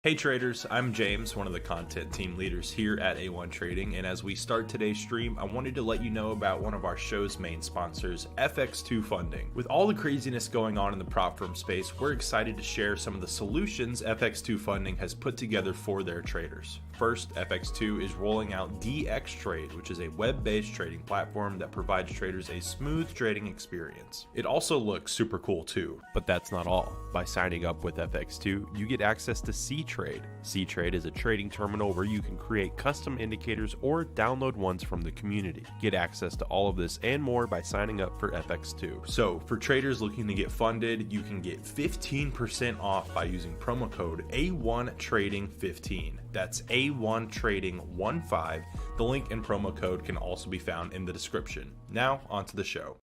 Hey traders, I'm James, one of the content team leaders here at A1 Trading, and as we start today's stream, I wanted to let you know about one of our show's main sponsors, FX2 Funding. With all the craziness going on in the prop firm space, we're excited to share some of the solutions FX2 Funding has put together for their traders. First, FX2 is rolling out DXTrade, which is a web-based trading platform that provides traders a smooth trading experience. It also looks super cool too. But that's not all. By signing up with FX2, you get access to C-Trade. C-Trade is a trading terminal where you can create custom indicators or download ones from the community. Get access to all of this and more by signing up for FX2. So, for traders looking to get funded, you can get 15% off by using promo code A1Trading15. That's A1Trading15. The link and promo code can also be found in the description. Now, onto the show.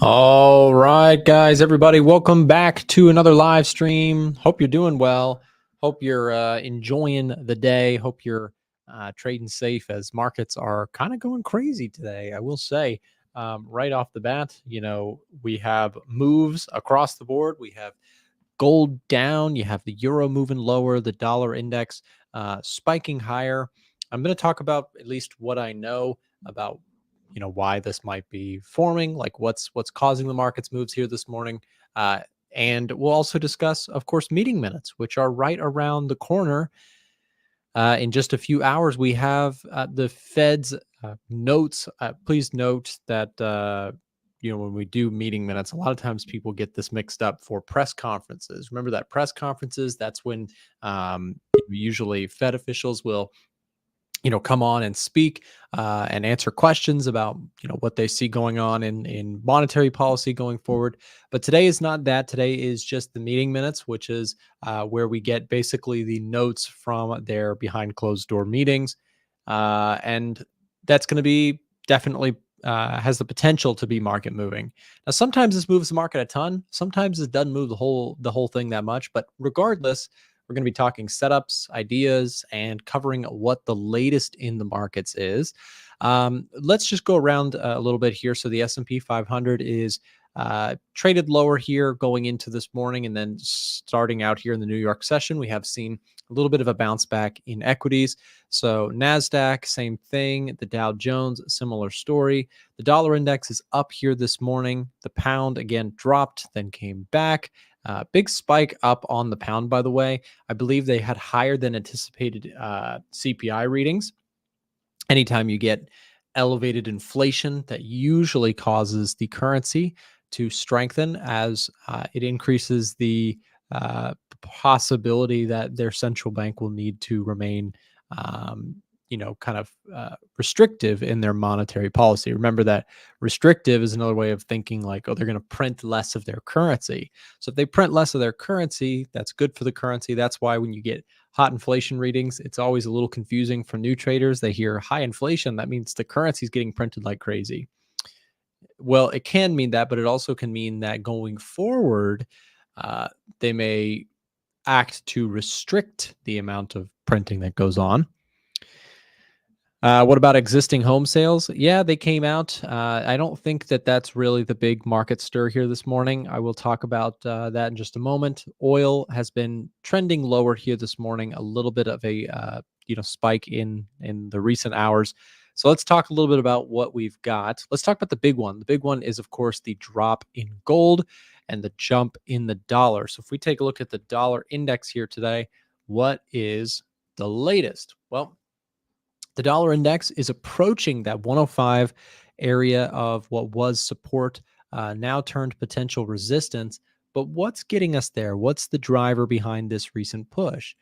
All right, guys, everybody, welcome back to another live stream. Hope you're doing well. Hope you're enjoying the day. Hope you're trading safe as markets are kind of going crazy today. I will say right off the bat, we have moves across the board. We have gold down. You have the euro moving lower, the dollar index spiking higher. I'm going to talk about at least what I know about why this might be forming, like what's causing the market's moves here this morning. And we'll also discuss, of course, meeting minutes, which are right around the corner. In just a few hours, we have the Fed's notes. Please note that, when we do meeting minutes, a lot of times people get this mixed up for press conferences. Remember that press conferences, that's when usually Fed officials will come on and speak and answer questions about, what they see going on in monetary policy going forward. But today is not that. Today is just the meeting minutes, which is where we get basically the notes from their behind closed door meetings. And that's going to be definitely has the potential to be market moving. Now, sometimes this moves the market a ton. Sometimes it doesn't move the whole thing that much. But regardless, we're going to be talking setups, ideas, and covering what the latest in the markets is. Let's just go around a little bit here. So the S&P 500 is traded lower here going into this morning, and then starting out here in the New York session, we have seen a little bit of a bounce back in equities. So NASDAQ, same thing. The Dow Jones, similar story. The dollar index is up here this morning. The pound, again, dropped, then came back. Big spike up on the pound, by the way. I believe they had higher than anticipated CPI readings. Anytime you get elevated inflation, that usually causes the currency to strengthen as it increases the possibility that their central bank will need to remain restrictive in their monetary policy. Remember that restrictive is another way of thinking like, oh, they're going to print less of their currency. So if they print less of their currency, that's good for the currency. That's why when you get hot inflation readings, it's always a little confusing for new traders. They hear high inflation, that means the currency is getting printed like crazy. Well, it can mean that, but it also can mean that going forward, they may act to restrict the amount of printing that goes on. What about existing home sales? Yeah, they came out. I don't think that that's really the big market stir here this morning. I will talk about that in just a moment. Oil has been trending lower here this morning, a little bit of a spike in the recent hours. So let's talk a little bit about what we've got. Let's talk about the big one. The big one is, of course, the drop in gold and the jump in the dollar. So if we take a look at the dollar index here today, what is the latest? Well, the dollar index is approaching that 105 area of what was support, now turned potential resistance. But what's getting us there? What's the driver behind this recent push?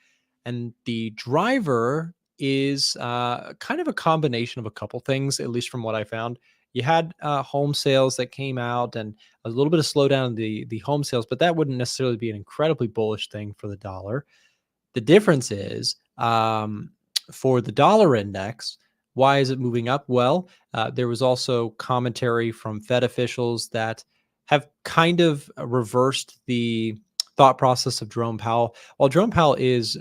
And the driver is kind of a combination of a couple things, at least from what I found. You had home sales that came out and a little bit of slowdown in the home sales, but that wouldn't necessarily be an incredibly bullish thing for the dollar. The difference is for the dollar index, why is it moving up? Well, there was also commentary from Fed officials that have kind of reversed the thought process of Jerome Powell. While Jerome Powell is,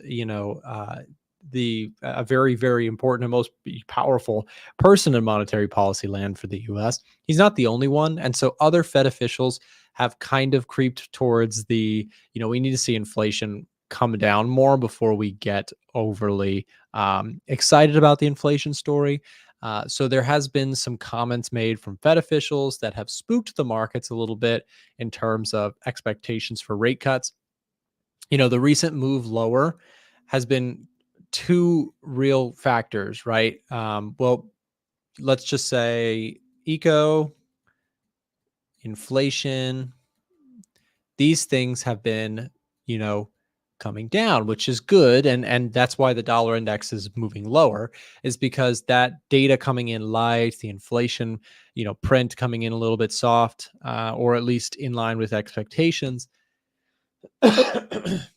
a very, very important and most powerful person in monetary policy land for the U.S., he's not the only one. And so other Fed officials have kind of creeped towards the, we need to see inflation come down more before we get overly excited about the inflation story. So there has been some comments made from Fed officials that have spooked the markets a little bit in terms of expectations for rate cuts. The recent move lower has been two real factors, right? Well, let's just say inflation, these things have been, coming down, which is good. And that's why the dollar index is moving lower, is because that data coming in light, the inflation, print coming in a little bit soft, or at least in line with expectations. That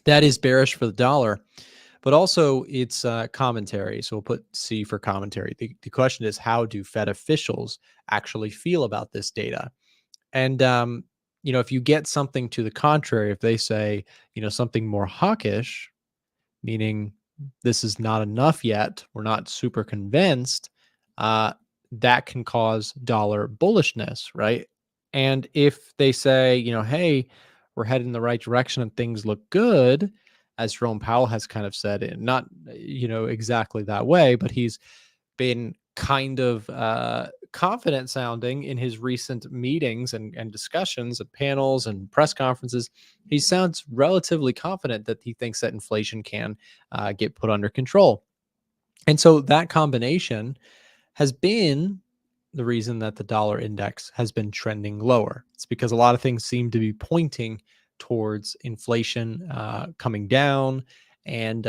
is bearish for the dollar. But also it's commentary. So we'll put C for commentary. The question is, how do Fed officials actually feel about this data? And, if you get something to the contrary, if they say, something more hawkish, meaning this is not enough yet, we're not super convinced, that can cause dollar bullishness, right? And if they say, hey, we're heading in the right direction and things look good, as Jerome Powell has kind of said, and not, exactly that way, but he's been kind of confident sounding in his recent meetings and discussions and panels and press conferences. He sounds relatively confident that he thinks that inflation can get put under control. And so that combination has been the reason that the dollar index has been trending lower. It's because a lot of things seem to be pointing towards inflation coming down and,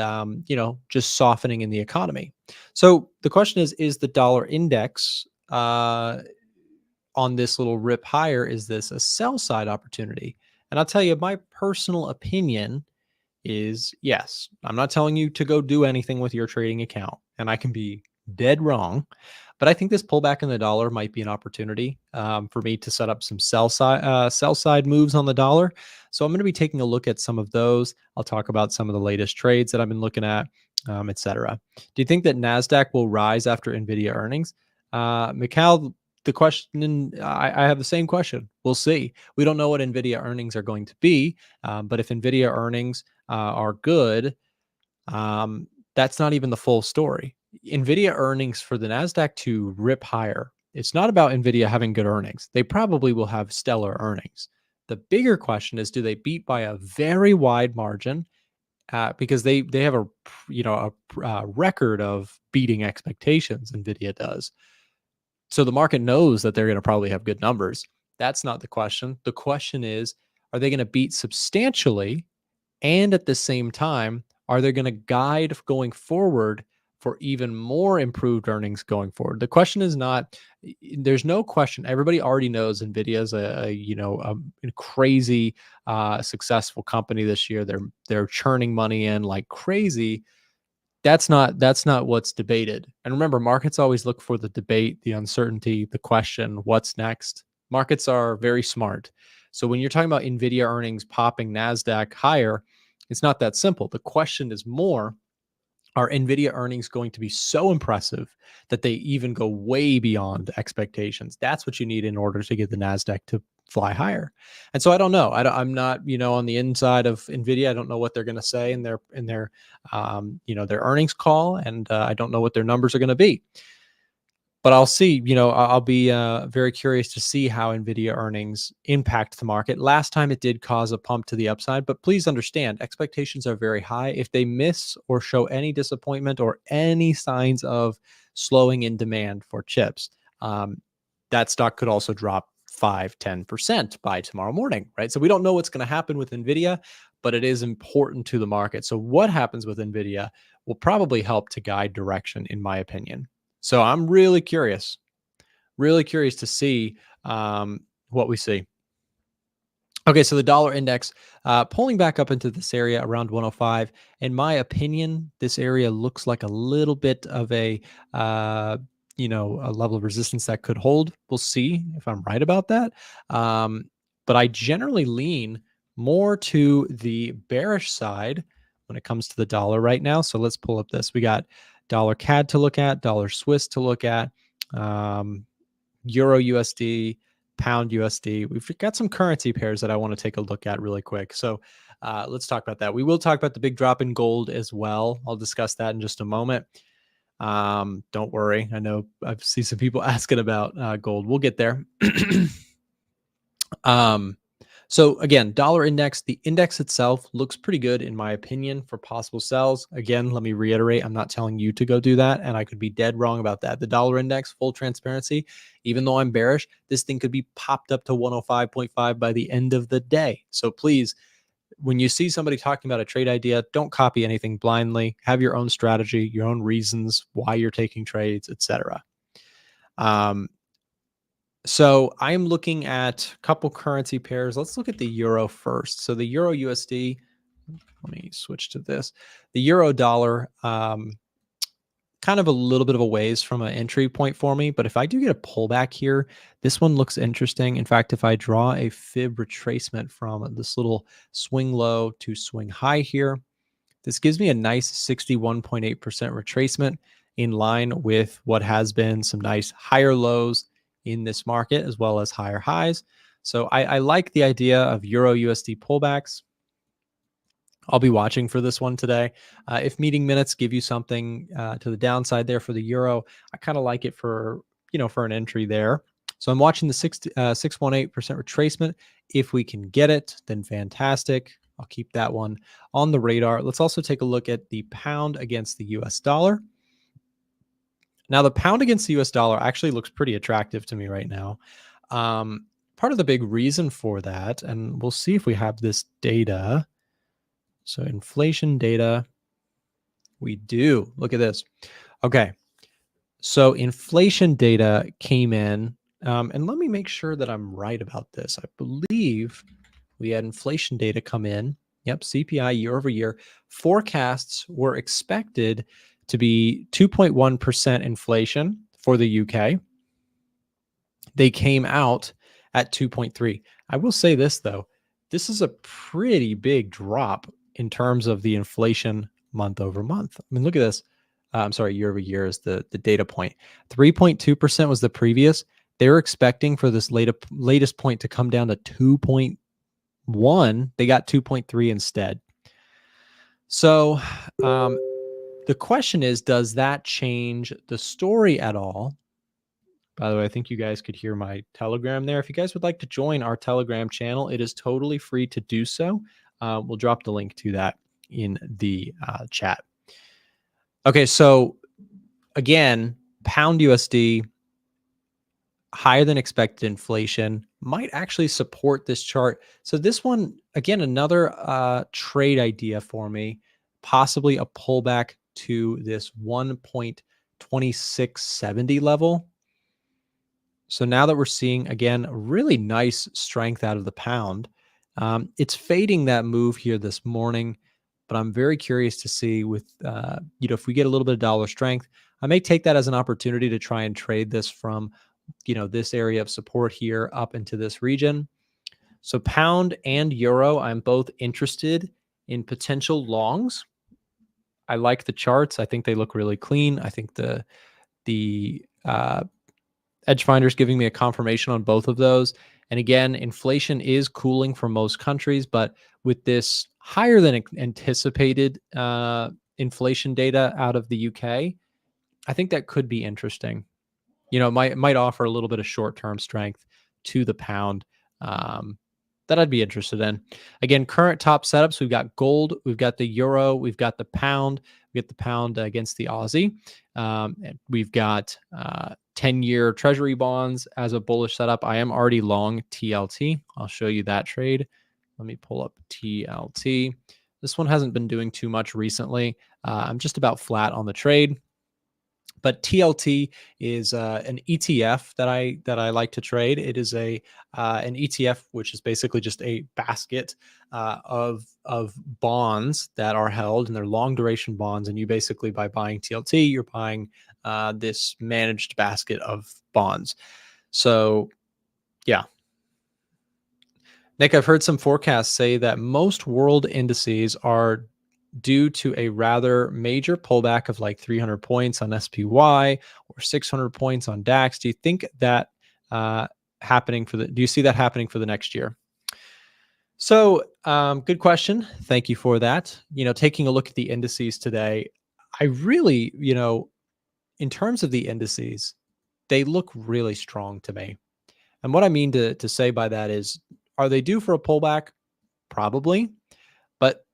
just softening in the economy. So the question is the dollar index on this little rip higher, is this a sell side opportunity? And I'll tell you, my personal opinion is yes. I'm not telling you to go do anything with your trading account, and I can be dead wrong, but I think this pullback in the dollar might be an opportunity for me to set up some sell side moves on the dollar. So I'm going to be taking a look at some of those. I'll talk about some of the latest trades that I've been looking at, etc. Do you think that NASDAQ will rise after Nvidia earnings? Mikhail, the question, I have the same question. We'll see. We don't know what Nvidia earnings are going to be, but if Nvidia earnings are good, that's not even the full story. Nvidia earnings for the NASDAQ to rip higher, it's not about Nvidia having good earnings. They probably will have stellar earnings. The bigger question is, do they beat by a very wide margin? Because they have a record of beating expectations. Nvidia does. So the market knows that they're going to probably have good numbers. That's not the question. The question is, are they going to beat substantially? And at the same time, are they going to guide going forward for even more improved earnings going forward? The question is not, there's no question. Everybody already knows Nvidia is a crazy successful company this year. They're churning money in like crazy. That's not what's debated. And remember, markets always look for the debate, the uncertainty, the question, what's next. Markets are very smart. So when you're talking about Nvidia earnings popping NASDAQ higher, it's not that simple. The question is more, are Nvidia earnings going to be so impressive that they even go way beyond expectations? That's what you need in order to get the NASDAQ to fly higher. And so I don't know. I'm not, on the inside of Nvidia. I don't know what they're going to say in their their earnings call, and I don't know what their numbers are going to be. But I'll see. I'll be very curious to see how Nvidia earnings impact the market. Last time it did cause a pump to the upside, but please understand, expectations are very high. If they miss or show any disappointment or any signs of slowing in demand for chips, that stock could also drop 5-10% by tomorrow morning, right? So we don't know what's going to happen with Nvidia, but it is important to the market. So what happens with Nvidia will probably help to guide direction, in my opinion. So I'm really curious to see what we see. Okay, so the dollar index pulling back up into this area around 105. In my opinion, this area looks like a little bit of a level of resistance that could hold. We'll see if I'm right about that. But I generally lean more to the bearish side when it comes to the dollar right now. So let's pull up this. We got dollar CAD to look at, dollar Swiss to look at, Euro USD, pound USD. We've got some currency pairs that I want to take a look at really quick. So let's talk about that. We will talk about the big drop in gold as well. I'll discuss that in just a moment. Don't worry. I know I've seen some people asking about gold. We'll get there. So again, dollar index, the index itself looks pretty good in my opinion for possible sells. Again, let me reiterate, I'm not telling you to go do that, and I could be dead wrong about that. The dollar index, full transparency, even though I'm bearish, this thing could be popped up to 105.5 by the end of the day. So please, when you see somebody talking about a trade idea, don't copy anything blindly. Have your own strategy, your own reasons why you're taking trades, etc. So I'm looking at a couple currency pairs. Let's look at the euro first. So the euro USD, let me switch to this. The euro dollar, kind of a little bit of a ways from an entry point for me. But if I do get a pullback here, this one looks interesting. In fact, if I draw a fib retracement from this little swing low to swing high here, this gives me a nice 61.8% retracement in line with what has been some nice higher lows in this market as well as higher highs. So I like the idea of euro USD pullbacks. I'll be watching for this one today. If meeting minutes give you something to the downside there for the euro, I kind of like it for, for an entry there. So I'm watching the 6.18% retracement. If we can get it, then fantastic. I'll keep that one on the radar. Let's also take a look at the pound against the US dollar. Now, the pound against the US dollar actually looks pretty attractive to me right now. Part of the big reason for that, and we'll see if we have this data. So inflation data, we do. Look at this. Okay. So inflation data came in, and let me make sure that I'm right about this. I believe we had inflation data come in. Yep, CPI year over year. Forecasts were expected to be 2.1% inflation for the UK. They came out at 2.3. I will say this, though. This is a pretty big drop in terms of the inflation month over month. I mean, look at this. I'm sorry, year over year is the data point. 3.2% was the previous. They were expecting for this latest point to come down to 2.1. They got 2.3 instead. So the question is, does that change the story at all? By the way, I think you guys could hear my Telegram there. If you guys would like to join our Telegram channel, it is totally free to do so. We'll drop the link to that in the chat. Okay, so again, pound USD, higher than expected inflation, might actually support this chart. So this one, again, another trade idea for me, possibly a pullback to this 1.2670 level. So now that we're seeing, again, a really nice strength out of the pound, it's fading that move here this morning, but I'm very curious to see with, if we get a little bit of dollar strength, I may take that as an opportunity to try and trade this from, this area of support here up into this region. So pound and euro, I'm both interested in potential longs. I like the charts. I think they look really clean. I think the EDGEFINDER is giving me a confirmation on both of those. And again, inflation is cooling for most countries, but with this higher than anticipated inflation data out of the UK, I think that could be interesting. Might offer a little bit of short-term strength to the pound that I'd be interested in. Again, current top setups, we've got gold, we've got the euro, we've got the pound, we get the pound against the Aussie. And we've got 10-year treasury bonds as a bullish setup. I am already long TLT. I'll show you that trade. Let me pull up TLT. This one hasn't been doing too much recently. I'm just about flat on the trade. But TLT is an ETF that I like to trade. It is an ETF, which is basically just a basket of bonds that are held, and they're long duration bonds. And you basically, by buying TLT, you're buying this managed basket of bonds. So, yeah. Nick, I've heard some forecasts say that most world indices are due to a rather major pullback of like 300 points on SPY or 600 points on DAX. Do you think that do you see that happening for the next year? Good question. Thank you for that. Taking a look at the indices today, I really, in terms of the indices, they look really strong to me. And what I mean to say by that is, are they due for a pullback? Probably. But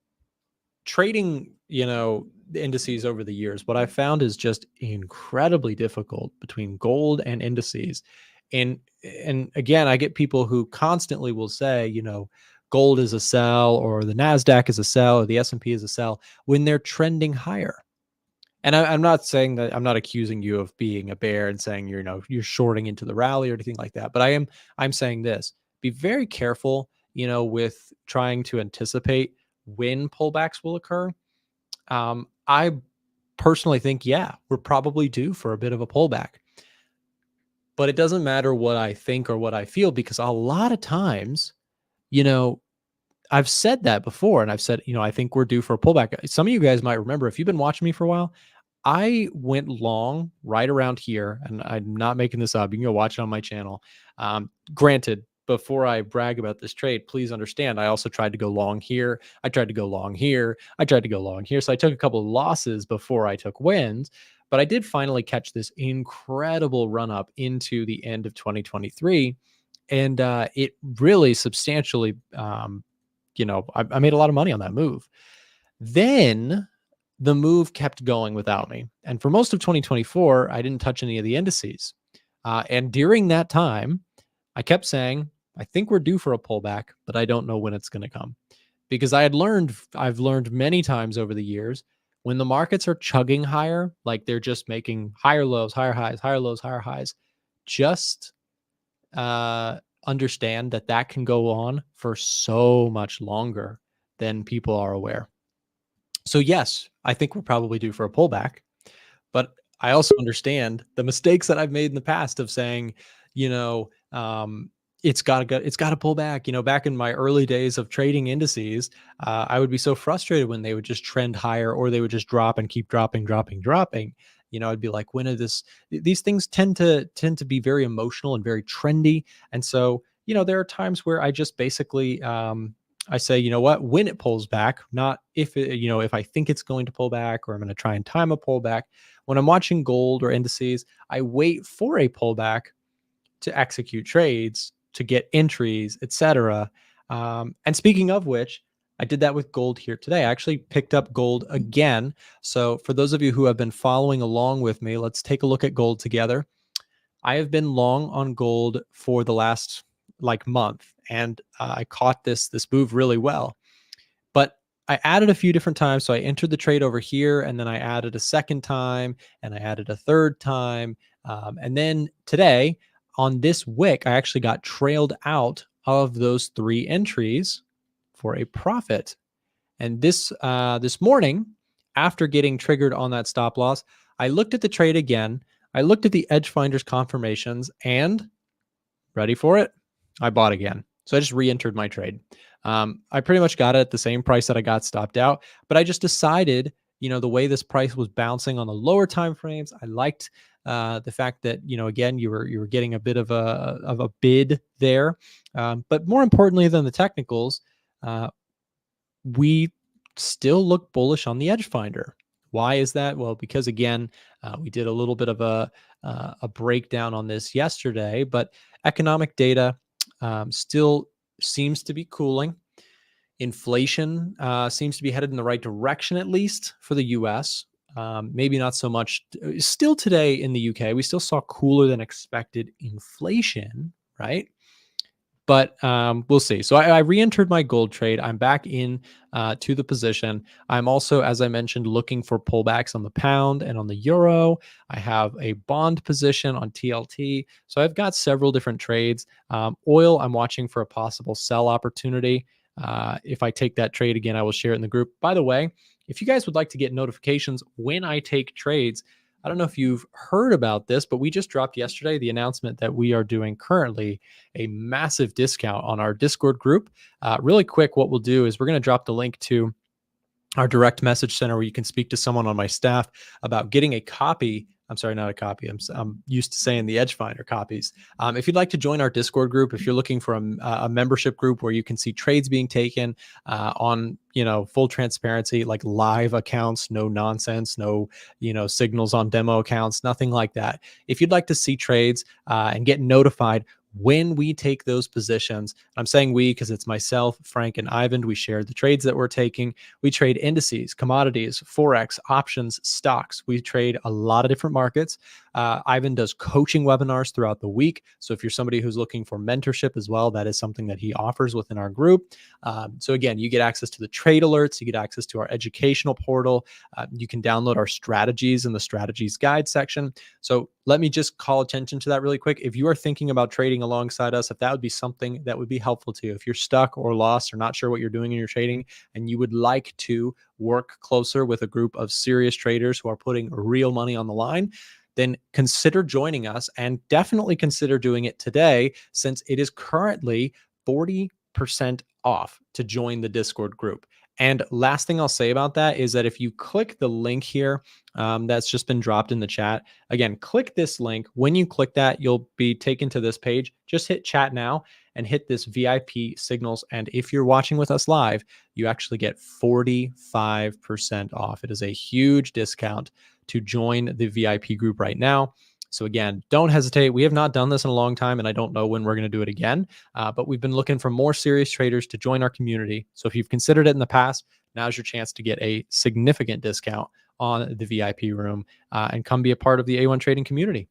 trading, the indices over the years, what I found is just incredibly difficult between gold and indices. And again, I get people who constantly will say, gold is a sell, or the Nasdaq is a sell, or the S&P is a sell when they're trending higher. And I'm not saying that, I'm not accusing you of being a bear and saying you're shorting into the rally or anything like that. But I'm saying this: be very careful, with trying to anticipate when pullbacks will occur. I personally think, yeah, we're probably due for a bit of a pullback. But it doesn't matter what I think or what I feel, because a lot of times, I've said that before, and I've said, I think we're due for a pullback. Some of you guys might remember, if you've been watching me for a while, I went long right around here, and I'm not making this up. You can go watch it on my channel. Granted, before I brag about this trade, please understand, I also tried to go long here. I tried to go long here. I tried to go long here. So I took a couple of losses before I took wins, but I did finally catch this incredible run up into the end of 2023. And it really substantially, I made a lot of money on that move. Then the move kept going without me. And for most of 2024, I didn't touch any of the indices. And during that time, I kept saying, I think we're due for a pullback, but I don't know when it's going to come. Because I've learned many times over the years, when the markets are chugging higher, like they're just making higher lows, higher highs, higher lows, higher highs, just understand that can go on for so much longer than people are aware. So yes, I think we're probably due for a pullback, but I also understand the mistakes that I've made in the past of saying, it's got to pull back. Back in my early days of trading indices, I would be so frustrated when they would just trend higher, or they would just drop and keep dropping. I'd be like, when are these things tend to be very emotional and very trendy. And so, there are times where I just basically, I say, you know what, when it pulls back, not if if I think it's going to pull back, or I'm going to try and time a pullback. When I'm watching gold or indices, I wait for a pullback to execute trades, to get entries, etc. And speaking of which, I did that with gold here today. I actually picked up gold again. So for those of you who have been following along with me, let's take a look at gold together. I have been long on gold for the last month, and I caught this move really well. But I added a few different times. So I entered the trade over here, and then I added a second time, and I added a third time. And then today on this wick, I actually got trailed out of those 3 entries for a profit. And this morning, after getting triggered on that stop loss, I looked at the trade again. I looked at the EDGEFINDER's confirmations, and ready for it, I bought again. So I just re-entered my trade. I pretty much got it at the same price that I got stopped out, but I just decided, the way this price was bouncing on the lower time frames, I liked the fact that, again, you were getting a bit of a bid there. But more importantly than the technicals, we still look bullish on the EDGEFINDER. Why is that? Well, because again, we did a little bit of a breakdown on this yesterday, but economic data still seems to be cooling. Inflation seems to be headed in the right direction, at least for the US. Maybe not so much. Still today in the UK, we still saw cooler than expected inflation, right? But we'll see. So I re-entered my gold trade. I'm back in to the position. I'm also, as I mentioned, looking for pullbacks on the pound and on the euro. I have a bond position on TLT. So I've got several different trades. Oil, I'm watching for a possible sell opportunity. If I take that trade again, I will share it in the group. By the way, if you guys would like to get notifications when I take trades, I don't know if you've heard about this, but we just dropped yesterday the announcement that we are doing currently a massive discount on our Discord group. Really quick, what we'll do is we're going to drop the link to our direct message center where you can speak to someone on my staff about getting a copy I'm sorry, not a copy. I'm used to saying the EDGEFINDER copies. If you'd like to join our Discord group, if you're looking for a membership group where you can see trades being taken on, full transparency, like live accounts, no nonsense, no, signals on demo accounts, nothing like that. If you'd like to see trades and get notified when we take those positions, I'm saying we because it's myself, Frank, and Ivan. We share the trades that we're taking. We trade indices, commodities, Forex, options, stocks. We trade a lot of different markets. Ivan does coaching webinars throughout the week. So if you're somebody who's looking for mentorship as well, that is something that he offers within our group. So again, you get access to the trade alerts. You get access to our educational portal. You can download our strategies in the strategies guide section. So let me just call attention to that really quick. If you are thinking about trading alongside us, if that would be something that would be helpful to you, if you're stuck or lost or not sure what you're doing in your trading and you would like to work closer with a group of serious traders who are putting real money on the line, then consider joining us, and definitely consider doing it today, since it is currently 40% off to join the Discord group. And last thing I'll say about that is that if you click the link here, that's just been dropped in the chat. Again, click this link. When you click that, you'll be taken to this page. Just hit chat now and hit this VIP signals. And if you're watching with us live, you actually get 45% off. It is a huge discount to join the VIP group right now. So again, don't hesitate. We have not done this in a long time, and I don't know when we're going to do it again. But we've been looking for more serious traders to join our community. So if you've considered it in the past, now's your chance to get a significant discount on the VIP room and come be a part of the A1 trading community.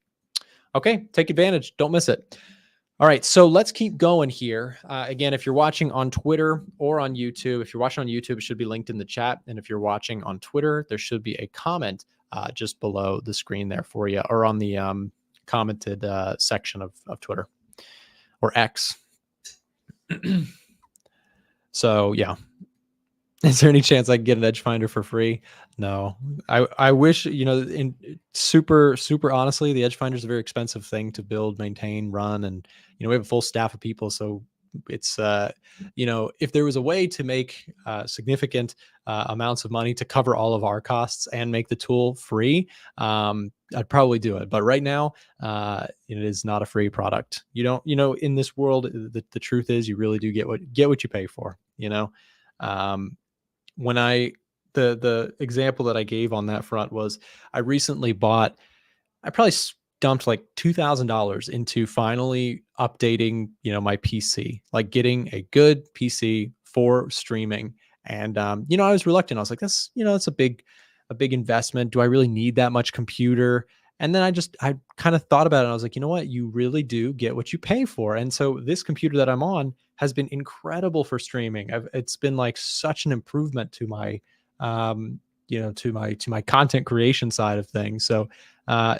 Okay, take advantage. Don't miss it. All right, so let's keep going here. Again, if you're watching on Twitter or on YouTube, if you're watching on YouTube, it should be linked in the chat. And if you're watching on Twitter, there should be a comment just below the screen there for you, or on the commented section of Twitter or X. So yeah. Is there any chance I can get an EDGEFINDER for free? No. I wish, in super honestly, the EDGEFINDER is a very expensive thing to build, maintain, run. And, we have a full staff of people. So it's, if there was a way to make significant amounts of money to cover all of our costs and make the tool free, I'd probably do it. But right now, it is not a free product. You don't, in this world, the truth is you really do get what you pay for, when the example that I gave on that front was I recently I probably dumped like $2,000 into finally updating, my PC, like getting a good PC for streaming. And, I was reluctant. I was like, that's a big investment. Do I really need that much computer? And then I kind of thought about it. And I was like, you know what? You really do get what you pay for. And so this computer that I'm on has been incredible for streaming. It's been like such an improvement to my, to my content creation side of things. So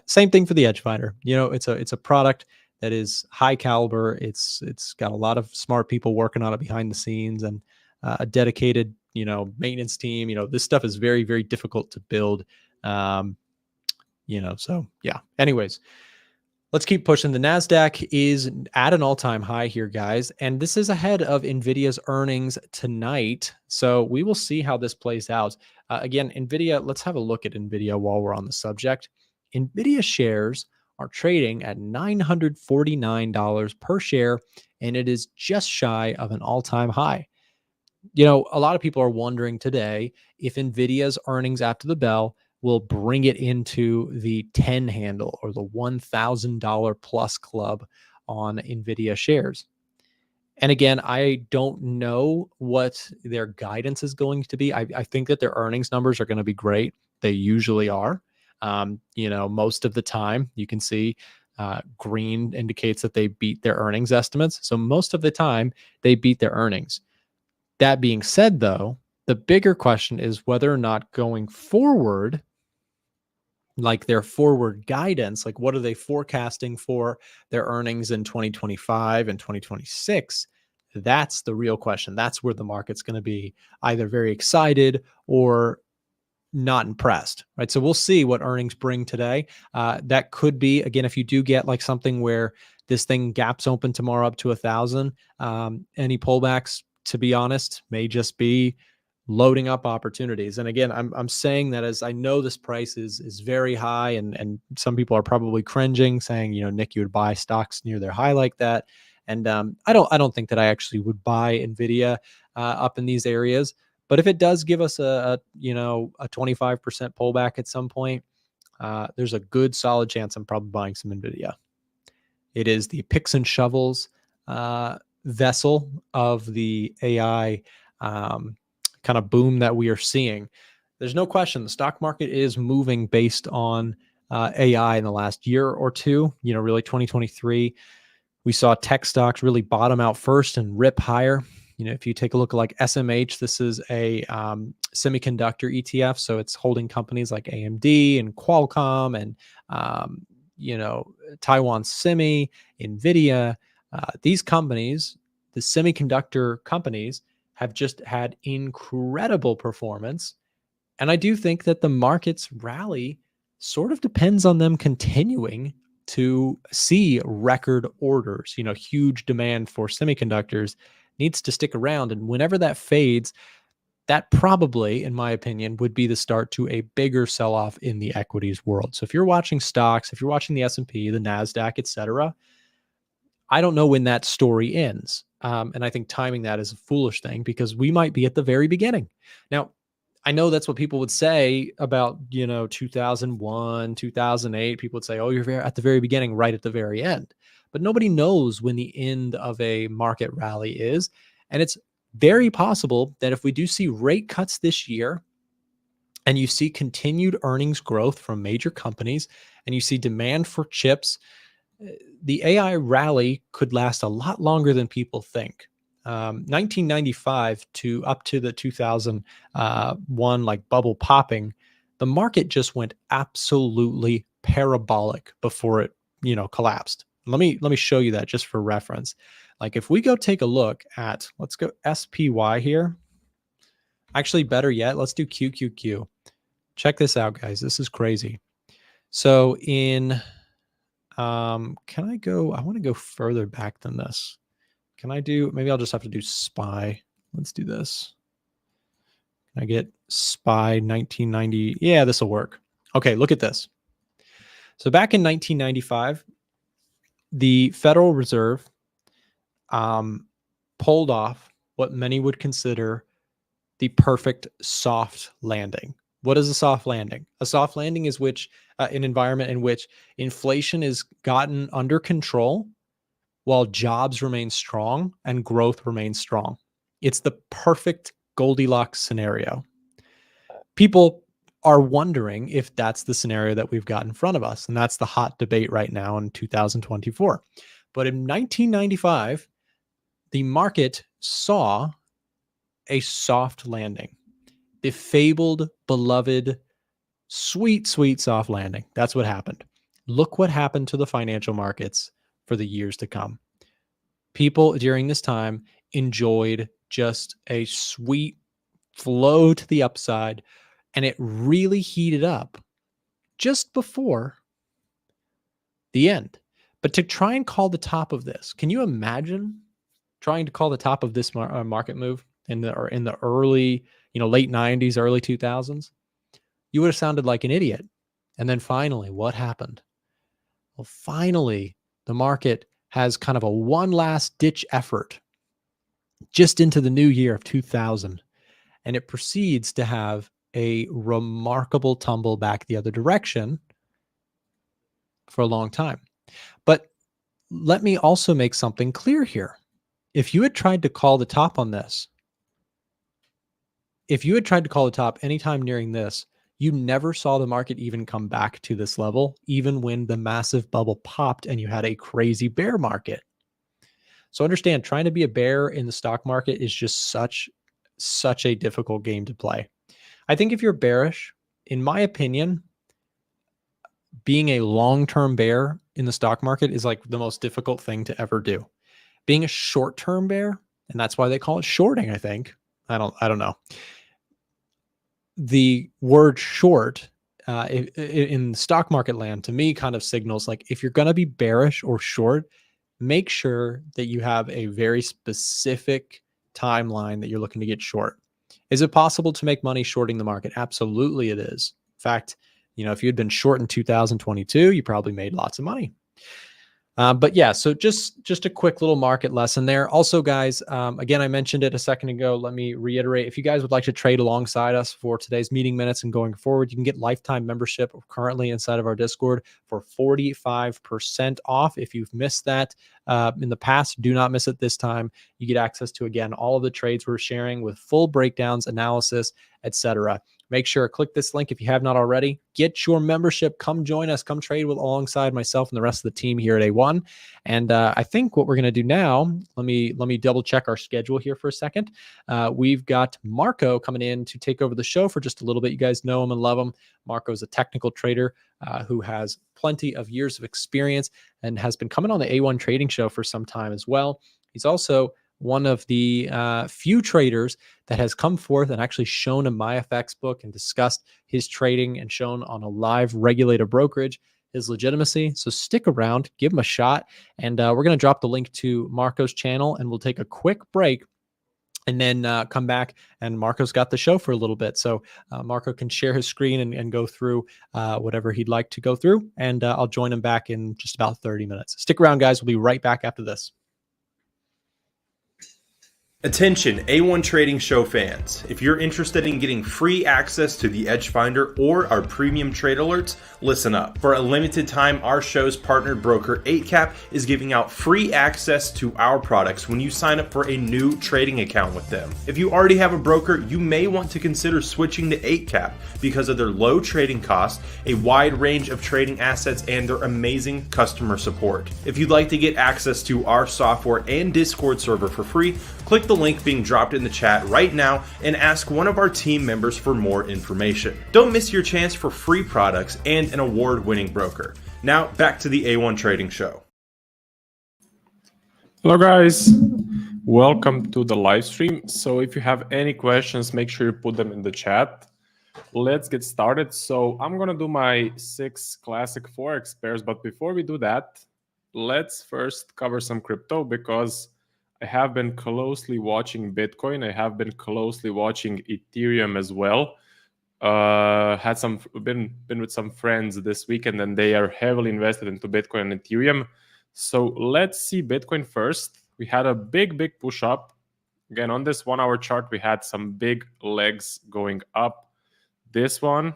same thing for the EDGEFINDER. It's a product that is high caliber. It's got a lot of smart people working on it behind the scenes, and a dedicated, maintenance team. This stuff is very, very difficult to build. So yeah. Anyways, let's keep pushing. The NASDAQ is at an all-time high here, guys. And this is ahead of Nvidia's earnings tonight. So we will see how this plays out. Again, Nvidia, let's have a look at Nvidia while we're on the subject. Nvidia shares are trading at $949 per share, and it is just shy of an all-time high. A lot of people are wondering today if Nvidia's earnings after the bell will bring it into the 10 handle or the $1,000 plus club on Nvidia shares. And again, I don't know what their guidance is going to be. I think that their earnings numbers are going to be great. They usually are. Most of the time you can see green indicates that they beat their earnings estimates. So most of the time they beat their earnings. That being said, though, the bigger question is whether or not going forward, like their forward guidance, like what are they forecasting for their earnings in 2025 and 2026? That's the real question. That's where the market's going to be either very excited or not impressed, right? So we'll see what earnings bring today. That could be, again, if you do get like something where this thing gaps open tomorrow up to 1,000, any pullbacks, to be honest, may just be loading up opportunities. And again, I'm saying that as I know this price is very high, and some people are probably cringing, saying, Nick, you would buy stocks near their high like that. And I don't think that I actually would buy Nvidia up in these areas. But if it does give us a 25% pullback at some point, there's a good solid chance I'm probably buying some Nvidia. It is the picks and shovels vessel of the AI kind of boom that we are seeing. There's no question the stock market is moving based on AI in the last year or two. Really 2023, we saw tech stocks really bottom out first and rip higher. If you take a look at like SMH, this is a semiconductor ETF. So it's holding companies like AMD and Qualcomm and, Taiwan Semi, Nvidia. These companies, the semiconductor companies, have just had incredible performance. And I do think that the market's rally sort of depends on them continuing to see record orders. Huge demand for semiconductors needs to stick around. And whenever that fades, that probably, in my opinion, would be the start to a bigger sell-off in the equities world. So if you're watching stocks, if you're watching the S&P, the NASDAQ, et cetera, I don't know when that story ends. And I think timing that is a foolish thing because we might be at the very beginning. Now, I know that's what people would say about, 2001, 2008. People would say, oh, you're at the very beginning, right at the very end. But nobody knows when the end of a market rally is. And it's very possible that if we do see rate cuts this year and you see continued earnings growth from major companies and you see demand for chips, the AI rally could last a lot longer than people think. 1995 to up to the 2001 like bubble popping, the market just went absolutely parabolic before it collapsed. Let me show you that just for reference. Like if we go take a look at, let's go SPY here. Actually, better yet, let's do QQQ. Check this out, guys. This is crazy. So in can I go? I want to go further back than this. Can I do? Maybe I'll just have to do SPY. Let's do this. Can I get SPY 1990? Yeah, this will work. Okay, look at this. So back in 1995, the Federal Reserve pulled off what many would consider the perfect soft landing. What is a soft landing? A soft landing is an environment in which inflation is gotten under control while jobs remain strong and growth remains strong. It's the perfect Goldilocks scenario. People are wondering if that's the scenario that we've got in front of us. And that's the hot debate right now in 2024. But in 1995, the market saw a soft landing. The fabled, beloved, sweet, sweet soft landing. That's what happened. Look what happened to the financial markets for the years to come. People during this time enjoyed just a sweet flow to the upside, and it really heated up just before the end. But to try and call the top of this, can you imagine trying to call the top of this market move in the early, late 90s, early 2000s? You would have sounded like an idiot. And then finally, what happened? Well, finally, the market has kind of a one last ditch effort just into the new year of 2000. And it proceeds to have a remarkable tumble back the other direction for a long time. But let me also make something clear here. If you had tried to call the top on this, if you had tried to call the top anytime during this, you never saw the market even come back to this level, even when the massive bubble popped and you had a crazy bear market. So understand, trying to be a bear in the stock market is just such a difficult game to play. I think if you're bearish, in my opinion, being a long-term bear in the stock market is like the most difficult thing to ever do. Being a short-term bear, and that's why they call it shorting, I think. I don't know. The word short in stock market land to me kind of signals like if you're going to be bearish or short, make sure that you have a very specific timeline that you're looking to get short. Is it possible to make money shorting the market? Absolutely, it is. In fact, if you had been short in 2022, you probably made lots of money. But yeah, so just a quick little market lesson there. Also, guys, again, I mentioned it a second ago. Let me reiterate. If you guys would like to trade alongside us for today's meeting minutes and going forward, you can get lifetime membership currently inside of our Discord for 45% off. If you've missed that in the past, do not miss it this time. You get access to, again, all of the trades we're sharing with full breakdowns, analysis, etc. Make sure click this link if you have not already. Get your membership. Come join us. Come trade alongside myself and the rest of the team here at A1. And I think what we're going to do now, let me double check our schedule here for a second. We've got Marco coming in to take over the show for just a little bit. You guys know him and love him. Marco is a technical trader who has plenty of years of experience and has been coming on the A1 Trading Show for some time as well. He's also one of the few traders that has come forth and actually shown in MyFX book and discussed his trading and shown on a live regulated brokerage his legitimacy. So stick around, give him a shot, and we're going to drop the link to Marco's channel, and we'll take a quick break and then come back, and Marco's got the show for a little bit. So Marco can share his screen and go through whatever he'd like to go through, and I'll join him back in just about 30 minutes. Stick around, guys. We'll be right back after this. Attention A1 Trading Show fans, if you're interested in getting free access to the EDGEFINDER or our premium trade alerts, listen up. For a limited time, our show's partnered broker Eightcap is giving out free access to our products when you sign up for a new trading account with them. If you already have a broker, you may want to consider switching to Eightcap because of their low trading costs, a wide range of trading assets, and their amazing customer support. If you'd like to get access to our software and Discord server for free, click the link being dropped in the chat right now and ask one of our team members for more information. Don't miss your chance for free products and an award-winning broker. Now back to the A1 Trading Show. Hello guys, welcome to the live stream. So if you have any questions, make sure you put them in the chat. Let's get started. So I'm gonna do my 6 classic Forex pairs, but before we do that, let's first cover some crypto because I have been closely watching Bitcoin. I have been closely watching Ethereum as well. Been with some friends this weekend, and they are heavily invested into Bitcoin and Ethereum. So let's see Bitcoin first. We had a big push up. Again, on this 1 hour chart, we had some big legs going up. This one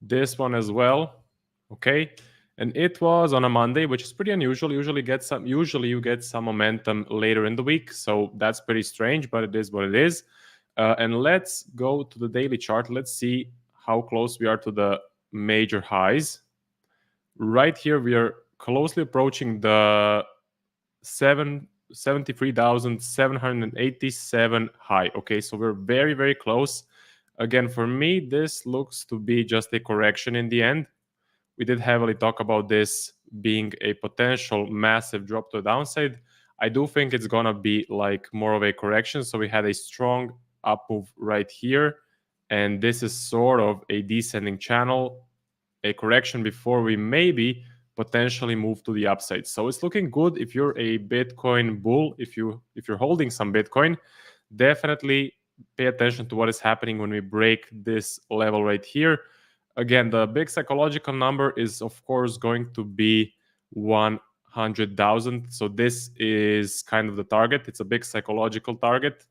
as well. Okay. And it was on a Monday, which is pretty unusual. Usually you get some momentum later in the week. So that's pretty strange, but it is what it is. And let's go to the daily chart. Let's see how close we are to the major highs. Right here, we are closely approaching the 73,787 high. Okay, so we're very close. Again, for me, this looks to be just a correction in the end. We did heavily talk about this being a potential massive drop to the downside. I do think it's going to be like more of a correction. So we had a strong up move right here. And this is sort of a descending channel, a correction before we maybe potentially move to the upside. So it's looking good if you're a Bitcoin bull. If you're holding some Bitcoin, definitely pay attention to what is happening when we break this level right here. Again, the big psychological number is, of course, going to be 100,000. So this is kind of the target. It's a big psychological target.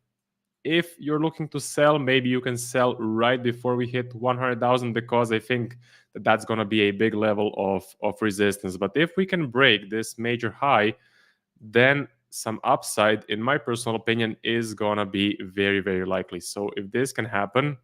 If you're looking to sell, maybe you can sell right before we hit 100,000 because I think that that's going to be a big level of resistance. But if we can break this major high, then some upside, in my personal opinion, is going to be very likely. So if this can happen,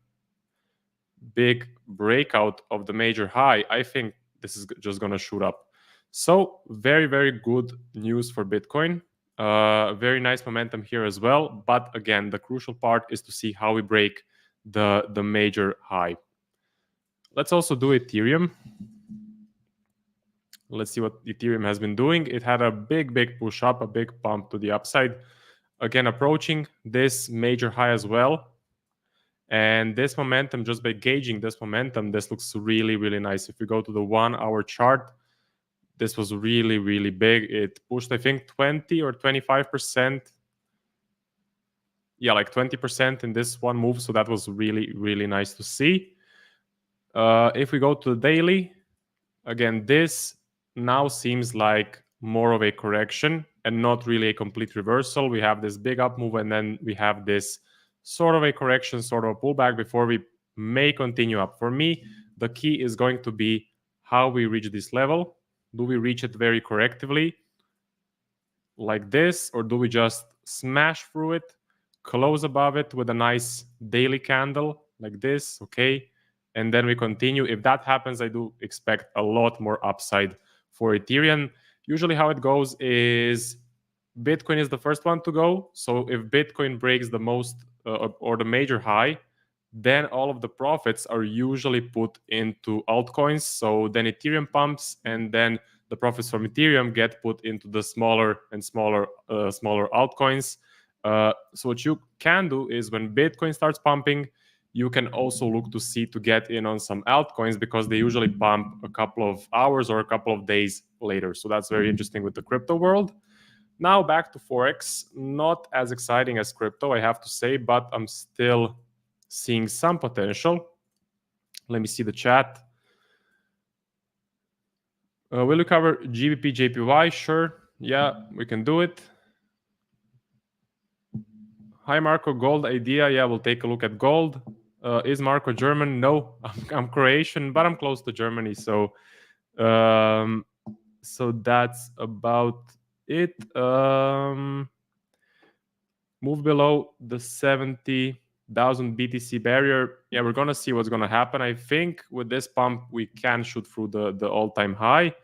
big breakout of the major high, I think this is just going to shoot up. So very good news for Bitcoin. Very nice momentum here as well. But again, the crucial part is to see how we break the major high. Let's also do Ethereum. Let's see what Ethereum has been doing. It had a big push up, a big pump to the upside. Again, approaching this major high as well. And this momentum, just by gauging this momentum, this looks really nice. If we go to the 1 hour chart, this was really big. It pushed, I think, 20 or 25%. yeah, like 20% in this one move. So that was really, really nice to see. If we go to the daily, again, this now seems like more of a correction and not really a complete reversal. We have this big up move, and then we have this sort of a correction, sort of a pullback before we may continue up. For me, the key is going to be how we reach this level. Do we reach it very correctively like this, or do we just smash through it, close above it with a nice daily candle like this, okay? And then we continue. If that happens, I do expect a lot more upside for Ethereum. Usually how it goes is Bitcoin is the first one to go. So if Bitcoin breaks the most or the major high, then all of the profits are usually put into altcoins. So then Ethereum pumps, and then the profits from Ethereum get put into the smaller and smaller altcoins. So what you can do is when Bitcoin starts pumping, you can also look to get in on some altcoins, because they usually pump a couple of hours or a couple of days later. So that's very interesting with the crypto world. Now back to Forex. Not as exciting as crypto, I have to say, but I'm still seeing some potential. Let me see the chat. Will you cover GBP, JPY? Sure. Yeah, we can do it. Hi, Marco. Gold idea. Yeah, we'll take a look at gold. Is Marco German? No, I'm Croatian, but I'm close to Germany. So that's about it. Move below the 70,000 BTC barrier. Yeah, we're going to see what's going to happen. I think with this pump, we can shoot through the all-time high.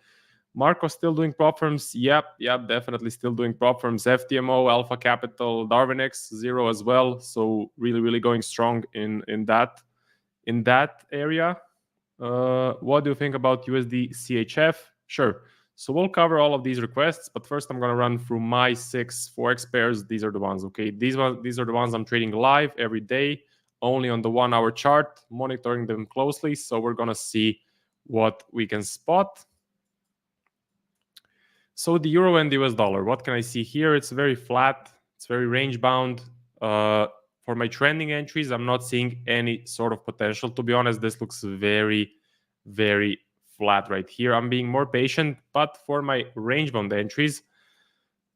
Marco still doing prop firms? Yep, definitely still doing prop firms. FTMO, Alpha Capital, DarwinX, Zero as well. So really, really going strong in that area. What do you think about USD CHF? Sure. So we'll cover all of these requests, but first I'm going to run through my 6 Forex pairs. These are the ones, okay? These are the ones I'm trading live every day, only on the 1-hour chart, monitoring them closely. So we're going to see what we can spot. So the euro and the US dollar, what can I see here? It's very flat. It's very range bound. For my trending entries, I'm not seeing any sort of potential. To be honest, this looks very, very flat right here. I'm being more patient, but for my range bound entries,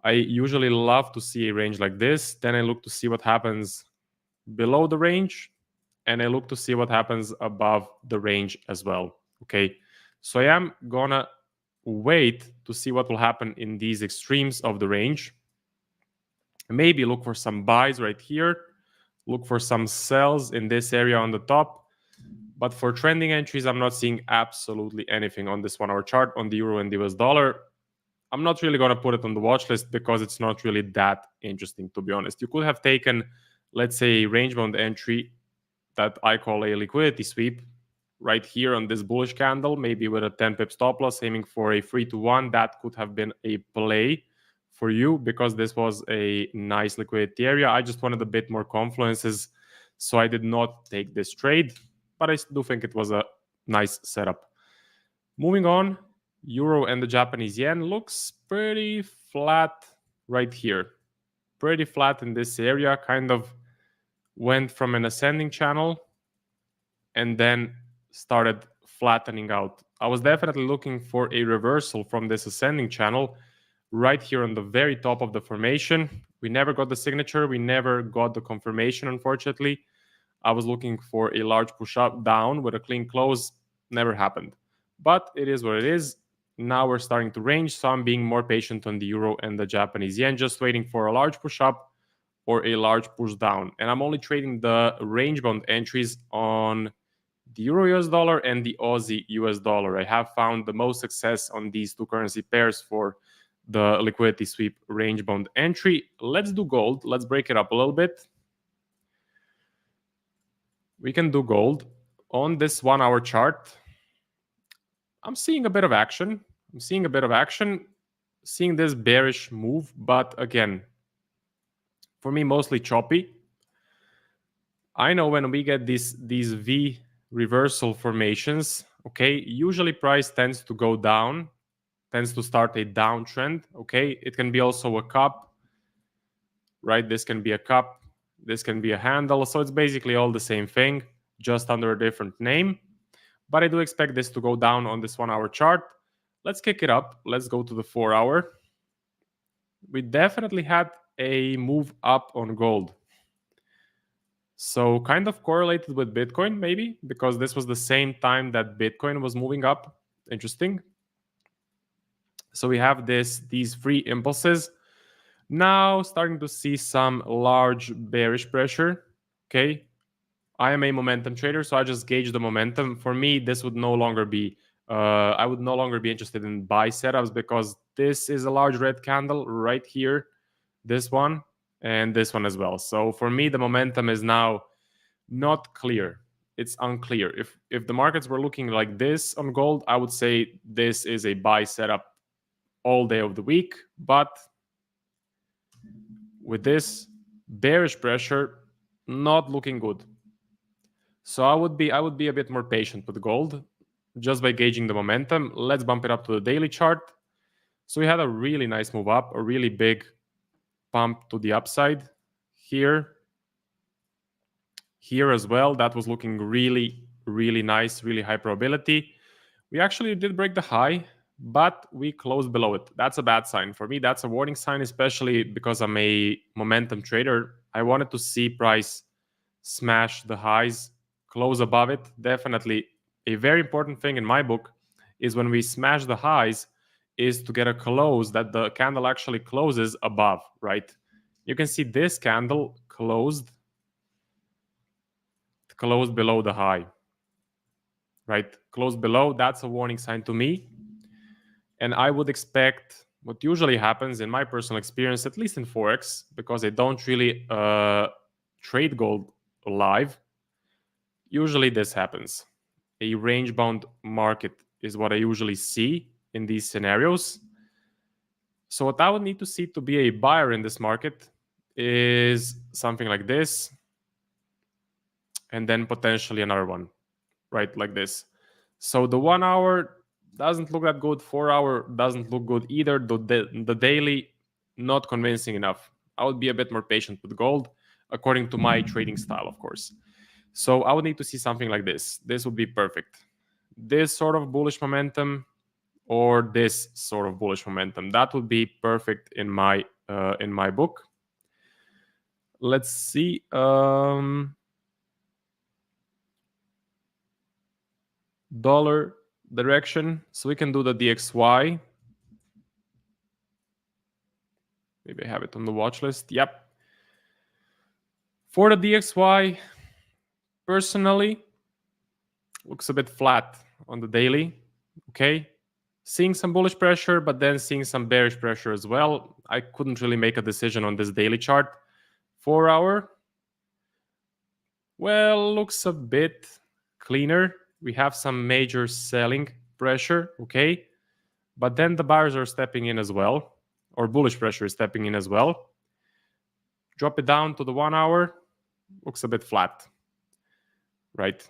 I usually love to see a range like this. Then I look to see what happens below the range, and I look to see what happens above the range as well. Okay, so I am gonna wait to see what will happen in these extremes of the range. Maybe look for some buys right here, look for some sells in this area on the top. But for trending entries, I'm not seeing absolutely anything on this 1-hour chart on the euro and the US dollar. I'm not really going to put it on the watch list because it's not really that interesting, to be honest. You could have taken, let's say, a range bound entry that I call a liquidity sweep right here on this bullish candle, maybe with a 10 pip stop loss, aiming for a 3-to-1. That could have been a play for you because this was a nice liquidity area. I just wanted a bit more confluences, so I did not take this trade, but I do think it was a nice setup. Moving on, euro and the Japanese yen looks pretty flat right here. Pretty flat in this area, kind of went from an ascending channel and then started flattening out. I was definitely looking for a reversal from this ascending channel right here on the very top of the formation. We never got the signature. We never got the confirmation, unfortunately. I was looking for a large push up down with a clean close. Never happened. But it is what it is. Now we're starting to range, so I'm being more patient on the euro and the Japanese yen, just waiting for a large push up or a large push down. And I'm only trading the range bound entries on the euro US dollar and the Aussie US dollar. I have found the most success on these two currency pairs for the liquidity sweep range bound entry. Let's do gold. Let's break it up a little bit. We can do gold on this 1-hour chart. I'm seeing a bit of action. Seeing this bearish move, but again, for me, mostly choppy. I know when we get these V reversal formations, okay, usually price tends to go down, tends to start a downtrend, okay? It can be also a cup, right? This can be a cup. This can be a handle. So it's basically all the same thing, just under a different name. But I do expect this to go down on this 1 hour chart. Let's kick it up. Let's go to the 4 hour. We definitely had a move up on gold. So kind of correlated with Bitcoin, maybe, because this was the same time that Bitcoin was moving up. Interesting. So we have these three impulses. Now starting to see some large bearish pressure. Okay. I am a momentum trader, so I just gauge the momentum. For me, this would no longer be, I would no longer be interested in buy setups because this is a large red candle right here, this one, and this one as well. So for me, the momentum is now not clear. It's unclear. If the markets were looking like this on gold, I would say this is a buy setup all day of the week. But with this bearish pressure, not looking good. So I would be a bit more patient with gold just by gauging the momentum. Let's bump it up to the daily chart. So we had a really nice move up, a really big pump to the upside here. Here as well, that was looking really, really nice, really high probability. We actually did break the high, but we closed below it. That's a bad sign. For me, that's a warning sign, especially because I'm a momentum trader. I wanted to see price smash the highs, close above it. Definitely a very important thing in my book is when we smash the highs is to get a close that the candle actually closes above, right? You can see this candle closed below the high, right? Closed below, that's a warning sign to me. And I would expect what usually happens in my personal experience, at least in Forex, because I don't really trade gold live, usually this happens. A range-bound market is what I usually see in these scenarios. So what I would need to see to be a buyer in this market is something like this, and then potentially another one, right, like this. So the 1 hour doesn't look that good, 4 hour doesn't look good either, the daily, not convincing enough. I would be a bit more patient with gold, according to my trading style, of course. So I would need to see something like this. This would be perfect. This sort of bullish momentum or this sort of bullish momentum. That would be perfect in my book. Let's see. Dollar direction. So we can do the DXY. Maybe I have it on the watch list. Yep. For the DXY, personally, looks a bit flat on the daily. Okay. Seeing some bullish pressure, but then seeing some bearish pressure as well. I couldn't really make a decision on this daily chart. 4 hour, well, looks a bit cleaner. We have some major selling pressure, okay? But then the buyers are stepping in as well, or bullish pressure is stepping in as well. Drop it down to the 1 hour, looks a bit flat, right?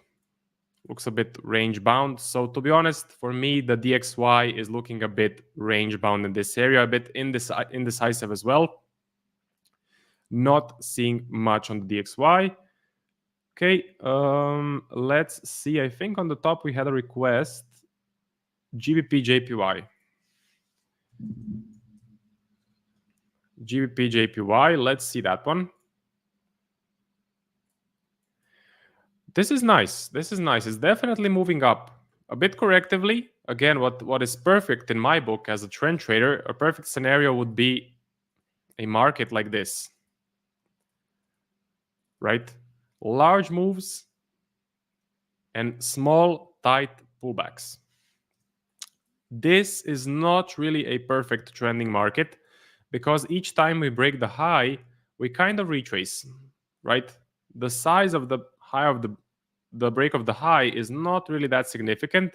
Looks a bit range bound. So to be honest, for me, the DXY is looking a bit range bound in this area, a bit indecisive as well. Not seeing much on the DXY. Okay, let's see. I think on the top we had a request. GBP JPY. GBP JPY. Let's see that one. This is nice. This is nice. It's definitely moving up a bit correctively. Again, what is perfect in my book as a trend trader, a perfect scenario would be a market like this, right? Large moves and small, tight pullbacks. This is not really a perfect trending market because each time we break the high, we kind of retrace, right? The size of the high of the break of the high is not really that significant,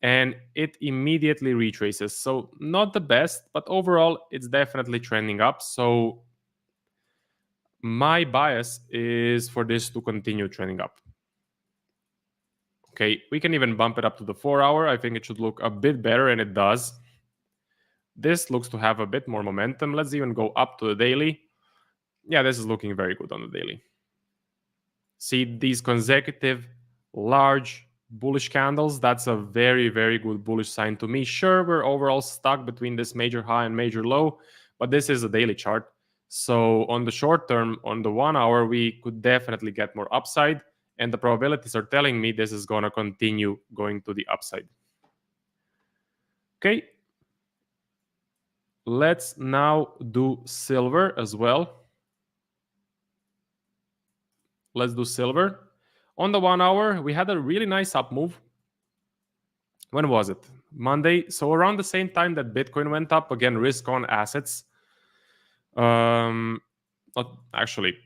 and it immediately retraces. So not the best, but overall, it's definitely trending up. So my bias is for this to continue trending up. Okay, we can even bump it up to the 4 hour. I think it should look a bit better, and it does. This looks to have a bit more momentum. Let's even go up to the daily. Yeah, this is looking very good on the daily. See these consecutive large bullish candles? That's a very, very good bullish sign to me. Sure, we're overall stuck between this major high and major low, but this is a daily chart. So on the short term, on the 1 hour, we could definitely get more upside, and the probabilities are telling me this is going to continue going to the upside. Okay. Let's now do silver as well. Let's do silver. On the 1 hour, we had a really nice up move. When was it? Monday. So around the same time that Bitcoin went up, again, risk on assets. Not actually.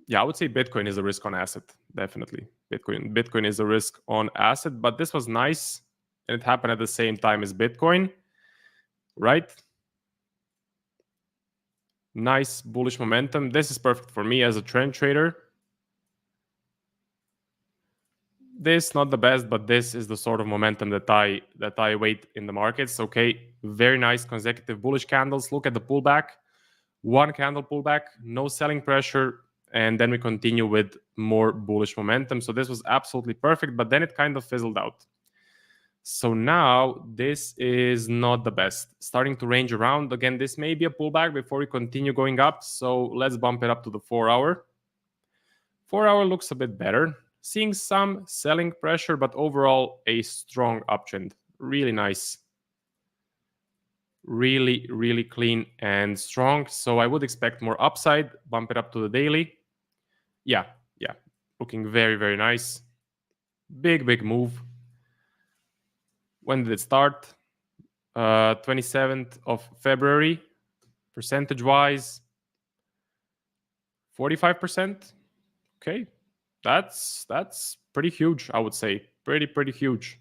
Yeah, I would say Bitcoin is a risk on asset. Definitely. Bitcoin is a risk on asset, but this was nice. And it happened at the same time as Bitcoin, right? Nice bullish momentum. This is perfect for me as a trend trader. This not the best, but this is the sort of momentum that I wait in the markets. Okay, very nice consecutive bullish candles. Look at the pullback. One candle pullback, no selling pressure, and then we continue with more bullish momentum. So this was absolutely perfect, but then it kind of fizzled out. So now this is not the best. Starting to range around. Again, this may be a pullback before we continue going up. So let's bump it up to the 4 hour. 4 hour looks a bit better. Seeing some selling pressure, but overall a strong uptrend. Really nice. Really, really clean and strong. So I would expect more upside. Bump it up to the daily. Yeah. Looking very, very nice. Big move. When did it start? 27th of February. Percentage-wise, 45%. Okay. That's pretty huge, I would say. Pretty huge.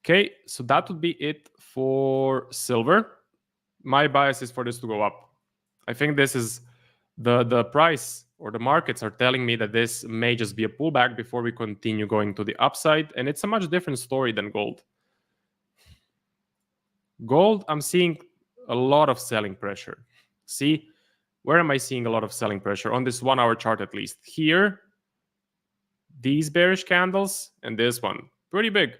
Okay, so that would be it for silver. My bias is for this to go up. I think this is the price or the markets are telling me that this may just be a pullback before we continue going to the upside. And it's a much different story than gold. Gold, I'm seeing a lot of selling pressure. See, where am I seeing a lot of selling pressure? On this 1 hour chart at least. Here, these bearish candles and this one. Pretty big.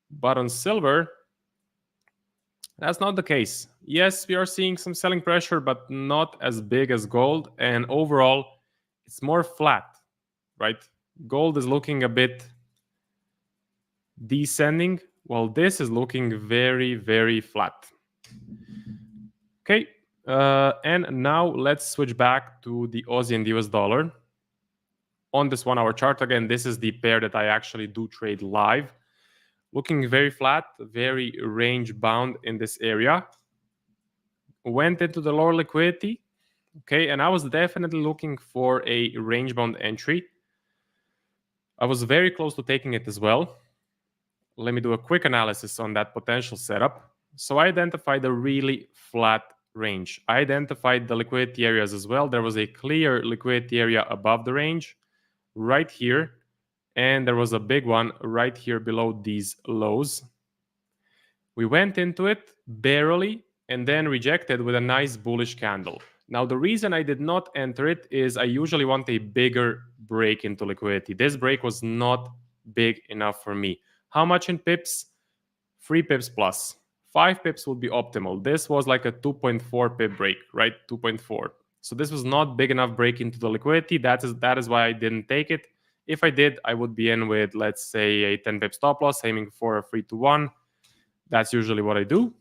But on silver, that's not the case. Yes, we are seeing some selling pressure, but not as big as gold. And overall, it's more flat, right? Gold is looking a bit descending, while this is looking very, very flat. Okay, and now let's switch back to the Aussie and the US dollar. On this 1 hour chart, again, this is the pair that I actually do trade live. Looking very flat, very range bound in this area. Went into the lower liquidity. Okay, and I was definitely looking for a range bound entry. I was very close to taking it as well. Let me do a quick analysis on that potential setup. So I identified a really flat range. I identified the liquidity areas as well. There was a clear liquidity area above the range right here. And there was a big one right here below these lows. We went into it barely and then rejected with a nice bullish candle. Now, the reason I did not enter it is I usually want a bigger break into liquidity. This break was not big enough for me. How much in pips? 3 pips plus. 5 pips would be optimal. This was like a 2.4 pip break, right? 2.4. So this was not big enough break into the liquidity. That is why I didn't take it. If I did, I would be in with, let's say, a 10 pip stop loss, aiming for a 3-1. That's usually what I do.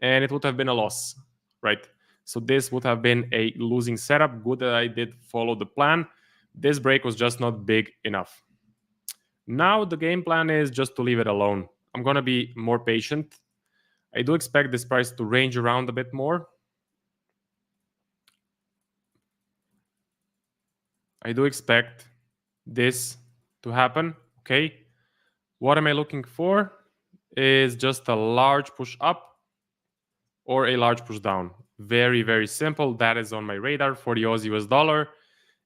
And it would have been a loss, right? So this would have been a losing setup. Good that I did follow the plan. This break was just not big enough. Now the game plan is just to leave it alone. I'm going to be more patient. I do expect this price to range around a bit more. I do expect this to happen, okay? What am I looking for? Is just a large push up or a large push down. Very, very simple. That is on my radar for the Aussie US dollar,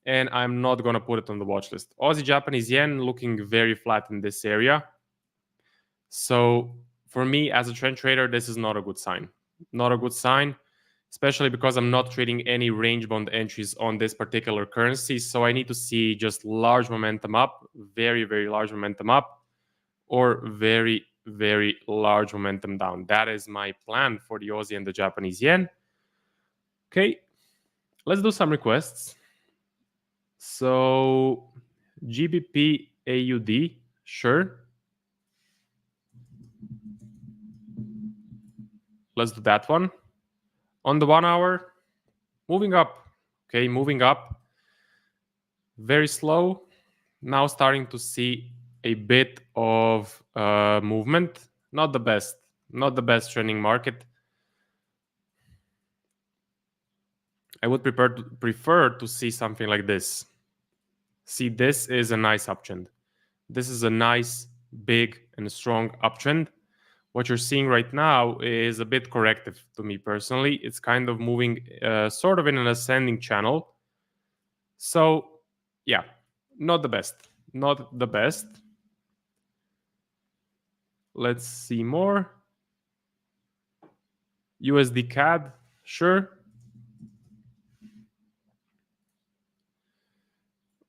and I'm not going to put it on the watch list. Aussie Japanese yen looking very flat in this area. So for me as a trend trader, this is not a good sign. Not a good sign. especially because I'm not trading any range bound entries on this particular currency. So I need to see just large momentum up, very, very large momentum up, or very, very large momentum down. That is my plan for the Aussie and the Japanese yen. Okay, let's do some requests. So GBP AUD, sure. Let's do that one. On the 1 hour, moving up. Okay, moving up. Very slow. Now starting to see a bit of movement. Not the best. Not the best trending market. I would prefer to see something like this. See, this is a nice uptrend. This is a nice, big, and strong uptrend. What you're seeing right now is a bit corrective to me personally. It's kind of moving sort of in an ascending channel. So, yeah, not the best. Not the best. Let's see more. USD CAD, sure.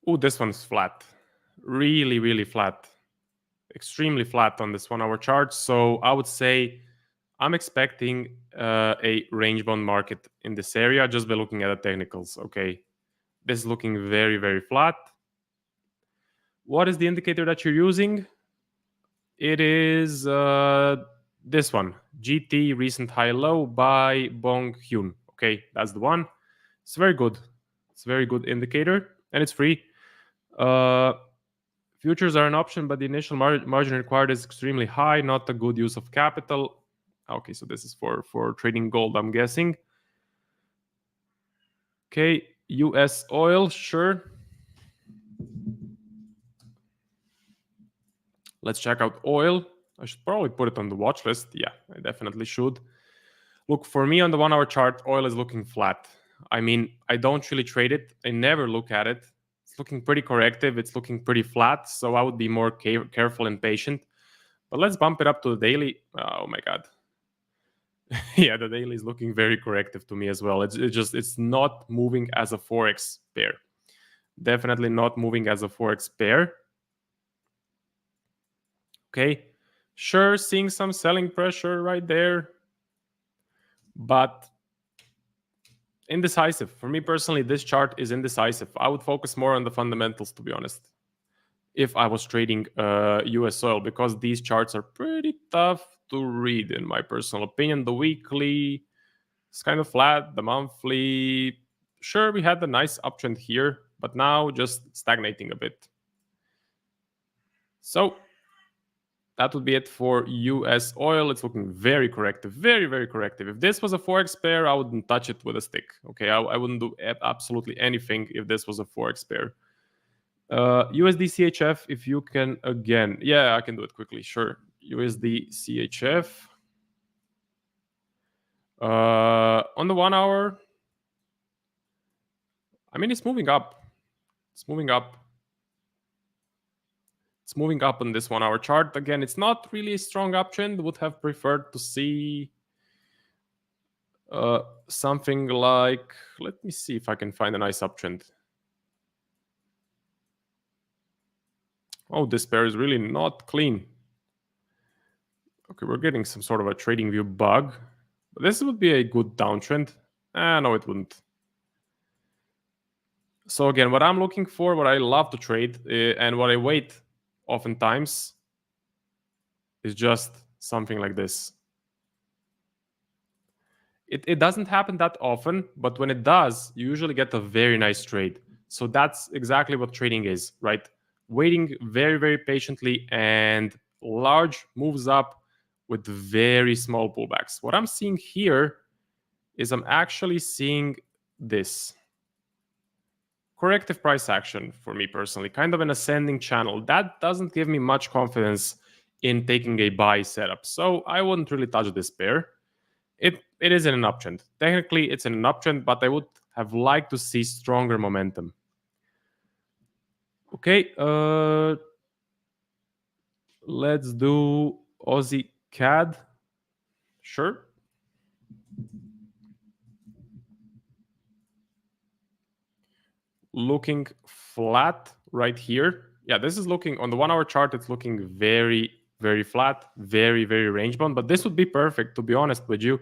Oh, this one's flat. Really, really flat. Extremely flat on this 1 hour chart. So I would say I'm expecting a range bound market in this area just by looking at the technicals. Okay, this is looking very, very flat. What is the indicator that you're using? It is this one, GT recent high low by Bong Hyun. Okay, that's the one. It's very good. It's a very good indicator, and it's free. Futures are an option, but the initial margin required is extremely high, not a good use of capital. Okay, so this is for trading gold, I'm guessing. Okay, US oil, sure. Let's check out oil. I should probably put it on the watch list. Yeah, I definitely should. Look, for me on the 1 hour chart, oil is looking flat. I mean, I don't really trade it. I never look at it. It's looking pretty corrective. It's looking pretty flat. So I would be more careful and patient. But let's bump it up to the daily. Oh my God. Yeah, the daily is looking very corrective to me as well. It's not moving as a Forex pair. Definitely not moving as a Forex pair. Okay. Sure, seeing some selling pressure right there. But indecisive. For me personally, this chart is indecisive. I would focus more on the fundamentals, to be honest, if I was trading US oil, because these charts are pretty tough to read, in my personal opinion. The weekly is kind of flat. The monthly, sure, we had a nice uptrend here, but now just stagnating a bit. So that would be it for US oil. It's looking very corrective, very, very corrective. If this was a Forex pair, I wouldn't touch it with a stick. Okay, I wouldn't do absolutely anything if this was a Forex pair. USD CHF, if you can again. Yeah, I can do it quickly, sure. USD CHF. On the 1 hour, I mean, it's moving up. It's moving up. It's moving up on this 1 hour chart. Again, it's not really a strong uptrend. Would have preferred to see something like, let me see if I can find a nice uptrend. Oh, this pair is really not clean. Okay, we're getting some sort of a trading view bug. But this would be a good downtrend. No, it wouldn't. So again, what I'm looking for, what I love to trade, and what I wait oftentimes is just something like this. It doesn't happen that often, but when it does, you usually get a very nice trade. So that's exactly what trading is, right? Waiting very, very patiently and large moves up with very small pullbacks. What I'm seeing here is I'm actually seeing this corrective price action for me personally, kind of an ascending channel. That doesn't give me much confidence in taking a buy setup. So I wouldn't really touch this pair. It is in an uptrend. Technically, it's in an uptrend, but I would have liked to see stronger momentum. Okay, let's do Aussie CAD. Sure. looking flat right here. Yeah, this is looking on the 1 hour chart. It's looking very, very flat, very, very range bound. But this would be perfect, to be honest with you.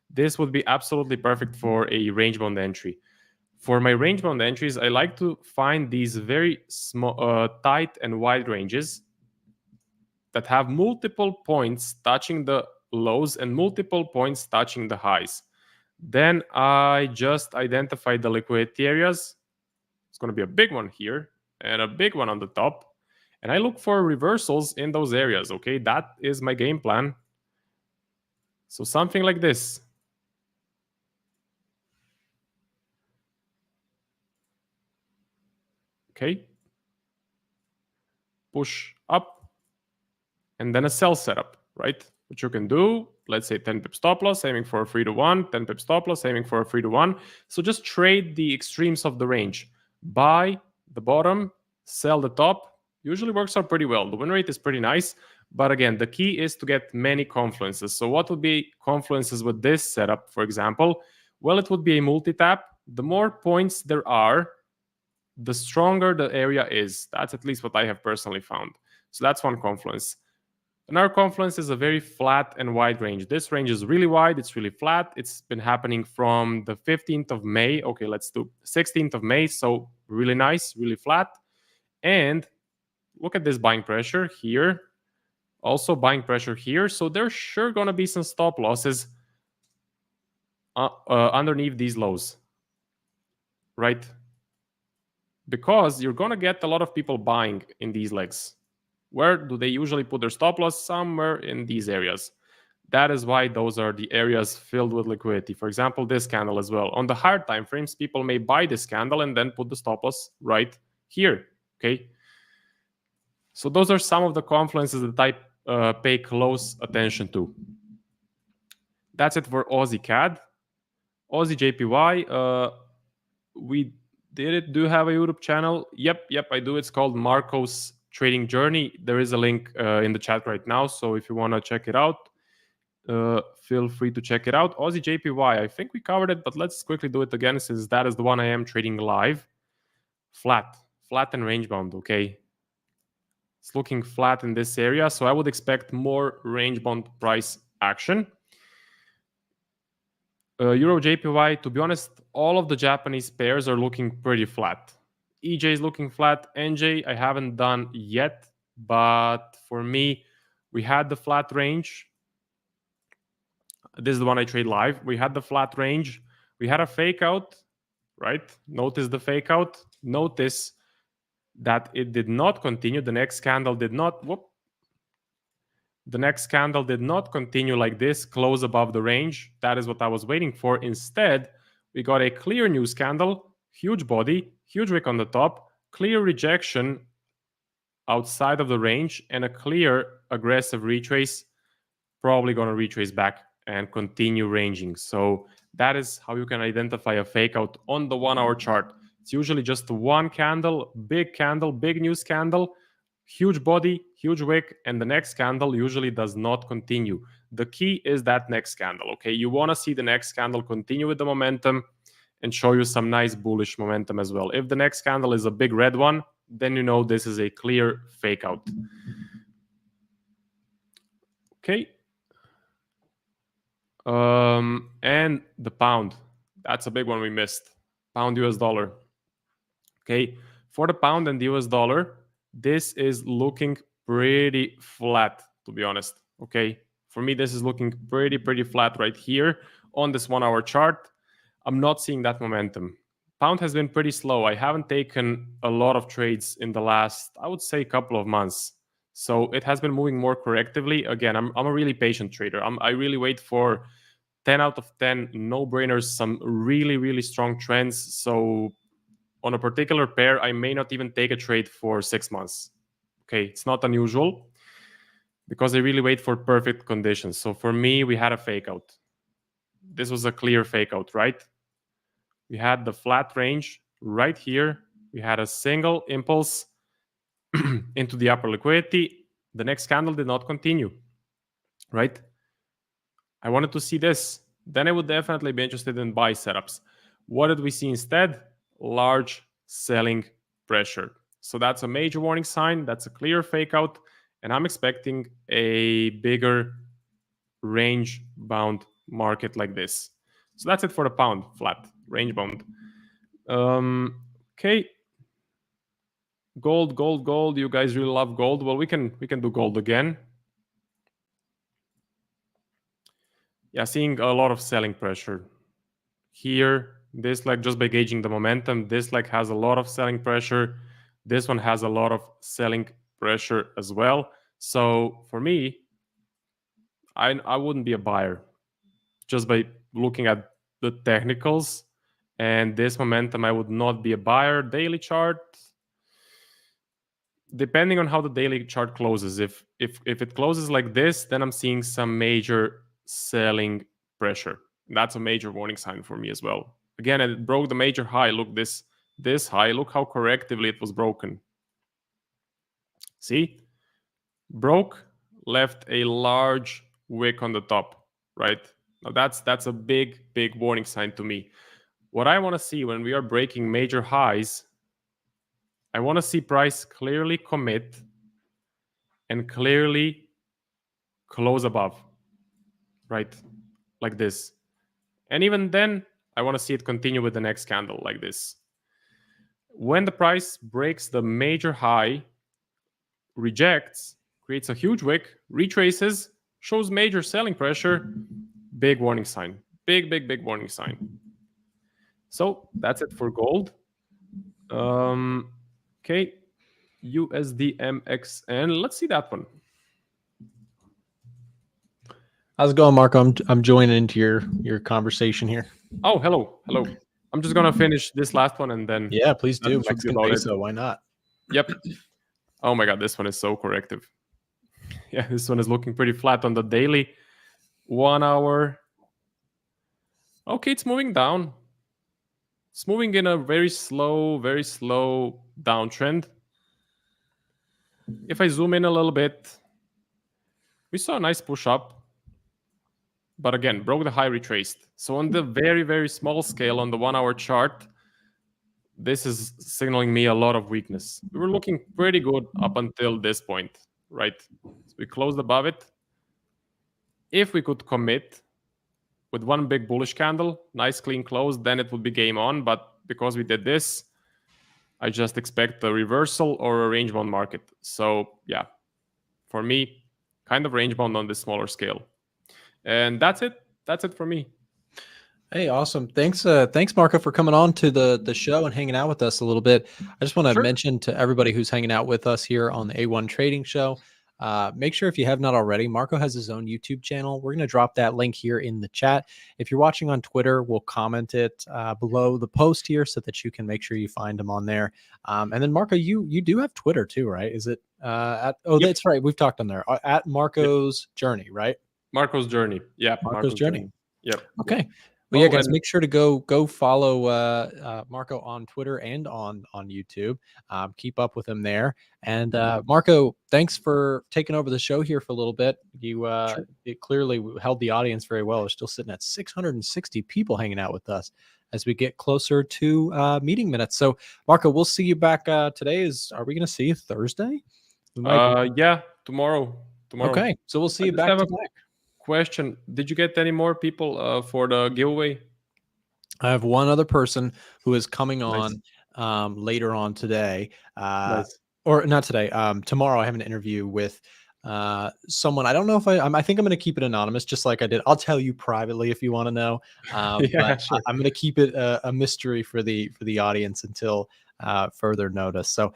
This would be absolutely perfect for a range bound entry. For my range bound entries, I like to find these very small, tight and wide ranges that have multiple points touching the lows and multiple points touching the highs. Then I just identify the liquidity areas. It's going to be a big one here and a big one on the top. And I look for reversals in those areas, okay? That is my game plan. So something like this. Okay. Push up and then a sell setup, right? What you can do, let's say 10 pip stop loss, aiming for a 3 to 1, 10 pip stop loss, aiming for a 3 to 1. So just trade the extremes of the range. Buy the bottom, sell the top. Usually works out pretty well. The win rate is pretty nice. But again, the key is to get many confluences. So what would be confluences with this setup, for example? Well, it would be a multi-tap. The more points there are, the stronger the area is. That's at least what I have personally found. So that's one confluence. Another confluence is a very flat and wide range. This range is really wide. It's really flat. It's been happening from the 15th of May. Okay, let's do 16th of May. So really nice, really flat. And look at this buying pressure here. Also buying pressure here. So there's sure going to be some stop losses underneath these lows, right? Because you're going to get a lot of people buying in these legs. Where do they usually put their stop loss? Somewhere in these areas. That is why those are the areas filled with liquidity. For example, this candle as well. On the higher time frames, people may buy this candle and then put the stop loss right here. Okay. So those are some of the confluences that I pay close attention to. That's it for Aussie CAD. Aussie JPY. We do have a YouTube channel. Yep, I do. It's called Marco's Trading Journey. There is a link in the chat right now. So if you want to check it out, feel free to check it out. Aussie JPY, I think we covered it, but let's quickly do it again since that is the one I am trading live. Flat and range bound, okay? It's looking flat in this area, so I would expect more range bound price action. Euro JPY, to be honest, all of the Japanese pairs are looking pretty flat. EJ is looking flat. NJ, I haven't done yet, but for me, we had the flat range. This is the one I trade live. We had the flat range. We had a fake out, right? Notice the fake out. Notice that it did not continue. The next candle did not. The next candle did not continue like this, close above the range. That is what I was waiting for. Instead, we got a clear news candle, huge body, huge wick on the top, clear rejection outside of the range, and a clear aggressive retrace, probably going to retrace back and continue ranging. So that is how you can identify a fake out on the 1 hour chart. It's usually just one candle, big news candle, huge body, huge wick, and the next candle usually does not continue. The key is that next candle, okay? You want to see the next candle continue with the momentum and show you some nice bullish momentum as well. If the next candle is a big red one, then you know this is a clear fake out. Okay. And the pound. That's a big one we missed. Pound US dollar. Okay. For the pound and the US dollar, this is looking pretty flat, to be honest. Okay. For me, this is looking pretty flat right here on this 1 hour chart. I'm not seeing that momentum. Pound has been pretty slow. I haven't taken a lot of trades in the last, I would say, couple of months. So it has been moving more correctively. Again, I'm a really patient trader. I really wait for 10 out of 10 no-brainers, some really strong trends. So on a particular pair, I may not even take a trade for 6 months. Okay, it's not unusual because I really wait for perfect conditions. So for me, we had a fake out. This was a clear fake out, right? We had the flat range right here. We had a single impulse into the upper liquidity. The next candle did not continue, right? I wanted to see this. Then I would definitely be interested in buy setups. What did we see instead? Large selling pressure. So that's a major warning sign. That's a clear fake out. And I'm expecting a bigger range bound market like this. So that's it for the pound, flat, range bound. Okay. Gold. You guys really love gold. Well, we can do gold again. Yeah, seeing a lot of selling pressure here. This leg, just by gauging the momentum, this leg has a lot of selling pressure. This one has a lot of selling pressure as well. So for me, I wouldn't be a buyer just by looking at the technicals. And this momentum, I would not be a buyer. Daily chart, depending on how the daily chart closes. If it closes like this, then I'm seeing some major selling pressure. That's a major warning sign for me as well. Again, it broke the major high. Look, this high. Look how correctively it was broken. See? Broke, left a large wick on the top, right? Now that's a big warning sign to me. What I want to see when we are breaking major highs, I want to see price clearly commit and clearly close above, right? Like this. And even then, I want to see it continue with the next candle like this. When the price breaks the major high, rejects, creates a huge wick, retraces, shows major selling pressure, big warning sign. Big warning sign. So that's it for gold. Okay, USD let's see that one. How's it going, Marco? I'm joining into your conversation here. Oh, hello. I'm just gonna finish this last one and then yeah, please do. Mexican peso, why not? Yep. Oh my god, this one is so corrective. Yeah, this one is looking pretty flat on the daily. 1 hour. Okay, it's moving down. It's moving in a very slow downtrend. If I zoom in a little bit, we saw a nice push up. But again, broke the high, retraced. So on the very small scale on the 1 hour chart, this is signaling me a lot of weakness. We were looking pretty good up until this point, right? So we closed above it. If we could commit with one big bullish candle, nice clean close, then it would be game on. But because we did this, I just expect a reversal or a range bound market. So yeah, for me, kind of range bound on this smaller scale. And that's it. That's it for me. Hey, awesome. Thanks, Marco, for coming on to the show and hanging out with us a little bit. I just want to mention to everybody who's hanging out with us here on the A1 Trading Show, make sure if you have not already, Marco has his own YouTube channel. We're going to drop that link here in the chat. If you're watching on Twitter, we'll comment it below the post here so that you can make sure you find him on there. And then Marco, you do have Twitter too, right? Is it that's right. We've talked on there at Marco's Journey, right? Marco's Journey. Yeah. Marco's Journey. Yep. Okay. Well, yeah, guys, make sure to go follow Marco on Twitter and on YouTube. Keep up with him there. And Marco, thanks for taking over the show here for a little bit. You it clearly held the audience very well. We're still sitting at 660 people hanging out with us as we get closer to meeting minutes. So, Marco, we'll see you back today. Are we going to see you Thursday? Yeah, tomorrow. Okay, so we'll see you back to back. Question: did you get any more people for the giveaway? I have one other person who is coming on later on today, or not today. Tomorrow I have an interview with someone. I don't know if I think I'm going to keep it anonymous, just like I did. I'll tell you privately if you want to know. But sure. I'm going to keep it a mystery for the audience until further notice. So,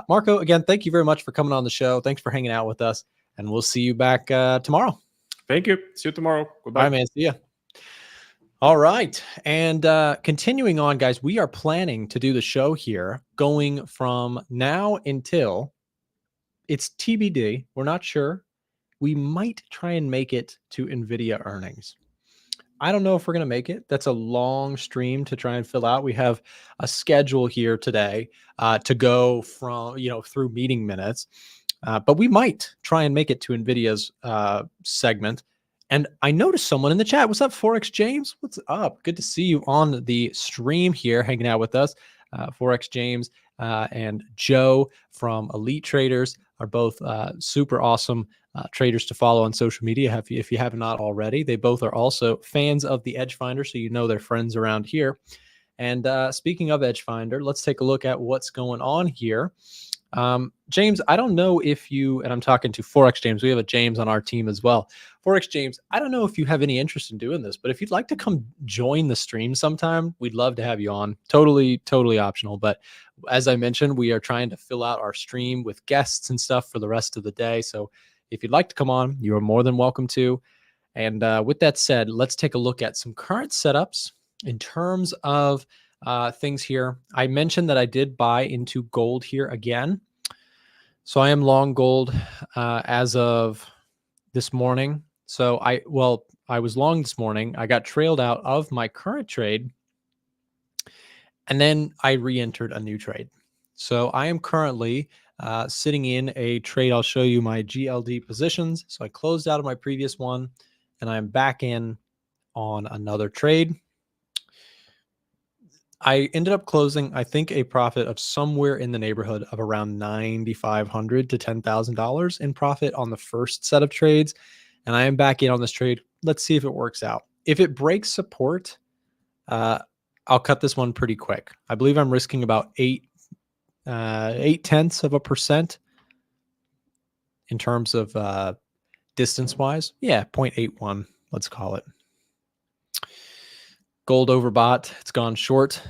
Marco, again, thank you very much for coming on the show. Thanks for hanging out with us, and we'll see you back tomorrow. Thank you. See you tomorrow. Goodbye. Bye, man. See ya. All right. And continuing on, guys, we are planning to do the show here going from now until it's TBD. We're not sure. We might try and make it to Nvidia earnings. I don't know if we're going to make it. That's a long stream to try and fill out. We have a schedule here today to go from, through meeting minutes. But we might try and make it to Nvidia's segment. And I noticed someone in the chat. What's up, Forex James? What's up? Good to see you on the stream here, hanging out with us. Forex James and Joe from Elite Traders are both super awesome traders to follow on social media if you have not already. They both are also fans of the EDGEFINDER, so you know they're friends around here. And speaking of EDGEFINDER, let's take a look at what's going on here. James, I don't know if you, and I'm talking to Forex James, we have a James on our team as well. Forex James, I don't know if you have any interest in doing this, but if you'd like to come join the stream sometime, we'd love to have you on. Totally optional. But as I mentioned, we are trying to fill out our stream with guests and stuff for the rest of the day. So if you'd like to come on, you are more than welcome to. And with that said, let's take a look at some current setups in terms of things here. I mentioned that I did buy into gold here again. So I am long gold as of this morning. So I was long this morning. I got trailed out of my current trade, and then I re-entered a new trade. So I am currently sitting in a trade. I'll show you my GLD positions. So I closed out of my previous one, and I'm back in on another trade. I ended up closing, I think, a profit of somewhere in the neighborhood of around $9,500 to $10,000 in profit on the first set of trades. And I am back in on this trade. Let's see if it works out. If it breaks support, I'll cut this one pretty quick. I believe I'm risking about 0.8% in terms of distance-wise. Yeah, 0.81, let's call it. Gold overbought. It's gone short.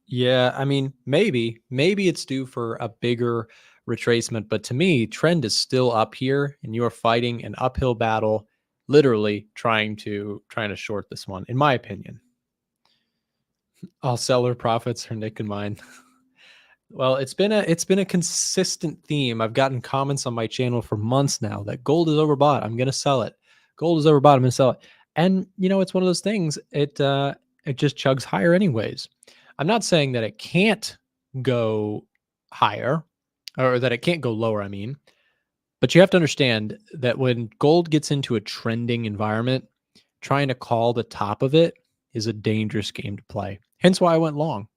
Yeah, I mean, maybe it's due for a bigger retracement, but to me, trend is still up here, and you are fighting an uphill battle, literally trying to short this one, in my opinion. All seller profits are Nick and mine. Well, it's been a consistent theme. I've gotten comments on my channel for months now that gold is overbought. I'm gonna sell it. Gold is overbought. I'm gonna sell it. And you know, it's one of those things. It just chugs higher anyways. I'm not saying that it can't go higher or that it can't go lower, I mean, but you have to understand that when gold gets into a trending environment, trying to call the top of it is a dangerous game to play. Hence why I went long.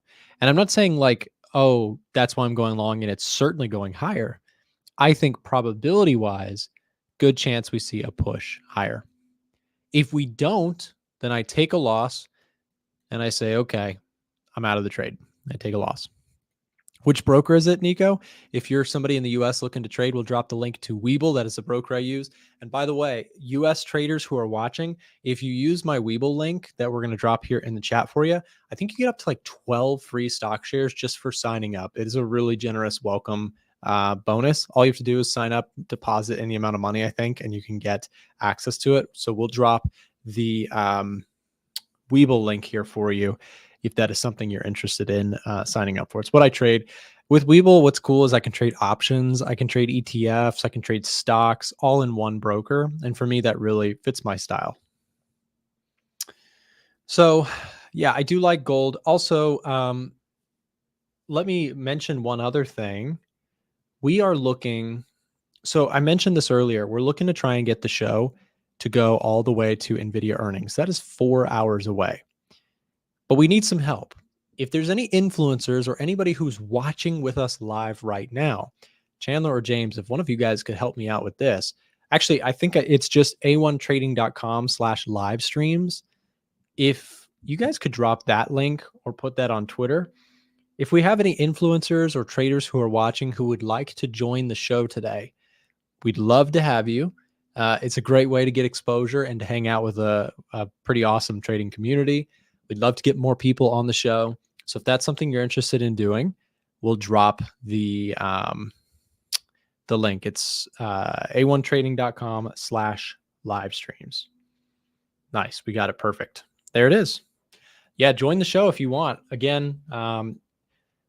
And I'm not saying like, oh, that's why I'm going long and it's certainly going higher. I think probability wise, good chance we see a push higher. If we don't, then I take a loss and I say, okay, I'm out of the trade. I take a loss. Which broker is it, Nico? If you're somebody in the US looking to trade, we'll drop the link to Webull. That is the broker I use. And by the way, US traders who are watching, if you use my Webull link that we're going to drop here in the chat for you, I think you get up to like 12 free stock shares just for signing up. It is a really generous welcome bonus. All you have to do is sign up, deposit any amount of money, I think, and you can get access to it. So we'll drop the Webull link here for you if that is something you're interested in signing up for. It's what I trade. With Webull, what's cool is I can trade options, I can trade ETFs, I can trade stocks, all in one broker. And for me, that really fits my style. So yeah, I do like gold. Also, let me mention one other thing. We are looking, so I mentioned this earlier, we're looking to try and get the show to go all the way to Nvidia earnings. That is 4 hours away. But we need some help. If there's any influencers or anybody who's watching with us live right now, Chandler or James, if one of you guys could help me out with this. Actually, I think it's just a1trading.com/live streams. If you guys could drop that link or put that on Twitter. If we have any influencers or traders who are watching who would like to join the show today, we'd love to have you. It's a great way to get exposure and to hang out with a pretty awesome trading community. We'd love to get more people on the show. So if that's something you're interested in doing, we'll drop the link. It's a1trading.com/live streams. Nice. We got it perfect. There it is. Yeah, join the show if you want. Again,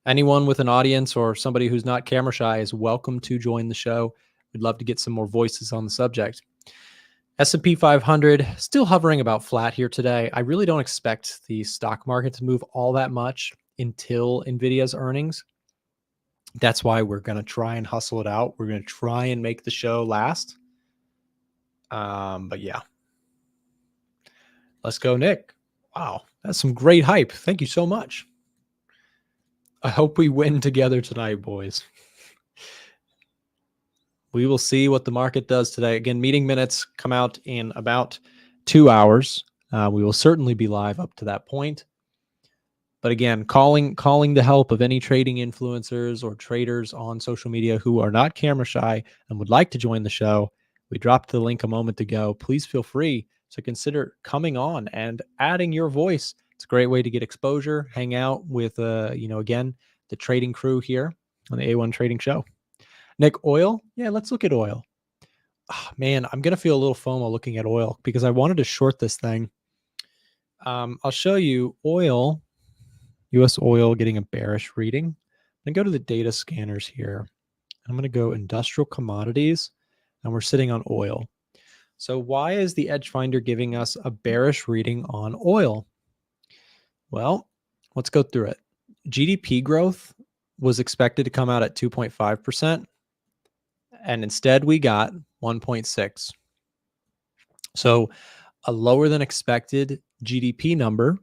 anyone with an audience or somebody who's not camera shy is welcome to join the show. We'd love to get some more voices on the subject. S&P 500 still hovering about flat here today. I really don't expect the stock market to move all that much until Nvidia's earnings. That's why we're going to try and hustle it out. We're going to try and make the show last. But yeah. Let's go, Nick. Wow, that's some great hype. Thank you so much. I hope we win together tonight, boys. We will see what the market does today. Again, meeting minutes come out in about 2 hours. We will certainly be live up to that point. But again, calling the help of any trading influencers or traders on social media who are not camera shy and would like to join the show. We dropped the link a moment ago. Please feel free to consider coming on and adding your voice. It's a great way to get exposure, hang out with, again, the trading crew here on the A1 Trading Show. Nick, oil? Yeah, let's look at oil. Oh, man, I'm going to feel a little FOMO looking at oil because I wanted to short this thing. I'll show you oil. US oil getting a bearish reading. I'm going to go to the data scanners here. I'm going to go industrial commodities, and we're sitting on oil. So why is the EDGEFINDER giving us a bearish reading on oil? Well, let's go through it. GDP growth was expected to come out at 2.5%, and instead we got 1.6. So a lower than expected GDP number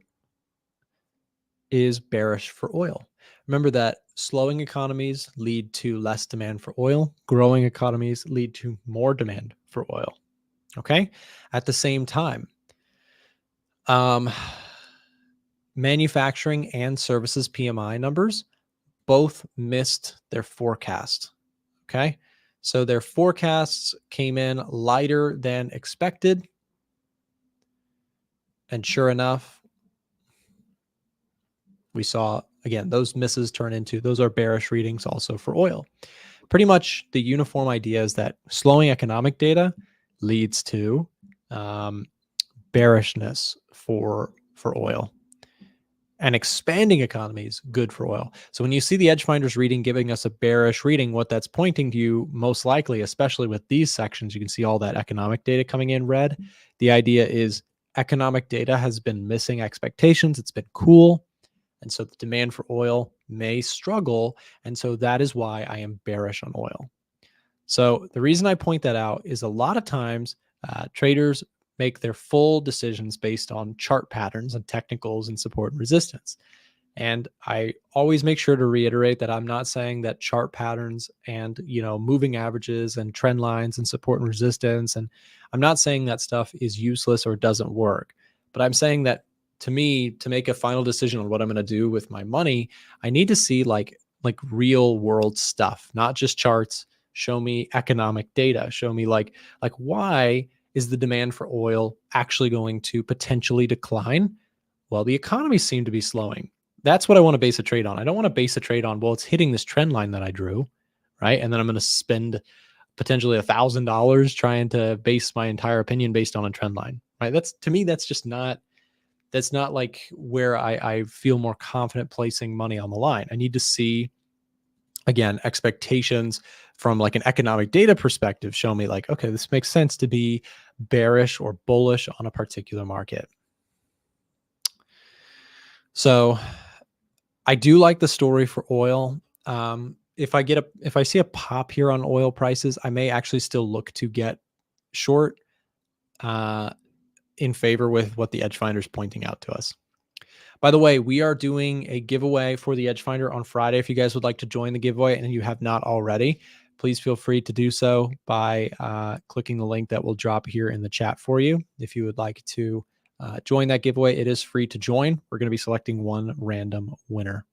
is bearish for oil. Remember that slowing economies lead to less demand for oil. Growing economies lead to more demand for oil. Okay. At the same time, manufacturing and services PMI numbers both missed their forecast. Okay. So their forecasts came in lighter than expected. And sure enough, we saw, again, those misses turn into, those are bearish readings also for oil. Pretty much the uniform idea is that slowing economic data leads to bearishness for oil. And expanding economies, good for oil. So when you see the EDGEFINDER's reading giving us a bearish reading, what that's pointing to you most likely, especially with these sections, you can see all that economic data coming in red. The idea is economic data has been missing expectations. It's been cool. And so the demand for oil may struggle. And so that is why I am bearish on oil. So the reason I point that out is a lot of times traders make their full decisions based on chart patterns and technicals and support and resistance. And I always make sure to reiterate that I'm not saying that chart patterns and, moving averages and trend lines and support and resistance, and I'm not saying that stuff is useless or doesn't work, but I'm saying that to me, to make a final decision on what I'm going to do with my money, I need to see like real world stuff, not just charts. Show me economic data. Show me like why is the demand for oil actually going to potentially decline? Well, the economy seemed to be slowing. That's what I want to base a trade on. I don't want to base a trade on, well, it's hitting this trend line that I drew, right? And then I'm going to spend potentially $1,000 trying to base my entire opinion based on a trend line, right? That's, to me, that's just not, that's not like where I feel more confident placing money on the line. I need to see, again, expectations from like an economic data perspective show me like, okay, this makes sense to be bearish or bullish on a particular market. So I do like the story for oil. If I see a pop here on oil prices, I may actually still look to get short in favor with what the EDGEFINDER is pointing out to us. By the way, we are doing a giveaway for the EDGEFINDER on Friday. If you guys would like to join the giveaway and you have not already, please feel free to do so by clicking the link that will drop here in the chat for you. If you would like to join that giveaway, it is free to join. We're going to be selecting one random winner.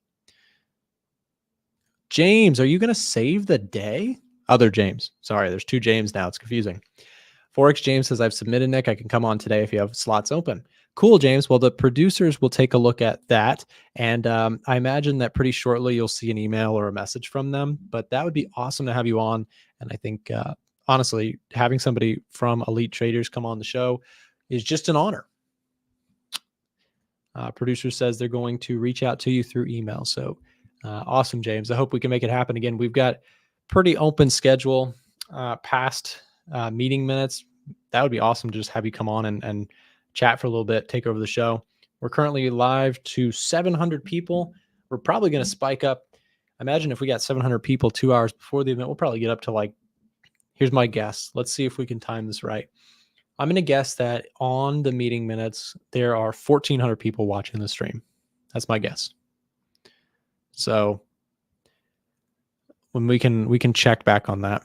James, are you going to save the day? Other James. Sorry, there's two James now. It's confusing. Forex James says, I've submitted, Nick. I can come on today if you have slots open. Cool, James. Well, the producers will take a look at that. And I imagine that pretty shortly you'll see an email or a message from them. But that would be awesome to have you on. And I think, honestly, having somebody from Elite Traders come on the show is just an honor. Producer says they're going to reach out to you through email. So awesome, James. I hope we can make it happen. Again, we've got pretty open schedule past meeting minutes. That would be awesome to just have you come on and chat for a little bit, take over the show. We're currently live to 700 people. We're probably going to spike up. Imagine if we got 700 people 2 hours before the event, we'll probably get up to like, here's my guess. Let's see if we can time this right. I'm going to guess that on the meeting minutes, there are 1,400 people watching the stream. That's my guess. So when we can check back on that.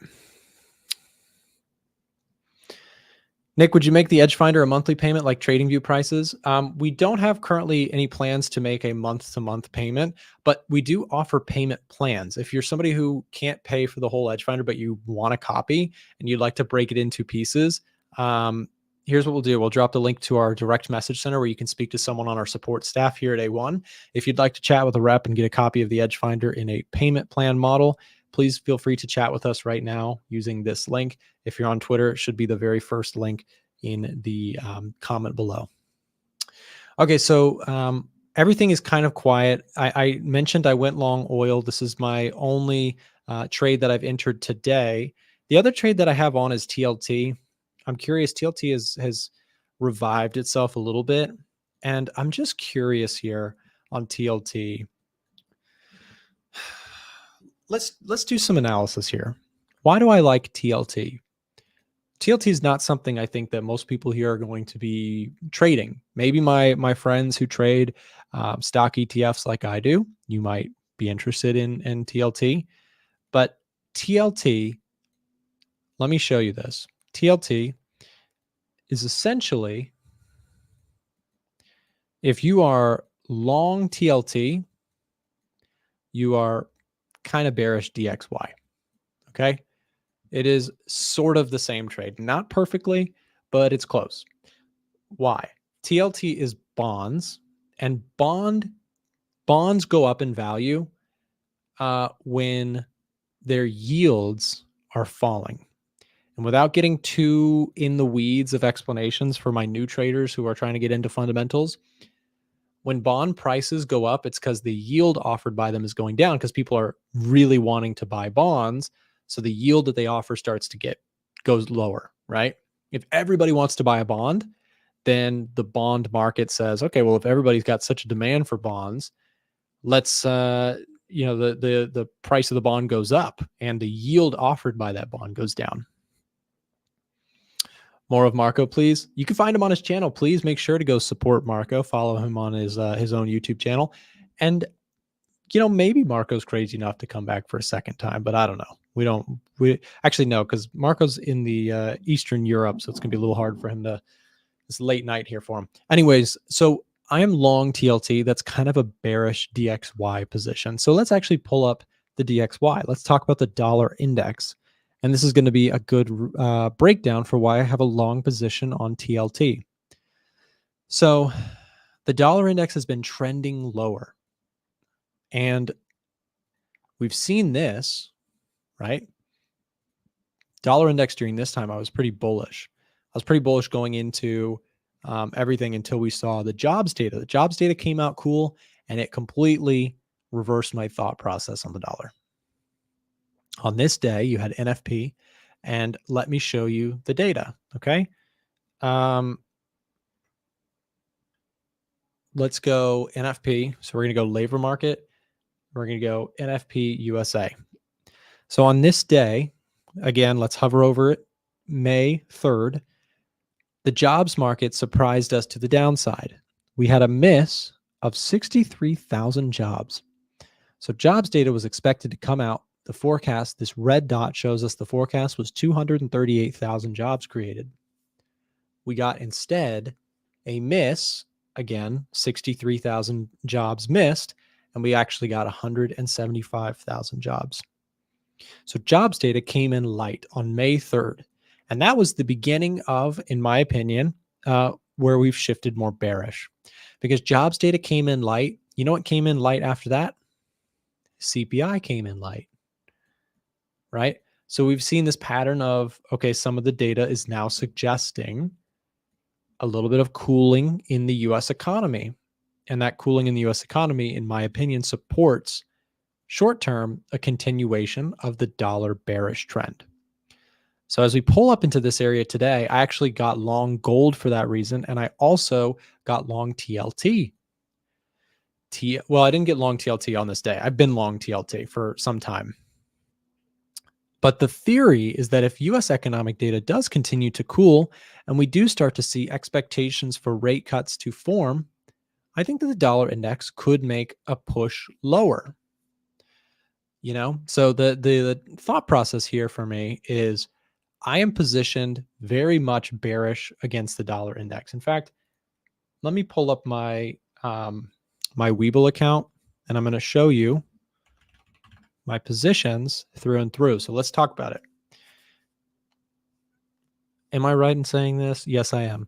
Nick, would you make the EDGEFINDER a monthly payment like TradingView prices? We don't have currently any plans to make a month-to-month payment, but we do offer payment plans. If you're somebody who can't pay for the whole EDGEFINDER, but you want a copy and you'd like to break it into pieces, here's what we'll do. We'll drop the link to our direct message center where you can speak to someone on our support staff here at A1. If you'd like to chat with a rep and get a copy of the EDGEFINDER in a payment plan model, please feel free to chat with us right now using this link. If you're on Twitter, it should be the very first link in the comment below. Okay, so everything is kind of quiet. I mentioned I went long oil. This is my only trade that I've entered today. The other trade that I have on is TLT. I'm curious, TLT has revived itself a little bit, and I'm just curious here on TLT. Let's do some analysis here. Why do I like TLT? TLT is not something I think that most people here are going to be trading. Maybe my friends who trade stock ETFs like I do, you might be interested in TLT. But TLT, let me show you this. TLT is essentially, if you are long TLT, you are kind of bearish DXY. Okay. It is sort of the same trade, not perfectly, but it's close. Why? TLT is bonds, and bonds go up in value when their yields are falling. And without getting too in the weeds of explanations for my new traders who are trying to get into fundamentals, when bond prices go up, it's because the yield offered by them is going down because people are really wanting to buy bonds. So the yield that they offer goes lower, right? If everybody wants to buy a bond, then the bond market says, okay, well, if everybody's got such a demand for bonds, let's, the price of the bond goes up and the yield offered by that bond goes down. More of Marco, please. You can find him on his channel. Please make sure to go support Marco. Follow him on his own YouTube channel. And, maybe Marco's crazy enough to come back for a second time, but I don't know. We actually know because Marco's in the Eastern Europe, so it's going to be a little hard for him it's late night here for him. Anyways, so I am long TLT. That's kind of a bearish DXY position. So let's actually pull up the DXY. Let's talk about the dollar index. And this is going to be a good breakdown for why I have a long position on TLT. So the dollar index has been trending lower. And we've seen this, right? Dollar index during this time, I was pretty bullish. I was pretty bullish going into everything until we saw the jobs data. The jobs data came out cool, and it completely reversed my thought process on the dollar. On this day, you had NFP, and let me show you the data, okay? Let's go NFP. So we're going to go labor market. We're going to go NFP USA. So on this day, again, let's hover over it, May 3rd, the jobs market surprised us to the downside. We had a miss of 63,000 jobs. So jobs data was expected to come out. The forecast, this red dot shows us the forecast was 238,000 jobs created. We got instead a miss, again, 63,000 jobs missed, and we actually got 175,000 jobs. So jobs data came in light on May 3rd. And that was the beginning of, in my opinion, where we've shifted more bearish. Because jobs data came in light. You know what came in light after that? CPI came in light. Right? So we've seen this pattern of, okay, some of the data is now suggesting a little bit of cooling in the US economy. And that cooling in the US economy, in my opinion, supports short-term a continuation of the dollar bearish trend. So as we pull up into this area today, I actually got long gold for that reason. And I also got long TLT. Well, I didn't get long TLT on this day. I've been long TLT for some time. But the theory is that if US economic data does continue to cool and we do start to see expectations for rate cuts to form, I think that the dollar index could make a push lower. You know, so the thought process here for me is I am positioned very much bearish against the dollar index. In fact, let me pull up my my Webull account, and I'm going to show you my positions through and through. So let's talk about it. Am I right in saying this? Yes, I am.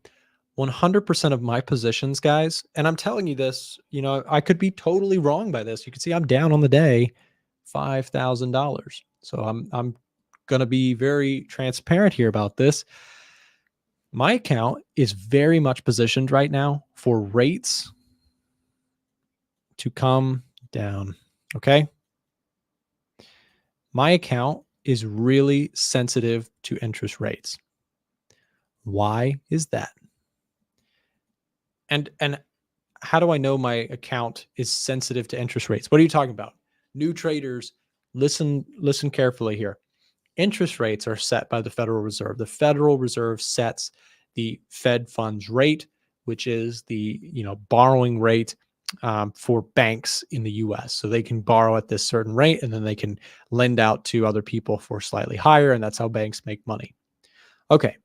100% of my positions, guys, and I'm telling you this, you know, I could be totally wrong by this. You can see I'm down on the day $5,000. So I'm going to be very transparent here about this. My account is very much positioned right now for rates to come down. Okay. My account is really sensitive to interest rates. Why is that? And how do I know my account is sensitive to interest rates? What are you talking about? New traders, listen carefully here. Interest rates are set by the Federal Reserve. The Federal Reserve sets the Fed funds rate, which is the borrowing rate for banks in the U.S. So they can borrow at this certain rate, and then they can lend out to other people for slightly higher, and that's how banks make money. Okay.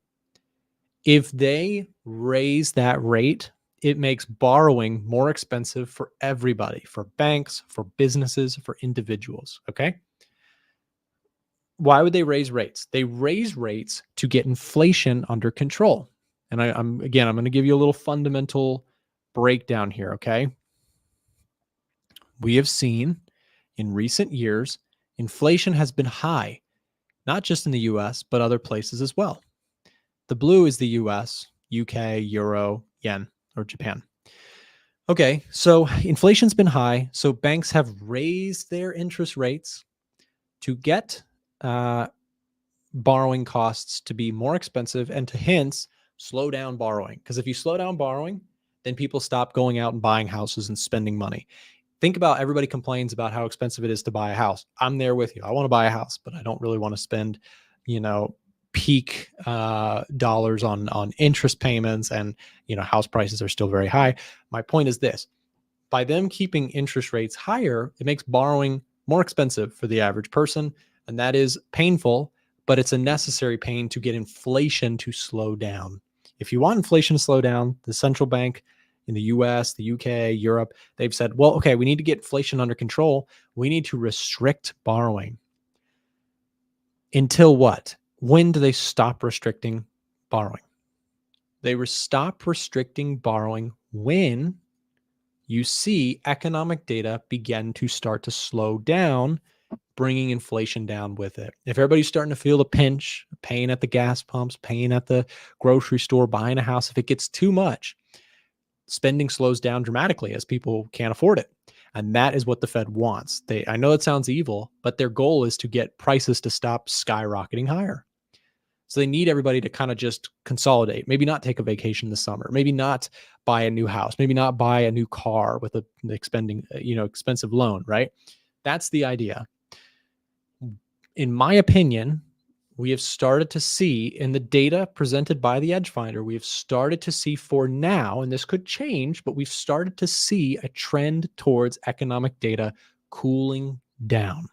If they raise that rate, it makes borrowing more expensive for everybody, for banks, for businesses, for individuals. Okay. Why would they raise rates? They raise rates to get inflation under control. And I'm going to give you a little fundamental breakdown here. Okay. We have seen in recent years, inflation has been high, not just in the US, but other places as well. The blue is the US, UK, Euro, yen, or Japan. Okay, so inflation's been high. So banks have raised their interest rates to get borrowing costs to be more expensive and to hence slow down borrowing. Because if you slow down borrowing, then people stop going out and buying houses and spending money. Think about everybody complains about how expensive it is to buy a house. I'm there with you. I want to buy a house, but I don't really want to spend, peak dollars on interest payments, and house prices are still very high. My point is this: by them keeping interest rates higher, it makes borrowing more expensive for the average person, and that is painful, but it's a necessary pain to get inflation to slow down. If you want inflation to slow down, the central bank in the US, the UK, Europe, they've said, well, okay, we need to get inflation under control. We need to restrict borrowing. Until what? When do they stop restricting borrowing? They stop restricting borrowing when you see economic data begin to start to slow down, bringing inflation down with it. If everybody's starting to feel the pinch, paying at the gas pumps, paying at the grocery store, buying a house, if it gets too much, spending slows down dramatically as people can't afford it. And that is what the Fed wants. I know it sounds evil, but their goal is to get prices to stop skyrocketing higher. So they need everybody to kind of just consolidate, maybe not take a vacation this summer, maybe not buy a new house, maybe not buy a new car with an expensive loan, right? That's the idea. In my opinion, we have started to see in the data presented by the EDGEFINDER, we have started to see for now, and this could change, but we've started to see a trend towards economic data cooling down.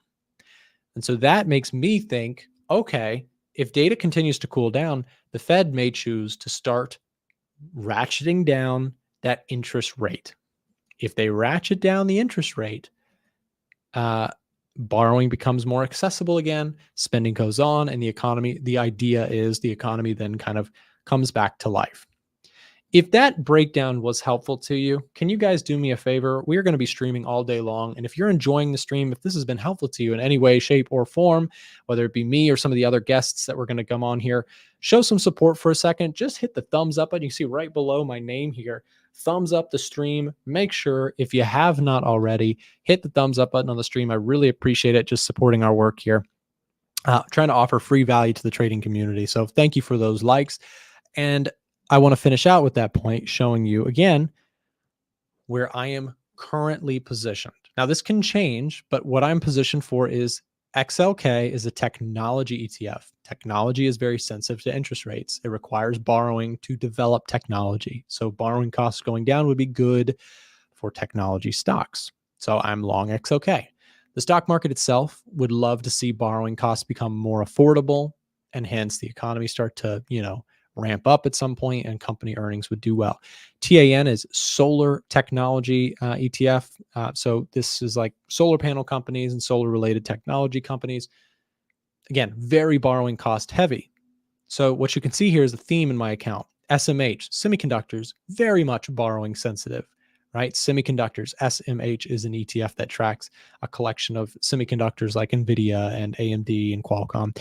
And so that makes me think, okay, if data continues to cool down, the Fed may choose to start ratcheting down that interest rate. If they ratchet down the interest rate, borrowing becomes more accessible again, spending goes on, and the idea is the economy then kind of comes back to life. If that breakdown was helpful to you, can you guys do me a favor? We are going to be streaming all day long. And if you're enjoying the stream, if this has been helpful to you in any way, shape, or form, whether it be me or some of the other guests that we're going to come on here, show some support for a second. Just hit the thumbs up button. You can see right below my name here. Thumbs up the stream. Make sure, if you have not already, hit the thumbs up button on the stream. I really appreciate it, just supporting our work here. Trying to offer free value to the trading community. So thank you for those likes. And I want to finish out with that point, showing you again where I am currently positioned. Now, this can change, but what I'm positioned for is XLK is a technology ETF. Technology is very sensitive to interest rates. It requires borrowing to develop technology. So borrowing costs going down would be good for technology stocks. So I'm long XLK. The stock market itself would love to see borrowing costs become more affordable, and hence the economy start to, ramp up at some point, and company earnings would do well. TAN is solar technology ETF. So this is like solar panel companies and solar related technology companies. Again, very borrowing cost heavy. So what you can see here is a theme in my account. SMH, semiconductors, very much borrowing sensitive, right? Semiconductors, SMH is an ETF that tracks a collection of semiconductors like Nvidia and AMD and Qualcomm.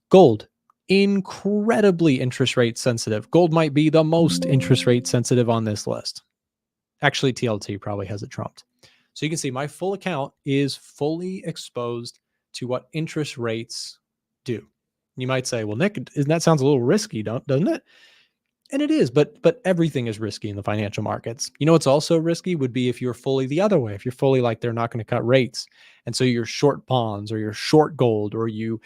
Gold, incredibly interest rate sensitive. Gold might be the most interest rate sensitive on this list. Actually, TLT probably has it trumped. So you can see my full account is fully exposed to what interest rates do. You might say, well, Nick, that sounds a little risky, doesn't it? And it is, but everything is risky in the financial markets. You know what's also risky would be if you're fully the other way. If you're fully like they're not going to cut rates, and so you're short bonds or you're short gold, or you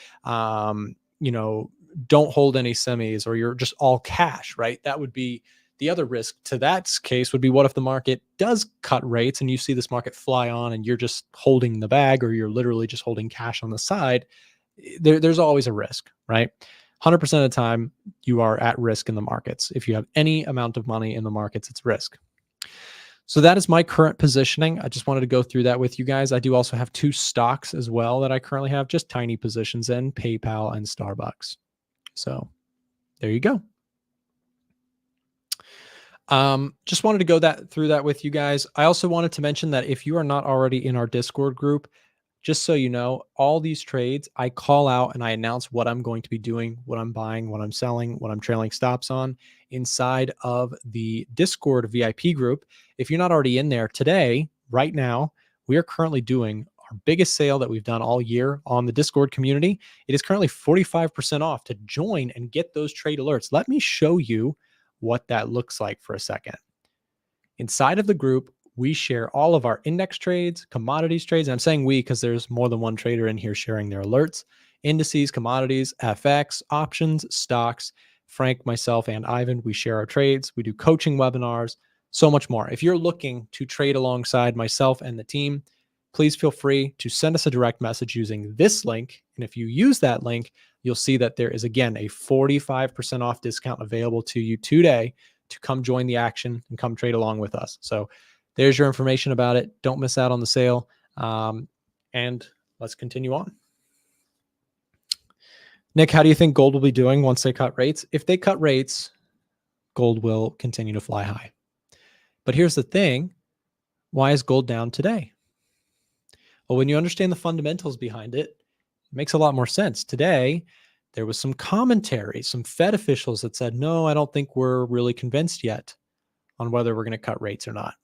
don't hold any semis, or you're just all cash, right? That would be the other risk to that case. Would be, what if the market does cut rates and you see this market fly on and you're just holding the bag, or you're literally just holding cash on the side? There's always a risk, right? 100% of the time you are at risk in the markets. If you have any amount of money in the markets, it's risk. So that is my current positioning. I just wanted to go through that with you guys. I do also have 2 stocks as well that I currently have just tiny positions in, PayPal and Starbucks. So there you go. Just wanted to go through that with you guys. I also wanted to mention that if you are not already in our Discord group, just so you know, all these trades, I call out and I announce what I'm going to be doing, what I'm buying, what I'm selling, what I'm trailing stops on inside of the Discord VIP group. If you're not already in there today, right now, we are currently doing our biggest sale that we've done all year on the Discord community. It is currently 45% off to join and get those trade alerts. Let me show you what that looks like for a second. Inside of the group, we share all of our index trades, commodities trades. And I'm saying we because there's more than one trader in here sharing their alerts, indices, commodities, FX, options, stocks. Frank, myself, and Ivan, we share our trades. We do coaching webinars, so much more. If you're looking to trade alongside myself and the team, please feel free to send us a direct message using this link. And if you use that link, you'll see that there is, again, a 45% off discount available to you today to come join the action and come trade along with us. So there's your information about it. Don't miss out on the sale. And let's continue on. Nick, how do you think gold will be doing once they cut rates? If they cut rates, gold will continue to fly high. But here's the thing. Why is gold down today? Well, when you understand the fundamentals behind it, it makes a lot more sense. Today, there was some commentary, some Fed officials that said, no, I don't think we're really convinced yet on whether we're going to cut rates or not.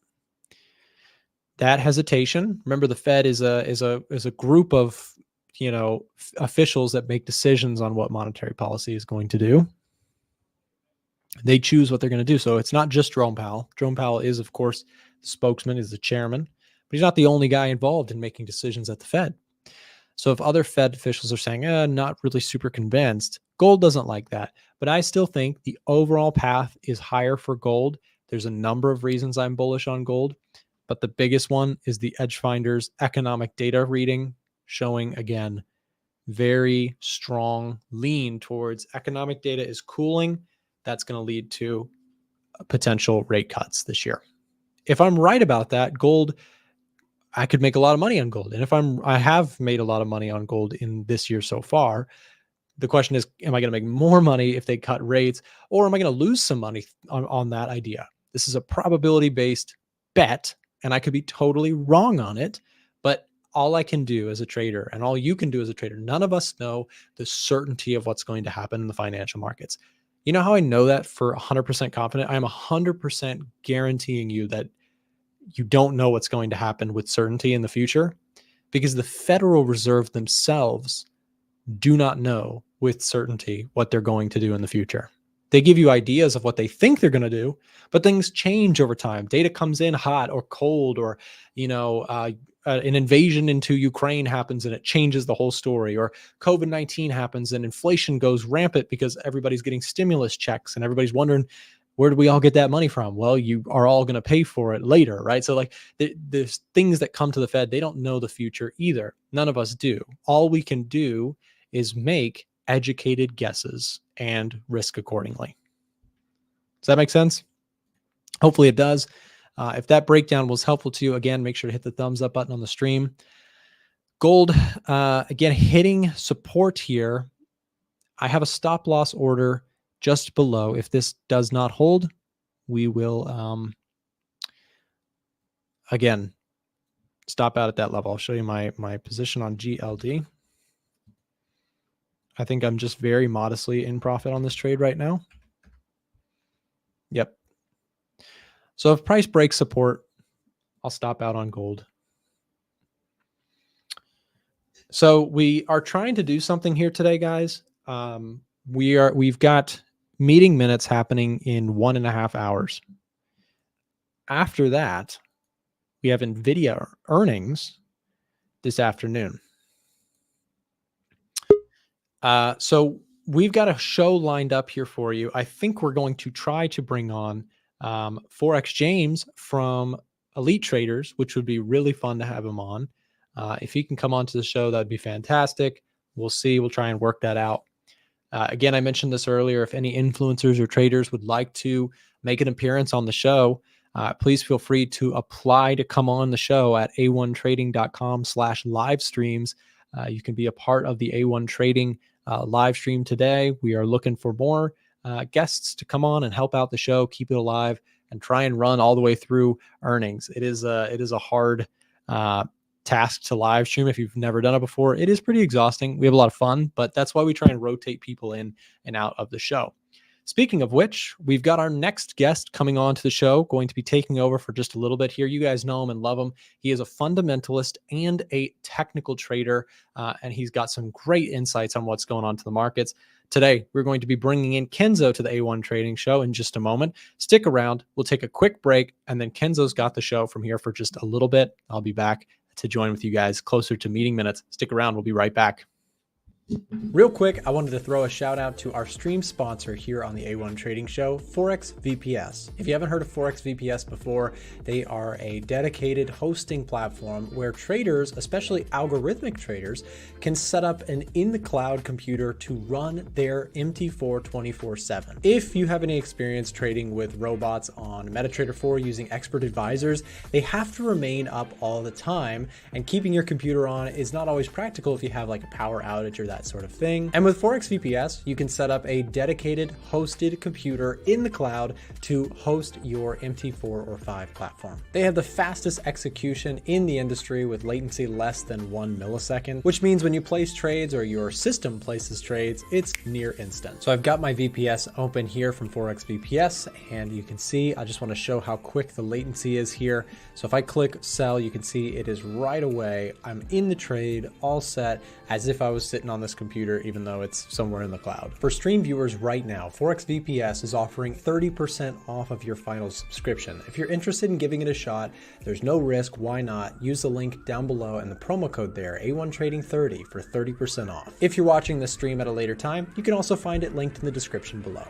That hesitation, remember the Fed is a group of, officials that make decisions on what monetary policy is going to do. They choose what they're going to do. So it's not just Jerome Powell. Jerome Powell is, of course, the spokesman, is the chairman, but he's not the only guy involved in making decisions at the Fed. So if other Fed officials are saying, not really super convinced, gold doesn't like that. But I still think the overall path is higher for gold. There's a number of reasons I'm bullish on gold, but the biggest one is the EDGEFINDER's economic data reading showing, again, very strong lean towards economic data is cooling. That's going to lead to potential rate cuts this year. If I'm right about that, gold, I could make a lot of money on gold. And if I have made a lot of money on gold in this year so far, the question is, am I going to make more money if they cut rates, or am I going to lose some money on that idea? This is a probability-based bet, and I could be totally wrong on it, but all I can do as a trader, and all you can do as a trader, none of us know the certainty of what's going to happen in the financial markets. You know how I know that for 100% confident? I'm 100% guaranteeing you that you don't know what's going to happen with certainty in the future, because the Federal Reserve themselves do not know with certainty what they're going to do in the future. They give you ideas of what they think they're going to do, but things change over time. Data comes in hot or cold, or, an invasion into Ukraine happens and it changes the whole story, or COVID-19 happens and inflation goes rampant because everybody's getting stimulus checks and everybody's wondering, Where do we all get that money from? Well, you are all going to pay for it later, right? So like there's things that come to the Fed. They don't know the future either. None of us do. All we can do is make educated guesses and risk accordingly. Does that make sense? Hopefully it does. If that breakdown was helpful to you, again, make sure to hit the thumbs up button on the stream. Gold, again, hitting support here. I have a stop loss order just below. If this does not hold, we will, again, stop out at that level. I'll show you my position on GLD. I think I'm just very modestly in profit on this trade right now. Yep. So if price breaks support, I'll stop out on gold. So we are trying to do something here today, guys. We've got meeting minutes happening in 1.5 hours. After that, we have Nvidia earnings this afternoon. So we've got a show lined up here for you. I think we're going to try to bring on Forex James from Elite Traders, which would be really fun to have him on. If he can come onto the show, that'd be fantastic. We'll see. We'll try and work that out. Again, I mentioned this earlier. If any influencers or traders would like to make an appearance on the show, please feel free to apply to come on the show at a1trading.com/live streams. You can be a part of the A1 Trading live stream today. We are looking for more guests to come on and help out the show, keep it alive, and try and run all the way through earnings. It is a hard task to live stream if you've never done it before. It is pretty exhausting. We have a lot of fun, but that's why we try and rotate people in and out of the show. Speaking of which, we've got our next guest coming on to the show, going to be taking over for just a little bit here. You guys know him and love him. He is a fundamentalist and a technical trader, and he's got some great insights on what's going on to the markets. Today, we're going to be bringing in Kenzo to the A1 Trading Show in just a moment. Stick around. We'll take a quick break, and then Kenzo's got the show from here for just a little bit. I'll be back to join with you guys closer to meeting minutes. Stick around. We'll be right back. Real quick, I wanted to throw a shout out to our stream sponsor here on the A1 Trading Show, Forex VPS. If you haven't heard of Forex VPS before, they are a dedicated hosting platform where traders, especially algorithmic traders, can set up an in-the-cloud computer to run their MT4 24/7. If you have any experience trading with robots on MetaTrader 4 using expert advisors, they have to remain up all the time, and keeping your computer on is not always practical if you have like a power outage or that sort of thing. And with Forex VPS, you can set up a dedicated hosted computer in the cloud to host your MT4 or 5 platform. They have the fastest execution in the industry with latency less than 1 millisecond, which means when you place trades or your system places trades, it's near instant. So I've got my VPS open here from Forex VPS, and you can see, I just want to show how quick the latency is here. So if I click sell, you can see it is right away. I'm in the trade, all set, as if I was sitting on this computer, even though it's somewhere in the cloud. For stream viewers right now, Forex VPS is offering 30% off of your final subscription. If you're interested in giving it a shot, there's no risk. Why not? Use the link down below and the promo code there, A1Trading30, for 30% off. If you're watching this stream at a later time, you can also find it linked in the description below.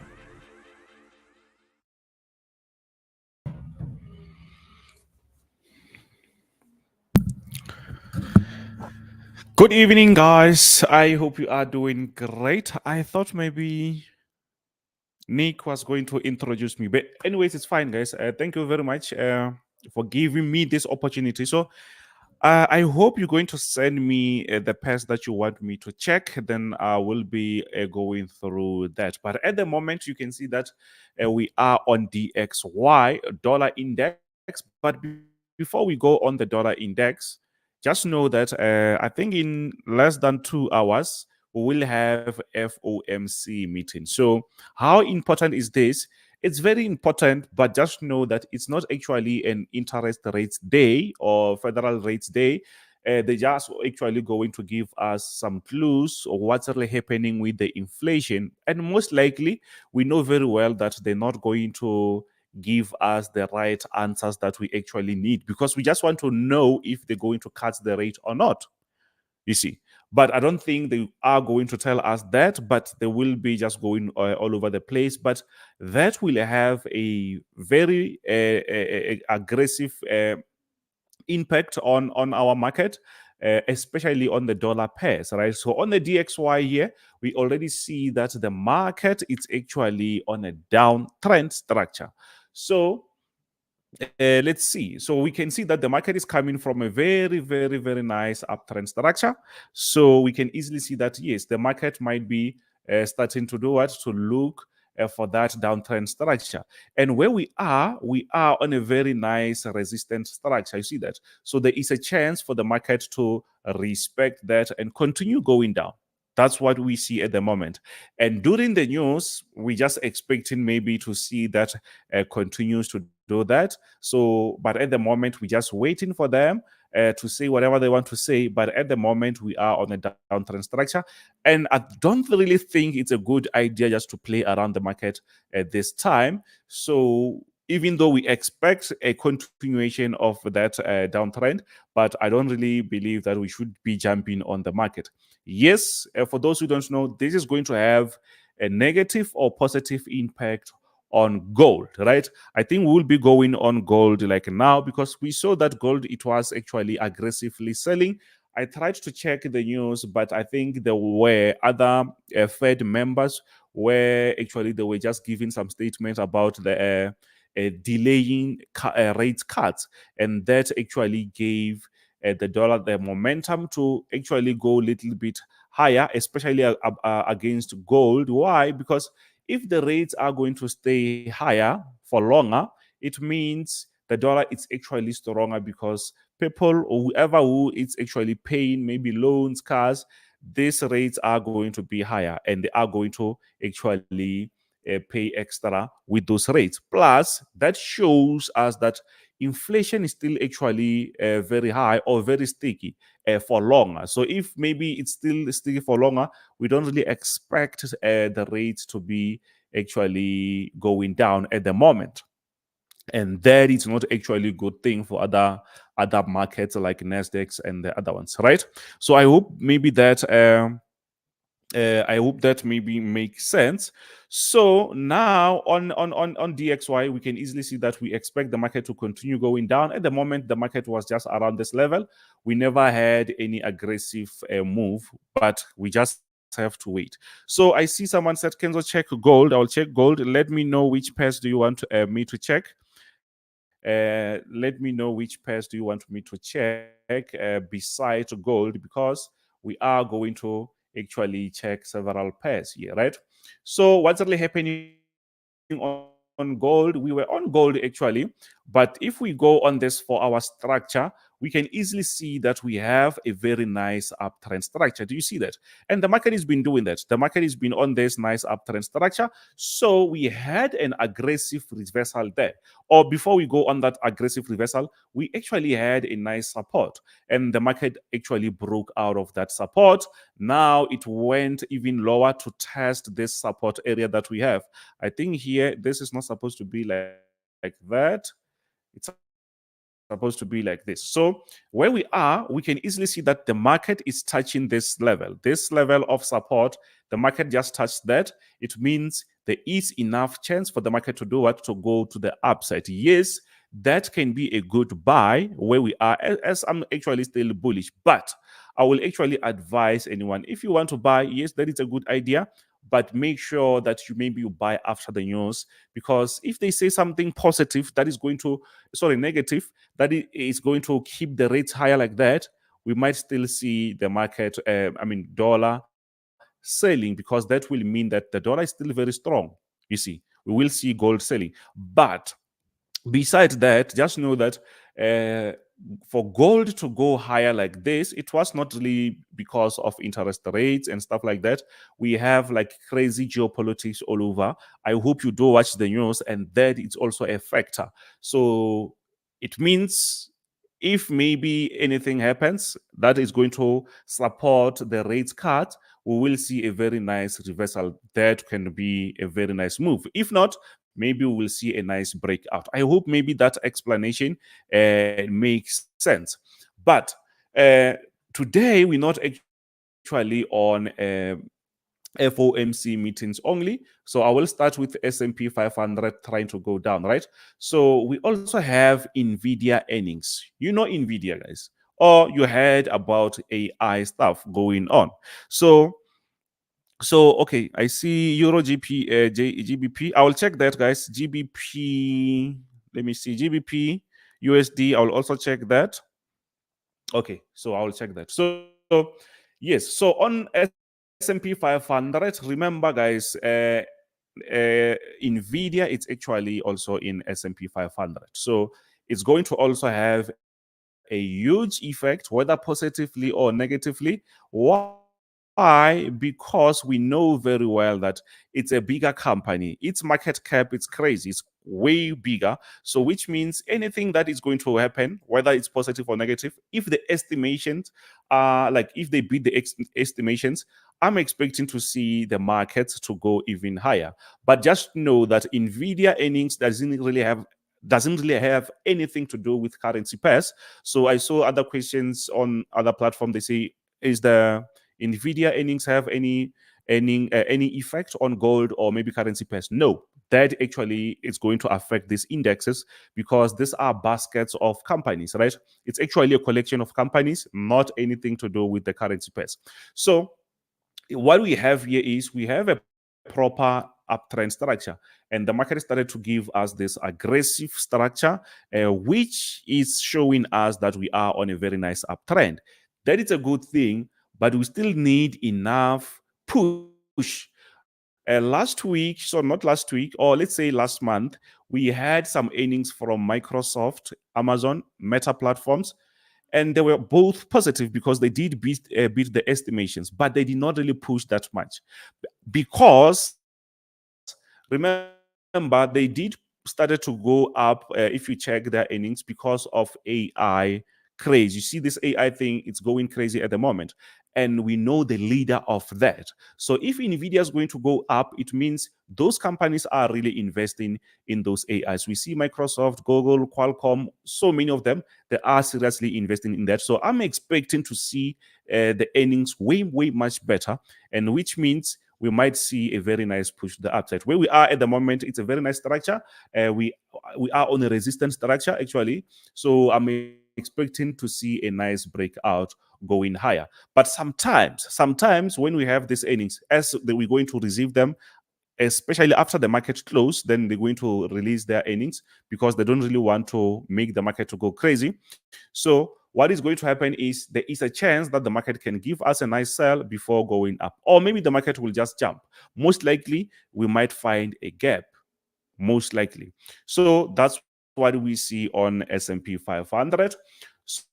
Good evening, guys. I hope you are doing great. I thought maybe Nick was going to introduce me, but anyways, it's fine, guys. Thank you very much for giving me this opportunity. So I hope you're going to send me the pairs that you want me to check. Then I will be going through that. But at the moment, you can see that we are on DXY dollar index. But before we go on the dollar index, just know that I think in less than 2 hours, we will have FOMC meeting. So how important is this? It's very important, but just know that it's not actually an interest rates day or federal rates day. They're just actually going to give us some clues of what's really happening with the inflation. And most likely, we know very well that they're not going to give us the right answers that we actually need, because we just want to know if they're going to cut the rate or not, you see. But I don't think they are going to tell us that, but they will be just going all over the place. But that will have a very aggressive impact on our market, especially on the dollar pairs, right? So on the DXY here, we already see that the market is actually on a downtrend structure. So let's see. So we can see that the market is coming from a very, very, very nice uptrend structure. So we can easily see that, yes, the market might be starting to do what? To look for that downtrend structure. And where we are on a very nice resistance structure. You see that? So there is a chance for the market to respect that and continue going down. That's what we see at the moment. And during the news, we just expecting maybe to see that continues to do that. So, but at the moment, we're just waiting for them to say whatever they want to say. But at the moment, we are on a downtrend structure. And I don't really think it's a good idea just to play around the market at this time. So even though we expect a continuation of that downtrend, but I don't really believe that we should be jumping on the market. Yes, for those who don't know, this is going to have a negative or positive impact on gold, right? I think we'll be going on gold like now because we saw that gold, it was actually aggressively selling. I tried to check the news, but I think there were other Fed members where actually they were just giving some statements about the delaying rate cuts, and that actually gave the dollar the momentum to actually go a little bit higher, especially against gold. Why? Because if the rates are going to stay higher for longer, it means the dollar is actually stronger because people or whoever who is actually paying maybe loans, cars, these rates are going to be higher and they are going to actually pay extra with those rates. Plus, that shows us that inflation is still actually very high or very sticky for longer. So if maybe it's still sticky for longer, we don't really expect the rates to be actually going down at the moment. And that is not actually a good thing for other markets like Nasdaq and the other ones, right? So I hope maybe that maybe makes sense. So now on DXY, we can easily see that we expect the market to continue going down. At the moment, the market was just around this level. We never had any aggressive move, but we just have to wait. So I see someone said, Kenzo, check gold. I'll check gold. Let me know which pairs do you want me to check. Let me know which pairs do you want me to check besides gold, because we are going to actually check several pairs here, right? So what's really happening on gold? We were on gold actually, but if we go on this 4-hour structure, we can easily see that we have a very nice uptrend structure. Do you see that? And the market has been doing that. The market has been on this nice uptrend structure. So we had an aggressive reversal there. Or before we go on that aggressive reversal, we actually had a nice support. And the market actually broke out of that support. Now it went even lower to test this support area that we have. I think here, this is not supposed to be like that. It's supposed to be like this. So where we are, we can easily see that the market is touching this level of support. The market just touched that. It means there is enough chance for the market to do what? To go to the upside. Yes, that can be a good buy where we are, as I'm actually still bullish. But I will actually advise anyone, if you want to buy, yes, that is a good idea, but make sure that you buy after the news, because if they say something positive that is going to, negative, that is going to keep the rates higher like that, we might still see the market, dollar selling, because that will mean that the dollar is still very strong. You see, we will see gold selling. But besides that, just know that for gold to go higher like this, it was not really because of interest rates and stuff like that. We have like crazy geopolitics all over. I hope you do watch the news, and that is also a factor. So it means if maybe anything happens that is going to support the rates cut, we will see a very nice reversal. That can be a very nice move. If not, maybe we will see a nice breakout. I hope maybe that explanation makes sense. But today we're not actually on FOMC meetings only. So I will start with S&P 500 trying to go down, right? So we also have Nvidia earnings. You know Nvidia, guys, or you heard about AI stuff going on. So okay, I see Euro GBP. I will check that, guys. GBP. Let me see GBP USD. I will also check that. Okay, so I will check that. So yes, so on S&P 500, remember, guys, Nvidia, it's actually also in S&P 500. So it's going to also have a huge effect, whether positively or negatively. Why? Because we know very well that it's a bigger company. Its market cap, it's crazy. It's way bigger. So which means anything that is going to happen, whether it's positive or negative, if the estimations are like, if they beat the estimations, I'm expecting to see the markets to go even higher. But just know that Nvidia earnings doesn't really have anything to do with currency pairs. So I saw other questions on other platforms. They say, is the Nvidia earnings have any effect on gold or maybe currency pairs? No, that actually is going to affect these indexes because these are baskets of companies, right? It's actually a collection of companies, not anything to do with the currency pairs. So what we have here is we have a proper uptrend structure, and the market started to give us this aggressive structure, which is showing us that we are on a very nice uptrend. That is a good thing, but we still need enough push. Last week, so not last week, or let's say last month, we had some earnings from Microsoft, Amazon, Meta platforms, and they were both positive because they did beat the estimations, but they did not really push that much because remember they did started to go up if you check their earnings because of AI craze. You see this AI thing, it's going crazy at the moment, and we know the leader of that. So if Nvidia is going to go up, it means those companies are really investing in those AIs. We see Microsoft, Google, Qualcomm, so many of them, they are seriously investing in that. So I'm expecting to see the earnings way much better, and which means we might see a very nice push to the upside. Where we are at the moment, it's a very nice structure. We are on a resistance structure actually. So I'm expecting to see a nice breakout going higher. But sometimes when we have these earnings, as we're going to receive them, especially after the market close, then they're going to release their earnings because they don't really want to make the market to go crazy. So what is going to happen is there is a chance that the market can give us a nice sell before going up, or maybe the market will just jump. Most likely, we might find a gap, most likely. So that's what we see on S&P 500.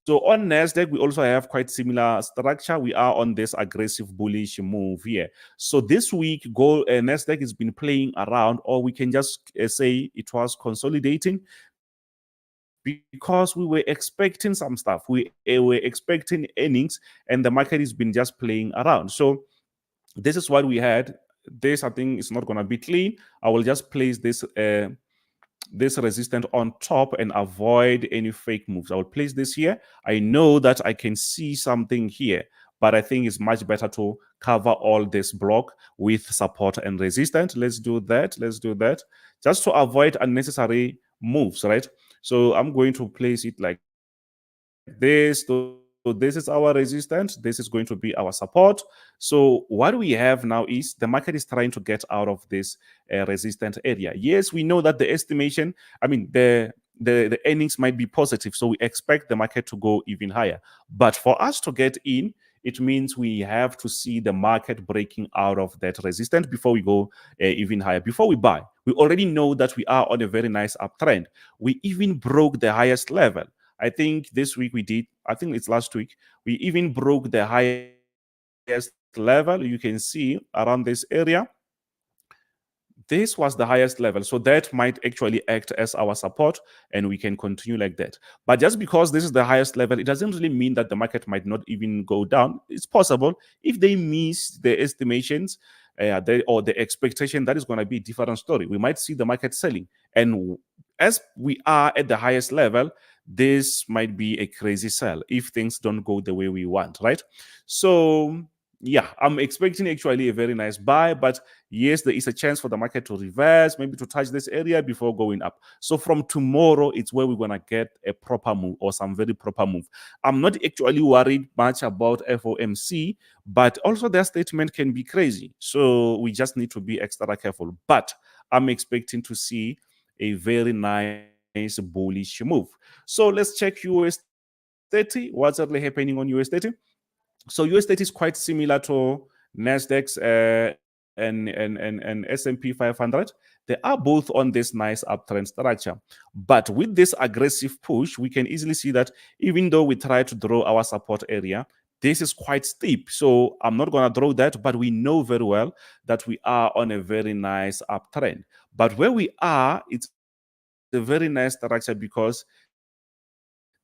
So on Nasdaq, we also have quite similar structure. We are on this aggressive bullish move here. So this week, Nasdaq has been playing around, or we can just say it was consolidating because we were expecting some stuff. We were expecting earnings, and the market has been just playing around. So this is what we had. This, I think, is not going to be clean. I will just place this this resistance on top and avoid any fake moves. I will place this here. I know that I can see something here, but I think it's much better to cover all this block with support and resistance. Let's do that. Let's do that just to avoid unnecessary moves, right? So I'm going to place it like this. So this is our resistance. This is going to be our support. So what we have now is the market is trying to get out of this resistance area. Yes, we know that the estimation, I mean, the earnings might be positive. So we expect the market to go even higher. But for us to get in, it means we have to see the market breaking out of that resistance before we go even higher. Before we buy, we already know that we are on a very nice uptrend. We even broke the highest level. I think this week we did, I think it's last week, we even broke the highest level. You can see around this area. This was the highest level. So that might actually act as our support, and we can continue like that. But just because this is the highest level, it doesn't really mean that the market might not even go down. It's possible if they miss the estimations or the expectation, that is going to be a different story. We might see the market selling. And as we are at the highest level, this might be a crazy sell if things don't go the way we want, right? So yeah, I'm expecting actually a very nice buy, but yes, there is a chance for the market to reverse, maybe to touch this area before going up. So from tomorrow, it's where we're gonna get a proper move or some very proper move. I'm not actually worried much about FOMC, but also their statement can be crazy. So we just need to be extra careful. But I'm expecting to see a very nice bullish move. So let's check US 30. What's really happening on US 30? So US 30 is quite similar to Nasdaq's and S&P 500. They are both on this nice uptrend structure. But with this aggressive push, we can easily see that even though we try to draw our support area, this is quite steep. So I'm not going to draw that, but we know very well that we are on a very nice uptrend. But where we are, it's a very nice structure because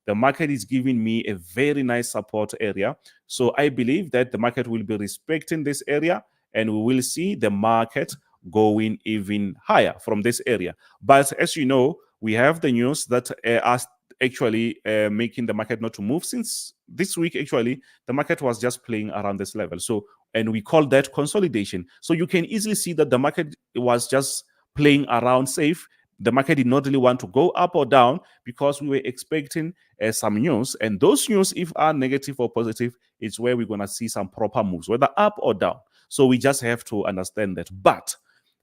the market is giving me a very nice support area. So I believe that the market will be respecting this area and we will see the market going even higher from this area. But as you know, we have the news that are actually making the market not to move since this week. Actually, the market was just playing around this level. So, and we call that consolidation. So you can easily see that the market was just playing around safe. The market did not really want to go up or down because we were expecting some news. And those news, if are negative or positive, it's where we're going to see some proper moves, whether up or down. So we just have to understand that. But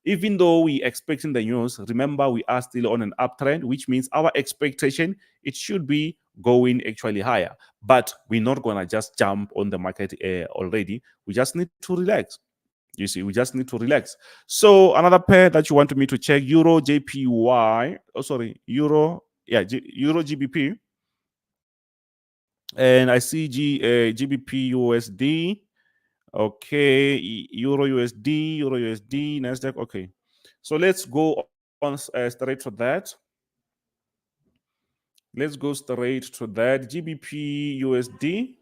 even though we're expecting the news, remember we are still on an uptrend, which means our expectation, it should be going actually higher. But we're not going to just jump on the market already. We just need to relax. You see, we just need to relax. So another pair that you wanted me to check, Euro JPY. Oh, sorry, Euro. Yeah, Euro GBP. And I see GBP USD. Okay, Euro USD, Nasdaq. Okay, so let's go on straight to that. Let's go straight to that. GBP USD.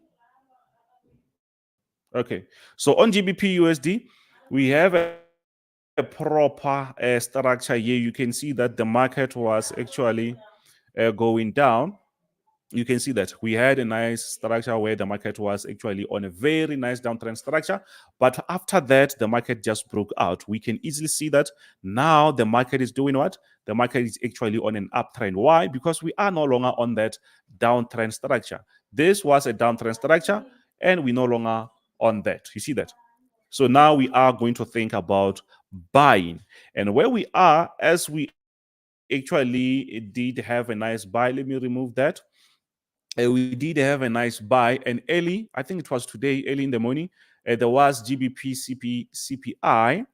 Okay, so on GBP USD, we have a proper structure here. You can see that the market was actually going down. You can see that we had a nice structure where the market was actually on a very nice downtrend structure. But after that, the market just broke out. We can easily see that now the market is doing what? The market is actually on an uptrend. Why? Because we are no longer on that downtrend structure. This was a downtrend structure, and we're no longer on that. You see that? So now we are going to think about buying. And where we are, as we actually did have a nice buy, let me remove that. We did have a nice buy, and early, I think it was today, early in the morning, there was GBP CPI,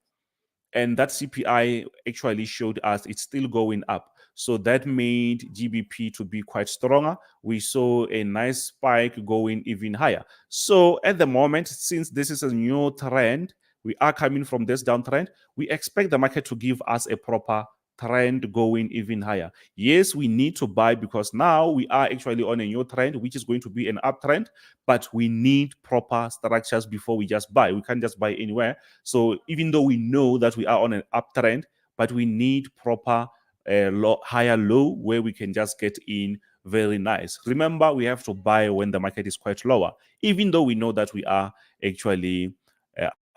and that CPI actually showed us it's still going up. So that made GBP to be quite stronger. We saw a nice spike going even higher. So at the moment, since this is a new trend, we are coming from this downtrend, we expect the market to give us a proper trend going even higher. Yes, we need to buy because now we are actually on a new trend, which is going to be an uptrend, but we need proper structures before we just buy. We can't just buy anywhere. So even though we know that we are on an uptrend, but we need proper higher low where we can just get in very nice. Remember, we have to buy when the market is quite lower, even though we know that we are actually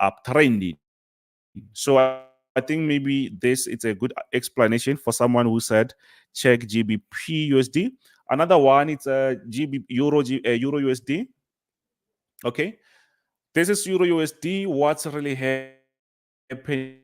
uptrending. So I think maybe this is a good explanation for someone who said check GBP USD. Another one, it's a Euro USD. Okay, this is Euro USD. What's really happening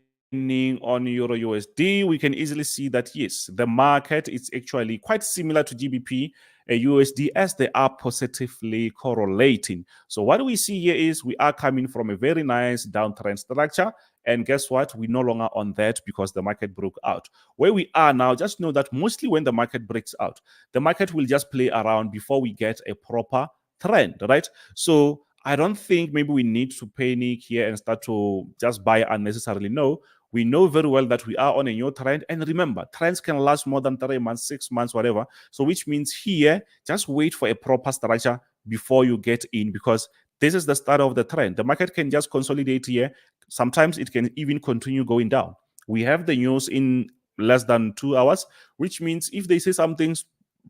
on Euro USD? We can easily see that yes, the market is actually quite similar to GBP USD as they are positively correlating. So what we see here is we are coming from a very nice downtrend structure. And guess what? We're no longer on that because the market broke out. Where we are now, just know that mostly when the market breaks out, the market will just play around before we get a proper trend, right? So I don't think maybe we need to panic here and start to just buy unnecessarily. No, we know very well that we are on a new trend. And remember, trends can last more than 3 months, 6 months, whatever. So which means here, just wait for a proper structure before you get in because this is the start of the trend. The market can just consolidate here. Sometimes it can even continue going down. We have the news in less than 2 hours, which means if they say something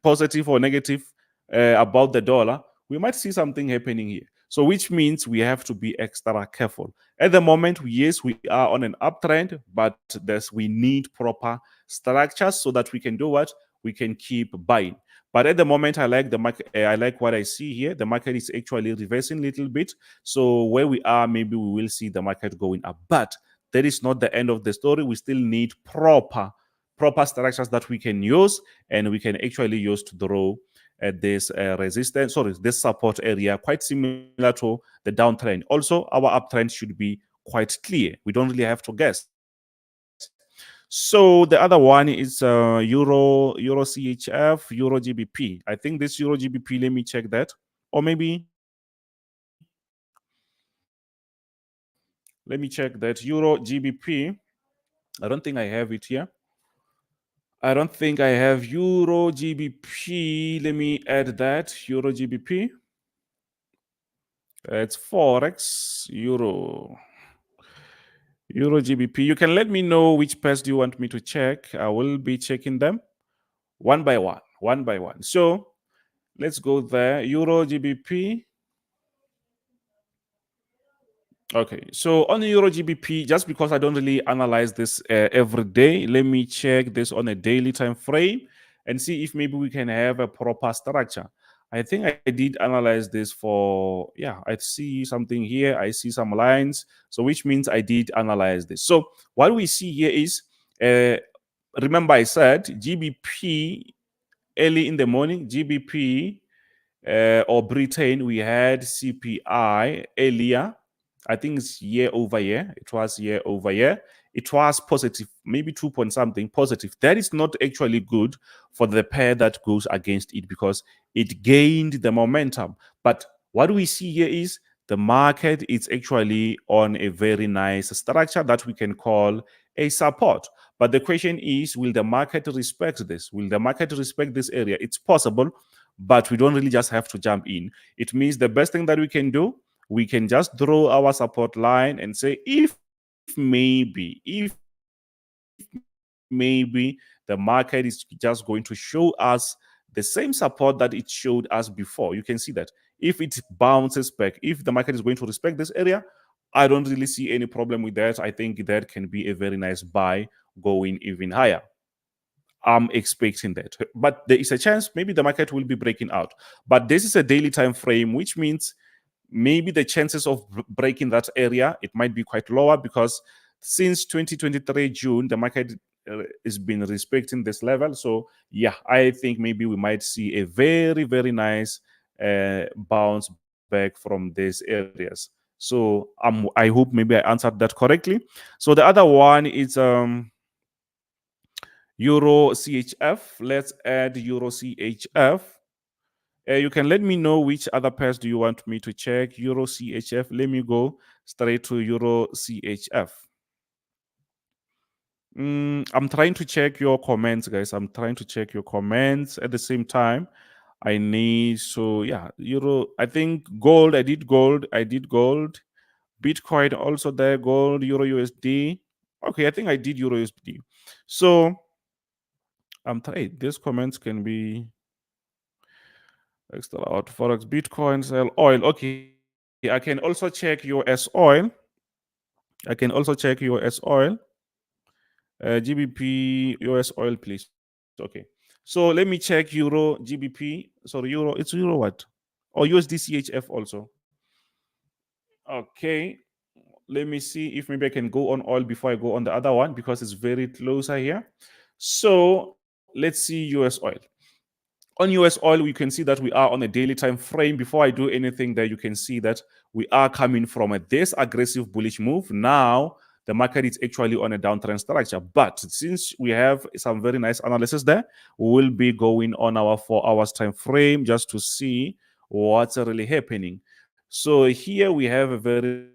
positive or negative about the dollar, we might see something happening here. So which means we have to be extra careful. At the moment, yes, we are on an uptrend, but we need proper structures so that we can do what? We can keep buying. But at the moment, I like the market. I like what I see here. The market is actually reversing a little bit. So where we are, maybe we will see the market going up. But that is not the end of the story. We still need proper structures that we can use, and we can actually use to draw at this this support area, quite similar to the downtrend. Also, our uptrend should be quite clear. We don't really have to guess. So the other one is Euro CHF, Euro GBP. I think this Euro GBP, let me check that. Or maybe, let me check that. Euro GBP. I don't think I have it here. I don't think I have Euro GBP. Let me add that. Euro GBP. It's Forex, Euro GBP. You can let me know which pairs do you want me to check. I will be checking them one by one. So let's go there. Euro GBP. Okay, so on the Euro GBP, just because I don't really analyze this every day, let me check this on a daily time frame and see if maybe we can have a proper structure. I think I did analyze this for, yeah, I see something here. I see some lines. So which means I did analyze this. So what we see here is, remember I said GBP early in the morning, GBP or Britain, we had CPI earlier. I think it's year over year. It was year over year. It was positive, maybe 2 point something positive. That is not actually good for the pair that goes against it because it gained the momentum. But what we see here is the market is actually on a very nice structure that we can call a support. But the question is, will the market respect this? Will the market respect this area? It's possible, but we don't really just have to jump in. It means the best thing that we can do, we can just draw our support line and say, if maybe the market is just going to show us the same support that it showed us before. You can see that if it bounces back, if the market is going to respect this area, I don't really see any problem with that. I think that can be a very nice buy going even higher. I'm expecting that, but there is a chance maybe the market will be breaking out. But this is a daily time frame, which means maybe the chances of breaking that area, it might be quite lower because since 2023 June, the market has been respecting this level. So yeah, I think maybe we might see a very, very nice bounce back from these areas. So I hope maybe I answered that correctly. So the other one is Euro CHF. Let's add Euro CHF. You can let me know which other pairs do you want me to check. Euro CHF. Let me go straight to Euro CHF. I'm trying to check your comments, guys. I'm trying to check your comments at the same time. I need, so yeah, Euro. I think gold. I did gold. Bitcoin also there. Gold, Euro USD. Okay, I think I did Euro USD. So I'm trying. These comments can be extra out. Forex, Bitcoin, sell oil. Okay, I can also check US oil. GBP, US oil, please. Okay. So let me check Euro, GBP. Sorry, Euro. It's Euro what? Or USD CHF also. Okay. Let me see if maybe I can go on oil before I go on the other one because it's very closer here. So let's see US oil. On US oil, we can see that we are on a daily time frame. Before I do anything there, you can see that we are coming from this aggressive bullish move. Now, the market is actually on a downtrend structure. But since we have some very nice analysis there, we will be going on our 4 hours time frame just to see what's really happening. So here we have a very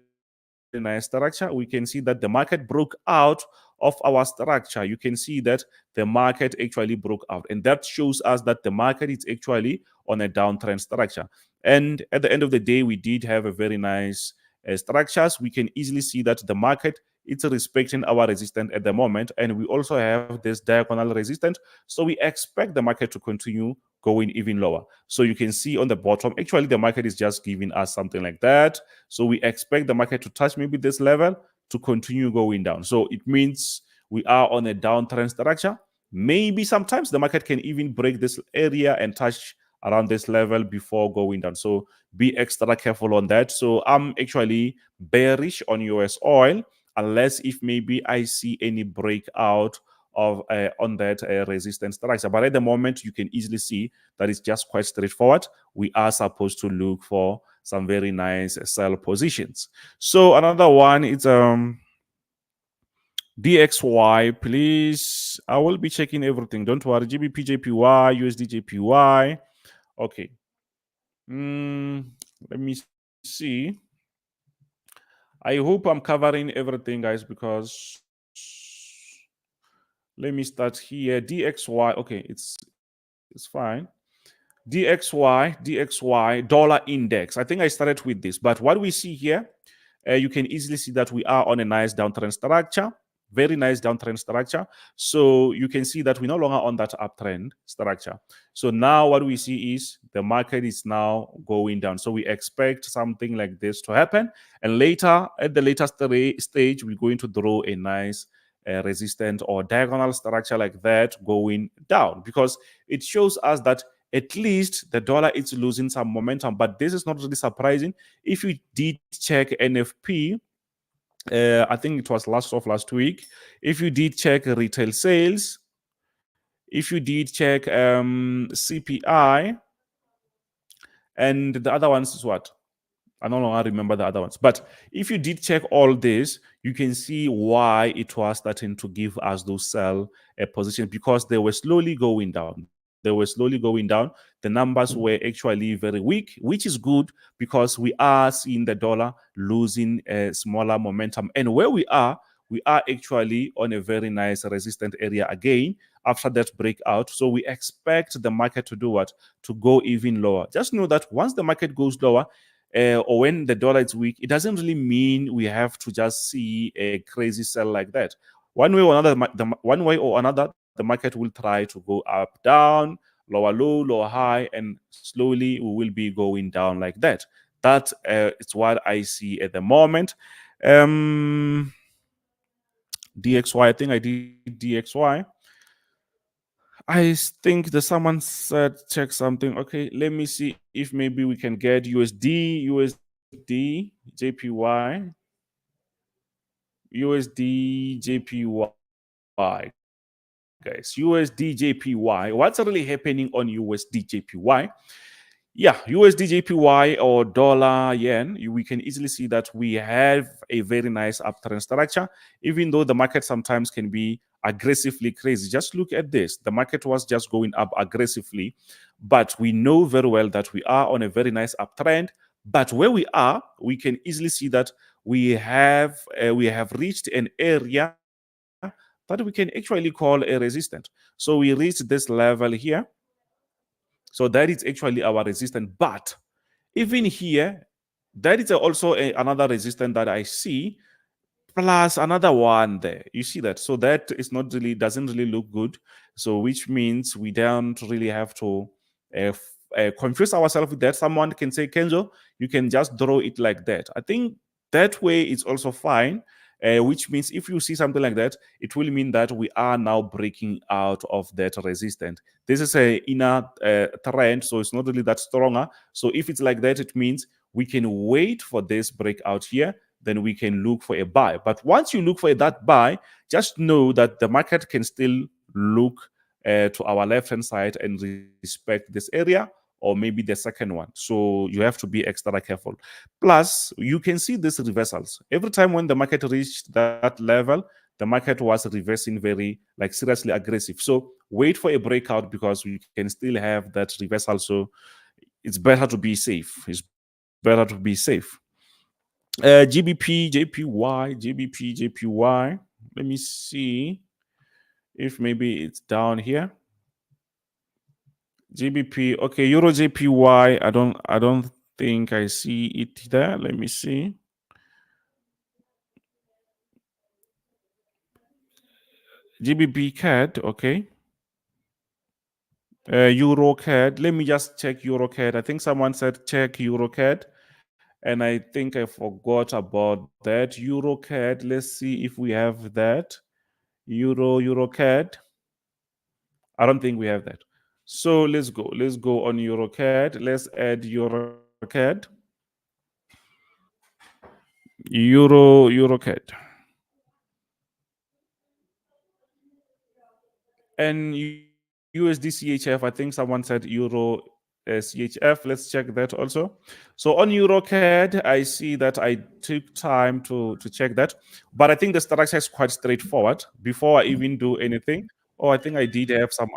nice structure. We can see that the market broke out of our structure. You can see that the market actually broke out, and that shows us that the market is actually on a downtrend structure. And at the end of the day, we did have a very nice structures. We can easily see that the market it's respecting our resistance at the moment, and we also have this diagonal resistance. So we expect the market to continue going even lower. So you can see on the bottom, actually the market is just giving us something like that. So we expect the market to touch maybe this level to continue going down. So it means we are on a downtrend structure. Maybe sometimes the market can even break this area and touch around this level before going down. So be extra careful on that. So I'm actually bearish on US oil, unless if maybe I see any breakout of on that resistance structure. But at the moment, you can easily see that it's just quite straightforward. We are supposed to look for some very nice sell positions. So another one is DXY, please. I will be checking everything. Don't worry. GBP, JPY, USD, JPY. Okay. Let me see. I hope I'm covering everything, guys, because let me start here. DXY. Okay, it's fine. DXY, dollar index. I think I started with this, but what we see here, you can easily see that we are on a nice downtrend structure. Very nice downtrend structure. So you can see that we're no longer on that uptrend structure. So now what we see is the market is now going down. So we expect something like this to happen. And later, at the later stage, we're going to draw a nice resistant or diagonal structure like that going down, because it shows us that at least the dollar is losing some momentum. But this is not really surprising. If you did check NFP, I think it was last week. If you did check retail sales, if you did check CPI, and the other ones is what? I no longer remember the other ones. But if you did check all this, you can see why it was starting to give us those sell positions, because they were slowly going down. They were slowly going down. The numbers were actually very weak, which is good because we are seeing the dollar losing a smaller momentum. And where we are actually on a very nice resistant area again after that breakout. So we expect the market to do what? To go even lower. Just know that once the market goes lower, or when the dollar is weak, it doesn't really mean we have to just see a crazy sell like that. One way or another, the market will try to go up, down, lower low, lower high, and slowly we will be going down like that. That is what I see at the moment. DXY, I think I did DXY. I think that someone said check something. Okay, let me see if maybe we can get USD, JPY, USD, JPY, guys. USD, JPY. What's really happening on USD, JPY? Yeah, USD, JPY, or dollar yen, we can easily see that we have a very nice uptrend structure, even though the market sometimes can be aggressively crazy. Just look at this. The market was just going up aggressively, but we know very well that we are on a very nice uptrend. But where we are, we can easily see that we have reached an area that we can actually call a resistance. So we reached this level here. So that is actually our resistance. But even here, that is also another resistance that I see, plus another one there. You see that? So that is not really, doesn't really look good. So which means we don't really have to confuse ourselves with that. Someone can say, Kenzo, you can just draw it like that. I think that way is also fine. Which means if you see something like that, it will mean that we are now breaking out of that resistance. This is a inner trend, so it's not really that stronger. So if it's like that, it means we can wait for this breakout here, then we can look for a buy. But once you look for that buy, just know that the market can still look to our left-hand side and respect this area, or maybe the second one. So you have to be extra careful. Plus, you can see these reversals. Every time when the market reached that level, the market was reversing very, like, seriously aggressive. So wait for a breakout, because we can still have that reversal. So it's better to be safe. It's better to be safe. GBP, JPY. Let me see if maybe it's down here. GBP, okay, Euro JPY. I don't think I see it there. Let me see. GBP CAD, okay. Euro CAD. Let me just check Euro CAD. I think someone said check Euro CAD, and I think I forgot about that. Euro CAD. Let's see if we have that. Euro CAD. I don't think we have that. So let's go. Let's go on Euro CAD. Let's add Euro CAD. Euro CAD. And USD CHF, I think someone said Euro CHF. Let's check that also. So on EuroCAD, I see that I took time to check that, but I think the structure is quite straightforward. Before I even do anything, I think I did have some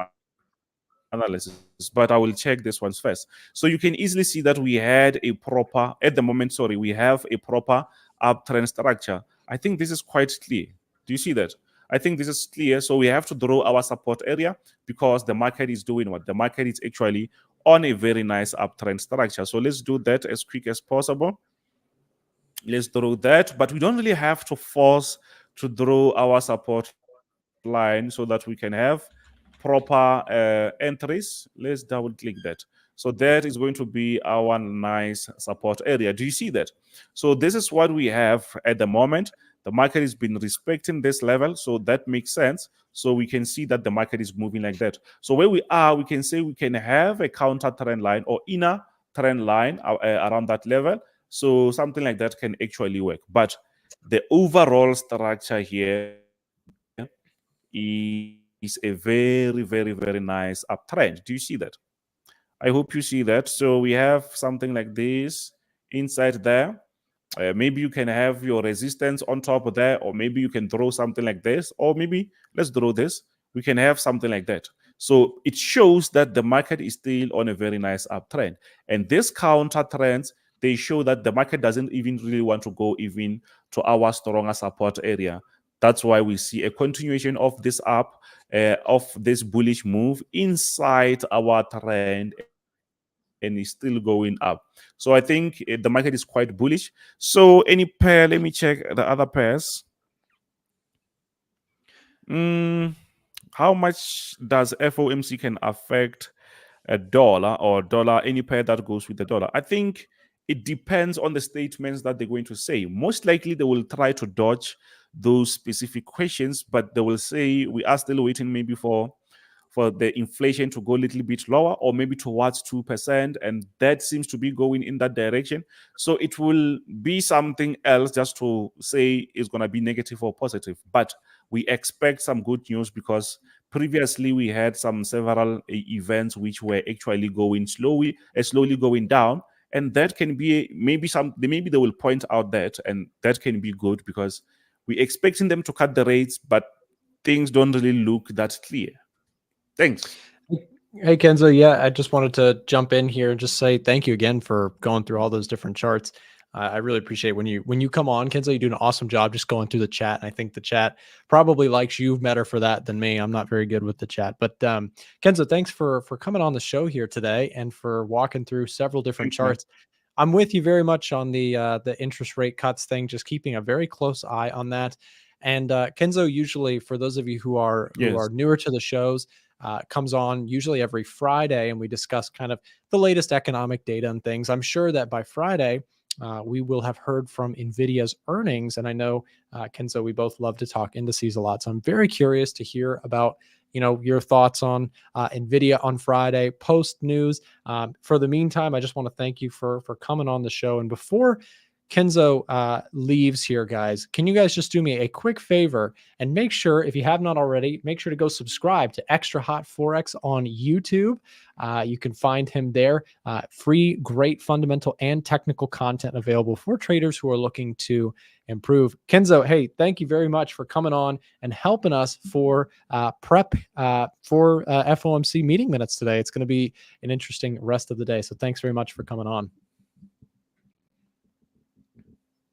analysis, but I will check this ones first. So you can easily see that we had a proper, at the moment, sorry, we have a proper uptrend structure. I think this is quite clear. Do you see that? I think this is clear. So we have to draw our support area because the market is doing what? The market is actually on a very nice uptrend structure. So let's do that as quick as possible. Let's draw that, but we don't really have to force to draw our support line so that we can have proper entries. Let's double click that. So that is going to be our nice support area. Do you see that? So this is what we have at the moment. The market has been respecting this level, so that makes sense. So we can see that the market is moving like that. So where we are, we can say we can have a counter trend line or inner trend line around that level. So something like that can actually work. But the overall structure here is a very, very, very nice uptrend. Do you see that? I hope you see that. So we have something like this inside there. Maybe you can have your resistance on top of there, or maybe you can draw something like this, or maybe let's draw this. We can have something like that. So it shows that the market is still on a very nice uptrend. And these counter trends, they show that the market doesn't even really want to go even to our stronger support area. That's why we see a continuation of this of this bullish move inside our trend, and is still going up. So I think the market is quite bullish. So any pair, let me check the other pairs. How much does FOMC can affect a dollar or dollar, any pair that goes with the dollar? I think it depends on the statements that they're going to say. Most likely they will try to dodge those specific questions, but they will say we are still waiting maybe for the inflation to go a little bit lower, or maybe towards 2%, and that seems to be going in that direction. So it will be something else just to say it's going to be negative or positive. But we expect some good news because previously we had several events which were actually going slowly going down, and that can be maybe they will point out that, and that can be good because we're expecting them to cut the rates, but things don't really look that clear. Thanks. Hey, Kenzo. Yeah, I just wanted to jump in here and just say thank you again for going through all those different charts. I really appreciate when you come on, Kenzo. You do an awesome job just going through the chat. And I think the chat probably likes you better for that than me. I'm not very good with the chat. But Kenzo, thanks for coming on the show here today and for walking through several different charts. I'm with you very much on the interest rate cuts thing, just keeping a very close eye on that. And Kenzo, usually for those of you who are newer to the shows, comes on usually every Friday, and we discuss kind of the latest economic data and things. I'm sure that by Friday, we will have heard from Nvidia's earnings. And I know, Kenzo, we both love to talk indices a lot. So I'm very curious to hear about, your thoughts on Nvidia on Friday, post news. For the meantime, I just want to thank you for coming on the show. And before Kenzo leaves here, guys, can you guys just do me a quick favor and make sure, if you have not already, make sure to go subscribe to Extra Hot Forex on YouTube. You can find him there. Free, great fundamental and technical content available for traders who are looking to improve. Kenzo, hey, thank you very much for coming on and helping us for prep for FOMC meeting minutes today. It's going to be an interesting rest of the day. So thanks very much for coming on.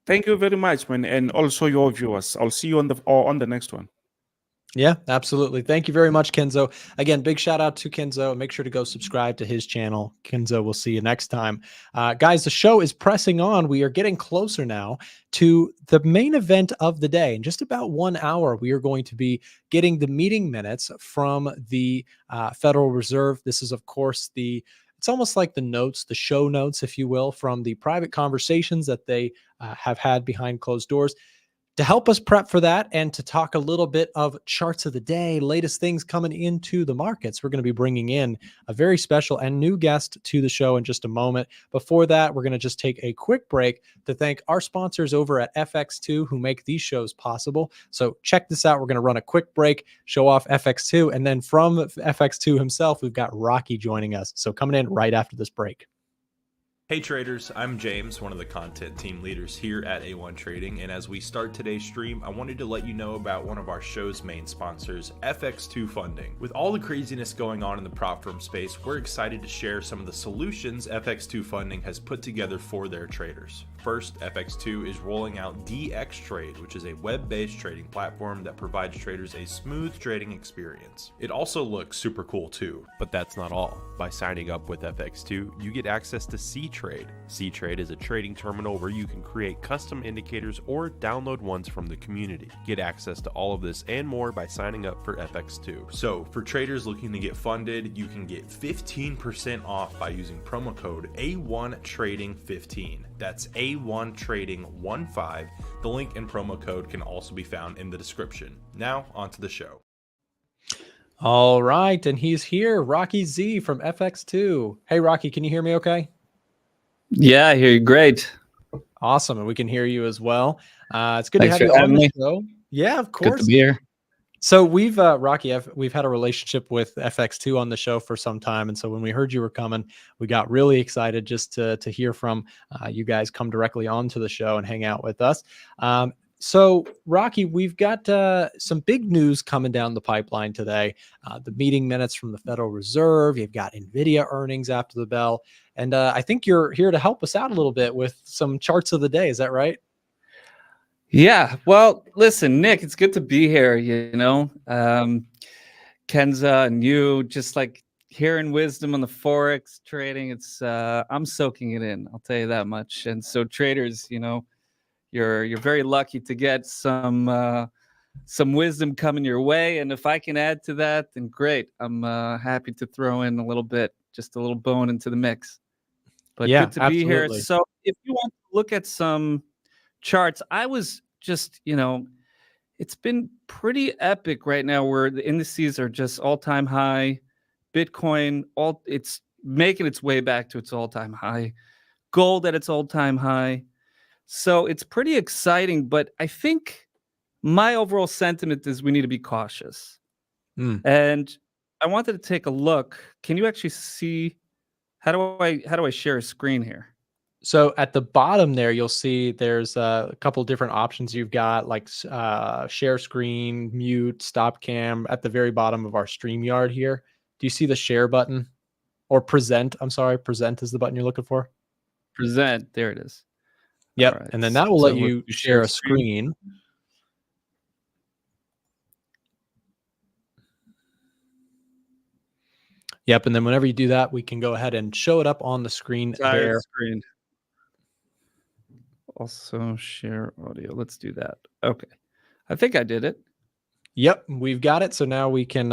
Thank you very much, man, and also your viewers. I'll see you on the next one. Yeah, absolutely. Thank you very much, Kenzo. Again, big shout out to Kenzo. Make sure to go subscribe to his channel. Kenzo, we'll see you next time. Guys, the show is pressing on. We are getting closer now to the main event of the day. In just about 1 hour, we are going to be getting the meeting minutes from the Federal Reserve. This is, of course, it's almost like the notes, the show notes, if you will, from the private conversations that they have had behind closed doors. To help us prep for that and to talk a little bit of charts of the day, latest things coming into the markets, we're going to be bringing in a very special and new guest to the show in just a moment. Before that, we're going to just take a quick break to thank our sponsors over at FX2 who make these shows possible. So check this out. We're going to run a quick break, show off FX2, and then from FX2 himself, we've got Rocky joining us. So coming in right after this break. Hey traders, I'm James, one of the content team leaders here at A1 Trading, and as we start today's stream, I wanted to let you know about one of our show's main sponsors, FX2 Funding. With all the craziness going on in the prop firm space, we're excited to share some of the solutions FX2 Funding has put together for their traders. First, FX2 is rolling out DXTrade, which is a web-based trading platform that provides traders a smooth trading experience. It also looks super cool too. But that's not all. By signing up with FX2, you get access to C-Trade. C-Trade is a trading terminal where you can create custom indicators or download ones from the community. Get access to all of this and more by signing up for FX2. So, for traders looking to get funded, you can get 15% off by using promo code A1Trading15. That's A1Trading15. The link and promo code can also be found in the description. Now, onto the show. All right, and he's here, Rocky Z from FX2. Hey, Rocky, can you hear me okay? Yeah, I hear you. Great. Awesome, and we can hear you as well. It's good Thanks to have for you on having the me. show. Yeah, of course. Good to be here. So we've Rocky, we've had a relationship with FX2 on the show for some time, and so when we heard you were coming, we got really excited just to hear from you guys come directly onto the show and hang out with us. So Rocky, we've got some big news coming down the pipeline today. The meeting minutes from the Federal Reserve. You've got Nvidia earnings after the bell, and I think you're here to help us out a little bit with some charts of the day. Is that right? Yeah. Well, listen, Nick, it's good to be here. Kenza and you, just like hearing wisdom on the Forex trading. It's I'm soaking it in. I'll tell you that much. And so traders, you're very lucky to get some wisdom coming your way. And if I can add to that, then great. I'm happy to throw in a little bit, just a little bone into the mix. But Yeah, good to be here. absolutely. So if you want to look at some charts, I was just, it's been pretty epic right now where the indices are just all-time high. Bitcoin, it's making its way back to its all-time high. Gold at its all-time high. So it's pretty exciting, but I think my overall sentiment is we need to be cautious. And I wanted to take a look. Can you actually see how do I share a screen here? So at the bottom there, you'll see there's a couple different options you've got, like share screen, mute, stop cam at the very bottom of our StreamYard here. Do you see the share button or present? I'm sorry, present is the button you're looking for. Present, there it is. Yep, Right. and then that will let you share a screen. Yep, and then whenever you do that, we can go ahead and show it up on the screen there. Screen. Also share audio. Let's do that. Okay. I think I did it. Yep, we've got it. So now we can,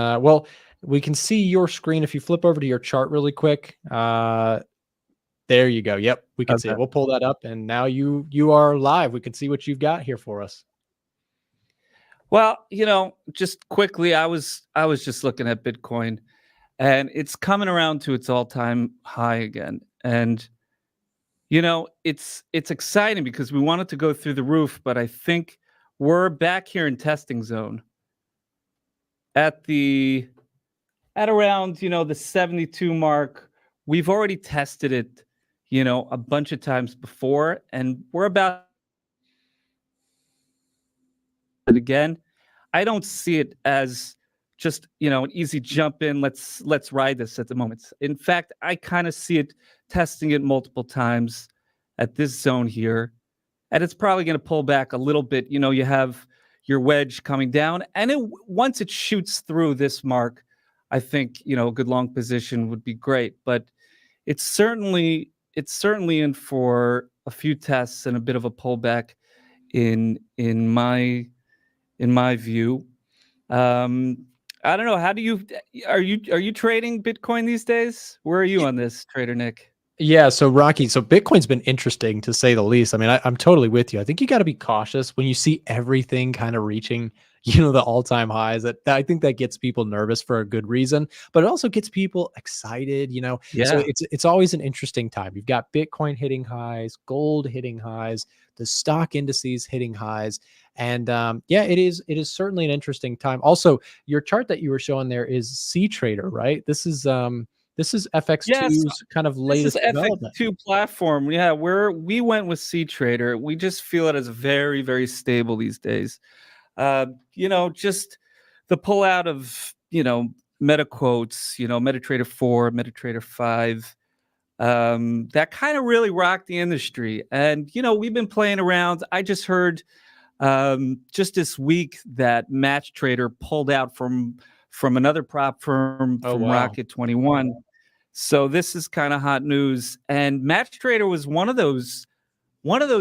we can see your screen. If you flip over to your chart really quick, there you go. Yep, we can see it. We'll pull that up, and now you are live. We can see what you've got here for us. Well, just quickly, I was just looking at Bitcoin, and it's coming around to its all-time high again. And it's exciting because we want it to go through the roof, but I think we're back here in testing zone at around the 72 mark. We've already tested it a bunch of times before, and we're about it again. I don't see it as just an easy jump in. Let's ride this at the moment. In fact, I kind of see it testing it multiple times at this zone here, and it's probably going to pull back a little bit. You have your wedge coming down. And once it shoots through this mark, I think, you know, a good long position would be great. But it's certainly in for a few tests and a bit of a pullback in my view. I don't know. How do you are you trading Bitcoin these days? Where are you on this, Trader Nick? Yeah, so Rocky, so Bitcoin's been interesting to say the least. I mean, I'm totally with you. I think you got to be cautious when you see everything kind of reaching, you know, the all-time highs. That I think that gets people nervous for a good reason, but it also gets people excited, you know. So Yeah. it's always an interesting time. You've got Bitcoin hitting highs, gold hitting highs, the stock indices hitting highs, and yeah, it is certainly an interesting time. Also, your chart that you were showing there is C Trader, right? This is Yes. FX2's kind of This is latest development. FX2 platform. Yeah, we went with C Trader. We just feel it as very, very stable these days. You know, just the pullout of, you know, meta quotes, you know, MetaTrader 4, MetaTrader 5, that kind of really rocked the industry. And, you know, we've been playing around. I just heard just this week that Match Trader pulled out from another prop firm, Oh, from wow. Rocket 21. So this is kind of hot news. And Match Trader was one of those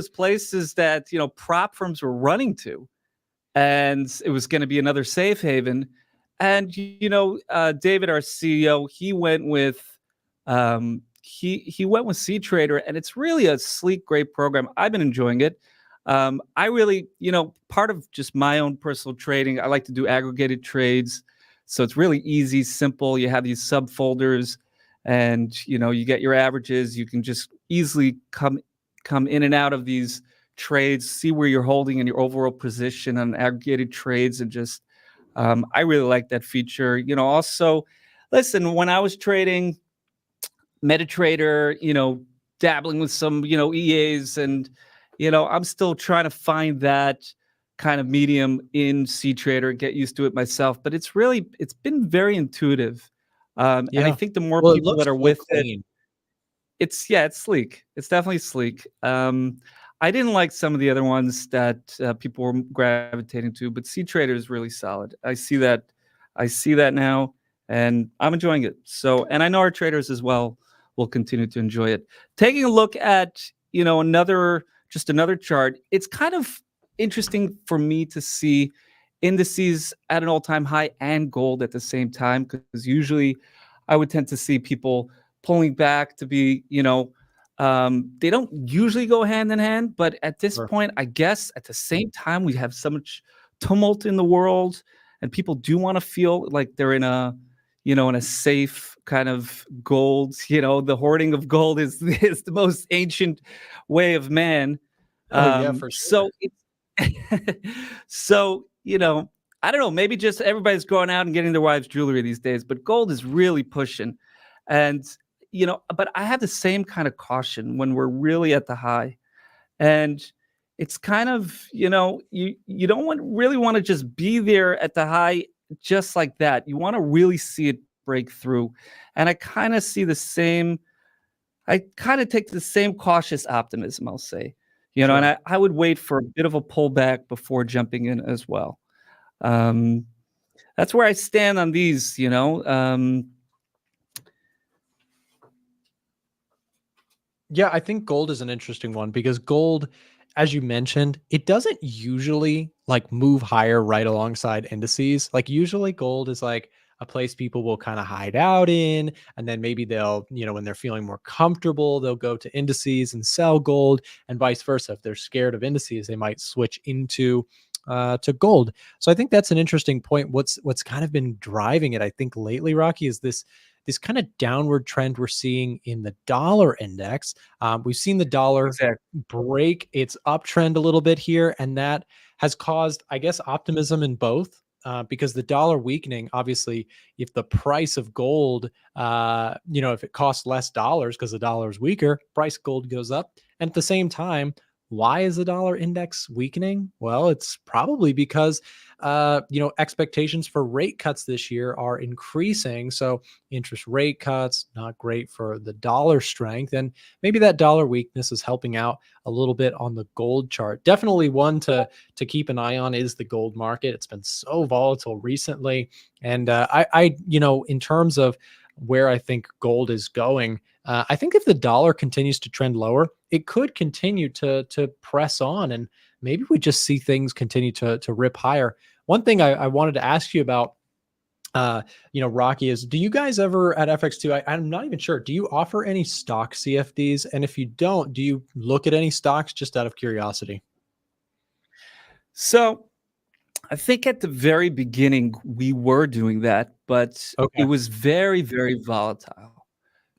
places that, you know, prop firms were running to, and it was going to be another safe haven. And, you know, David, our CEO, he went with he went with C Trader, and it's really a sleek, great program. I've been enjoying it. I really, you know, part of just my own personal trading, I like to do aggregated trades. So it's really easy, simple. You have these subfolders, and, you know, you get your averages. You can just easily come in and out of these trades, see where you're holding in your overall position on aggregated trades, and just I really like that feature. You know, also, listen, when I was trading MetaTrader, you know, dabbling with some, you know, EAs, and, you know, I'm still trying to find that kind of medium in C Trader, get used to it myself. But it's been very intuitive. And I think the more Well, it people looks that are so with it, clean. it's sleek. It's definitely sleek. I didn't like some of the other ones that people were gravitating to, but C Trader is really solid. I see that now, and I'm enjoying it. So, and I know our traders as well will continue to enjoy it. Taking a look at, you know, another chart, it's kind of interesting for me to see indices at an all-time high and gold at the same time, because usually I would tend to see people pulling back to be, you know, they don't usually go hand in hand, but at this Sure. point, I guess at the same time, we have so much tumult in the world, and people do want to feel like they're in a, you know, in a safe kind of gold. You know, the hoarding of gold is the most ancient way of man. Oh, yeah, for sure. So so, you know, I don't know, maybe just everybody's going out and getting their wives jewelry these days, but gold is really pushing. And, you know, but I have the same kind of caution when we're really at the high. And it's kind of, you know, you don't really want to just be there at the high just like that. You want to really see it break through. And I kind of take the same cautious optimism, I'll say. You know, Sure. and I would wait for a bit of a pullback before jumping in as well. That's where I stand on these, you know. Yeah, I think gold is an interesting one because gold, as you mentioned, it doesn't usually like move higher right alongside indices. Like usually gold is like a place people will kind of hide out in, and then maybe they'll, you know, when they're feeling more comfortable, they'll go to indices and sell gold, and vice versa. If they're scared of indices, they might switch into to gold. So I think that's an interesting point. What's kind of been driving it, I think, lately, Rocky, is this kind of downward trend we're seeing in the dollar index. We've seen the dollar break its uptrend a little bit here, and that has caused, I guess, optimism in both. Because the dollar weakening, obviously, if the price of gold, you know, if it costs less dollars because the dollar is weaker, price of gold goes up. And at the same time, Why is the dollar index weakening? Well, it's probably because expectations for rate cuts this year are increasing. So interest rate cuts, not great for the dollar strength. And maybe that dollar weakness is helping out a little bit on the gold chart. Definitely one to keep an eye on is the gold market. It's been so volatile recently. And in terms of where I think gold is going, I think if the dollar continues to trend lower, it could continue to press on, and maybe we just see things continue to rip higher. One thing I wanted to ask you about, Rocky, is do you guys ever at FX2? I'm not even sure. Do you offer any stock CFDs? And if you don't, do you look at any stocks just out of curiosity? So I think at the very beginning we were doing that, but Okay. it was very, very volatile.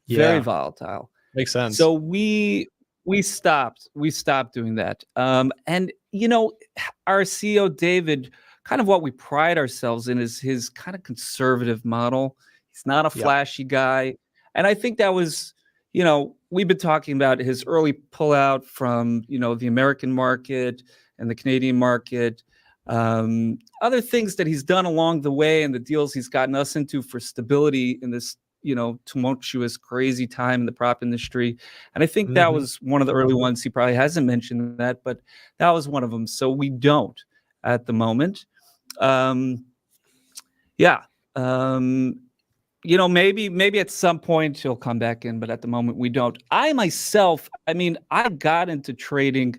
Yeah. Very volatile. Makes sense. So we stopped doing that. And our CEO David, kind of what we pride ourselves in is his kind of conservative model. He's not a flashy guy. And I think that was, we've been talking about his early pullout from, the American market and the Canadian market. Other things that he's done along the way and the deals he's gotten us into for stability in this tumultuous, crazy time in the prop industry. And I think that was one of the early ones. He probably hasn't mentioned that, but that was one of them. So we don't at the moment. Maybe at some point he'll come back in, but at the moment we don't. I myself, I got into trading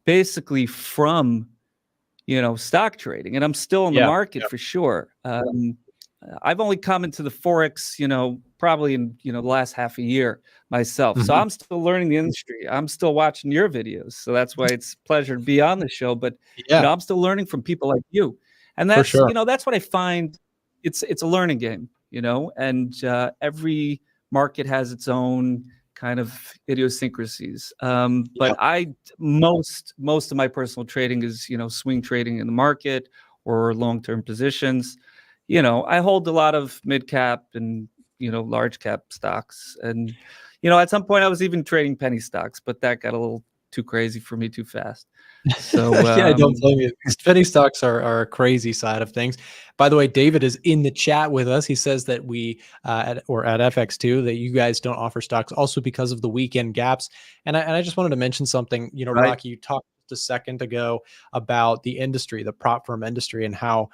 basically from, stock trading, and I'm still in the market for sure. I've only come into the Forex, probably in, the last half a year myself. So I'm still learning the industry. I'm still watching your videos. So that's why it's a pleasure to be on the show. But, I'm still learning from people like you. And that's, that's what I find. It's a learning game, and every market has its own kind of idiosyncrasies. But most of my personal trading is, swing trading in the market or long-term positions. I hold a lot of mid cap and, large cap stocks. And, at some point I was even trading penny stocks, but that got a little too crazy for me too fast. So I don't blame you. These penny stocks are a crazy side of things. By the way, David is in the chat with us. He says that we at FX2 that you guys don't offer stocks also because of the weekend gaps. And I just wanted to mention something. Rocky, you talked a second ago about the industry, the prop firm industry, and how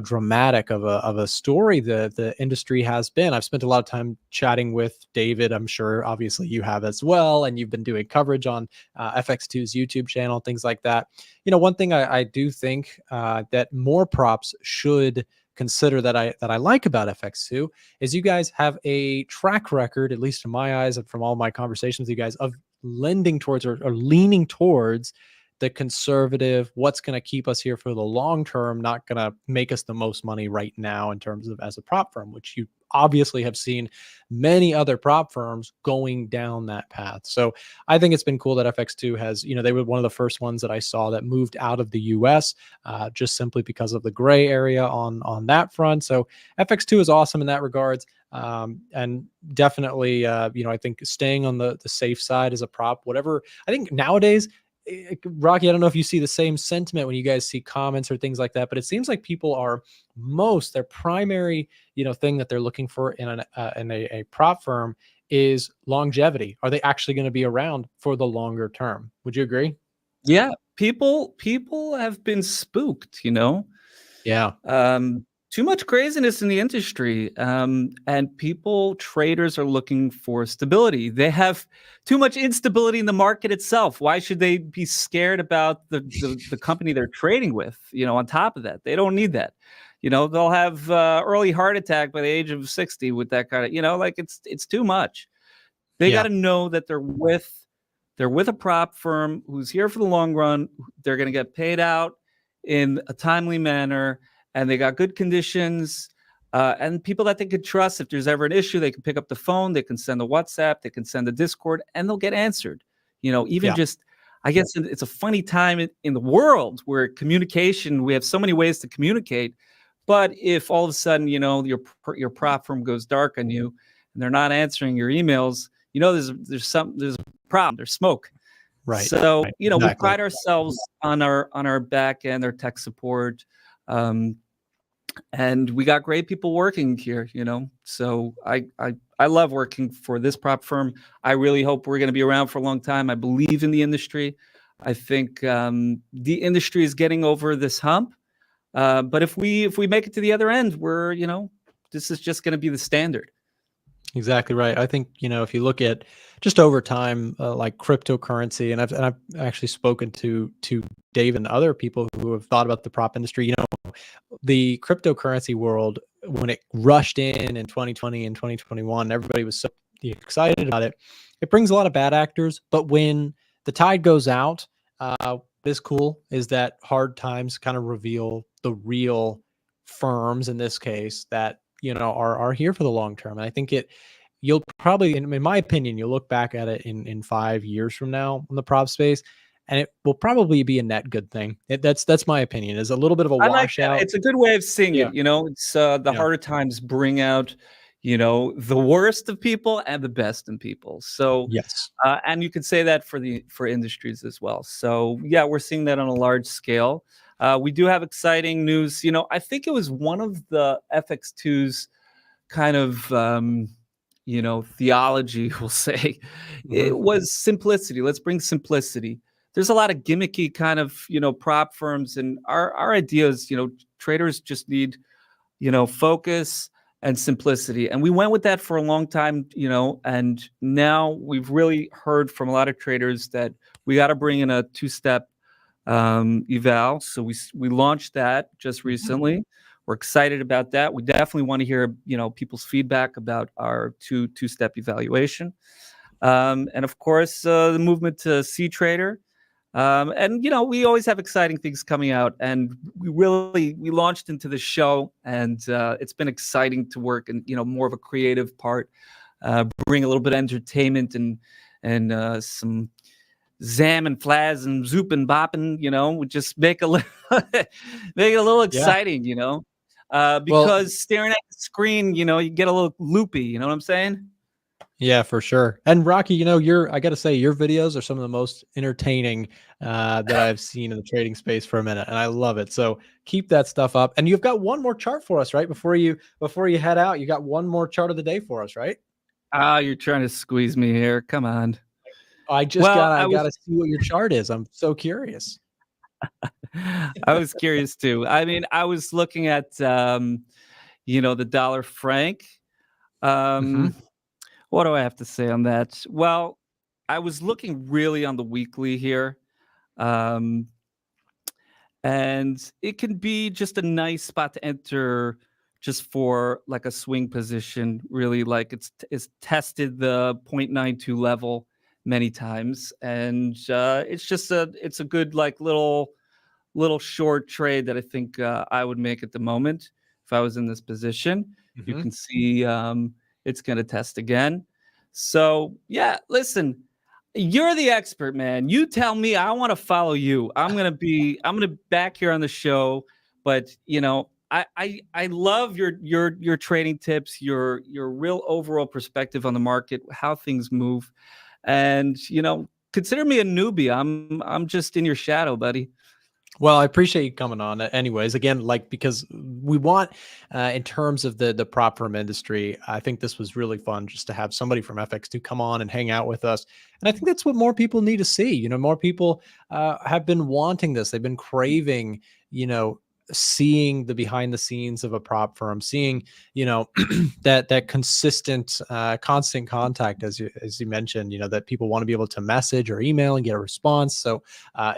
dramatic of a story the industry has been. I've spent a lot of time chatting with David. I'm sure obviously you have as well, and you've been doing coverage on FX2's YouTube channel, things like that. One thing I do think that more props should consider that I like about FX2 is you guys have a track record, at least in my eyes and from all my conversations with you guys, of lending towards or leaning towards the conservative, what's going to keep us here for the long term, not going to make us the most money right now in terms of as a prop firm, which you obviously have seen many other prop firms going down that path. So I think it's been cool that FX2 has, they were one of the first ones that I saw that moved out of the US just simply because of the gray area on that front. So FX2 is awesome in that regards. And definitely, I think staying on the safe side as a prop, whatever. I think nowadays, Rocky, I don't know if you see the same sentiment when you guys see comments or things like that, but it seems like people are their primary, thing that they're looking for in a prop firm is longevity. Are they actually going to be around for the longer term? Would you agree? Yeah, people have been spooked, Yeah. Too much craziness in the industry, and traders are looking for stability. They have too much instability in the market itself. Why should they be scared about the company they're trading with? On top of that, they don't need that. They'll have early heart attack by the age of 60 with that kind of, it's too much. They got to know that they're with a prop firm who's here for the long run. They're going to get paid out in a timely manner. And they got good conditions and people that they could trust. If there's ever an issue, they can pick up the phone, they can send a WhatsApp, they can send a Discord, and they'll get answered. I guess it's a funny time in the world where communication, we have so many ways to communicate. But if all of a sudden, your prop firm goes dark on you and they're not answering your emails, there's a problem, there's smoke. Right. So, Right. we Exactly. pride ourselves on our back end, our tech support. And we got great people working here, So I love working for this prop firm. I really hope we're going to be around for a long time. I believe in the industry. I think the industry is getting over this hump. But if we make it to the other end, we're this is just going to be the standard. Exactly right. I think, if you look at just over time, like cryptocurrency, and I've actually spoken to Dave and other people who have thought about the prop industry. The cryptocurrency world, when it rushed in 2020 and 2021, everybody was so excited about it. It brings a lot of bad actors, but when the tide goes out, what is cool is that hard times kind of reveal the real firms in this case that are here for the long term. And I think you'll probably, in my opinion, you'll look back at it in 5 years from now in the prop space, and it will probably be a net good thing. That's my opinion. Is a little bit of a I like that. washout. It's a good way of seeing Yeah. it. It's the harder times bring out, the worst of people and the best in people. So, Yes. and you could say that for industries as well. So, yeah, we're seeing that on a large scale. We do have exciting news. I think it was one of the FX2's kind of, theology, we'll say. It was simplicity. Let's bring simplicity. There's a lot of gimmicky kind of, prop firms, and our idea is, traders just need, focus and simplicity. And we went with that for a long time, and now we've really heard from a lot of traders that we got to bring in a two-step eval. So we launched that just recently. We're excited about that. We definitely want to hear, people's feedback about our two-step evaluation. And of course, the movement to C Trader. And we always have exciting things coming out, and we launched into the show, and it's been exciting to work in more of a creative part, bring a little bit of entertainment and some zam and flaz and zoop and bopping, we just make make it a little exciting, because staring at the screen, you get a little loopy, you know what I'm saying? Yeah, for sure. And Rocky, I got to say, your videos are some of the most entertaining that I've seen in the trading space for a minute, and I love it. So keep that stuff up. And you've got one more chart for us, right? Before you head out, you got one more chart of the day for us, right? You're trying to squeeze me here. Come on. I gotta see what your chart is. I'm so curious. I was curious too. I mean, I was looking at the dollar franc. What do I have to say on that? Well, I was looking really on the weekly here. And it can be just a nice spot to enter just for like a swing position. Really, like it's tested the 0.92 level many times, and it's a good like little short trade that I think I would make at the moment if I was in this position. You can see it's going to test again. So yeah, listen, you're the expert, man. You tell me. I want to follow you. I'm gonna be back here on the show, but I love your trading tips, your real overall perspective on the market, how things move, and consider me a newbie. I'm just in your shadow, buddy. Well, I appreciate you coming on. Anyways, again, because we want, in terms of the prop firm industry, I think this was really fun just to have somebody from FX2 come on and hang out with us. And I think that's what more people need to see. More people have been wanting this. They've been craving, seeing the behind the scenes of a prop firm, seeing, that consistent, constant contact, as you mentioned, that people want to be able to message or email and get a response. So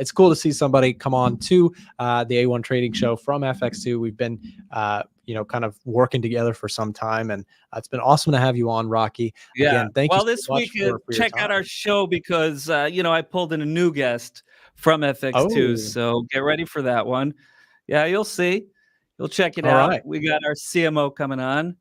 it's cool to see somebody come on to the A1 Trading Show from FX2. We've been, kind of working together for some time, and it's been awesome to have you on, Rocky. Yeah. Again, thank you so this much week, for your check out time. our show because I pulled in a new guest from FX2, Oh. so get ready for that one. Yeah, you'll see. You'll check it All out. right. We got our CMO coming on.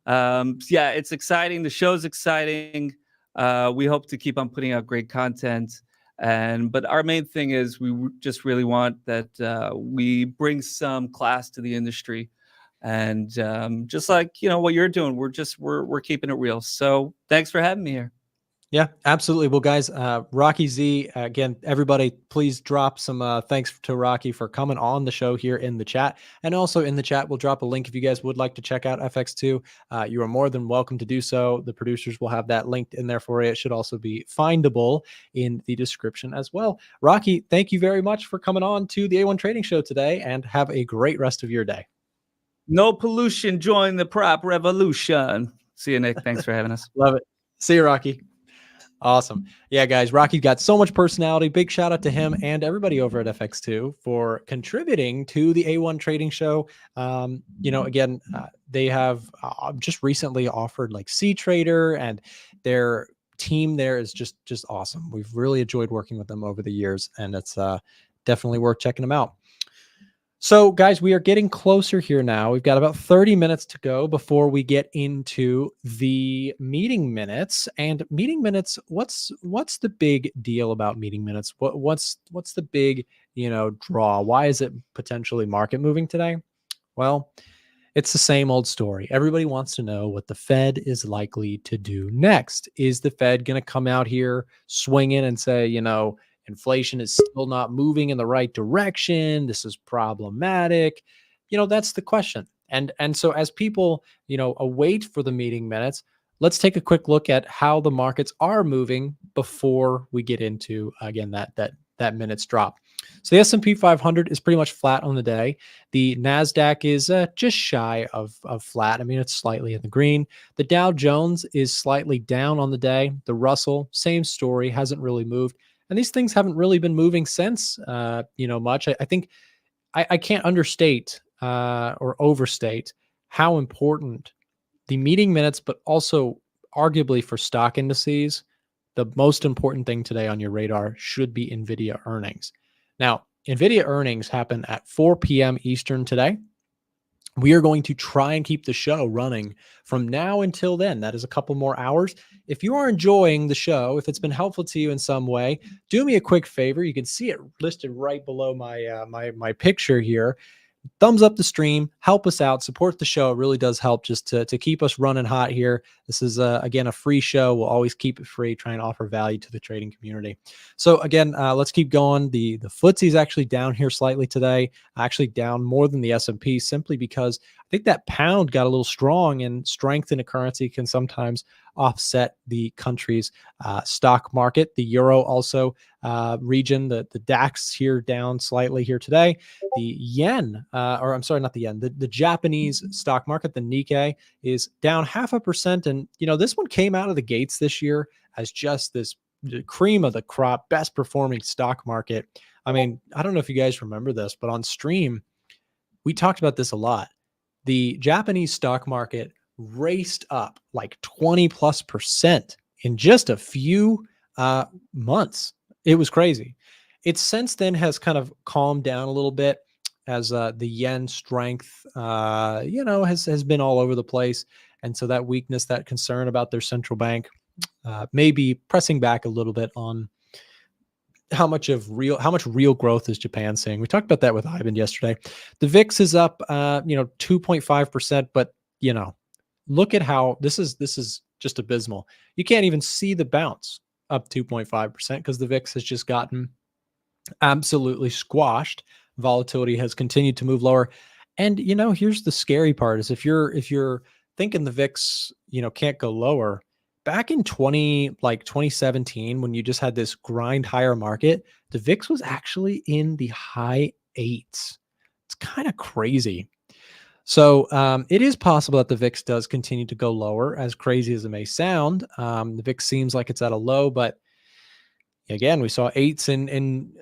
Yeah, it's exciting. The show's exciting. We hope to keep on putting out great content. But our main thing is we just really want that we bring some class to the industry. And just like, what you're doing, we're keeping it real. So thanks for having me here. Yeah, absolutely. Well, guys, Rocky Z, again, everybody, please drop some thanks to Rocky for coming on the show here in the chat. And also in the chat, we'll drop a link if you guys would like to check out FX2. You are more than welcome to do so. The producers will have that linked in there for you. It should also be findable in the description as well. Rocky, thank you very much for coming on to the A1 Trading Show today, and have a great rest of your day. No pollution, join the prop revolution. See you, Nick. Thanks for having us. Love it. See you, Rocky. Awesome. Yeah, guys, Rocky got so much personality. Big shout out to him and everybody over at FX2 for contributing to the A1 Trading Show. Again, they have just recently offered like C Trader, and their team there is just awesome. We've really enjoyed working with them over the years, and it's definitely worth checking them out. So, guys, we are getting closer here now. We've got about 30 minutes to go before we get into the meeting minutes. And meeting minutes, what's the big deal about meeting minutes? What's the big, draw? Why is it potentially market moving today? Well, it's the same old story. Everybody wants to know what the Fed is likely to do next. Is the Fed going to come out here swinging and say, inflation is still not moving in the right direction, this is problematic? That's the question. And so as people, await for the meeting minutes, let's take a quick look at how the markets are moving before we get into, again, that minutes drop. So the S&P 500 is pretty much flat on the day. The NASDAQ is just shy of flat. I mean, it's slightly in the green. The Dow Jones is slightly down on the day. The Russell, same story, hasn't really moved. And these things haven't really been moving since, much. I think I can't understate or overstate how important the meeting minutes, but also arguably for stock indices, the most important thing today on your radar should be Nvidia earnings. Now, Nvidia earnings happen at 4 p.m. Eastern today. We are going to try and keep the show running from now until then. That is a couple more hours. If you are enjoying the show, if it's been helpful to you in some way, do me a quick favor. You can see it listed right below my my picture here. Thumbs up the stream, help us out, support the show. It really does help just to keep us running hot here. This is, again, a free show. We'll always keep it free, try and offer value to the trading community. So again, let's keep going. The FTSE is actually down here slightly today, actually down more than the S&P, simply because I think that pound got a little strong, and strength in a currency can sometimes offset the country's stock market. The euro also region, the DAX here down slightly here today. The yen, or I'm sorry, not the yen, the Japanese stock market, the Nikkei, is down 0.5%. And, this one came out of the gates this year as just this cream of the crop, best performing stock market. I mean, I don't know if you guys remember this, but on stream, we talked about this a lot. The Japanese stock market raced up like 20+% in just a few months. It was crazy. It since then has kind of calmed down a little bit as the yen strength, has been all over the place. And so that weakness, that concern about their central bank may be pressing back a little bit on how much real growth is Japan seeing. We talked about that with Ivan yesterday. The VIX is up, 2.5%, but look at how this is just abysmal. You can't even see the bounce up 2.5% because the VIX has just gotten absolutely squashed. Volatility has continued to move lower. And, here's the scary part is if you're thinking the VIX, can't go lower, back in 2017, when you just had this grind higher market, the VIX was actually in the high 8s. It's kind of crazy. So it is possible that the VIX does continue to go lower, as crazy as it may sound. The VIX seems like it's at a low, but again, we saw 8s in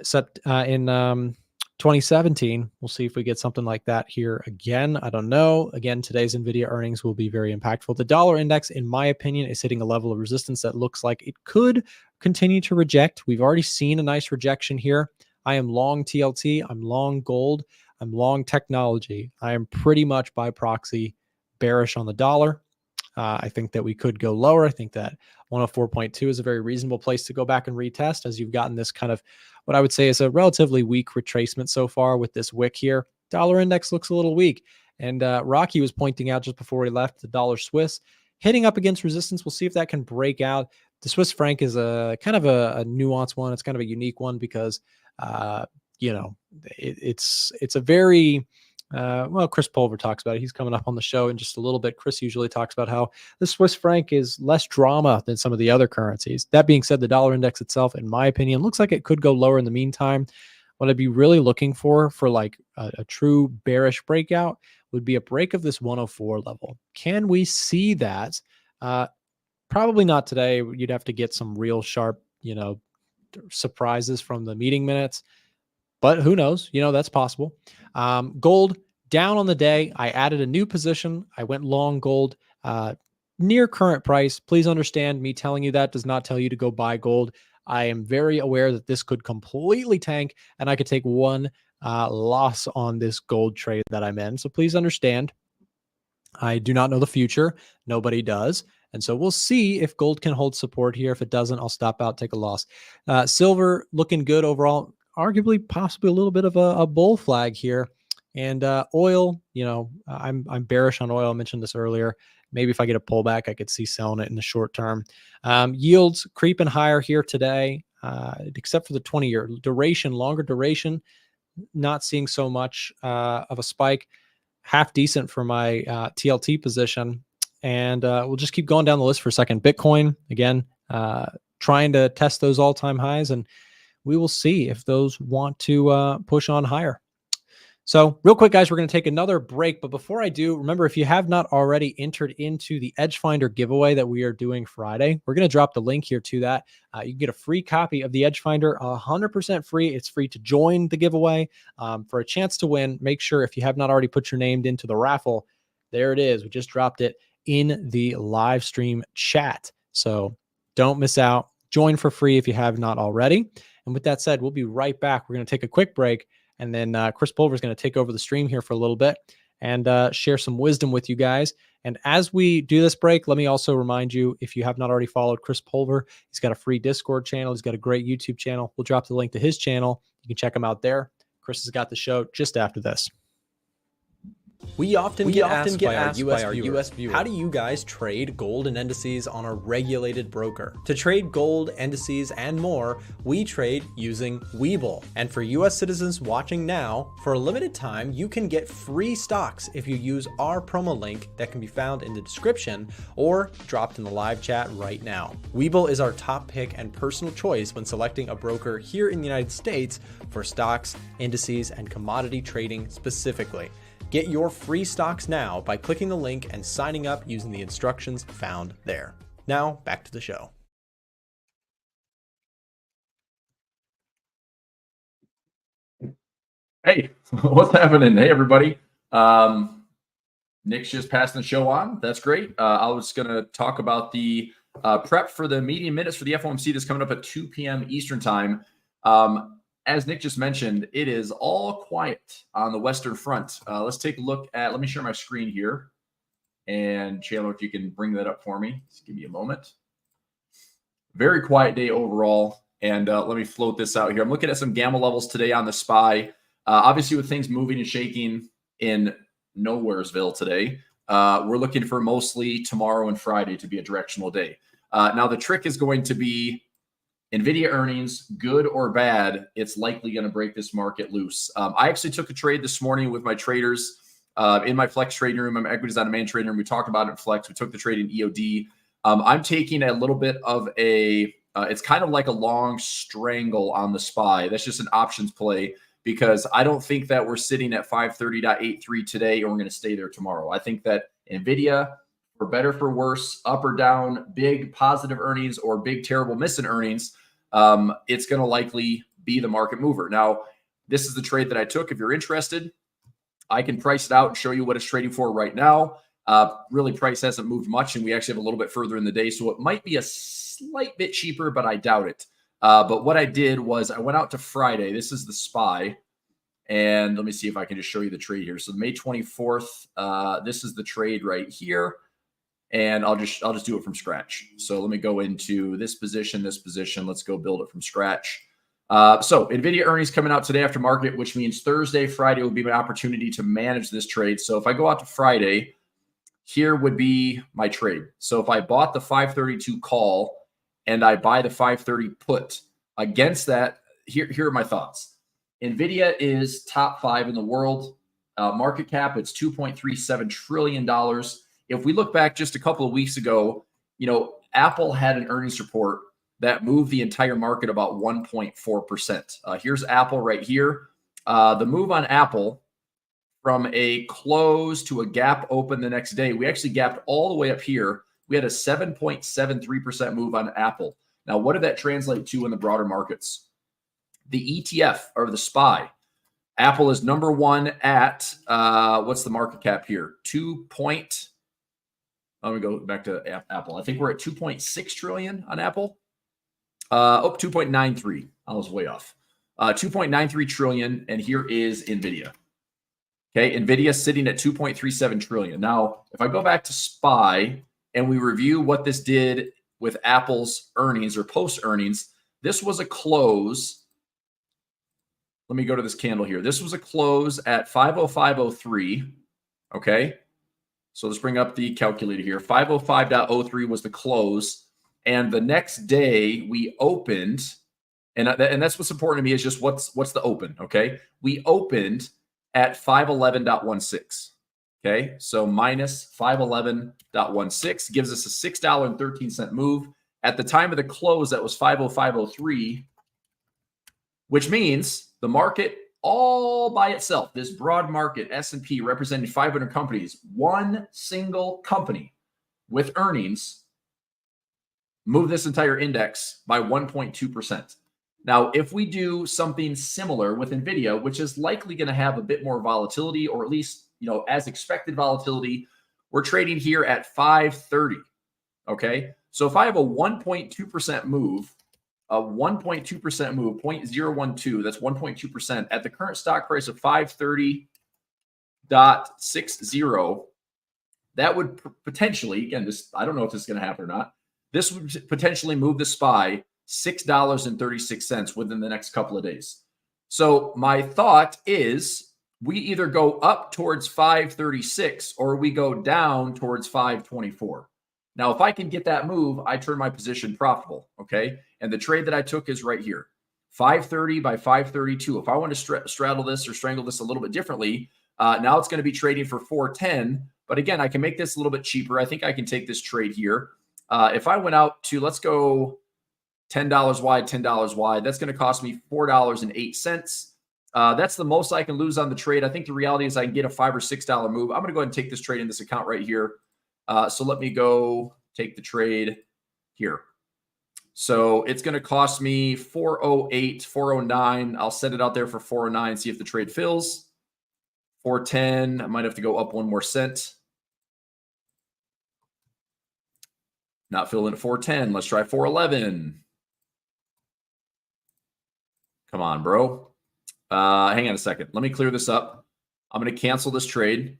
2017. We'll see if we get something like that here again. I don't know. Again, today's Nvidia earnings will be very impactful. The dollar index, in my opinion, is hitting a level of resistance that looks like it could continue to reject. We've already seen a nice rejection here. I am long TLT. I'm long gold. I'm long technology. I am pretty much by proxy bearish on the dollar. I think that we could go lower. I think that 104.2 is a very reasonable place to go back and retest, as you've gotten this kind of what I would say is a relatively weak retracement so far with this wick here. Dollar index looks a little weak. And Rocky was pointing out just before we left the dollar Swiss hitting up against resistance. We'll see if that can break out. The Swiss franc is a kind of a nuanced one. It's kind of a unique one because, it's a very, well, Chris Pulver talks about it. He's coming up on the show in just a little bit. Chris usually talks about how the Swiss franc is less drama than some of the other currencies. That being said, the dollar index itself, in my opinion, looks like it could go lower in the meantime. What I'd be really looking for like a true bearish breakout would be a break of this 104 level. Can we see that? Probably not today. You'd have to get some real sharp, surprises from the meeting minutes, but who knows? That's possible. Gold down on the day. I added a new position. I went long gold near current price. Please understand, me telling you that does not tell you to go buy gold. I am very aware that this could completely tank and I could take one loss on this gold trade that I'm in. So please understand, I do not know the future. Nobody does. And so we'll see if gold can hold support here. If it doesn't, I'll stop out, take a loss. Silver looking good overall, arguably possibly a little bit of a bull flag here. And oil, I'm bearish on oil. I mentioned this earlier. Maybe if I get a pullback, I could see selling it in the short term. Yields creeping higher here today, except for the 20-year duration, longer duration, not seeing so much of a spike. Half decent for my TLT position. And we'll just keep going down the list for a second. Bitcoin, again, trying to test those all-time highs, and we will see if those want to push on higher. So real quick, guys, we're going to take another break. But before I do, remember, if you have not already entered into the EDGEFINDER giveaway that we are doing Friday, we're going to drop the link here to that. You can get a free copy of the EDGEFINDER, 100% free. It's free to join the giveaway. For a chance to win, make sure if you have not already put your name into the raffle, there it is. We just dropped it in the live stream chat. So don't miss out. Join for free if you have not already. And with that said, we'll be right back. We're going to take a quick break. And then Chris Pulver is going to take over the stream here for a little bit and share some wisdom with you guys. And as we do this break, let me also remind you, if you have not already followed Chris Pulver, he's got a free Discord channel. He's got a great YouTube channel. We'll drop the link to his channel. You can check him out there. Chris has got the show just after this. We often get asked by our US viewers, how do you guys trade gold and indices on a regulated broker? To trade gold, indices, and more, we trade using Webull. And for US citizens watching now, for a limited time, you can get free stocks if you use our promo link that can be found in the description or dropped in the live chat right now. Webull is our top pick and personal choice when selecting a broker here in the United States for stocks, indices, and commodity trading specifically. Get your free stocks now by clicking the link and signing up using the instructions found there. Now, back to the show. Hey, what's happening? Hey, everybody. Nick's just passing the show on. That's great. I was going to talk about the prep for the median minutes for the FOMC that's coming up at 2 p.m. Eastern time. As Nick just mentioned, it is all quiet on the Western Front. Let's take a look at, let me share my screen here. And Chandler, if you can bring that up for me, just give me a moment. Very quiet day overall. And let me float this out here. I'm looking at some gamma levels today on the SPY. Obviously, with things moving and shaking in Nowheresville today, we're looking for mostly tomorrow and Friday to be a directional day. Now, the trick is going to be Nvidia earnings, good or bad, it's likely going to break this market loose. I actually took a trade this morning with my traders in my Flex trading room. I'm equities on demand trading room. We talked about it in Flex. We took the trade in EOD. I'm taking a little bit of a, it's kind of like a long strangle on the SPY. That's just an options play because I don't think that we're sitting at 530.83 today and we're going to stay there tomorrow. I think that Nvidia, for better, for worse, up or down, big positive earnings or big terrible missing earnings, it's going to likely be the market mover. Now, this is the trade that I took. If you're interested, I can price it out and show you what it's trading for right now. Really, price hasn't moved much, and we actually have a little bit further in the day, so it might be a slight bit cheaper, but I doubt it. But what I did was I went out to Friday. This is the SPY, and let me see if I can just show you the trade here. So May 24th, this is the trade right here. And I'll just do it from scratch. So let me go into this position. Let's go build it from scratch. So Nvidia earnings coming out today after market, which means Thursday, Friday will be my opportunity to manage this trade. So if I go out to Friday, here would be my trade. So if I bought the 532 call and I buy the 530 put. Against that, here are my thoughts. Nvidia is top 5 in the world. Market cap, it's $2.37 trillion. If we look back just a couple of weeks ago, Apple had an earnings report that moved the entire market about 1.4%. Here's Apple right here. The move on Apple from a close to a gap open the next day, we actually gapped all the way up here. We had a 7.73% move on Apple. Now, what did that translate to in the broader markets? The ETF, or the SPY, Apple is number 1 at, what's the market cap here? Let me go back to Apple. I think we're at 2.6 trillion on Apple. 2.93. I was way off. 2.93 trillion, and here is Nvidia. Okay, Nvidia sitting at 2.37 trillion. Now, if I go back to SPY and we review what this did with Apple's earnings or post earnings, this was a close. Let me go to this candle here. This was a close at 505.03. Okay, so let's bring up the calculator here. 505.03 was the close, and the next day we opened, and that's what's important to me, is just what's the open. Okay, we opened at 511.16. Okay, so minus 511.16 gives us a $6.13 move. At the time of the close, that was 505.03, which means the market all by itself, this broad market, S&P representing 500 companies, one single company with earnings moved this entire index by 1.2%. Now, if we do something similar with Nvidia, which is likely going to have a bit more volatility, or at least, as expected volatility, we're trading here at 530. Okay. So if I have a 1.2% move, 0.012, that's 1.2% at the current stock price of 530.60, that would potentially, again, I don't know if this is going to happen or not, this would potentially move the SPY $6.36 within the next couple of days. So my thought is we either go up towards 536 or we go down towards 524. Now, if I can get that move, I turn my position profitable, okay? And the trade that I took is right here, 530 by 532. If I want to straddle this or strangle this a little bit differently, now it's going to be trading for 410. But again, I can make this a little bit cheaper. I think I can take this trade here. If I went out to, let's go $10 wide, $10 wide, that's going to cost me $4.08. That's the most I can lose on the trade. I think the reality is I can get a $5 or $6 move. I'm going to go ahead and take this trade in this account right here. So let me go take the trade here. So it's going to cost me 408, 409. I'll set it out there for 409, see if the trade fills. 410, I might have to go up 1 more cent. Not filling at 410. Let's try 411. Come on, bro. Hang on a second. Let me clear this up. I'm going to cancel this trade.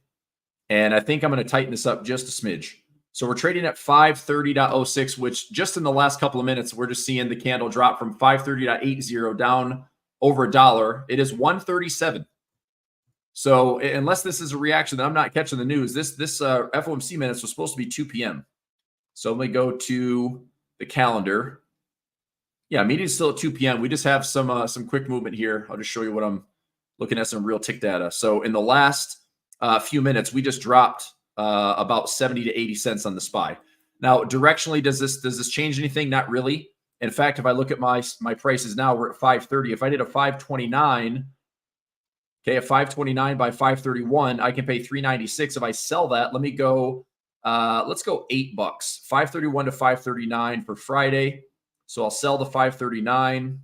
And I think I'm going to tighten this up just a smidge. So we're trading at 530.06, which just in the last couple of minutes, we're just seeing the candle drop from 530.80 down over $1. It is 137. So unless this is a reaction that I'm not catching the news, this FOMC minutes was supposed to be 2 p.m. So let me go to the calendar. Yeah, meeting is still at 2 p.m. We just have some quick movement here. I'll just show you what I'm looking at, some real tick data. So in the last few minutes, we just dropped about 70 to 80 cents on the SPY. Now, directionally, does this change anything? Not really. In fact, if I look at my prices now, we're at 530. If I did a 529, okay, a 529 by 531, I can pay 396. If I sell that, let me go. Let's go $8. 531 to 539 for Friday. So I'll sell the 539.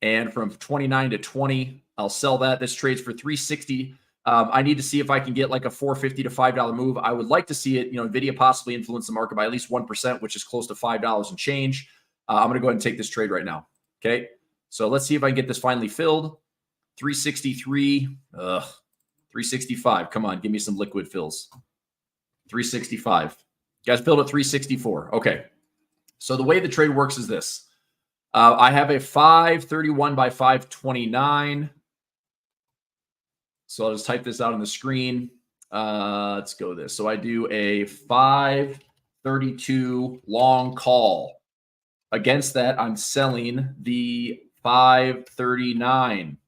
And from 29 to 20, I'll sell that. This trades for 360. I need to see if I can get like a $4.50 to $5 move. I would like to see it, Nvidia possibly influence the market by at least 1%, which is close to $5 and change. I'm going to go ahead and take this trade right now. Okay. So let's see if I can get this finally filled. 363, 365. Come on, give me some liquid fills. 365. Guys filled at 364. Okay. So the way the trade works is this. I have a 531 by 529. So I'll just type this out on the screen. Let's go this. So I do a 531 532 long call. Against that, I'm selling the 539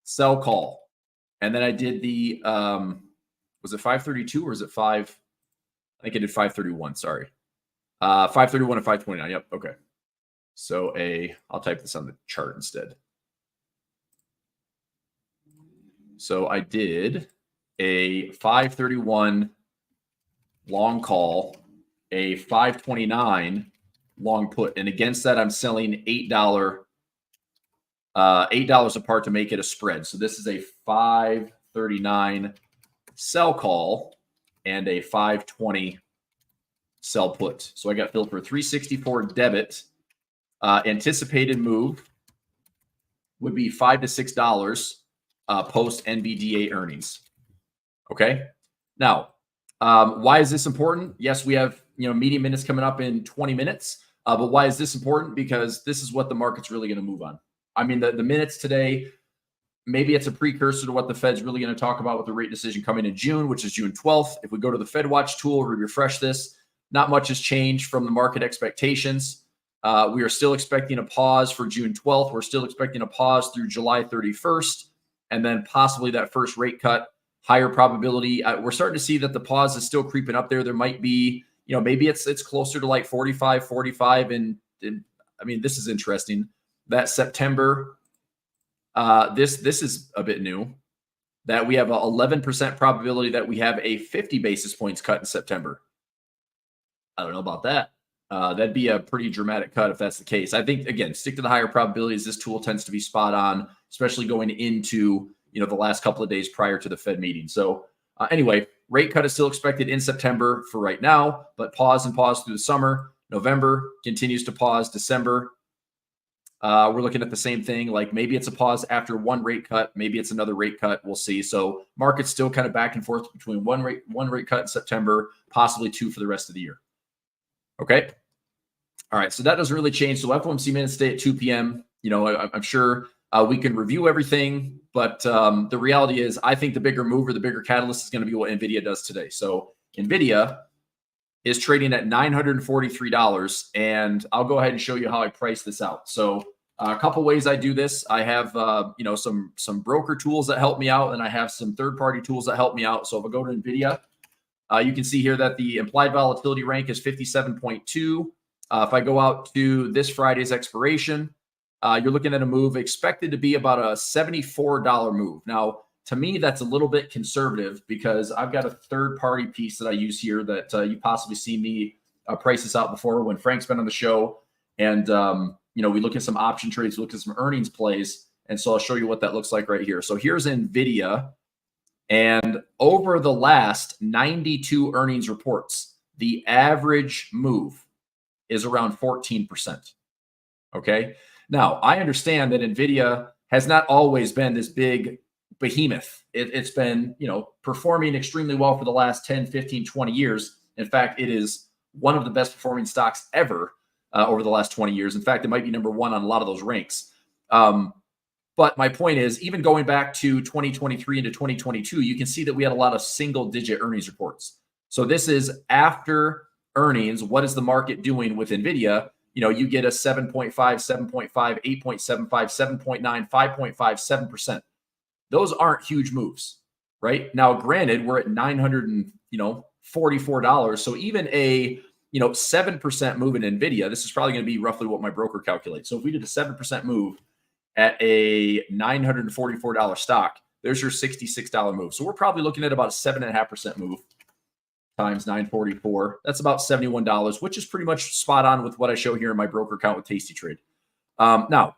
sell call. And then I did the, was it 532 or is it 5? I think I did 531, sorry. 531 and 529, yep, okay. So I'll type this on the chart instead. So I did a 531 long call, a 529 long put, and against that I'm selling $8 apart to make it a spread. So this is a 539 sell call and a 520 sell put. So I got filled for 364 debit. Anticipated move would be $5 to $6 post NVDA earnings. Okay. Now, why is this important? Yes, we have median minutes coming up in 20 minutes. But why is this important? Because this is what the market's really going to move on. I mean, the minutes today, maybe it's a precursor to what the Fed's really going to talk about with the rate decision coming in June, which is June 12th. If we go to the Fed Watch tool, we refresh this, not much has changed from the market expectations. We are still expecting a pause for June 12th. We're still expecting a pause through July 31st, and then possibly that first rate cut, higher probability. We're starting to see that the pause is still creeping up there. There might be, maybe it's closer to like 45. And I mean, this is interesting. That September, this is a bit new, that we have a 11% probability that we have a 50 basis points cut in September. I don't know about that. That'd be a pretty dramatic cut if that's the case. I think, again, stick to the higher probabilities. This tool tends to be spot on, especially going into the last couple of days prior to the Fed meeting. So anyway, rate cut is still expected in September for right now, but pause through the summer. November continues to pause. December, we're looking at the same thing. Like maybe it's a pause after one rate cut. Maybe it's another rate cut. We'll see. So market's still kind of back and forth between one rate cut in September, possibly two for the rest of the year. Okay. All right. So that doesn't really change. So FOMC minutes stay at 2 p.m. I'm sure we can review everything, but the reality is I think the bigger mover, the bigger catalyst is going to be what Nvidia does today. So Nvidia is trading at $943, and I'll go ahead and show you how I price this out. So a couple ways I do this. I have some broker tools that help me out, and I have some third-party tools that help me out. So if I go to Nvidia, you can see here that the implied volatility rank is 57.2. If I go out to this Friday's expiration, you're looking at a move expected to be about a $74 move. Now, to me, that's a little bit conservative because I've got a third-party piece that I use here that you possibly see me price this out before when Frank's been on the show. And, we look at some option trades, look at some earnings plays. And so I'll show you what that looks like right here. So here's Nvidia. And over the last 92 earnings reports, the average move is around 14%. Okay. Now, I understand that Nvidia has not always been this big behemoth. It's been, performing extremely well for the last 10, 15, 20 years. In fact, it is one of the best performing stocks ever over the last 20 years. In fact, it might be number one on a lot of those ranks. But my point is, even going back to 2023 into 2022, you can see that we had a lot of single-digit earnings reports. So this is after earnings. What is the market doing with Nvidia? You get a 7.5, 7.5, 8.75, 7.9, 5.5, 7%. Those aren't huge moves, right? Now, granted, we're at $944. So even a 7% move in Nvidia, this is probably going to be roughly what my broker calculates. So if we did a 7% move at a $944 stock, there's your $66 move. So we're probably looking at about a 7.5% move times 944. That's about $71, which is pretty much spot on with what I show here in my broker account with Tasty Trade. Now,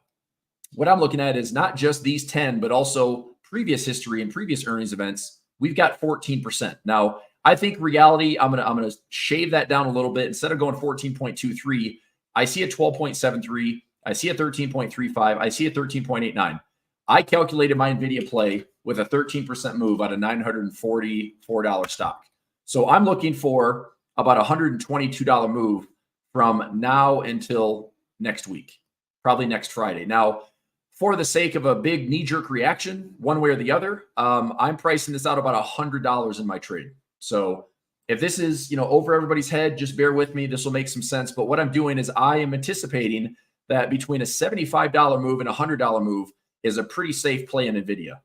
what I'm looking at is not just these 10, but also previous history and previous earnings events. We've got 14%. Now, I think reality, I'm gonna shave that down a little bit. Instead of going 14.23, I see a 12.73. I see a 13.35. I see a 13.89. I calculated my Nvidia play with a 13% move on a $944 stock. So I'm looking for about $122 move from now until next week, probably next Friday. Now, for the sake of a big knee-jerk reaction, one way or the other, I'm pricing this out about $100 in my trade. So If this is, over everybody's head, just bear with me. This will make some sense. But what I'm doing is I am anticipating that between a $75 move and a $100 move is a pretty safe play in Nvidia.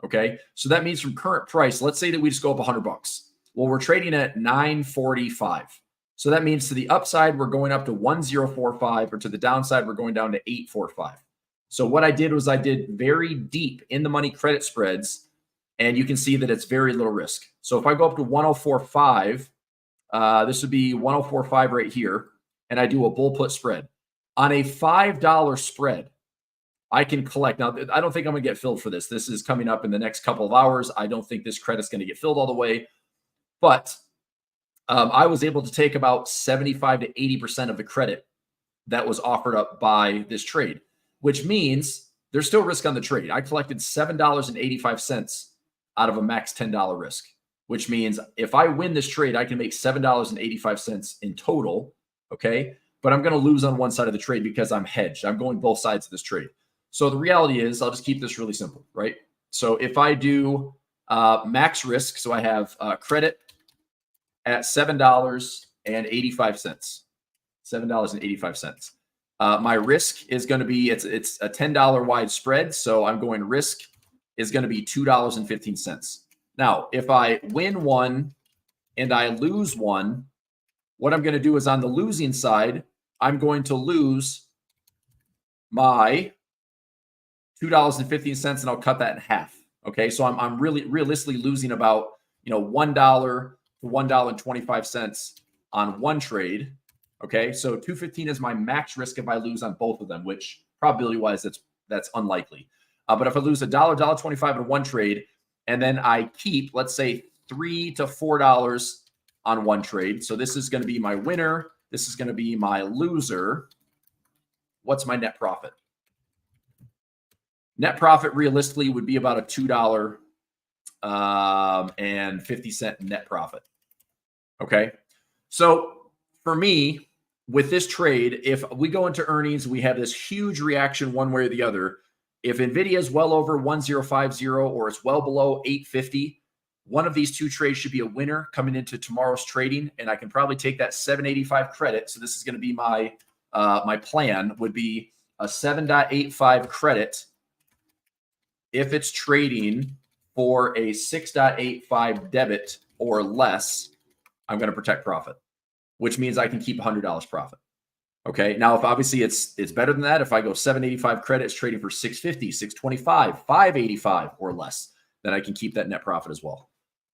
Okay. So that means from current price, let's say that we just go up $100. Well, we're trading at 945. So that means to the upside, we're going up to 1045, or to the downside, we're going down to 845. So what I did was I did very deep in the money credit spreads, and you can see that it's very little risk. So if I go up to 1045, this would be 1045 right here, and I do a bull put spread. On a $5 spread, I can collect. Now, I don't think I'm going to get filled for this. This is coming up in the next couple of hours. I don't think this credit's going to get filled all the way, but I was able to take about 75 to 80% of the credit that was offered up by this trade, which means there's still risk on the trade. I collected $7.85 out of a max $10 risk, which means if I win this trade, I can make $7.85 in total. Okay. But I'm going to lose on one side of the trade because I'm hedged. I'm going both sides of this trade. So the reality is, I'll just keep this really simple, right? So if I do max risk, so I have credit at $7.85. $7.85. My risk is going to be, it's a $10 wide spread. So I'm going risk is going to be $2.15. Now, if I win one and I lose one, what I'm going to do is on the losing side, I'm going to lose my $2.15 and I'll cut that in half. Okay. So I'm really realistically losing about, $1 to $1.25 on one trade. Okay. So 215 is my max risk if I lose on both of them, which probability wise, that's unlikely. But if I lose $1.25 in one trade, and then I keep, let's say, $3 to $4 on one trade. So this is going to be my winner. This is going to be my loser. What's my net profit? Net profit realistically would be about a $2.50 net profit. Okay. So for me, with this trade, if we go into earnings, we have this huge reaction one way or the other. If Nvidia is well over 1050 or it's well below 850, one of these two trades should be a winner coming into tomorrow's trading, and I can probably take that 785 credit. So this is going to be my my plan would be a 7.85 credit if it's trading for a 6.85 debit or less. I'm going to protect profit, which means I can keep $100 profit. Okay. Now, if obviously it's better than that, if I go 785 credit, it's trading for 650, 625, 585 or less, then I can keep that net profit as well.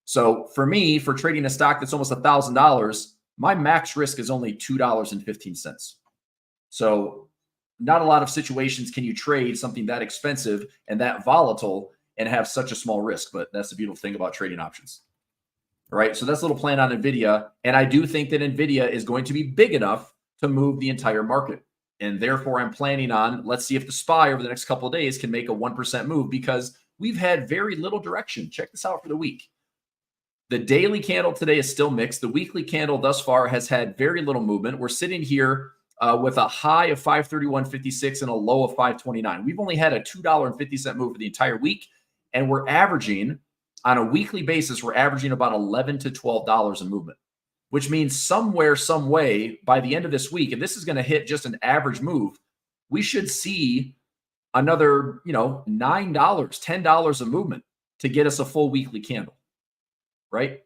So for me, for trading a stock that's almost $1,000, my max risk is only $2.15. So not a lot of situations can you trade something that expensive and that volatile and have such a small risk. But that's the beautiful thing about trading options. All right. So that's a little plan on Nvidia. And I do think that Nvidia is going to be big enough to move the entire market. And therefore, I'm planning on, let's see if the SPY over the next couple of days can make a 1% move, because we've had very little direction. Check this out for the week. The daily candle today is still mixed. The weekly candle thus far has had very little movement. We're sitting here with a high of 531.56 and a low of 529. We've only had a $2.50 move for the entire week. And we're averaging, on a weekly basis, we're averaging about $11 to $12 in movement, which means somewhere, some way, by the end of this week, if this is going to hit just an average move, we should see another, $9, $10 of movement to get us a full weekly candle, right?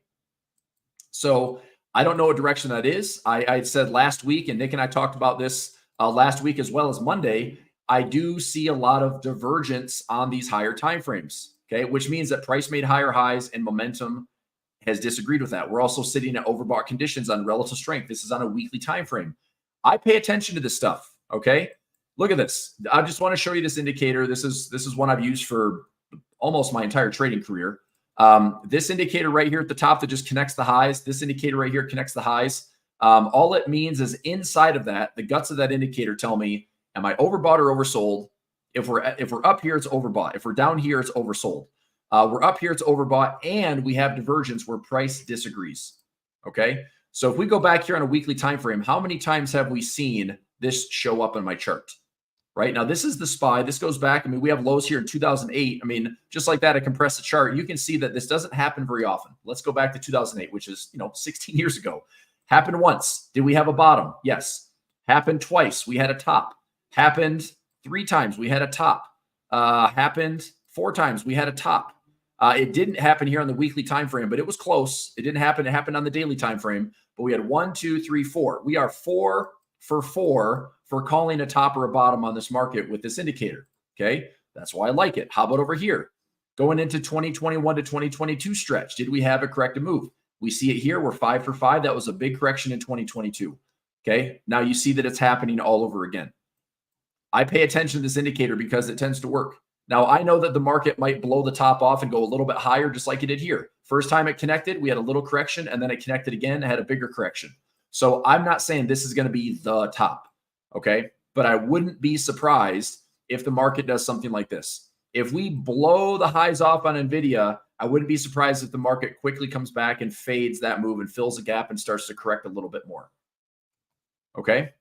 So I don't know what direction that is. I said last week, and Nick and I talked about this last week as well as Monday, I do see a lot of divergence on these higher timeframes, okay, which means that price made higher highs and momentum has disagreed with that. We're also sitting at overbought conditions on relative strength. This is on a weekly time frame. I pay attention to this stuff, okay? Look at this. I just want to show you this indicator. This is one I've used for almost my entire trading career. This indicator right here at the top that just connects the highs, this indicator right here connects the highs. All it means is inside of that, the guts of that indicator tell me, am I overbought or oversold? If we're up here, it's overbought. If we're down here, it's oversold. We're up here, it's overbought, and we have divergence where price disagrees. Okay. So if we go back here on a weekly time frame, how many times have we seen this show up in my chart? right? Now, this is the SPY. This goes back. I mean, we have lows here in 2008. I mean, just like that, I compress the chart. You can see that this doesn't happen very often. Let's go back to 2008, which is, 16 years ago. Happened once. Did we have a bottom? Yes. Happened twice. We had a top. Happened 3 times. We had a top. Happened 4 times. We had a top. It didn't happen here on the weekly time frame, but it was close. It didn't happen. It happened on the daily time frame. But we had 1, 2, 3, 4. We are 4 for 4 for calling a top or a bottom on this market with this indicator. Okay, that's why I like it. How about over here? Going into 2021 to 2022 stretch, did we have a corrective move? We see it here. We're 5 for 5. That was a big correction in 2022. Okay, now you see that it's happening all over again. I pay attention to this indicator because it tends to work. Now, I know that the market might blow the top off and go a little bit higher, just like it did here. First time it connected, we had a little correction, and then it connected again, had a bigger correction. So I'm not saying this is going to be the top. Okay. But I wouldn't be surprised if the market does something like this. If we blow the highs off on Nvidia, I wouldn't be surprised if the market quickly comes back and fades that move and fills a gap and starts to correct a little bit more. Okay.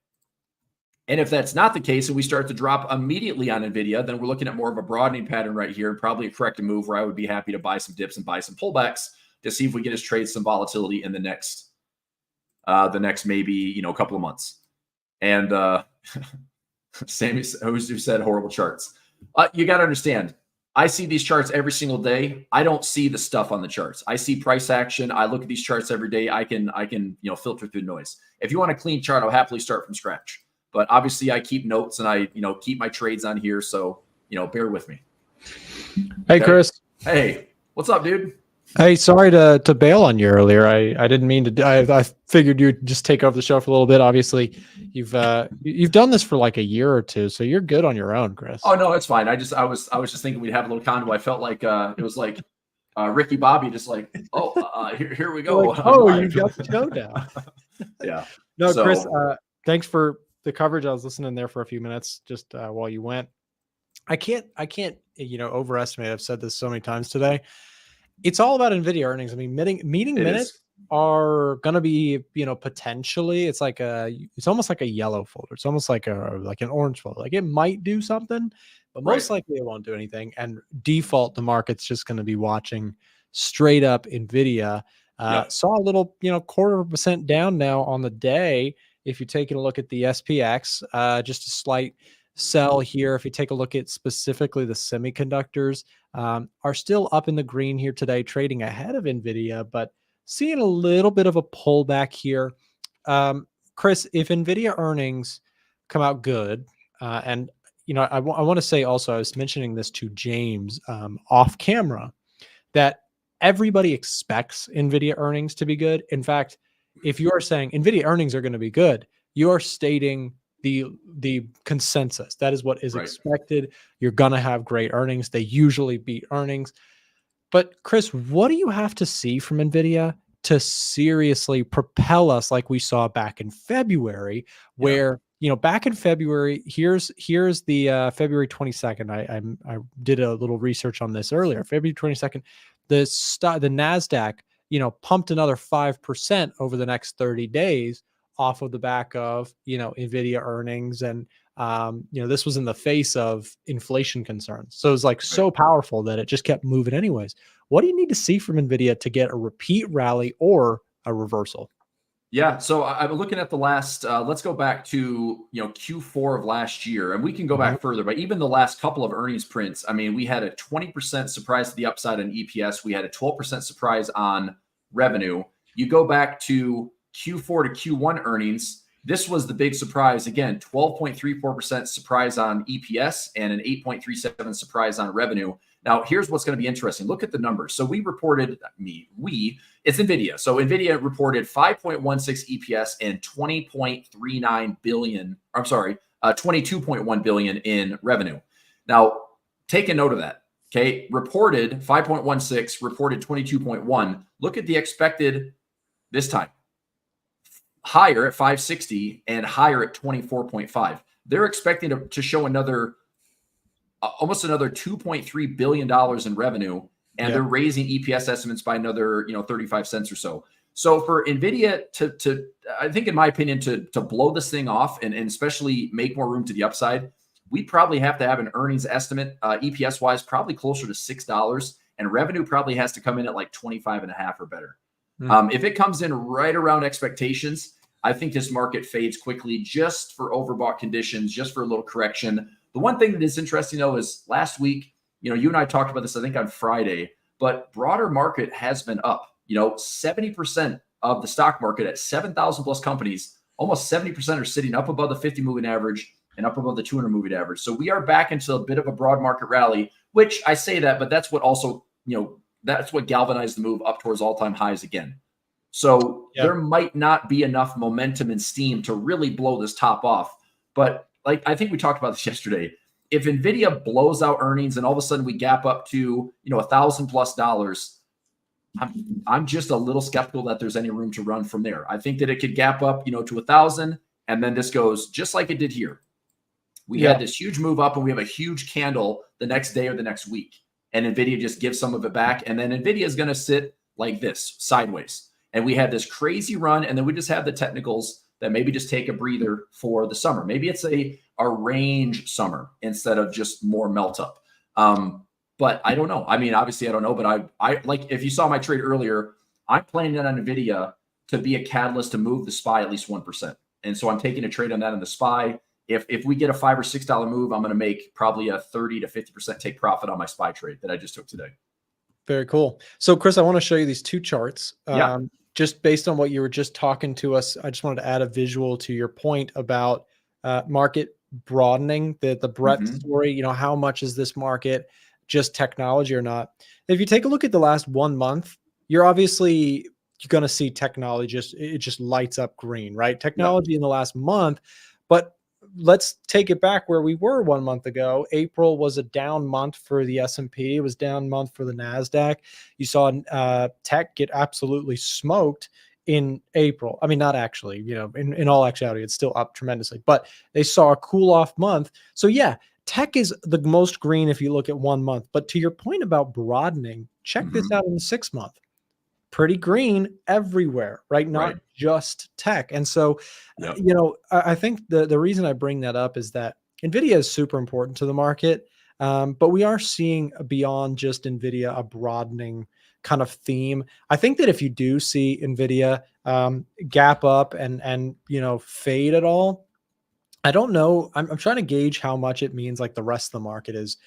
And if that's not the case and we start to drop immediately on Nvidia, then we're looking at more of a broadening pattern right here and probably a corrective move where I would be happy to buy some dips and buy some pullbacks to see if we get us trade some volatility in the next maybe, couple of months. And Sammy, who said horrible charts. You got to understand, I see these charts every single day. I don't see the stuff on the charts. I see price action. I look at these charts every day. I can filter through noise. If you want a clean chart, I'll happily start from scratch. But obviously, I keep notes and I keep my trades on here. So bear with me. Hey, okay? Chris. Hey, what's up, dude? Hey, sorry to bail on you earlier. I didn't mean to. I figured you'd just take over the show for a little bit. Obviously, you've done this for like a year or two, so you're good on your own, Chris. Oh no, it's fine. I was just thinking we'd have a little convo. I felt like it was like Ricky Bobby, just like here we go. Like, you got the show now. Yeah. No, so, Chris. Thanks for the coverage. I was listening there for a few minutes just while you went. I can't overestimate. I've said this so many times today. It's all about Nvidia earnings. I mean, meeting minutes are going to be, potentially, it's almost like a yellow folder. It's almost like an orange folder. Like it might do something, but most likely it won't do anything. And default, the market's just going to be watching straight up Nvidia. Saw a little, 0.25% down now on the day. If you're taking a look at the SPX, just a slight sell here. If you take a look at specifically the semiconductors, are still up in the green here today, trading ahead of Nvidia, but seeing a little bit of a pullback here. Chris, if Nvidia earnings come out good, and I want to say also, I was mentioning this to James off camera, that everybody expects Nvidia earnings to be good. In fact, if you are saying Nvidia earnings are going to be good, you are stating the consensus. That is what is expected. You're going to have great earnings. They usually beat earnings. But Chris, what do you have to see from Nvidia to seriously propel us like we saw back in February, where, back in February, here's the February 22nd. I did a little research on this earlier. February 22nd, the NASDAQ, pumped another 5% over the next 30 days off of the back of, Nvidia earnings. And, this was in the face of inflation concerns. So it was like so powerful that it just kept moving anyways. What do you need to see from Nvidia to get a repeat rally or a reversal? Yeah. So I'm looking at the last, let's go back to, Q4 of last year, and we can go back further, but even the last couple of earnings prints, I mean, we had a 20% surprise to the upside on EPS. We had a 12% surprise on revenue. You go back to Q4 to Q1 earnings. This was the big surprise. Again, 12.34% surprise on EPS and an 8.37 surprise on revenue. Now, here's what's going to be interesting. Look at the numbers. So we reported, it's Nvidia. So Nvidia reported 5.16 EPS and 20.39 billion. I'm sorry, 22.1 billion in revenue. Now, take a note of that. Okay, reported 5.16, reported 22.1. Look at the expected this time. Higher at 560 and higher at 24.5. They're expecting to show almost another $2.3 billion in revenue, and they're raising EPS estimates by another 35 cents or so. So for Nvidia to I think, in my opinion, to blow this thing off and especially make more room to the upside, we probably have to have an earnings estimate, EPS wise, probably closer to $6, and revenue probably has to come in at like 25.5 or better. If it comes in right around expectations, I think this market fades quickly just for overbought conditions, just for a little correction. The one thing that is interesting though is last week, you and I talked about this, I think on Friday, but broader market has been up. 70% of the stock market at 7,000 plus companies, almost 70% are sitting up above the 50 moving average and up above the 200 moving average. So we are back into a bit of a broad market rally, which I say that, but that's what also, that's what galvanized the move up towards all-time highs again. So there might not be enough momentum and steam to really blow this top off. But like, I think we talked about this yesterday. If Nvidia blows out earnings and all of a sudden we gap up to, $1,000+, I'm just a little skeptical that there's any room to run from there. I think that it could gap up, to 1,000, and then this goes just like it did here. We had this huge move up and we have a huge candle the next day or the next week. And Nvidia just gives some of it back. And then Nvidia is going to sit like this, sideways. And we had this crazy run. And then we just have the technicals that maybe just take a breather for the summer. Maybe it's a range summer instead of just more melt up. But I don't know. I mean, obviously I don't know, but I like, if you saw my trade earlier, I'm planning on Nvidia to be a catalyst to move the SPY at least 1%. And so I'm taking a trade on that in the SPY. If we get a $5 or $6 move, I'm going to make probably a 30 to 50% take profit on my SPY trade that I just took today. Very cool. So Chris, I want to show you these two charts. Just based on what you were just talking to us, I just wanted to add a visual to your point about market broadening, the breadth story. How much is this market just technology or not? If you take a look at the last 1 month, you're going to see technology it just lights up green, right? Technology in the last month. But let's take it back where we were 1 month ago. April was a down month for the S&P. It was down month for the NASDAQ. You saw tech get absolutely smoked in April. I mean, not actually, in all actuality, it's still up tremendously, but they saw a cool off month. So yeah, tech is the most green if you look at 1 month. But to your point about broadening, check this out in the 6 month. Pretty green everywhere, right? Not just tech. And so, I think the reason I bring that up is that Nvidia is super important to the market. But we are seeing beyond just Nvidia, a broadening kind of theme. I think that if you do see Nvidia gap up and fade at all, I don't know. I'm trying to gauge how much it means like the rest of the market is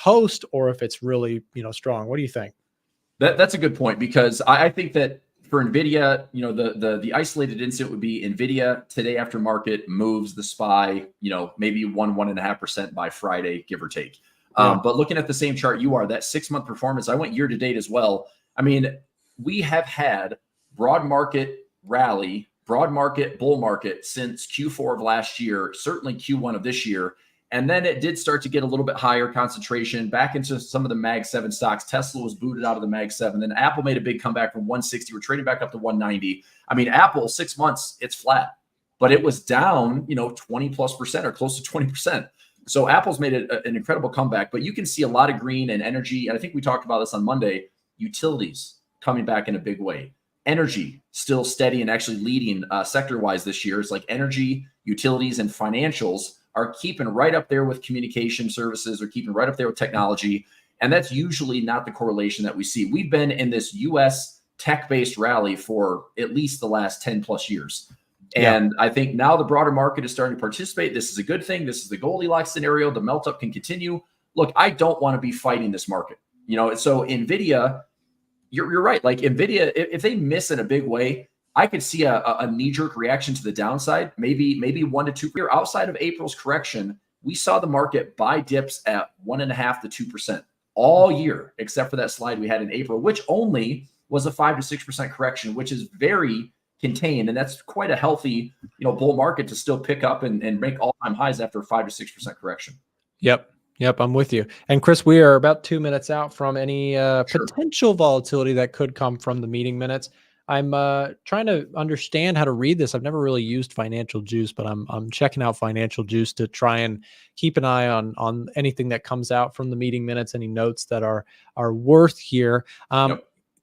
toast, or if it's really, strong. What do you think? That's a good point, because I think that for Nvidia, the isolated incident would be Nvidia today after market moves the SPY, maybe 1.5% by Friday, give or take. But looking at the same chart that 6 month performance, I went year to date as well. I mean, we have had broad market rally, broad market bull market since Q4 of last year, certainly Q1 of this year. And then it did start to get a little bit higher concentration back into some of the Mag 7 stocks. Tesla was booted out of the Mag 7. Then Apple made a big comeback from 160. We're trading back up to 190. I mean, Apple, 6 months, it's flat, but it was down, 20+% or close to 20%. So Apple's made an incredible comeback, but you can see a lot of green and energy. And I think we talked about this on Monday, utilities coming back in a big way. Energy still steady and actually leading sector-wise this year. It's like energy, utilities, and financials are keeping right up there with communication services, or keeping right up there with technology. And that's usually not the correlation that we see. We've been in this US tech-based rally for at least the last 10 plus years. And I think now the broader market is starting to participate. This is a good thing. This is the Goldilocks scenario. The melt up can continue. Look, I don't want to be fighting this market. So Nvidia, you're right. Like Nvidia, if they miss in a big way, I could see a knee-jerk reaction to the downside, maybe 1 to 2. Outside of April's correction, we saw the market buy dips at 1.5 to 2% all year, except for that slide we had in April, which only was a 5 to 6% correction, which is very contained. And that's quite a healthy, bull market to still pick up and make all-time highs after a 5 to 6% correction. Yep, I'm with you. And Chris, we are about 2 minutes out from any potential volatility that could come from the meeting minutes. I'm trying to understand how to read this. I've never really used Financial Juice, but I'm checking out Financial Juice to try and keep an eye on anything that comes out from the meeting minutes, any notes that are worth here.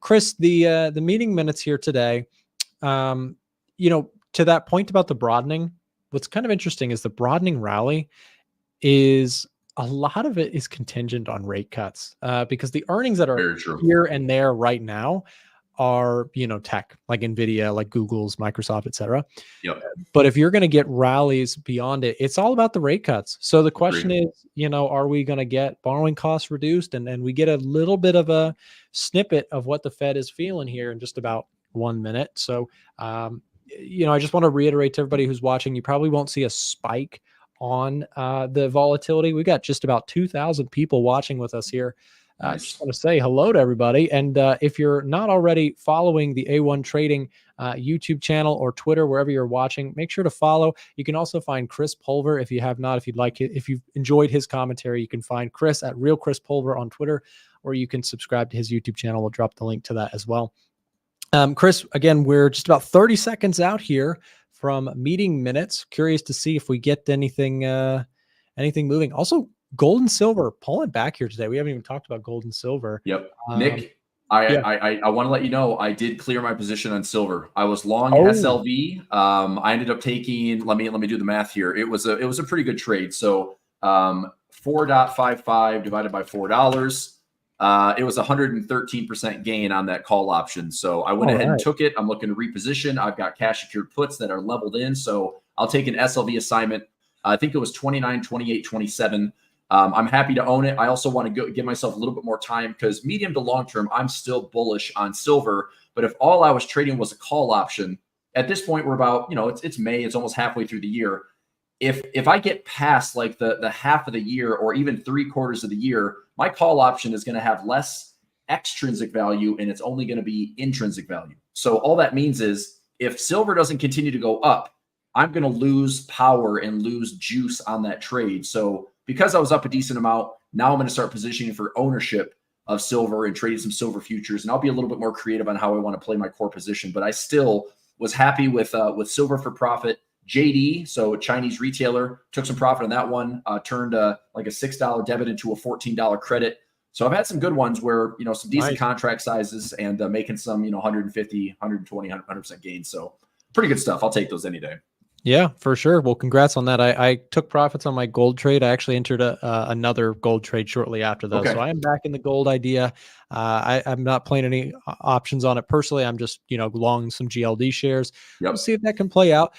Chris, the meeting minutes here today, to that point about the broadening, what's kind of interesting is the broadening rally. is a lot of it is contingent on rate cuts because the earnings that are Very true. here and there right now are, tech like Nvidia, like Google's, Microsoft, etc. Yep. But if you're going to get rallies beyond it, it's all about the rate cuts. So the question Agreed. is, are we going to get borrowing costs reduced? And we get a little bit of a snippet of what the Fed is feeling here in just about 1 minute. So, I just want to reiterate to everybody who's watching, you probably won't see a spike on the volatility. We got just about 2,000 people watching with us here. I just want to say hello to everybody. And if you're not already following the A1 Trading YouTube channel or Twitter, wherever you're watching, make sure to follow. You can also find Chris Pulver if you have not. If you'd like it, if you've enjoyed his commentary, you can find Chris at Real Chris Pulver on Twitter, or you can subscribe to his YouTube channel. We'll drop the link to that as well. Chris, again, we're just about 30 seconds out here from meeting minutes. Curious to see if we get anything moving. Also, gold and silver pulling back here today. We haven't even talked about gold and silver. Yep. Nick, I want to let you know I did clear my position on silver. I was long SLV. I ended up taking. Let me do the math here. It was a pretty good trade. So 4.55 divided by $4. It was 113% gain on that call option. So I went ahead and took it. I'm looking to reposition. I've got cash secured puts that are leveled in. So I'll take an SLV assignment. I think it was 29, 28, 27. I'm happy to own it. I also want to give myself a little bit more time because medium to long term, I'm still bullish on silver. But if all I was trading was a call option, at this point, we're about, it's May. It's almost halfway through the year. If I get past like the half of the year or even 3/4 of the year, my call option is going to have less extrinsic value and it's only going to be intrinsic value. So all that means is if silver doesn't continue to go up, I'm going to lose power and lose juice on that trade. So because I was up a decent amount, now I'm going to start positioning for ownership of silver and trading some silver futures. And I'll be a little bit more creative on how I want to play my core position. But I still was happy with silver for profit. JD, so a Chinese retailer, took some profit on that one, turned like a $6 debit into a $14 credit. So I've had some good ones where, some decent contract sizes and making some, 150, 120, 100% gains. So pretty good stuff. I'll take those any day. Yeah, for sure. Well, congrats on that. I took profits on my gold trade. I actually entered another gold trade shortly after that. Okay. So I am back in the gold idea. I'm not playing any options on it personally. I'm just, long some GLD shares. Yep. We'll see if that can play out.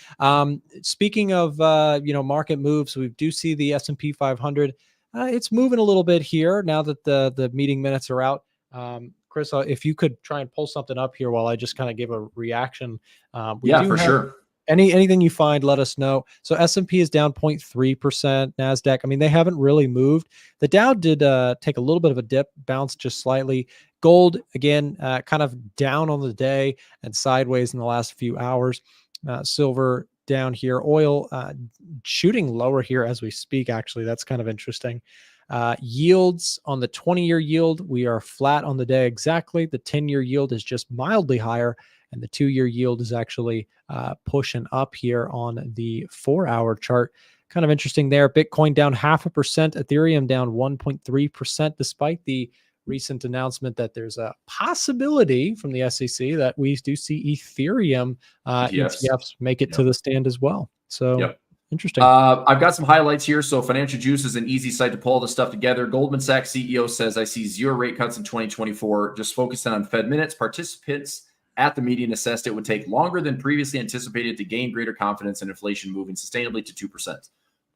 Speaking of, market moves, we do see the S&P 500. It's moving a little bit here now that the meeting minutes are out. Chris, if you could try and pull something up here while I just kind of give a reaction. Sure. Anything you find, let us know. So S&P is down 0.3%. NASDAQ, I mean, they haven't really moved. The Dow did take a little bit of a dip, bounced just slightly. Gold, again, kind of down on the day and sideways in the last few hours. Silver down here. Oil shooting lower here as we speak, actually. That's kind of interesting. Yields on the 20-year yield, we are flat on the day exactly. The 10-year yield is just mildly higher. And the 2-year yield is actually pushing up here on the 4-hour chart. Kind of interesting there. Bitcoin down 0.5%. Ethereum down 1.3%, despite the recent announcement that there's a possibility from the SEC that we do see Ethereum ETFs make it to the stand as well. So interesting. I've got some highlights here. So Financial Juice is an easy site to pull all this stuff together. Goldman Sachs CEO says, I see 0 rate cuts in 2024. Just focusing on Fed minutes. Participants at the meeting assessed it would take longer than previously anticipated to gain greater confidence in inflation moving sustainably to 2%.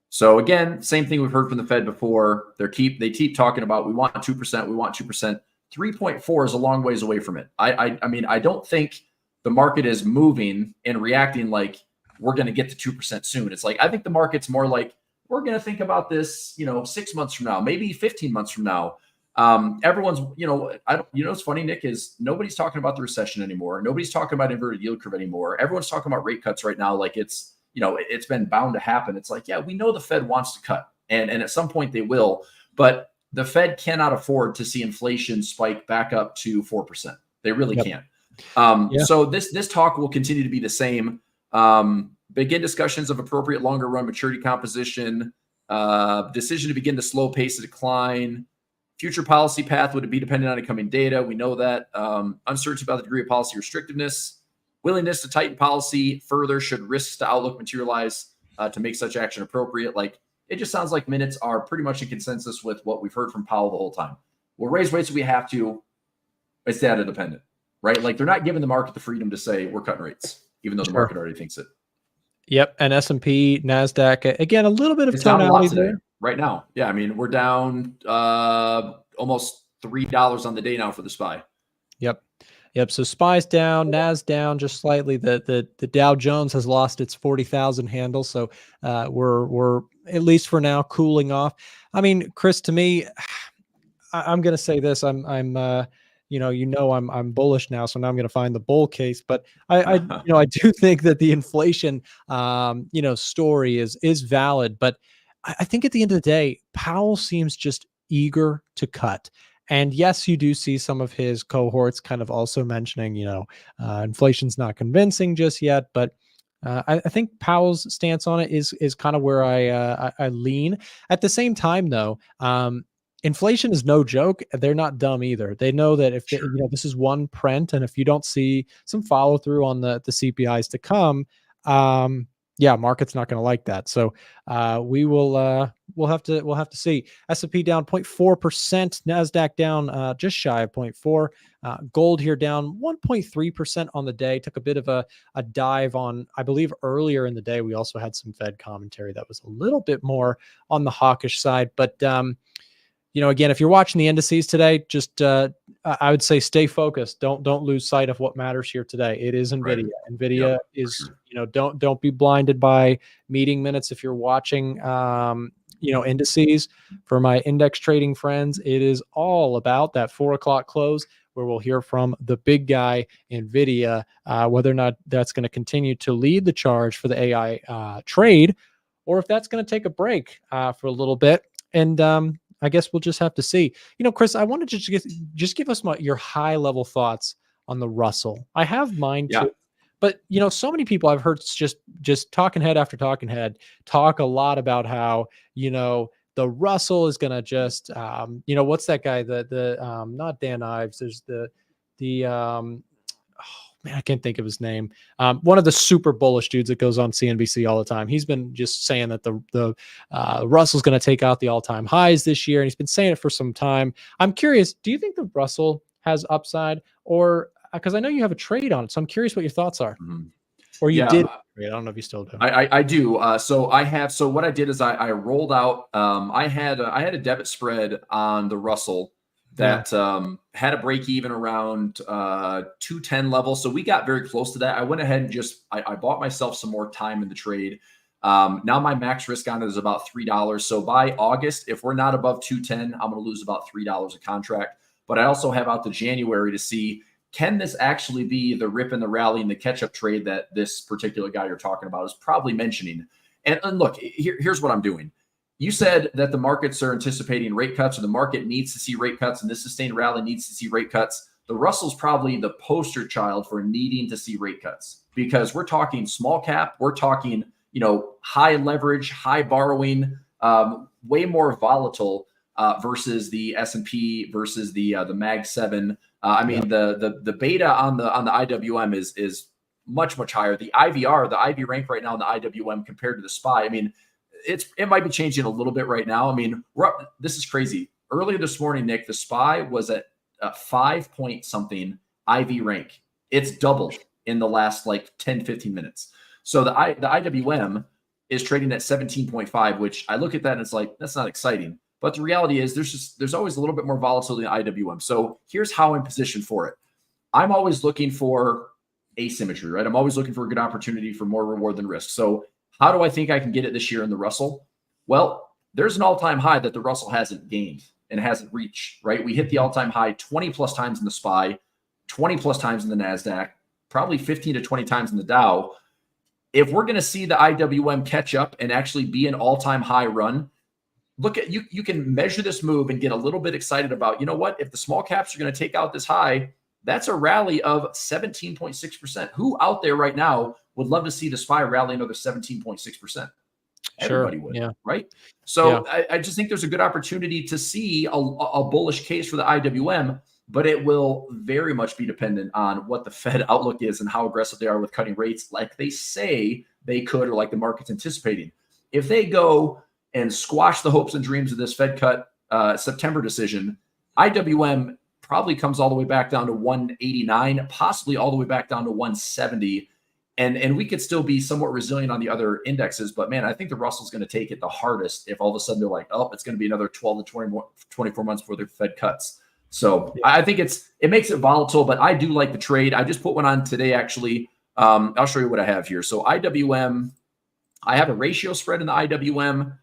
So again, same thing we've heard from the Fed before. They keep talking about we want 2%, we want 2%. 3.4 is a long ways away from it. I mean, I don't think the market is moving and reacting like we're going to get to 2% soon. It's like I think the market's more like we're going to think about this, 6 months from now, maybe 15 months from now. Everyone's, what's funny, Nick, is nobody's talking about the recession anymore. Nobody's talking about inverted yield curve anymore. Everyone's talking about rate cuts right now. Like it's been bound to happen. It's like, yeah, we know the Fed wants to cut and at some point they will, but the Fed cannot afford to see inflation spike back up to 4%. They really can't. So this talk will continue to be the same. Begin discussions of appropriate longer run maturity composition, decision to begin the slow pace of decline. Future policy path would be dependent on incoming data. We know that. Uncertainty about the degree of policy restrictiveness. Willingness to tighten policy further should risks to outlook materialize to make such action appropriate. Like it just sounds like minutes are pretty much in consensus with what we've heard from Powell the whole time. We'll raise rates if we have to. It's data dependent, right? Like they're not giving the market the freedom to say we're cutting rates, even though the market already thinks it. Yep. And S&P, NASDAQ, again, a little bit of It's down a lot tonality today, there. right now. Yeah, I mean, we're down almost $3 on the day now for the SPY. Yep. So SPY's down, NAS down just slightly. The Dow Jones has lost its 40,000 handle. So we're at least for now cooling off. I mean, Chris, to me, I'm going to say this. I'm bullish now. So now I'm going to find the bull case. But I do think that the inflation, story is valid. But I think at the end of the day, Powell seems just eager to cut. And yes, you do see some of his cohorts kind of also mentioning, inflation's not convincing just yet. But I think Powell's stance on it is kind of where I lean. At the same time, though, inflation is no joke. They're not dumb either. They know that if this is one print, and if you don't see some follow through on the CPIs to come, market's not going to like that. So we'll have to see. S&P down 0.4%, NASDAQ down just shy of 0.4%. Gold here down 1.3% on the day. Took a bit of a dive on, I believe earlier in the day, we also had some Fed commentary that was a little bit more on the hawkish side. But again, if you're watching the indices today, just I would say stay focused. Don't lose sight of what matters here today. It is Nvidia. Right. Nvidia is, don't be blinded by meeting minutes. If you're watching, indices, for my index trading friends, it is all about that 4:00 close, where we'll hear from the big guy, Nvidia, whether or not that's going to continue to lead the charge for the AI trade, or if that's going to take a break for a little bit. And I guess we'll just have to see. Chris, I wanted to just give us your high level thoughts on the Russell. I have mine too, but so many people I've heard just talking head after talking head talk a lot about how the Russell is gonna just what's that guy, the not Dan Ives, there's I can't think of his name. One of the super bullish dudes that goes on CNBC all the time. He's been just saying that the Russell's going to take out the all-time highs this year, and he's been saying it for some time. I'm curious, do you think the Russell has upside, or because I know you have a trade on it, so I'm curious what your thoughts are. Mm-hmm. Or you did? I don't know if you still do. I do. So what I did is I rolled out. I had a debit spread on the Russell that had a break even around 210 level. So we got very close to that. I went ahead and I bought myself some more time in the trade. Now my max risk on it is about $3. So by August, if we're not above 210, I'm going to lose about $3 a contract. But I also have out to January to see, can this actually be the rip and the rally and the catch-up trade that this particular guy you're talking about is probably mentioning? And look, here's what I'm doing. You said that the markets are anticipating rate cuts, or the market needs to see rate cuts, and this sustained rally needs to see rate cuts. The Russell's probably the poster child for needing to see rate cuts, because we're talking small cap, we're talking, high leverage, high borrowing, way more volatile versus the S&P versus the Mag 7. The beta on the IWM is much, much higher. The IVR, the IV rank right now in the IWM compared to the SPY, it might be changing a little bit right now. This is crazy. Earlier this morning, Nick, the SPY was at 5 point something IV rank. It's doubled in the last 10, 15 minutes. So the IWM is trading at 17.5, which I look at that and it's like, that's not exciting. But the reality is there's always a little bit more volatility in IWM. So here's how I'm positioned for it. I'm always looking for asymmetry, right? I'm always looking for a good opportunity for more reward than risk. So how do I think I can get it this year in the Russell? Well, there's an all-time high that the Russell hasn't gained and hasn't reached, right? We hit the all-time high 20 plus times in the SPY, 20 plus times in the NASDAQ, probably 15 to 20 times in the Dow. If we're going to see the IWM catch up and actually be an all-time high run, look at you can measure this move and get a little bit excited about, if the small caps are going to take out this high, that's a rally of 17.6%. Who out there right now would love to see the SPY rally another 17.6%? Everybody would, right? So I just think there's a good opportunity to see a bullish case for the IWM, but it will very much be dependent on what the Fed outlook is and how aggressive they are with cutting rates, like they say they could, or like the market's anticipating. If they go and squash the hopes and dreams of this Fed cut September decision, IWM probably comes all the way back down to 189, possibly all the way back down to 170. And we could still be somewhat resilient on the other indexes. But man, I think the Russell's going to take it the hardest if all of a sudden they're like, oh, it's going to be another 12 to 24 months before the Fed cuts. So I think it makes it volatile, but I do like the trade. I just put one on today, actually. I'll show you what I have here. So IWM, I have a ratio spread in the IWM,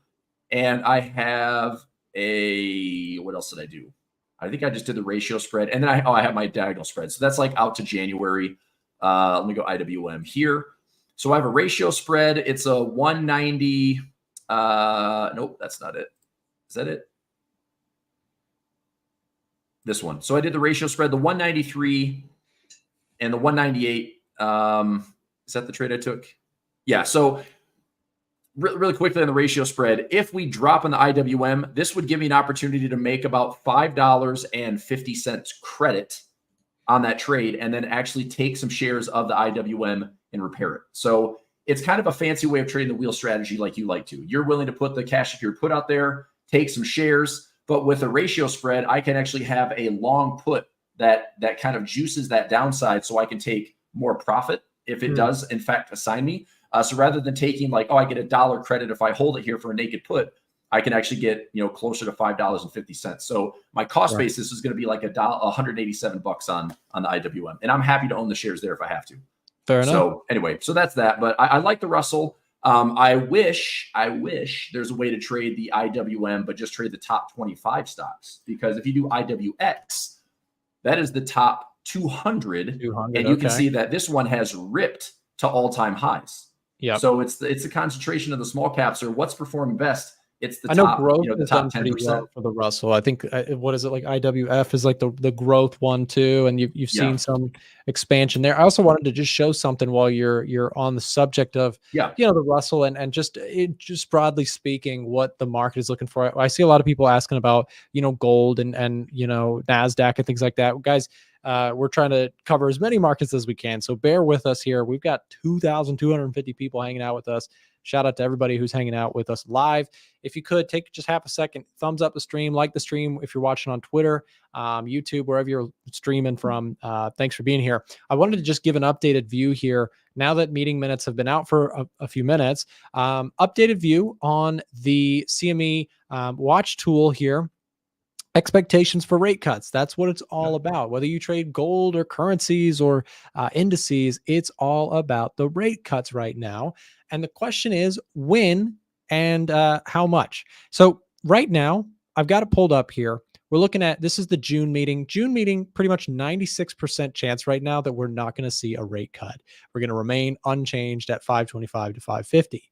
and I have what else did I do? I think I just did the ratio spread, and then I have my diagonal spread. So that's like out to January. Let me go IWM here. So I have a ratio spread. It's a 190. Nope, that's not it. Is that it? This one. So I did the ratio spread, the 193 and the 198. Is that the trade I took? Yeah. So really quickly on the ratio spread, if we drop on the IWM, this would give me an opportunity to make about $5.50 credit on that trade, and then actually take some shares of the IWM and repair it. So it's kind of a fancy way of trading the wheel strategy like you like to. You're willing to put the cash secured put out there, take some shares, but with a ratio spread, I can actually have a long put that kind of juices that downside so I can take more profit if it does, in fact, assign me. So rather than taking like, oh, I get $1 credit if I hold it here for a naked put, I can actually get, closer to $5.50. So my cost basis is going to be like $187 on the IWM, and I'm happy to own the shares there if I have to. Fair enough. So anyway, so that's that. But I like the Russell. I wish there's a way to trade the IWM, but just trade the top 25 stocks, because if you do IWX, that is the top 200, and you can see that this one has ripped to all-time highs. Yeah. So it's a concentration of the small caps, or what's performing best. It's the top, growth the top 10% well for the Russell. I think what is it, like IWF is like the growth one too, and you've seen some expansion there. I also wanted to just show something while you're on the subject of the Russell and just broadly speaking what the market is looking for. I see a lot of people asking about gold and NASDAQ and things like that, guys. We're trying to cover as many markets as we can, so bear with us here. We've got 2,250 people hanging out with us. Shout out to everybody who's hanging out with us live. If you could take just half a second, thumbs up the stream, like the stream if you're watching on Twitter, YouTube, wherever you're streaming from. Thanks for being here. I wanted to just give an updated view here. Now that meeting minutes have been out for a few minutes, updated view on the CME watch tool here. Expectations for rate cuts. That's what it's all about. Whether you trade gold or currencies or indices, it's all about the rate cuts right now. And the question is when and how much. So right now, I've got it pulled up here. We're looking at, this is the June meeting. June meeting, pretty much 96% chance right now that we're not going to see a rate cut. We're going to remain unchanged at 525 to 550.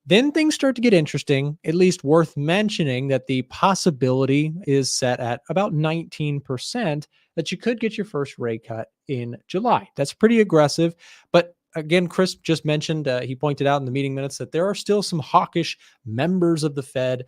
Then things start to get interesting, at least worth mentioning that the possibility is set at about 19% that you could get your first rate cut in July. That's pretty aggressive. But again, Chris just mentioned, he pointed out in the meeting minutes that there are still some hawkish members of the Fed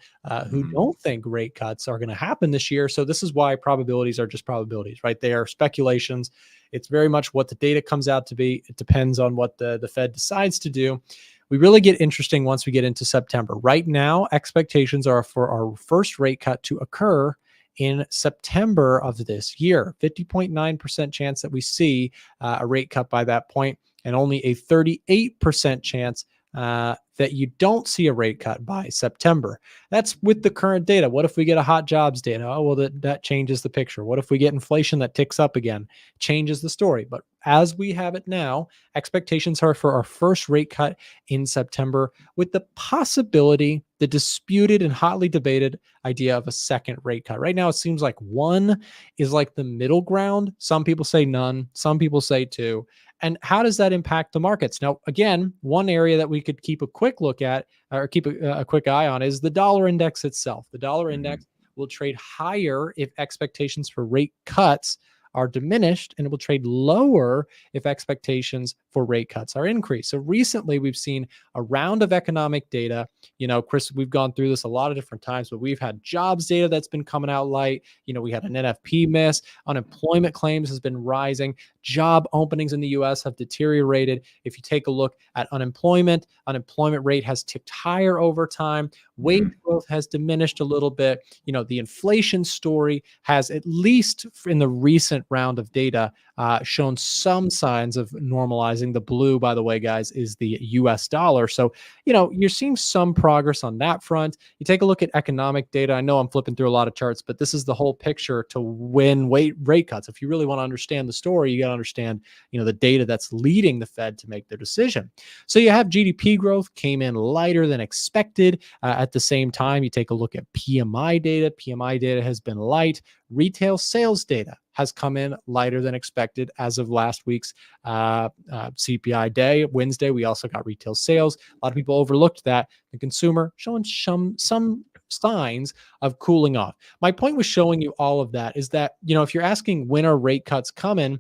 who don't think rate cuts are going to happen this year. So this is why probabilities are just probabilities, right? They are speculations. It's very much what the data comes out to be. It depends on what the Fed decides to do. We really get interesting once we get into September. Right now, expectations are for our first rate cut to occur in September of this year. 50.9% chance that we see a rate cut by that point, and only a 38% chance that you don't see a rate cut by September. That's with the current data. What if we get a hot jobs data? Oh, well, that changes the picture. What if we get inflation that ticks up again? Changes the story. But as we have it now, expectations are for our first rate cut in September, with the possibility, the disputed and hotly debated idea of a second rate cut. Right now, it seems like one is like the middle ground. Some people say none. Some people say two. And how does that impact the markets? Now, again, one area that we could keep a quick look at or keep a quick eye on is the dollar index itself. The dollar index will trade higher if expectations for rate cuts are diminished, and it will trade lower if expectations for rate cuts are increased. So recently we've seen a round of economic data. Chris, we've gone through this a lot of different times, but we've had jobs data that's been coming out light. We had an NFP miss. Unemployment claims has been rising. Job openings in the US have deteriorated. If you take a look at unemployment rate has ticked higher over time. Wage growth has diminished a little bit. The inflation story has, at least in the recent round of data, shown some signs of normalizing. The blue, by the way, guys, is the US dollar. So, you're seeing some progress on that front. You take a look at economic data. I know I'm flipping through a lot of charts, but this is the whole picture to when rate cuts. If you really want to understand the story, you got to understand, the data that's leading the Fed to make their decision. So you have GDP growth came in lighter than expected. At the same time, you take a look at PMI data. PMI data has been light. Retail sales data has come in lighter than expected as of last week's CPI day. Wednesday, we also got retail sales. A lot of people overlooked that. The consumer showing some signs of cooling off. My point with showing you all of that is that, if you're asking when are rate cuts coming,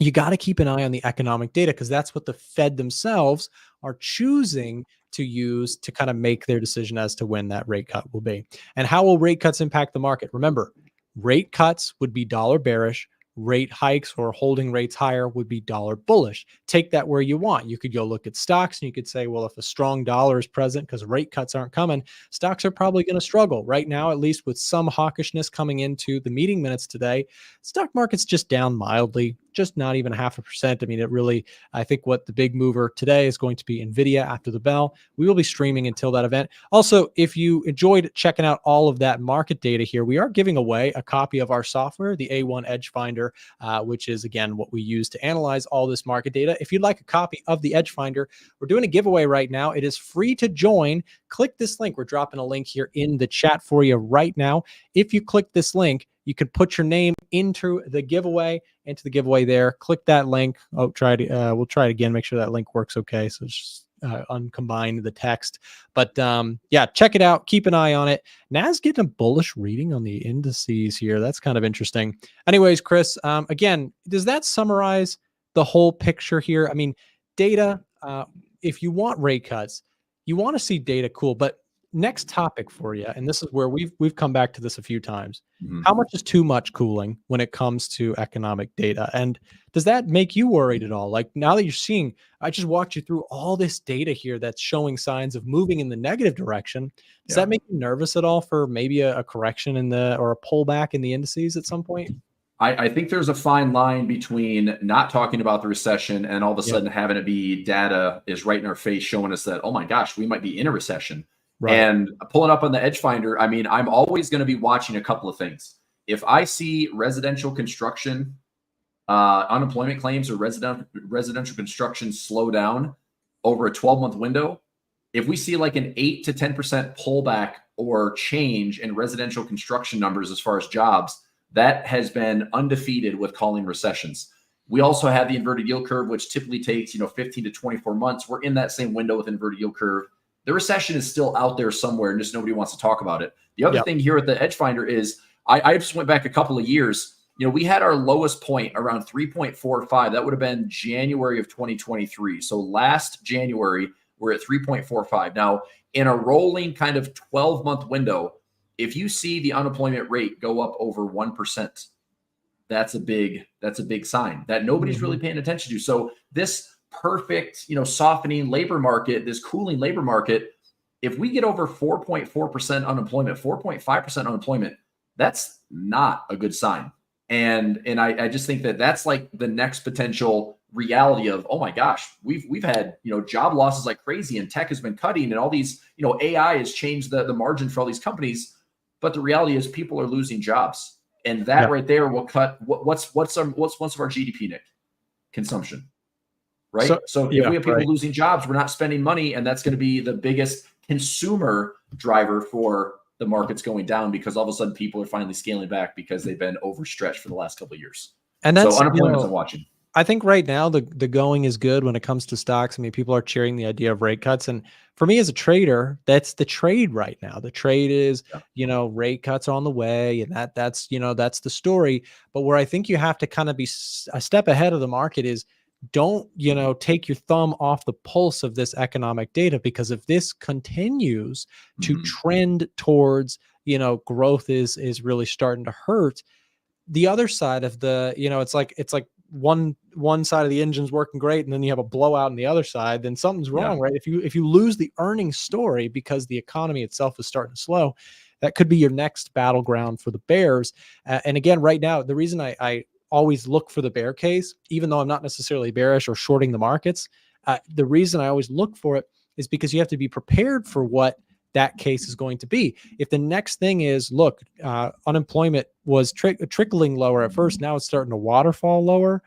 you got to keep an eye on the economic data, because that's what the Fed themselves are choosing to use to kind of make their decision as to when that rate cut will be. And how will rate cuts impact the market? Remember, rate cuts would be dollar bearish. Rate hikes or holding rates higher would be dollar bullish. Take that where you want. You could go look at stocks and you could say, well, if a strong dollar is present because rate cuts aren't coming, stocks are probably going to struggle. Right now, at least with some hawkishness coming into the meeting minutes today, stock market's just down mildly, just not even 0.5%. I mean, I think what the big mover today is going to be Nvidia after the bell. We will be streaming until that event. Also, if you enjoyed checking out all of that market data here, we are giving away a copy of our software, the A1 EDGEFINDER, which is, again, what we use to analyze all this market data. If you'd like a copy of the EDGEFINDER, we're doing a giveaway right now. It is free to join. Click this link. We're dropping a link here in the chat for you right now. If you click this link, you can put your name into the giveaway there. Click that link. We'll try it again. Make sure that link works okay. So just uncombine the text. But yeah, check it out. Keep an eye on it. Nas getting a bullish reading on the indices here. That's kind of interesting. Anyways, Chris, again, does that summarize the whole picture here? I mean, data, if you want rate cuts, you want to see data cool, but next topic for you, and this is where we've come back to this a few times. How much is too much cooling when it comes to economic data? And does that make you worried at all? Like, now that you're seeing, I just walked you through all this data here that's showing signs of moving in the negative direction. Does that make you nervous at all for maybe a correction or a pullback in the indices at some point? I think there's a fine line between not talking about the recession and all of a sudden having it be data is right in our face showing us that, oh my gosh, we might be in a recession. Right. And pulling up on the EDGEFINDER, I mean, I'm always going to be watching a couple of things. If I see residential construction, unemployment claims or residential construction slow down over a 12-month window, if we see like an 8 to 10% pullback or change in residential construction numbers as far as jobs, that has been undefeated with calling recessions. We also have the inverted yield curve, which typically takes 15 to 24 months. We're in that same window with inverted yield curve. The recession is still out there somewhere and just nobody wants to talk about it. The other thing here at the EDGEFINDER is I just went back a couple of years. We had our lowest point around 3.45. That would have been January of 2023. So last January, we're at 3.45. Now, in a rolling kind of 12-month window, if you see the unemployment rate go up over 1%, that's a big sign that nobody's really paying attention to. So this perfect, softening labor market, this cooling labor market, if we get over 4.4% unemployment, 4.5% unemployment, that's not a good sign. And I just think that that's like the next potential reality of, oh my gosh, we've had, job losses like crazy and tech has been cutting and all these, AI has changed the margin for all these companies. But the reality is people are losing jobs. And that right there will cut what's most of our GDP, Nick? Consumption. Right. So if we have people losing jobs, we're not spending money. And that's going to be the biggest consumer driver for the markets going down, because all of a sudden people are finally scaling back because they've been overstretched for the last couple of years. And that's, so unemployment isn't watching. I think right now the going is good when it comes to stocks. I mean, people are cheering the idea of rate cuts, and for me as a trader, that's the trade right now. The trade is, rate cuts are on the way, and that's the story. But where I think you have to kind of be a step ahead of the market is, don't take your thumb off the pulse of this economic data, because if this continues to trend towards growth is really starting to hurt. The other side of the, it's like one side of the engine's working great, and then you have a blowout on the other side, then something's wrong, right? If you lose the earnings story because the economy itself is starting to slow, that could be your next battleground for the bears. And again, right now, the reason I always look for the bear case, even though I'm not necessarily bearish or shorting the markets, the reason I always look for it is because you have to be prepared for what that case is going to be. If the next thing is, look, unemployment was trickling lower at first, now it's starting to waterfall lower,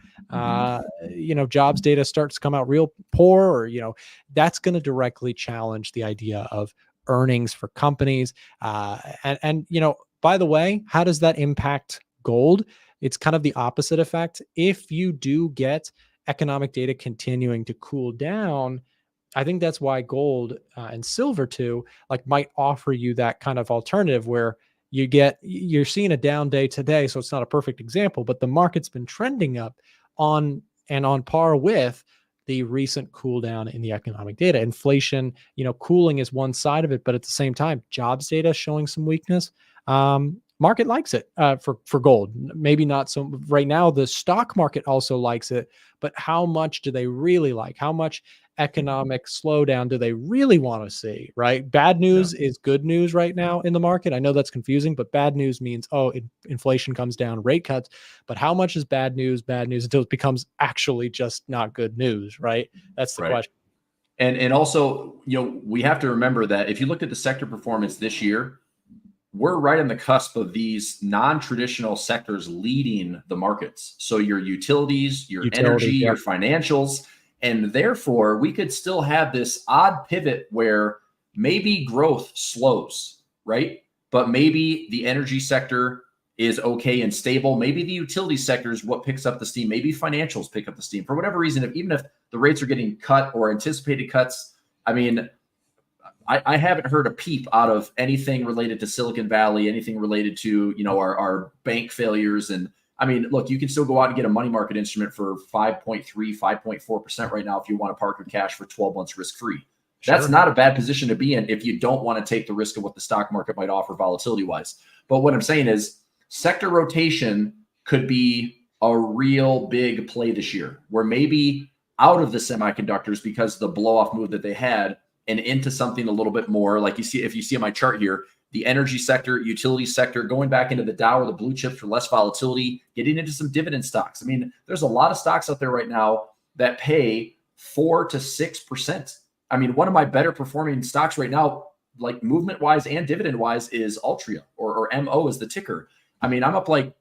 jobs data starts to come out real poor, or that's going to directly challenge the idea of earnings for companies. And by the way, how does that impact gold? It's kind of the opposite effect. If you do get economic data continuing to cool down, I think that's why gold and silver too, might offer you that kind of alternative where you're seeing a down day today. So it's not a perfect example, but the market's been trending up on par with the recent cool down in the economic data. Inflation, cooling is one side of it, but at the same time, jobs data showing some weakness. Market likes it for gold. Maybe not so right now. The stock market also likes it, but how much do they really like? How much economic slowdown do they really want to see, right? Bad news is good news right now in the market. I know that's confusing, but bad news means, inflation comes down, rate cuts. But how much is bad news until it becomes actually just not good news, right? That's the question. And also, we have to remember that if you looked at the sector performance this year, we're right on the cusp of these non-traditional sectors leading the markets. So your utilities, your energy, your financials, and therefore we could still have this odd pivot where maybe growth slows, right? But maybe the energy sector is okay and stable. Maybe the utility sector is what picks up the steam. Maybe financials pick up the steam for whatever reason. Even if the rates are getting cut or anticipated cuts, I mean, I haven't heard a peep out of anything related to Silicon Valley, anything related to, our bank failures. And I mean, look, you can still go out and get a money market instrument for 5.3, 5.4% right now if you want to park your cash for 12 months risk-free. Sure. That's not a bad position to be in if you don't want to take the risk of what the stock market might offer volatility-wise. But what I'm saying is sector rotation could be a real big play this year, where maybe out of the semiconductors because of the blow-off move that they had, and into something a little bit more like if you see on my chart here, the energy sector, utility sector, going back into the Dow or the blue chips for less volatility, getting into some dividend stocks. I mean, there's a lot of stocks out there right now that pay 4 to 6%. I mean, one of my better performing stocks right now, like movement wise and dividend wise, is Altria or MO is the ticker. I mean, I'm up like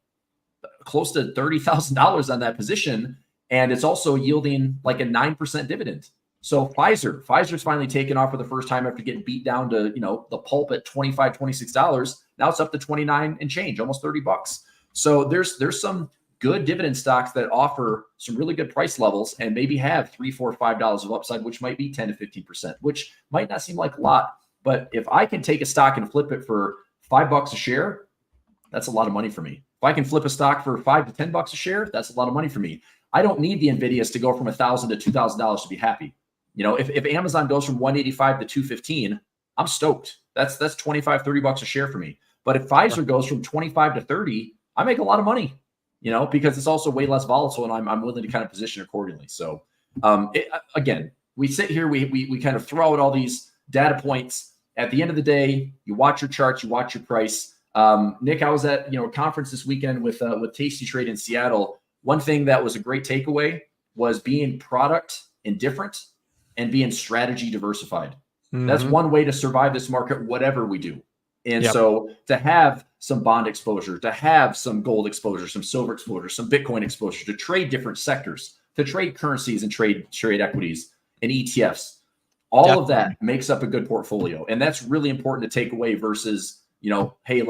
close to $30,000 on that position, and it's also yielding like a 9% dividend. So Pfizer's finally taken off for the first time after getting beat down to, the pulp at $25, $26. Now it's up to 29 and change, almost $30. So there's some good dividend stocks that offer some really good price levels and maybe have $3, $4, $5 of upside, which might be 10 to 15%, which might not seem like a lot. But if I can take a stock and flip it for $5 a share, that's a lot of money for me. If I can flip a stock for $5 to $10 a share, that's a lot of money for me. I don't need the Nvidias to go from $1,000 to $2,000 to be happy. If Amazon goes from 185 to 215, I'm stoked. That's $25, $30 a share for me. But if Pfizer goes from 25 to 30, I make a lot of money, because it's also way less volatile, and I'm willing to kind of position accordingly. So again, we sit here, we kind of throw out all these data points. At the end of the day, you watch your charts, you watch your price. Nick, I was at a conference this weekend with Tasty Trade in Seattle. One thing that was a great takeaway was being product indifferent and being strategy diversified. Mm-hmm. That's one way to survive this market, whatever we do. And so to have some bond exposure, to have some gold exposure, some silver exposure, some Bitcoin exposure, to trade different sectors, to trade currencies and trade equities and ETFs, all of that makes up a good portfolio. And that's really important to take away versus, hey,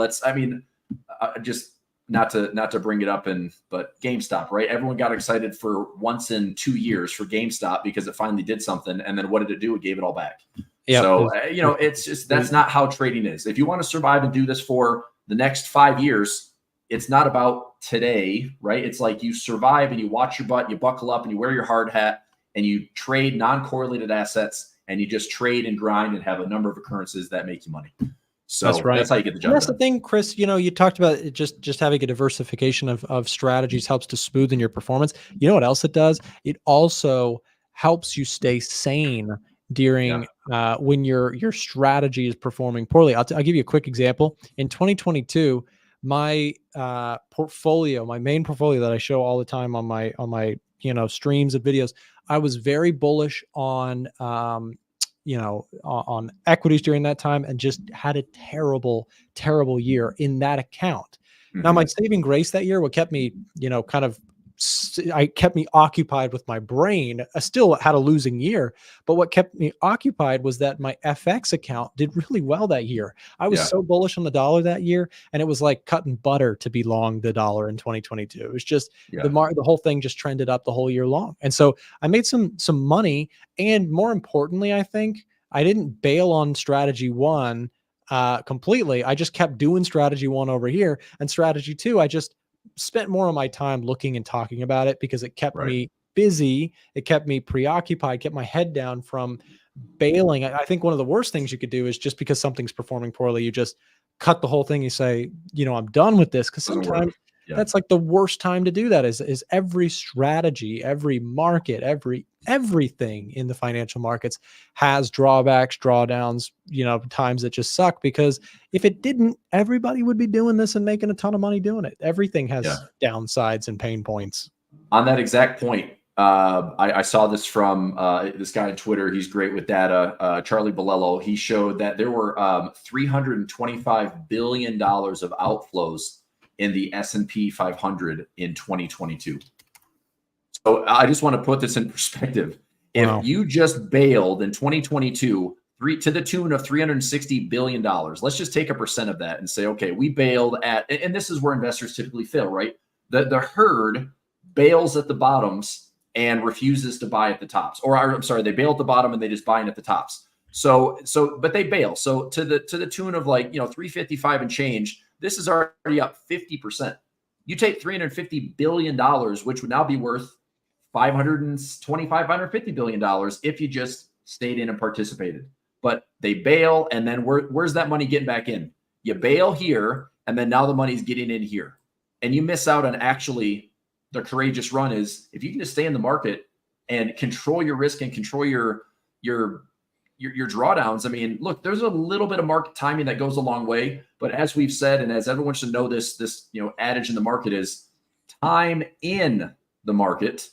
just not to bring it up, but GameStop, right? Everyone got excited for once in 2 years for GameStop because it finally did something, and then what did it do? It gave it all back. Yep. So it's just that's not how trading is. If you want to survive and do this for the next 5 years, it's not about today, right? It's like you survive and you watch your butt, you buckle up and you wear your hard hat and you trade non-correlated assets and you just trade and grind and have a number of occurrences that make you money. So that's right. That's how you get the job and that's done. the thing, Chris, you talked about it, just having a diversification of strategies helps to smoothen your performance. You know what else it does? It also helps you stay sane during when your strategy is performing poorly. I'll give you a quick example. In 2022, my portfolio, my main portfolio that I show all the time on my streams and videos, I was very bullish on on equities during that time and just had a terrible year in that account. Now my saving grace that year, what kept me kept me occupied with my brain. I still had a losing year, but what kept me occupied was that my FX account did really well that year. I was so bullish on the dollar that year, and it was like cutting butter to be long the dollar in 2022. It was just the whole thing just trended up the whole year long. And so I made some money, and more importantly, I think I didn't bail on strategy one completely. I just kept doing strategy one over here, and strategy two, I just spent more of my time looking and talking about it because it kept me busy. It kept me preoccupied, kept my head down from bailing. I think one of the worst things you could do is just because something's performing poorly, you just cut the whole thing. You say, I'm done with this. Because sometimes that's like the worst time to do that is every strategy, every market, everything in the financial markets has drawbacks, drawdowns, times that just suck, because if it didn't, everybody would be doing this and making a ton of money doing it. Everything has downsides and pain points. On that exact point, I saw this from this guy on Twitter. He's great with data. Charlie Bolello. He showed that there were $325 billion of outflows in the S&P 500 in 2022. So I just want to put this in perspective. If you just bailed in 2022 to the tune of $360 billion, let's just take a percent of that and say, okay, we bailed at, and this is where investors typically fail, right? The herd bails at the bottoms and refuses to buy at the tops. Or I'm sorry, they bail at the bottom and they just buy in at the tops. But they bail. So to the tune of 355 and change, this is already up 50%. You take $350 billion, which would now be worth $550 billion if you just stayed in and participated. But they bail, and then where's that money getting back in? You bail here, and then now the money's getting in here. And you miss out on actually the courageous run is if you can just stay in the market and control your risk and control your drawdowns. I mean, look, there's a little bit of market timing that goes a long way. But as we've said, and as everyone should know, this adage in the market is time in the market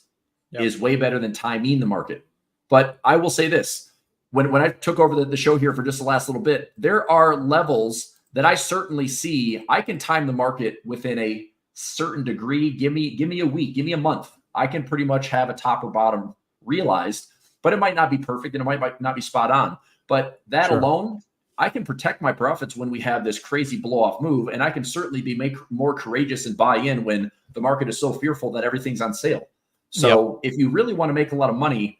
is way better than timing the market. But I will say this, when I took over the show here for just the last little bit, there are levels that I certainly see. I can time the market within a certain degree. Give me a week, give me a month. I can pretty much have a top or bottom realized, but it might not be perfect and it might not be spot on. But that alone, I can protect my profits when we have this crazy blow off move. And I can certainly be more courageous and buy in when the market is so fearful that everything's on sale. So if you really want to make a lot of money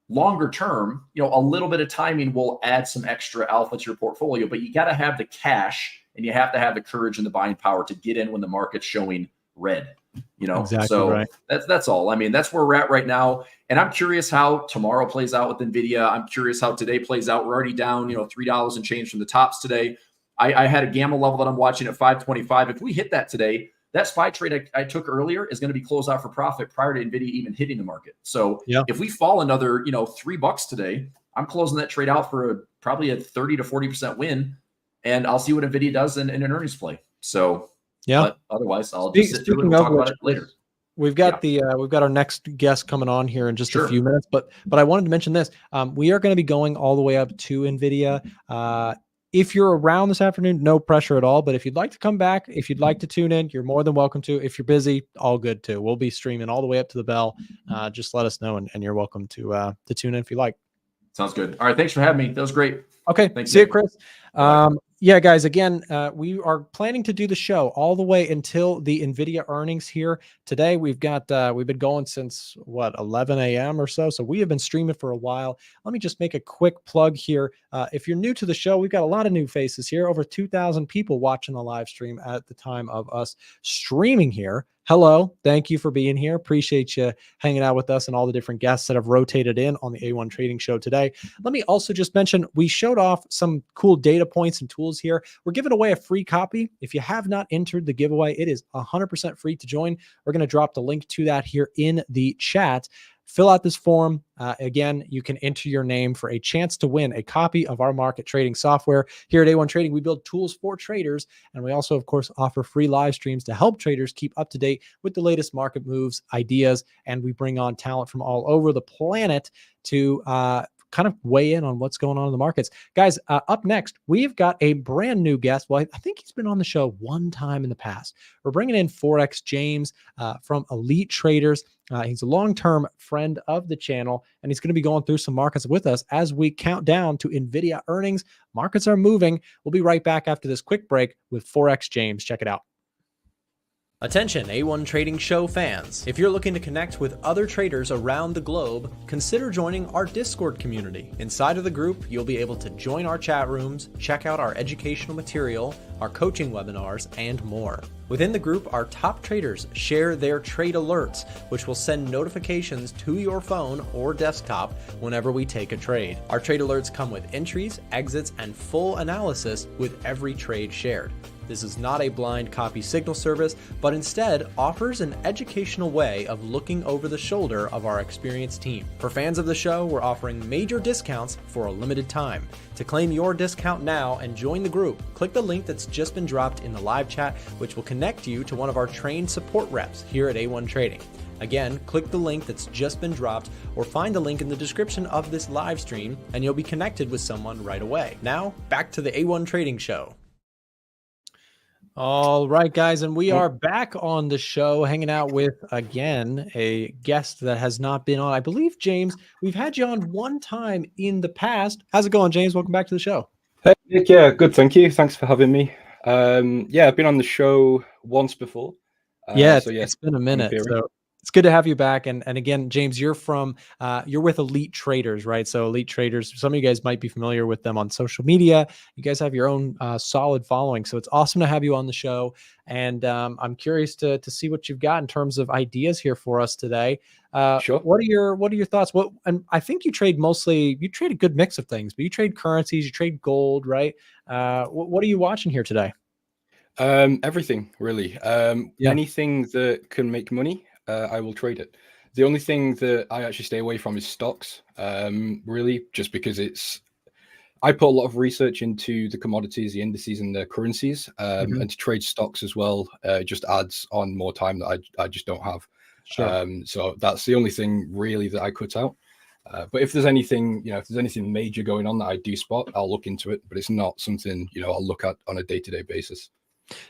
longer term, a little bit of timing will add some extra alpha to your portfolio, but you got to have the cash and you have to have the courage and the buying power to get in when the market's showing red. Exactly so right. That's all. I mean, that's where we're at right now. And I'm curious how tomorrow plays out with Nvidia. I'm curious how today plays out. We're already down, $3 and change from the tops today. I had a gamma level that I'm watching at 525. If we hit that today, that SPY trade I took earlier is going to be closed out for profit prior to Nvidia even hitting the market. So if we fall another, $3 today, I'm closing that trade out for probably a 30 to 40% win, and I'll see what Nvidia does in an earnings play. So but otherwise, I'll just sit through it and talk about it later. We've got we've got our next guest coming on here in just a few minutes, but I wanted to mention this. We are going to be going all the way up to Nvidia. If you're around this afternoon, no pressure at all. But if you'd like to come back, if you'd like to tune in, you're more than welcome to. If you're busy, all good too. We'll be streaming all the way up to the bell. Just let us know, and you're welcome to tune in if you like. Sounds good. All right, thanks for having me. That was great. Okay, Thanks, see you, Chris. Yeah, guys, again, we are planning to do the show all the way until the Nvidia earnings here today. We've been going since what, 11 a.m. or so. So we have been streaming for a while. Let me just make a quick plug here. If you're new to the show, we've got a lot of new faces here, over 2,000 people watching the live stream at the time of us streaming here. Hello, thank you for being here. Appreciate you hanging out with us and all the different guests that have rotated in on the A1 Trading Show today. Let me also just mention, we showed off some cool data points and tools here. We're giving away a free copy. If you have not entered the giveaway, it is 100% free to join. We're going to drop the link to that here in the chat. Fill out this form. Again, you can enter your name for a chance to win a copy of our market trading software. Here at A1 Trading, we build tools for traders, and we also, of course, offer free live streams to help traders keep up to date with the latest market moves, ideas, and we bring on talent from all over the planet to kind of weigh in on what's going on in the markets. Guys, up next, we've got a brand new guest. Well, I think he's been on the show one time in the past. We're bringing in Forex James from Elite Traders. He's a long-term friend of the channel, and he's going to be going through some markets with us as we count down to Nvidia earnings. Markets are moving. We'll be right back after this quick break with Forex James. Check it out. Attention A1 Trading Show fans. If you're looking to connect with other traders around the globe, consider joining our Discord community. Inside of the group, you'll be able to join our chat rooms, check out our educational material, our coaching webinars, and more. Within the group, our top traders share their trade alerts, which will send notifications to your phone or desktop whenever we take a trade. Our trade alerts come with entries, exits, and full analysis with every trade shared. This is not a blind copy signal service, but instead offers an educational way of looking over the shoulder of our experienced team. For fans of the show, we're offering major discounts for a limited time. To claim your discount now and join the group, click the link that's just been dropped in the live chat, which will connect you to one of our trained support reps here at A1 Trading. Again, click the link that's just been dropped or find the link in the description of this live stream and you'll be connected with someone right away. Now, back to the A1 Trading Show. All right, guys, and we are back on the show hanging out with, again, a guest that has not been on. I believe, James, we've had you on one time in the past. How's it going, James? Welcome back to the show. Hey, Nick, yeah, good, thank you. Thanks for having me. Yeah, I've been on the show once before. It's been a minute. So it's good to have you back. And again, James, you're with Elite Traders, right? So Elite Traders, some of you guys might be familiar with them on social media. You guys have your own solid following. So it's awesome to have you on the show. And I'm curious to see what you've got in terms of ideas here for us today. Sure. What are your thoughts? And I think you trade a good mix of things, but you trade currencies, you trade gold, right? What are you watching here today? Everything really. Anything that can make money, I will trade it. The only thing that I actually stay away from is stocks, really, just because I put a lot of research into the commodities, the indices, and the currencies, and to trade stocks as well just adds on more time that I just don't have. Sure. So that's the only thing really that I cut out. But if there's anything, major going on that I do spot, I'll look into it. But it's not something, I'll look at on a day-to-day basis.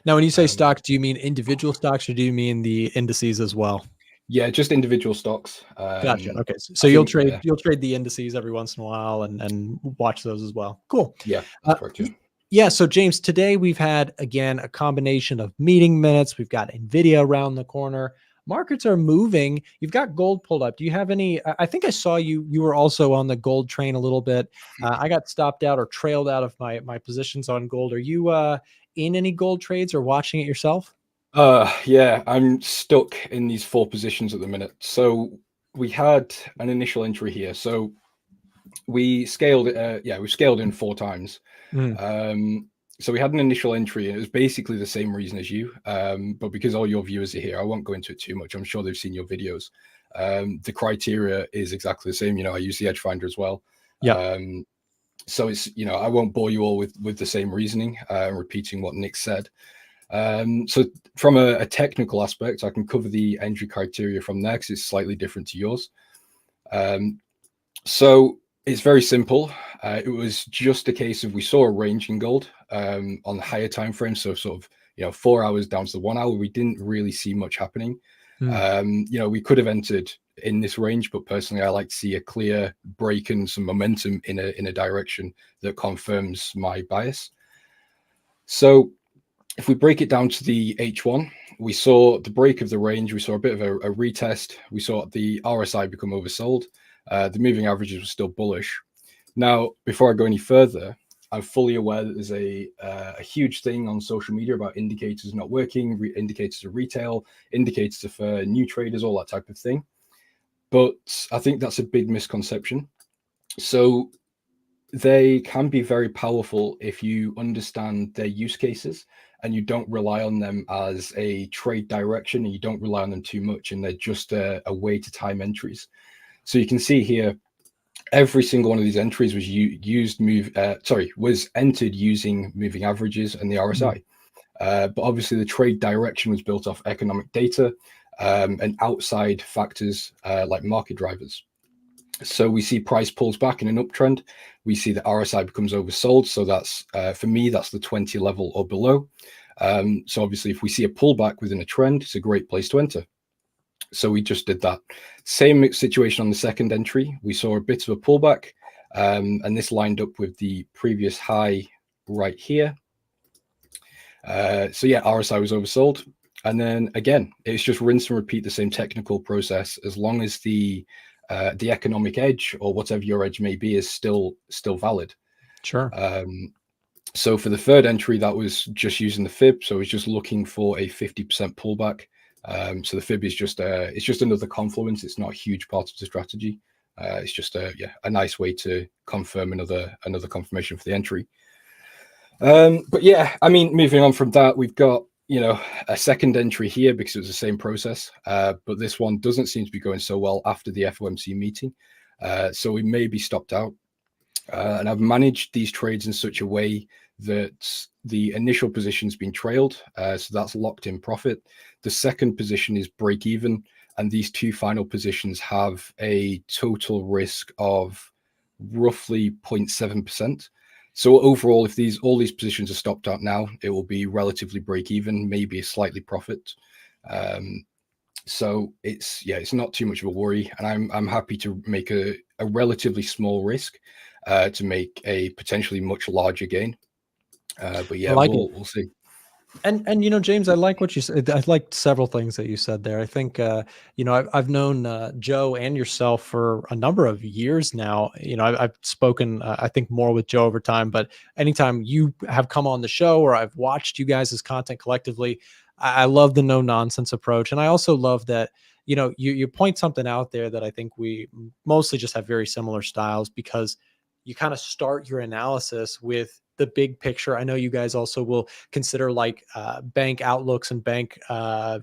Now, when you say stocks, do you mean individual stocks or do you mean the indices as well? Yeah, just individual stocks. Gotcha. Okay, so you'll trade the indices every once in a while and watch those as well. Cool. Yeah, that's correct. Yeah. So James, today we've had again a combination of meeting minutes. We've got Nvidia around the corner. Markets are moving. You've got gold pulled up. Do you have any? I think I saw you were also on the gold train a little bit. I got stopped out or trailed out of my positions on gold. Are you in any gold trades or watching it yourself? Yeah, I'm stuck in these 4 positions at the minute. So we had an initial entry here. So we scaled it. We scaled in 4 times. So we had an initial entry, and it was basically the same reason as you. But because all your viewers are here, I won't go into it too much. I'm sure they've seen your videos. The criteria is exactly the same. I use the EDGEFINDER as well. Yeah. So it's, I won't bore you all with the same reasoning, repeating what Nick said. So from a technical aspect, I can cover the entry criteria from there because it's slightly different to yours. So it's very simple. It was just a case of we saw a range in gold on the higher time frame. So sort of, 4 hours down to the 1 hour, we didn't really see much happening. We could have entered in this range, but personally, I like to see a clear break and some momentum in a direction that confirms my bias. So if we break it down to the H1, we saw the break of the range. We saw a bit of a retest. We saw the RSI become oversold. The moving averages were still bullish. Now, before I go any further, I'm fully aware that there's a huge thing on social media about indicators not working, indicators of retail, indicators of new traders, all that type of thing. But I think that's a big misconception. So they can be very powerful if you understand their use cases and you don't rely on them as a trade direction, and you don't rely on them too much, and they're just a way to time entries. So you can see here, every single one of these entries was was entered using moving averages and the RSI. But obviously the trade direction was built off economic data and outside factors like market drivers. So we see price pulls back in an uptrend. We see the RSI becomes oversold. So that's, for me, that's the 20 level or below. So obviously if we see a pullback within a trend, it's a great place to enter. So we just did that. Same situation on the second entry. We saw a bit of a pullback, and this lined up with the previous high right here. So yeah, RSI was oversold. And then again, it's just rinse and repeat the same technical process. As long as the economic edge, or whatever your edge may be, is still valid. Sure. So for the third entry, that was just using the fib. So it's just looking for a 50% pullback. So the fib is just it's just another confluence. It's not a huge part of the strategy. It's just a nice way to confirm another confirmation for the entry. But yeah, I mean, moving on from that, we've got, you know, a second entry here because it was the same process. But this one doesn't seem to be going so well after the FOMC meeting. So we may be stopped out. And I've managed these trades in such a way that the initial position's been trailed. So that's locked in profit. The second position is break even. And these two final positions have a total risk of roughly 0.7%. So overall, if all these positions are stopped out now, it will be relatively break even, maybe a slightly profit. So it's not too much of a worry, and I'm happy to make a relatively small risk to make a potentially much larger gain. But yeah, we'll see. And you know, James, I like what you said. I liked several things that you said there. I think you know, I've known Joe and yourself for a number of years now. You know, I've spoken I think more with Joe over time, but anytime you have come on the show or I've watched you guys' content collectively, I love the no nonsense approach, and I also love that, you know, you point something out there that I think we mostly just have very similar styles, because you kind of start your analysis with the big picture. I know you guys also will consider like bank outlooks and bank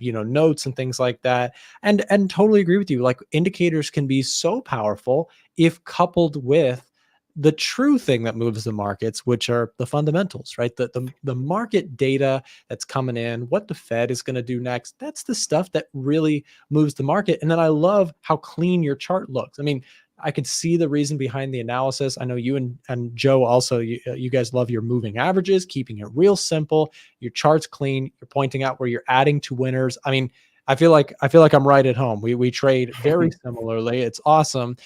you know, notes and things like that, and totally agree with you. Like, indicators can be so powerful if coupled with the true thing that moves the markets, which are the fundamentals, right? The market data that's coming in, what the Fed is going to do next. That's the stuff that really moves the market. And then I love how clean your chart looks. I mean, I could see the reason behind the analysis. I know you and Joe also, you guys love your moving averages, keeping it real simple. Your chart's clean. You're pointing out where you're adding to winners. I mean, I feel like I'm right at home. We trade very similarly. It's awesome.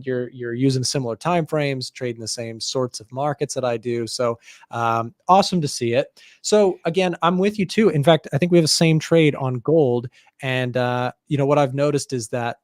You're using similar time frames, trading the same sorts of markets that I do. So awesome to see it. So again, I'm with you too. In fact, I think we have the same trade on gold. And you know, what I've noticed is that,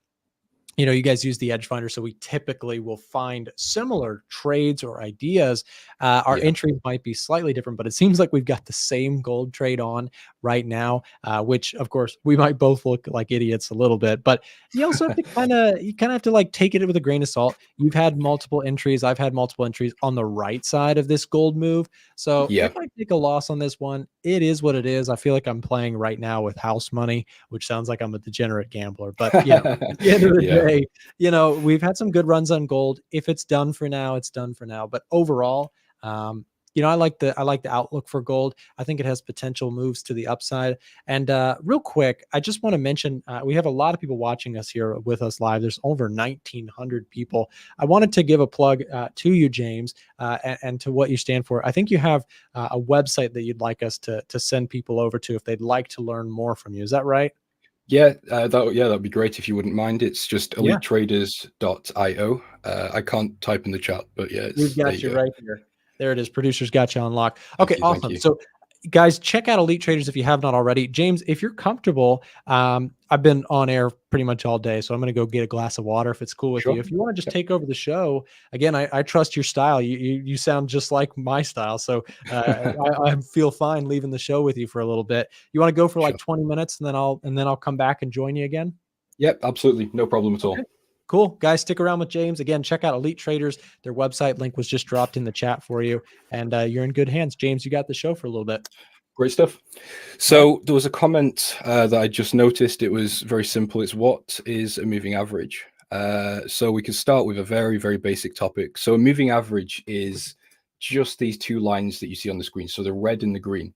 you know, you guys use the Edge Finder, so we typically will find similar trades or ideas. Our entries might be slightly different, but it seems like we've got the same gold trade on right now, which of course we might both look like idiots a little bit, but you also have to kind of have to like take it with a grain of salt. You've had multiple entries. I've had multiple entries on the right side of this gold move. So if I take a loss on this one, it is what it is. I feel like I'm playing right now with house money, which sounds like I'm a degenerate gambler, but you know, at the end of the day, you know, we've had some good runs on gold. If it's done for now, it's done for now. But overall, you know, I like the outlook for gold. I think it has potential moves to the upside. And real quick, I just want to mention we have a lot of people watching us here with us live. There's over 1,900 people. I wanted to give a plug to you, James, and to what you stand for. I think you have a website that you'd like us to send people over to if they'd like to learn more from you. Is that right? Yeah, that'd be great if you wouldn't mind. It's just elitetraders.io. I can't type in the chat, but yeah, we've got you right here. There it is. Producers got you on lock. Okay, Thank awesome. you. So guys, check out Elite Traders if you have not already. James, if you're comfortable, I've been on air pretty much all day, so I'm going to go get a glass of water if it's cool with Sure. you. If you want to just take over the show, again, I trust your style. You sound just like my style, so I feel fine leaving the show with you for a little bit. You want to go for like 20 minutes, and then I'll come back and join you again? Yep, absolutely. No problem at all. Okay. Cool. Guys, stick around with James. Again, check out Elite Traders. Their website link was just dropped in the chat for you. And you're in good hands. James, you got the show for a little bit. Great stuff. So there was a comment that I just noticed. It was very simple. It's what is a moving average? So we can start with a very, very basic topic. So a moving average is just these two lines that you see on the screen. So the red and the green.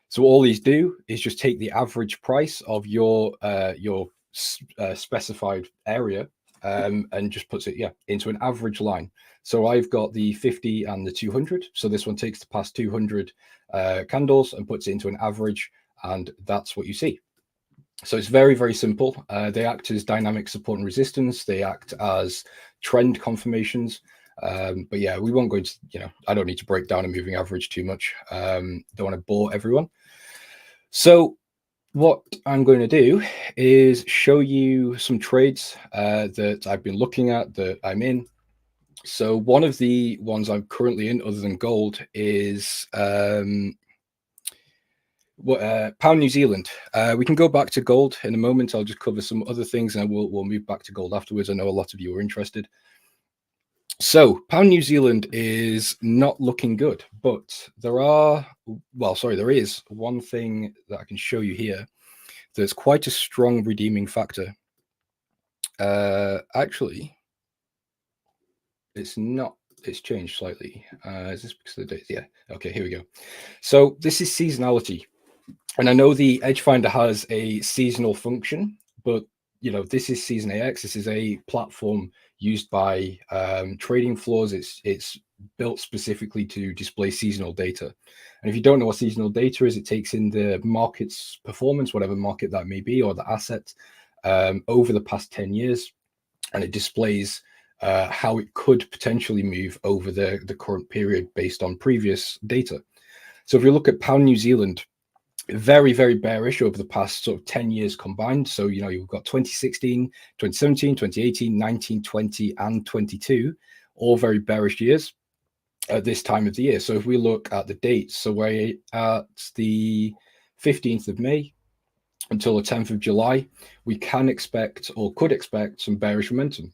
So all these do is just take the average price of your specified area and just puts it into an average line. So I've got the 50 and the 200. So this one takes the past 200 candles and puts it into an average, and that's what you see. So it's very, very simple. They act as dynamic support and resistance. They act as trend confirmations. But yeah, we won't go into, I don't need to break down a moving average too much. Don't want to bore everyone. So what I'm going to do is show you some trades that I've been looking at, that I'm in. So one of the ones I'm currently in, other than gold, is pound New Zealand. We can go back to gold in a moment. I'll just cover some other things, and we'll move back to gold afterwards. I know a lot of you are interested. So pound New Zealand is not looking good, but there is one thing that I can show you here that's quite a strong redeeming factor. Actually, it's not. It's changed slightly. Is this because of the dates? Yeah. Okay, here we go. So this is seasonality. And I know the EDGEFINDER has a seasonal function, but this is Season AX. This is a platform used by trading floors. It's built specifically to display seasonal data. And if you don't know what seasonal data is, it takes in the market's performance, whatever market that may be, or the asset over the past 10 years, and it displays how it could potentially move over the current period based on previous data. So if you look at pound New Zealand, very, very bearish over the past sort of 10 years combined. So, you've got 2016, 2017, 2018, 19, 20, and 22, all very bearish years at this time of the year. So if we look at the dates, so we're at the 15th of May until the 10th of July, we can expect, or could expect, some bearish momentum.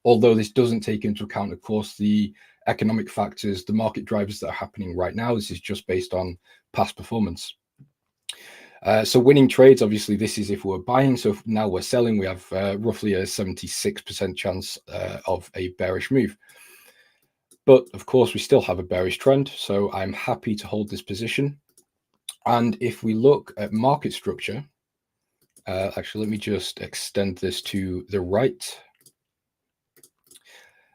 Although this doesn't take into account, of course, the economic factors, the market drivers that are happening right now. This is just based on past performance. So winning trades, obviously, this is if we're buying. So if now we're selling, we have roughly a 76% chance of a bearish move. But of course, we still have a bearish trend. So I'm happy to hold this position. And if we look at market structure, actually, let me just extend this to the right.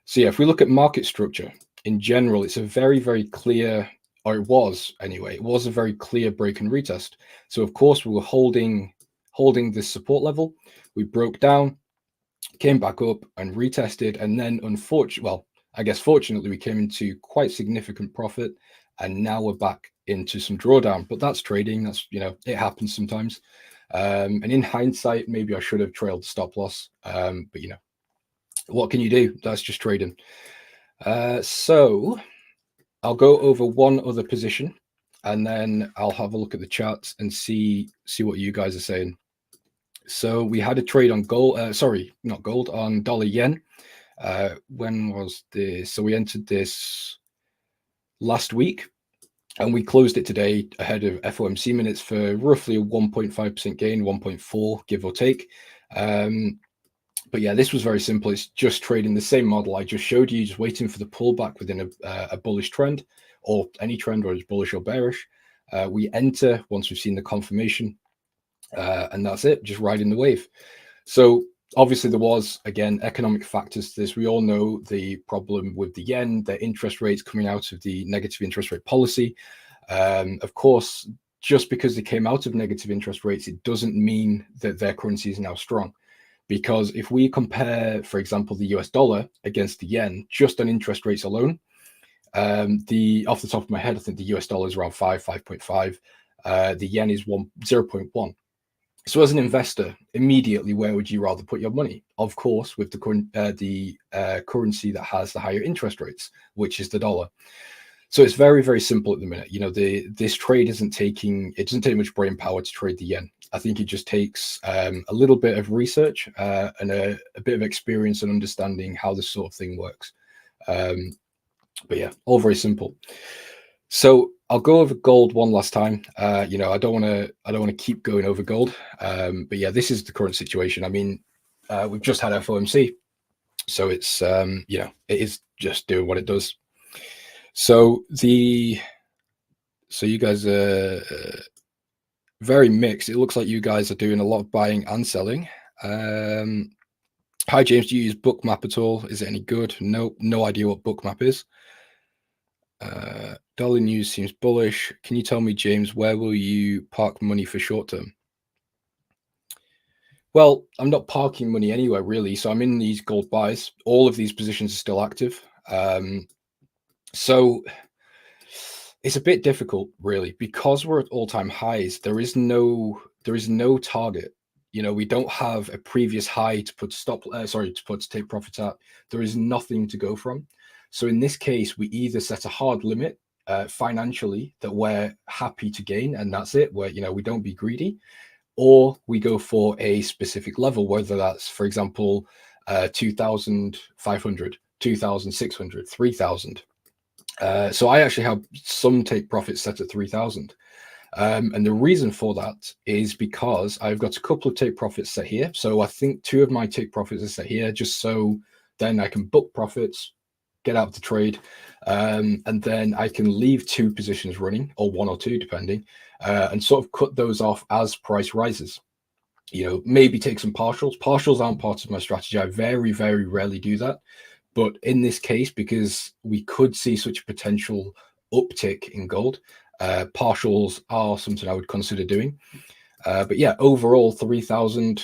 So yeah, if we look at market structure in general, it's a very, very clear, or it was anyway, it was a very clear break and retest. So of course we were holding this support level. We broke down, came back up and retested, and then fortunately we came into quite significant profit, and now we're back into some drawdown. But that's trading. That's it happens sometimes. And in hindsight, maybe I should have trailed the stop loss. But what can you do? That's just trading. So I'll go over one other position, and then I'll have a look at the charts and see what you guys are saying. So we had a trade on gold. Not gold, on dollar yen. When was this? So we entered this last week, and we closed it today ahead of FOMC minutes for roughly a 1.5% gain, 1.4 give or take. But yeah, this was very simple. It's just trading the same model I just showed you, just waiting for the pullback within a bullish trend, or any trend, whether it's bullish or bearish. We enter once we've seen the confirmation, and that's it, just riding the wave. So obviously there was, again, economic factors to this. We all know the problem with the yen, the interest rates coming out of the negative interest rate policy. Of course, just because they came out of negative interest rates, it doesn't mean that their currency is now strong. Because if we compare, for example, the US dollar against the yen, just on interest rates alone, The off the top of my head, I think the US dollar is around 5.5. The yen is 0.1. So as an investor, immediately, where would you rather put your money? Of course, with the currency that has the higher interest rates, which is the dollar. So it's very, very simple at the minute. You know, this trade doesn't take much brain power to trade the yen. I think it just takes a little bit of research and a bit of experience and understanding how this sort of thing works. But yeah, all very simple. So I'll go over gold one last time. You know, I don't want to keep going over gold. But yeah, this is the current situation. I mean, we've just had FOMC, so it's you know, it is just doing what it does. So you guys are very mixed. It looks like you guys are doing a lot of buying and selling. Hi James, do you use Bookmap at all? Is it any good? No idea what Bookmap is. Dollar news seems bullish. Can you tell me, James, where will you park money for short term? Well, I'm not parking money anywhere really. So I'm in these gold buys. All of these positions are still active. So it's a bit difficult really, because we're at all-time highs. There is no target. You know, we don't have a previous high to put to take profits at. There is nothing to go from. So in this case, we either set a hard limit financially that we're happy to gain, and that's it, where, you know, we don't be greedy, or we go for a specific level, whether that's, for example, 2,500, 2,600, 3,000. So I actually have some take profits set at 3,000. And the reason for that is because I've got a couple of take profits set here. So I think 2 of my take profits are set here, just so then I can book profits, get out of the trade, and then I can leave 2 positions running, or 1 or 2 depending, and sort of cut those off as price rises. You know, maybe take some partials. Partials aren't part of my strategy. I very, very rarely do that. But in this case, because we could see such a potential uptick in gold, partials are something I would consider doing. But yeah, overall 3,000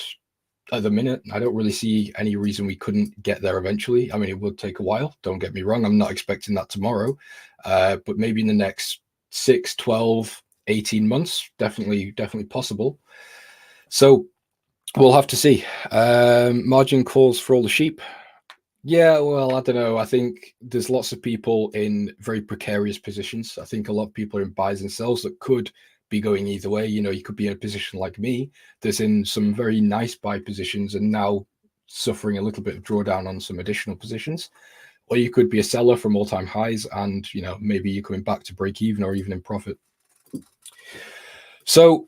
at the minute. I don't really see any reason we couldn't get there eventually. I mean, it would take a while, don't get me wrong. I'm not expecting that tomorrow, but maybe in the next 6, 12, 18 months, definitely possible. So we'll have to see. Margin calls for all the sheep. Yeah, well, I don't know. I think there's lots of people in very precarious positions. I think a lot of people are in buys and sells that could be going either way. You know, you could be in a position like me that's in some very nice buy positions and now suffering a little bit of drawdown on some additional positions. Or you could be a seller from all-time highs and, you know, maybe you're coming back to break even or even in profit. So,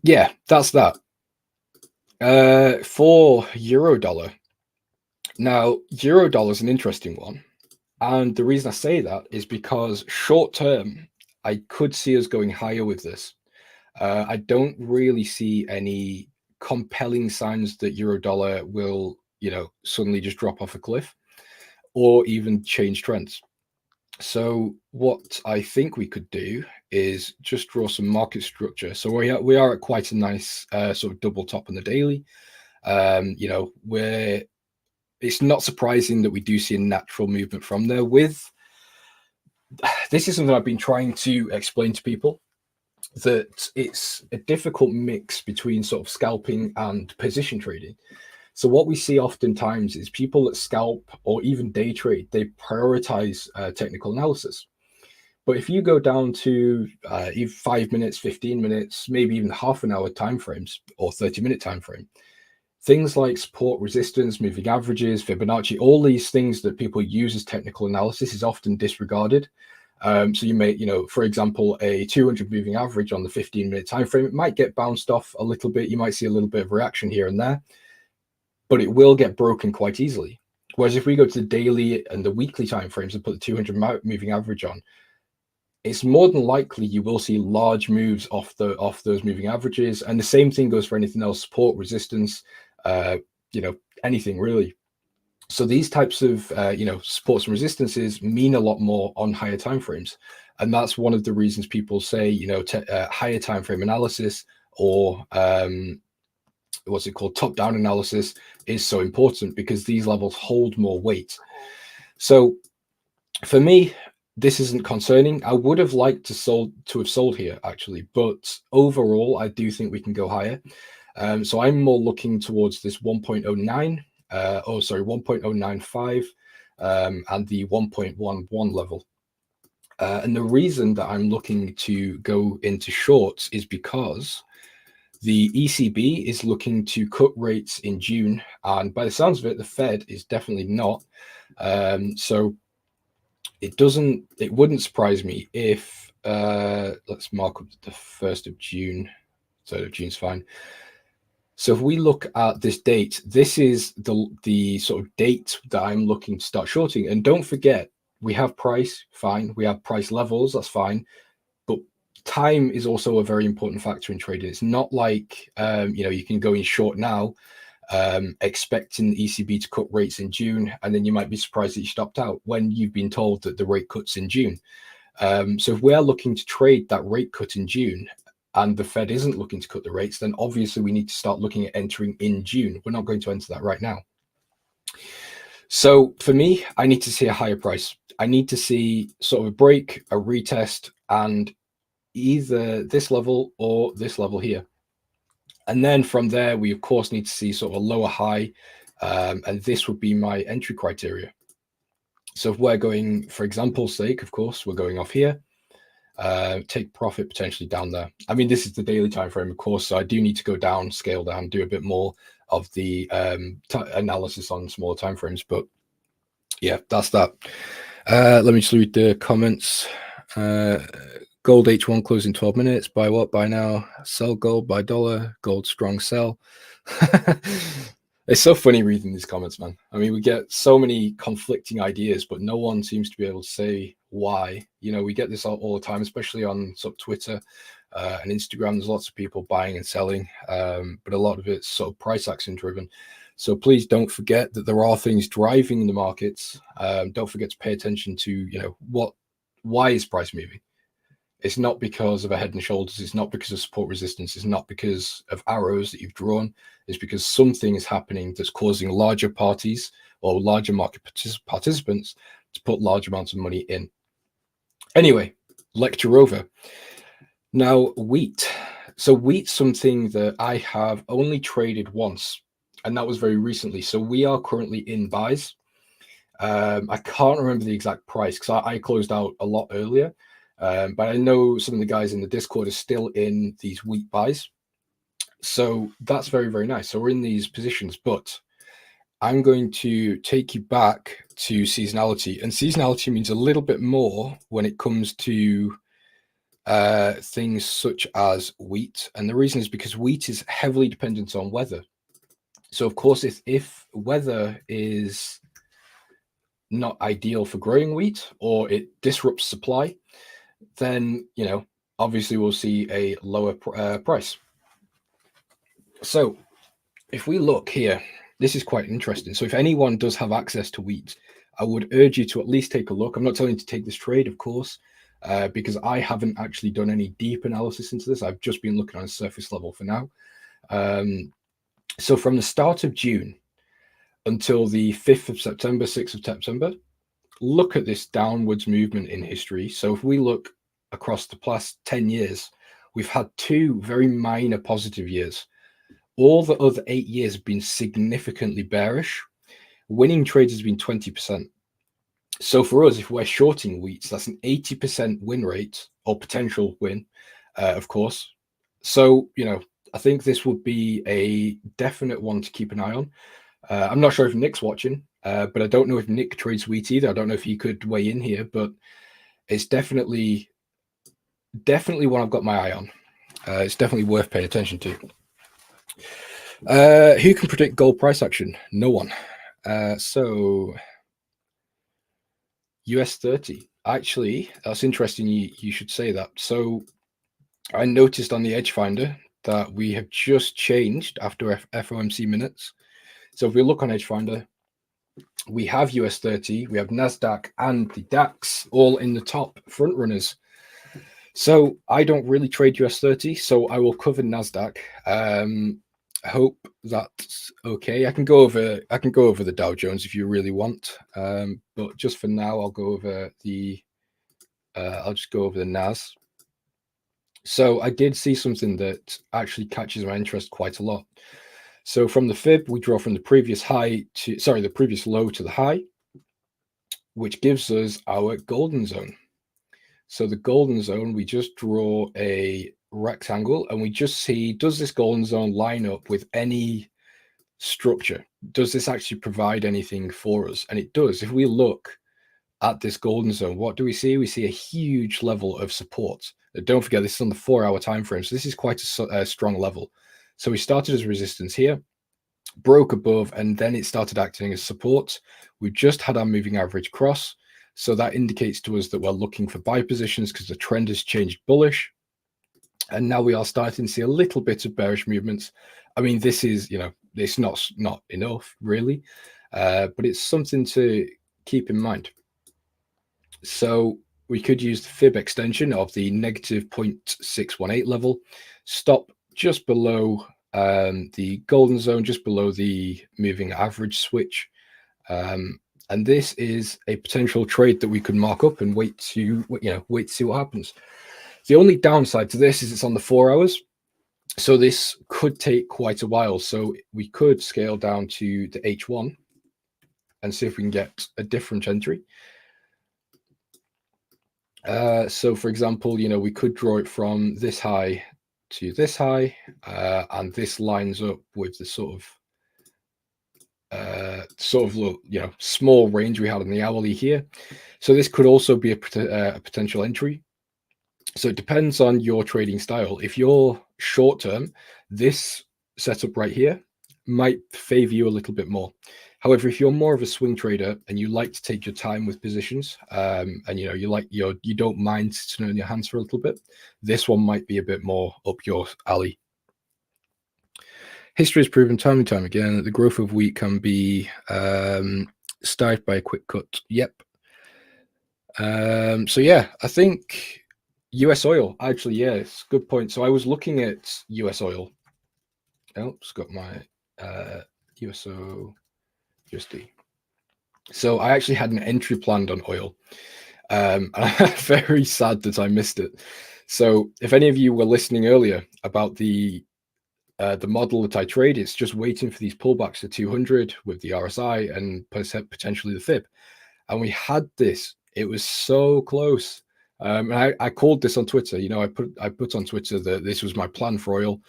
yeah, that's that. For euro dollar. Now, euro dollar is an interesting one. And the reason I say that is because short term, I could see us going higher with this. I don't really see any compelling signs that euro dollar will, you know, suddenly just drop off a cliff or even change trends. So what I think we could do is just draw some market structure. So we are at quite a nice sort of double top on the daily. You know, it's not surprising that we do see a natural movement from there. This is something I've been trying to explain to people, that it's a difficult mix between sort of scalping and position trading. So what we see oftentimes is people that scalp or even day trade, they prioritize technical analysis. But if you go down to even 5 minutes, 15 minutes, maybe even half an hour timeframes or 30-minute time frame, things like support, resistance, moving averages, Fibonacci, all these things that people use as technical analysis is often disregarded. So you may, you know, for example, a 200 moving average on the 15-minute time frame, it might get bounced off a little bit. You might see a little bit of reaction here and there, but it will get broken quite easily. Whereas if we go to the daily and the weekly time frames and put the 200 moving average on, it's more than likely you will see large moves off those moving averages. And the same thing goes for anything else, support, resistance, you know, anything really. So these types of you know, supports and resistances mean a lot more on higher timeframes, and that's one of the reasons people say, you know, higher time frame analysis or what's it called, top-down analysis is so important, because these levels hold more weight. So for me, this isn't concerning. I would have liked to have sold here actually, but overall, I do think we can go higher. So I'm more looking towards this 1.09, 1.095, and the 1.11 level. And the reason that I'm looking to go into shorts is because the ECB is looking to cut rates in June, and by the sounds of it, the Fed is definitely not. So it wouldn't surprise me if let's mark up the 1st of June. 3rd of June's fine. So if we look at this date, this is the sort of date that I'm looking to start shorting. And don't forget, we have price, fine. We have price levels, that's fine. But time is also a very important factor in trading. It's not like you can go in short now, expecting the ECB to cut rates in June, and then you might be surprised that you stopped out when you've been told that the rate cuts in June. So if we're looking to trade that rate cut in June, and the Fed isn't looking to cut the rates, then obviously we need to start looking at entering in June. We're not going to enter that right now. So for me, I need to see a higher price. I need to see sort of a break, a retest, and either this level or this level here. And then from there, we of course need to see sort of a lower high, and this would be my entry criteria. So if we're going, for example's sake, of course, we're going off here. Take profit potentially down there. I mean, this is the daily time frame, of course, so I do need to go down, scale down, do a bit more of the analysis on smaller time frames. But yeah, that's that. Let me just read the comments. Gold H1 closing 12 minutes. Buy what? Buy now. Sell gold. Buy dollar. Gold strong sell. It's so funny reading these comments, man. I mean, we get so many conflicting ideas, but no one seems to be able to say why. We get this all the time, especially on sort of Twitter and Instagram. There's lots of people buying and selling, but a lot of it's sort of price action driven. So please don't forget that there are things driving the markets. Don't forget to pay attention to, why is price moving? It's not because of a head and shoulders. It's not because of support resistance. It's not because of arrows that you've drawn. It's because something is happening that's causing larger parties or larger market participants to put large amounts of money in. Anyway, lecture over. Now, wheat. So wheat's something that I have only traded once, and that was very recently. So we are currently in buys. I can't remember the exact price because I closed out a lot earlier. But I know some of the guys in the Discord are still in these wheat buys. So that's very, very nice. So we're in these positions, but I'm going to take you back to seasonality. And seasonality means a little bit more when it comes to things such as wheat. And the reason is because wheat is heavily dependent on weather. So, of course, if weather is not ideal for growing wheat or it disrupts supply, then, obviously we'll see a lower price. So if we look here, this is quite interesting. So if anyone does have access to wheat, I would urge you to at least take a look. I'm not telling you to take this trade, of course, because I haven't actually done any deep analysis into this. I've just been looking on a surface level for now. So from the start of June until the 5th of September, 6th of September, look at this downwards movement in history. So if we look across the past 10 years, we've had 2 very minor positive years. All the other 8 years have been significantly bearish. Winning trades has been 20%. So for us, if we're shorting wheat, that's an 80% win rate or potential win, of course. So, I think this would be a definite one to keep an eye on. I'm not sure if Nick's watching, but I don't know if Nick trades wheat either. I don't know if he could weigh in here, but it's definitely one I've got my eye on. It's definitely worth paying attention to. Who can predict gold price action? No one. So US 30. Actually, that's interesting. You should say that. So I noticed on the EDGEFINDER that we have just changed after FOMC minutes. So if we look on EDGEFINDER, we have US 30, we have NASDAQ and the DAX all in the top front runners. So I don't really trade US 30, so I will cover NASDAQ. I hope that's okay. I can go over the Dow Jones if you really want, but just for now, I'll go over the I'll just go over the NAS. So I did see something that actually catches my interest quite a lot. So from the fib, we draw from the previous the previous low to the high, which gives us our golden zone. So the golden zone, we just draw a rectangle and we just see, does this golden zone line up with any structure? Does this actually provide anything for us? And it does. If we look at this golden zone, what do we see? We see a huge level of support. Don't forget, this is on the 4-hour time frame, so this is quite a strong level. So we started as resistance here, broke above, and then it started acting as support. We just had our moving average cross, so that indicates to us that we're looking for buy positions because the trend has changed bullish. And now we are starting to see a little bit of bearish movements. I mean, this is, it's not enough really, but it's something to keep in mind. So we could use the fib extension of the negative 0.618 level, stop just below the golden zone, just below the moving average switch. And this is a potential trade that we could mark up and wait to see what happens. The only downside to this is it's on the 4 hours. So this could take quite a while. So we could scale down to the H1 and see if we can get a different entry. So for example, we could draw it from this high to this high, and this lines up with the sort of small range we had in the hourly here. So this could also be a potential entry. So it depends on your trading style. If you're short term, this setup right here might favor you a little bit more. However, if you're more of a swing trader and you like to take your time with positions, and you don't mind sitting on your hands for a little bit, this one might be a bit more up your alley. History has proven time and time again that the growth of wheat can be starved by a quick cut. Yep. So yeah, I think US oil, actually, yeah, it's a good point. So I was looking at US oil. Oh, it's got my USO USD. So I actually had an entry planned on oil. I'm very sad that I missed it. So if any of you were listening earlier about the model that I trade, it's just waiting for these pullbacks to 200 with the RSI and potentially the fib. And we had this. It was so close. And I called this on Twitter. I put on Twitter that this was my plan for oil,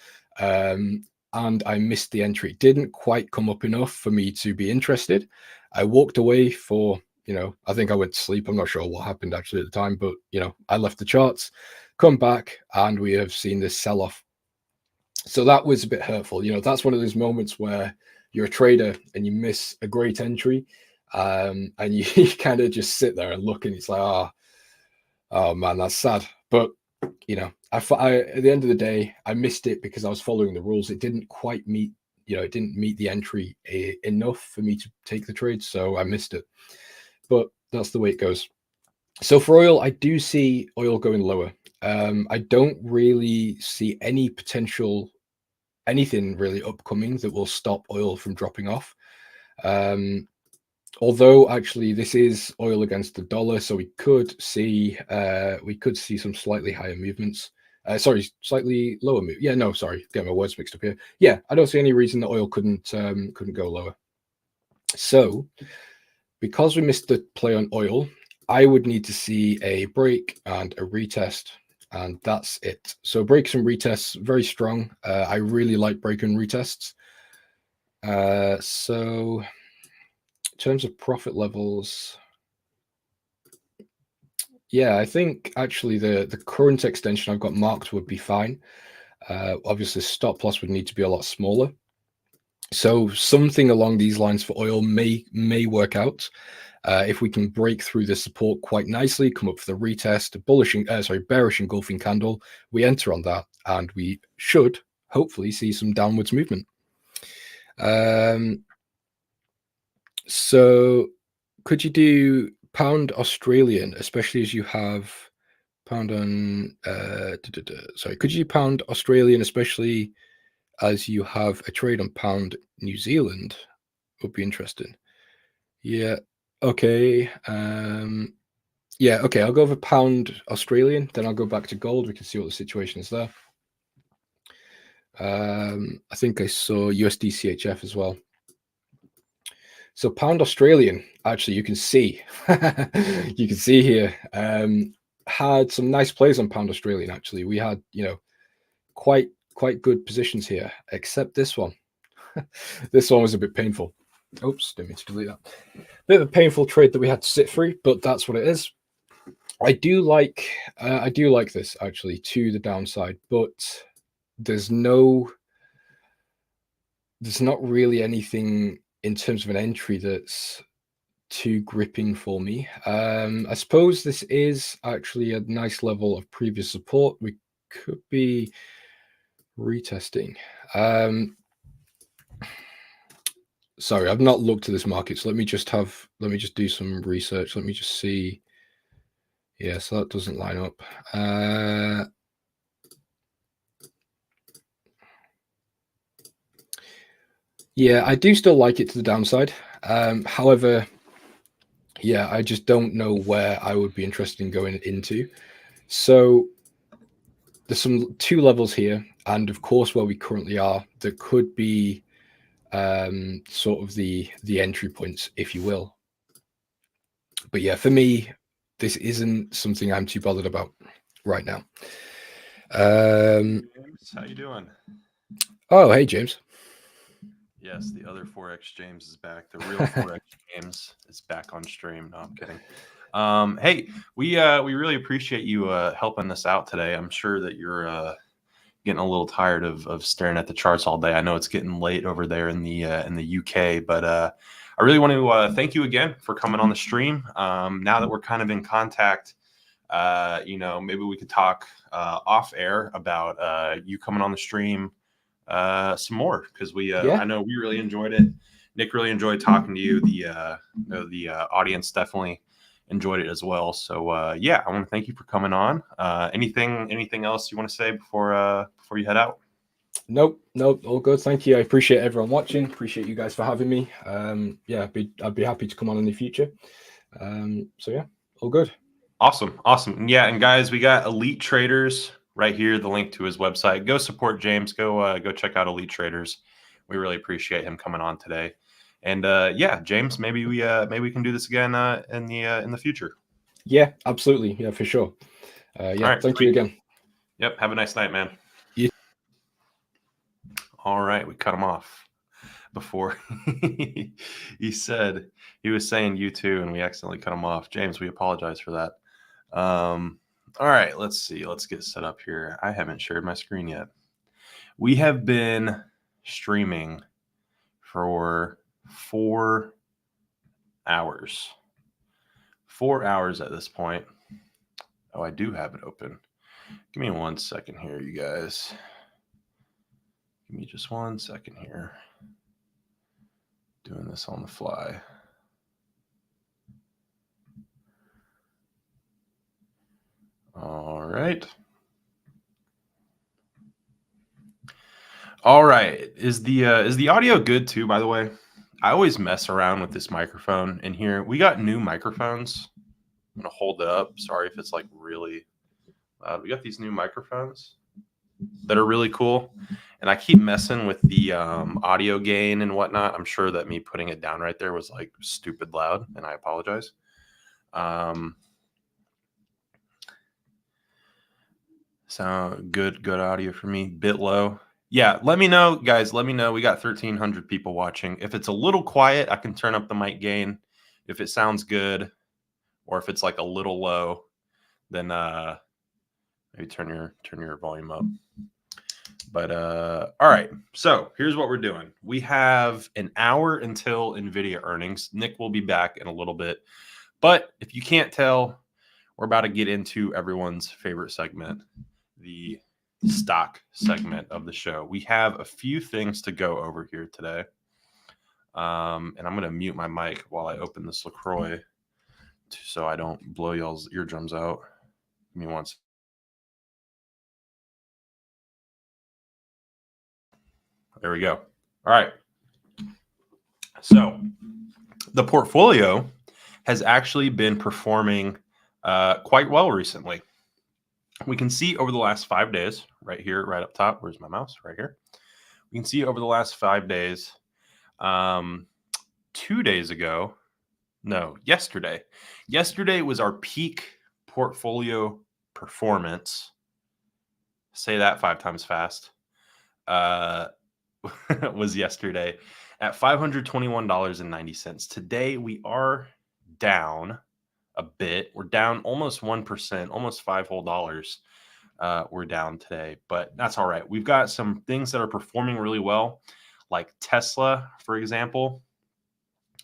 and I missed the entry. It didn't quite come up enough for me to be interested. I walked away for, I think I went to sleep. I'm not sure what happened actually at the time, but I left the charts, come back, and we have seen this sell-off. So that was a bit hurtful. That's one of those moments where you're a trader and you miss a great entry, and you kind of just sit there and look, and it's like, oh man, that's sad. But at the end of the day, I missed it because I was following the rules. It didn't quite meet, it didn't meet the entry enough for me to take the trade, so I missed it. But that's the way it goes. So for oil, I do see oil going lower. I don't really see anything really upcoming that will stop oil from dropping off. Although actually this is oil against the dollar, so we could see some slightly higher movements. Slightly lower move. Yeah, no, sorry, get my words mixed up here. Yeah, I don't see any reason that oil couldn't go lower. So because we missed the play on oil, I would need to see a break and a retest, and that's it. So breaks and retests, very strong. I really like break and retests. So in terms of profit levels, yeah, I think actually the current extension I've got marked would be fine. Obviously, stop loss would need to be a lot smaller. So something along these lines for oil may work out. If we can break through the support quite nicely, come up for the retest, bearish engulfing candle, we enter on that, and we should hopefully see some downwards movement. So could you do pound Australian, especially as you have pound on could you pound Australian, especially as you have a trade on pound New Zealand? Would be interesting. Yeah. Okay. Yeah, okay, I'll go over pound Australian, then I'll go back to gold. We can see what the situation is there. I think I saw USD CHF as well. So pound Australian, actually, you can see, you can see here, had some nice plays on pound Australian. Actually, we had, you know, quite good positions here, except this one. This one was a bit painful. Oops, didn't mean to delete that. Bit of a painful trade that we had to sit through, but that's what it is. I do like this actually to the downside, but there's not really anything in terms of an entry that's too gripping for me. I suppose this is actually a nice level of previous support. We could be retesting. Sorry, I've not looked at this market, so let me just do some research. Let me just see. Yeah, so that doesn't line up. Yeah, I do still like it to the downside. However, yeah, I just don't know where I would be interested in going into. So there's two levels here, and of course where we currently are, there could be sort of the entry points, if you will. But yeah, for me, this isn't something I'm too bothered about right now. James, how you doing? Oh, hey, James. Yes, the other Forex James is back. The real Forex James is back on stream. No, I'm kidding. Hey, we really appreciate you helping us out today. I'm sure that you're getting a little tired of staring at the charts all day. I know it's getting late over there in the UK, but I really want to thank you again for coming on the stream. Now that we're kind of in contact, you know, maybe we could talk off air about you coming on the stream some more, because I know we really enjoyed it. Nick really enjoyed talking to you. The audience definitely enjoyed it as well. So yeah, I want to thank you for coming on. Anything else you want to say before you head out? Nope, all good. Thank you. I appreciate everyone watching. Appreciate you guys for having me. Yeah, I'd be happy to come on in the future. So yeah, all good. Awesome. Yeah, and guys, we got Elite Traders right here, the link to his website. Go support James. Go check out Elite Traders. We really appreciate him coming on today. And yeah, James, maybe we can do this again in the future. Yeah, absolutely. Yeah, for sure. Yeah, right, thank you again. Yep. Have a nice night, man. Yeah. All right, we cut him off before he said he was saying you too, and we accidentally cut him off. James, we apologize for that. All right, let's see. Let's get set up here. I haven't shared my screen yet. We have been streaming for 4 hours. 4 hours at this point. Oh, I do have it open. Give me 1 second here, you guys. Give me just 1 second here. Doing this on the fly. All right. All right. Is the audio good too, by the way? I always mess around with this microphone in here. We got new microphones. I'm going to hold it up. Sorry if it's like really loud. We got these new microphones that are really cool. And I keep messing with the audio gain and whatnot. I'm sure that me putting it down right there was like stupid loud, and I apologize. So good audio for me. Bit low. Yeah, let me know, guys. Let me know. We got 1,300 people watching. If it's a little quiet, I can turn up the mic gain. If it sounds good, or if it's like a little low, then maybe turn your volume up. But all right. So here's what we're doing. We have an hour until Nvidia earnings. Nick will be back in a little bit. But if you can't tell, we're about to get into everyone's favorite segment, the stock segment of the show. We have a few things to go over here today. And I'm going to mute my mic while I open this LaCroix so I don't blow y'all's eardrums out. Give me 1 second. There we go. All right. So the portfolio has actually been performing quite well recently. We can see over the last 5 days, right here, right up top. Where's my mouse? Right here. We can see over the last 5 days, 2 days ago, no, yesterday. Yesterday was our peak portfolio performance. Say that 5 times fast. Was yesterday at $521.90. Today we are down a bit. We're down almost 1%, almost $5 whole dollars. We're down today, but that's all right. We've got some things that are performing really well, like Tesla, for example.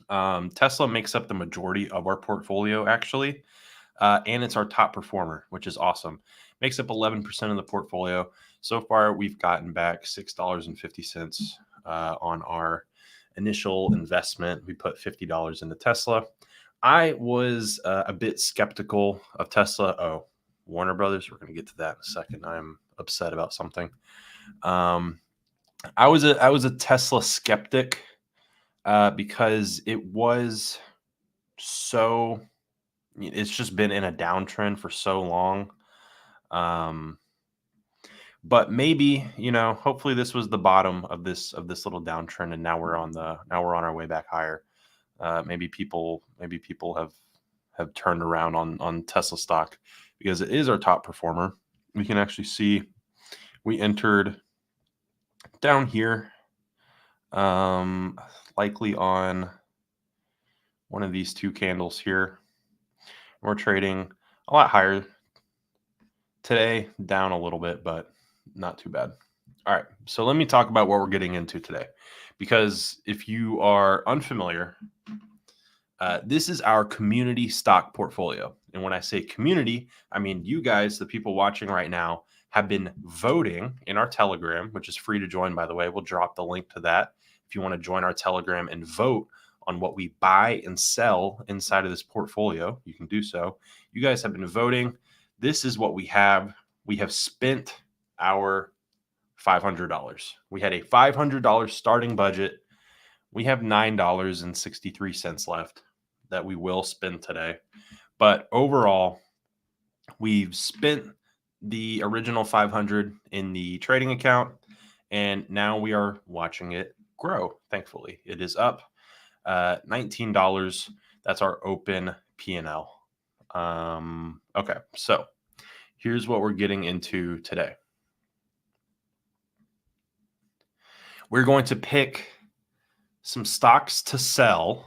Tesla makes up the majority of our portfolio, actually, and it's our top performer, which is awesome. Makes up 11% of the portfolio. So far, we've gotten back $6.50 on our initial investment. We put $50 into Tesla. I was a bit skeptical of Tesla. Oh, Warner Brothers. We're going to get to that in a second. I'm upset about something. I was a Tesla skeptic because it was so. It's just been in a downtrend for so long. But maybe, hopefully this was the bottom of this little downtrend, and now we're on our way back higher. Maybe people have turned around on Tesla stock because it is our top performer. We can actually see we entered down here, likely on one of these 2 candles here. We're trading a lot higher today, down a little bit, but not too bad. All right, so let me talk about what we're getting into today, because if you are unfamiliar, this is our community stock portfolio. And when I say community, I mean you guys, the people watching right now, have been voting in our Telegram, which is free to join, by the way. We'll drop the link to that if you want to join our Telegram and vote on what we buy and sell inside of this portfolio. You can do so. You guys have been voting. This is what we have. We have spent our $500. We had a $500 starting budget. We have $9.63 left that we will spend today. But overall, we've spent the original $500 in the trading account, and now we are watching it grow. Thankfully, it is up $19. That's our open P&L. Okay, so here's what we're getting into today. We're going to pick some stocks to sell,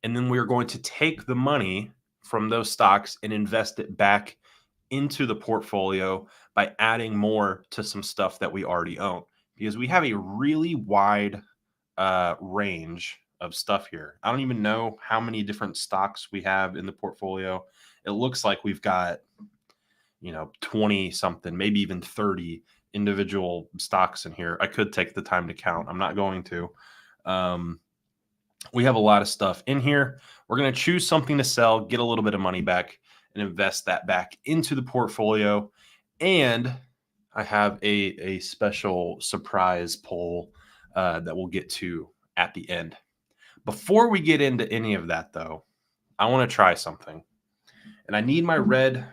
and then we're going to take the money from those stocks and invest it back into the portfolio by adding more to some stuff that we already own, because we have a really wide range of stuff here. I don't even know how many different stocks we have in the portfolio. It looks like we've got 20 something, maybe even 30 individual stocks in here. I could take the time to count. I'm not going to. We have a lot of stuff in here. We're going to choose something to sell, get a little bit of money back, and invest that back into the portfolio. And I have a special surprise poll that we'll get to at the end. Before we get into any of that, though, I want to try something. And I need my red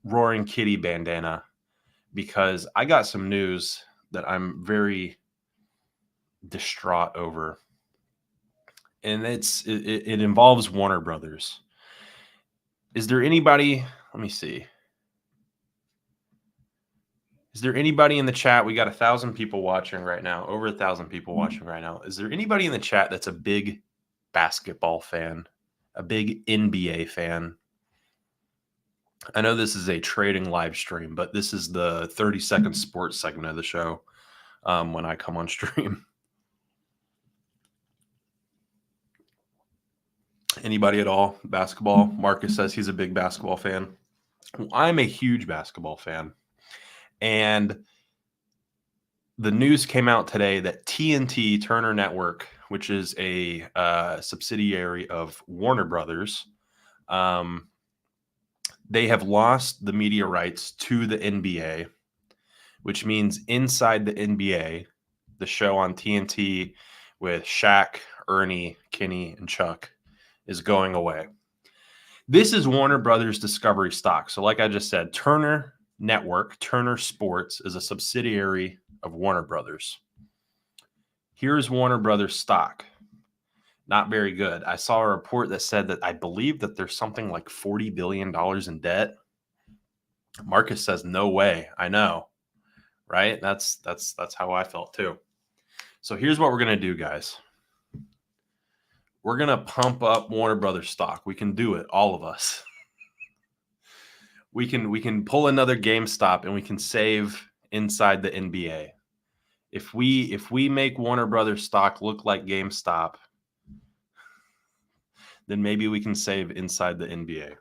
Roaring Kitty bandana, because I got some news that I'm very distraught over. And it involves Warner Brothers. Is there anybody, let me see. Is there anybody in the chat? We got 1,000 people watching right now, over 1,000 people watching right now. Is there anybody in the chat that's a big basketball fan, a big NBA fan? I know this is a trading live stream, but this is the 30-second sports segment of the show when I come on stream. Anybody at all? Basketball? Marcus says he's a big basketball fan. I'm a huge basketball fan. And the news came out today that TNT, Turner Network, which is a subsidiary of Warner Brothers, they have lost the media rights to the NBA, which means inside the NBA, the show on TNT with Shaq, Ernie, Kenny, and Chuck is going away. This is Warner Brothers Discovery stock. So like I just said, Turner Network, Turner Sports is a subsidiary of Warner Brothers. Here's Warner Brothers stock. Not very good. I saw a report that said that I believe that there's something like $40 billion in debt. Marcus says, no way. I know, right? That's how I felt too. So here's what we're going to do, guys. We're going to pump up Warner Brothers stock. We can do it, all of us. We can pull another GameStop and we can save inside the NBA. If we make Warner Brothers stock look like GameStop, then maybe we can save inside the NBA.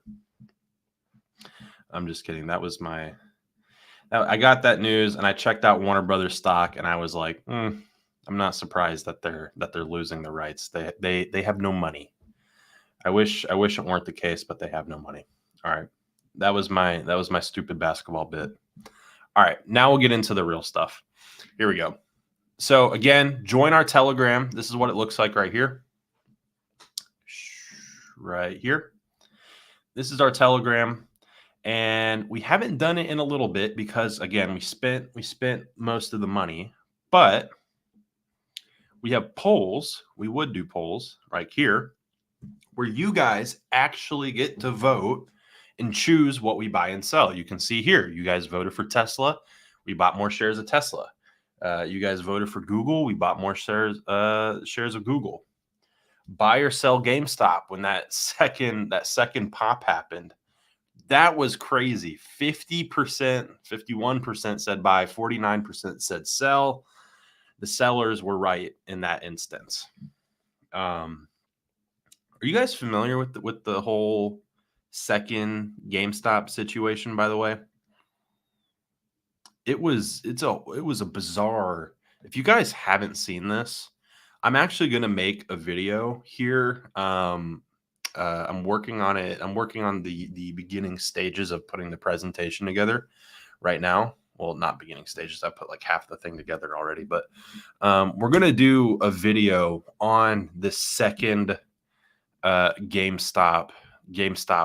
I'm just kidding. That was I got that news and I checked out Warner Brothers stock and I was like, I'm not surprised that they're losing the rights. They have no money. I wish it weren't the case, but they have no money. All right. That was my stupid basketball bit. All right, now we'll get into the real stuff. Here we go. So again, join our Telegram. This is what it looks like right here. Right here. This is our Telegram. And we haven't done it in a little bit because again, we spent most of the money, but we have polls. We would do polls right here where you guys actually get to vote and choose what we buy and sell. You can see here, you guys voted for Tesla. We bought more shares of Tesla. You guys voted for Google. We bought more shares of Google. Buy or sell GameStop when that second pop happened. That was crazy. 50%, 51% said buy, 49% said sell. The sellers were right in that instance. Are you guys familiar with the whole second GameStop situation, by the way? It was a bizarre. If you guys haven't seen this, I'm actually going to make a video here. I'm working on it. I'm working on the beginning stages of putting the presentation together right now. Well, not beginning stages. I put like half the thing together already, but we're going to do a video on the second GameStop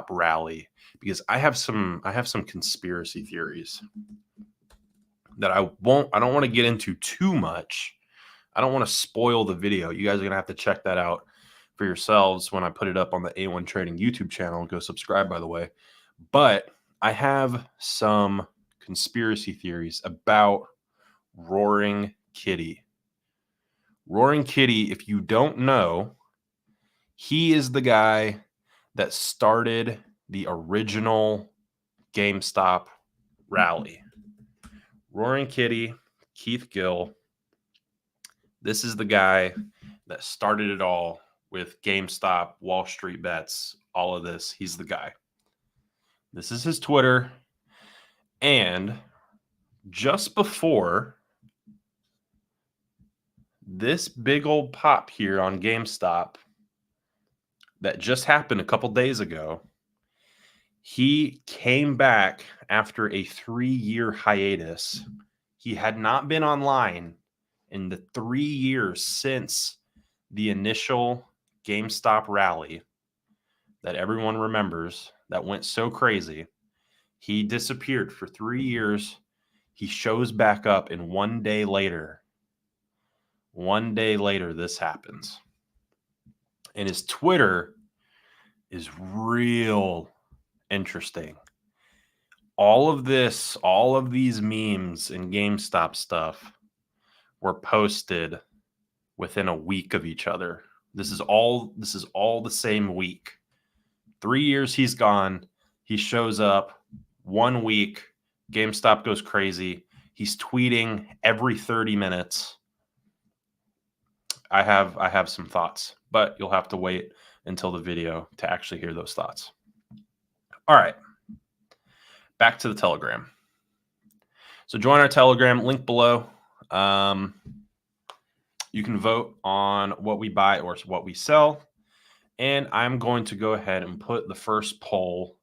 rally because I have some conspiracy theories that I don't want to get into too much. I don't want to spoil the video. You guys are going to have to check that out for yourselves when I put it up on the A1 Trading YouTube channel. Go subscribe, by the way. But I have some conspiracy theories about Roaring Kitty. Roaring Kitty, if you don't know, he is the guy that started the original GameStop rally. Roaring Kitty, Keith Gill. This is the guy that started it all with GameStop, Wall Street bets, all of this. He's the guy. This is his Twitter. And just before this big old pop here on GameStop that just happened a couple days ago, he came back after a 3-year hiatus. He had not been online in the 3 years since the initial GameStop rally that everyone remembers that went so crazy. He disappeared for 3 years. He shows back up, and 1 day later, this happens. And his Twitter is real interesting. All of these memes and GameStop stuff were posted within a week of each other. This is all the same week. 3 years he's gone. He shows up 1 week. GameStop goes crazy. He's tweeting every 30 minutes. I have some thoughts, but you'll have to wait until the video to actually hear those thoughts. All right. Back to the Telegram. So join our Telegram, link below. You can vote on what we buy or what we sell. And I'm going to go ahead and put the first poll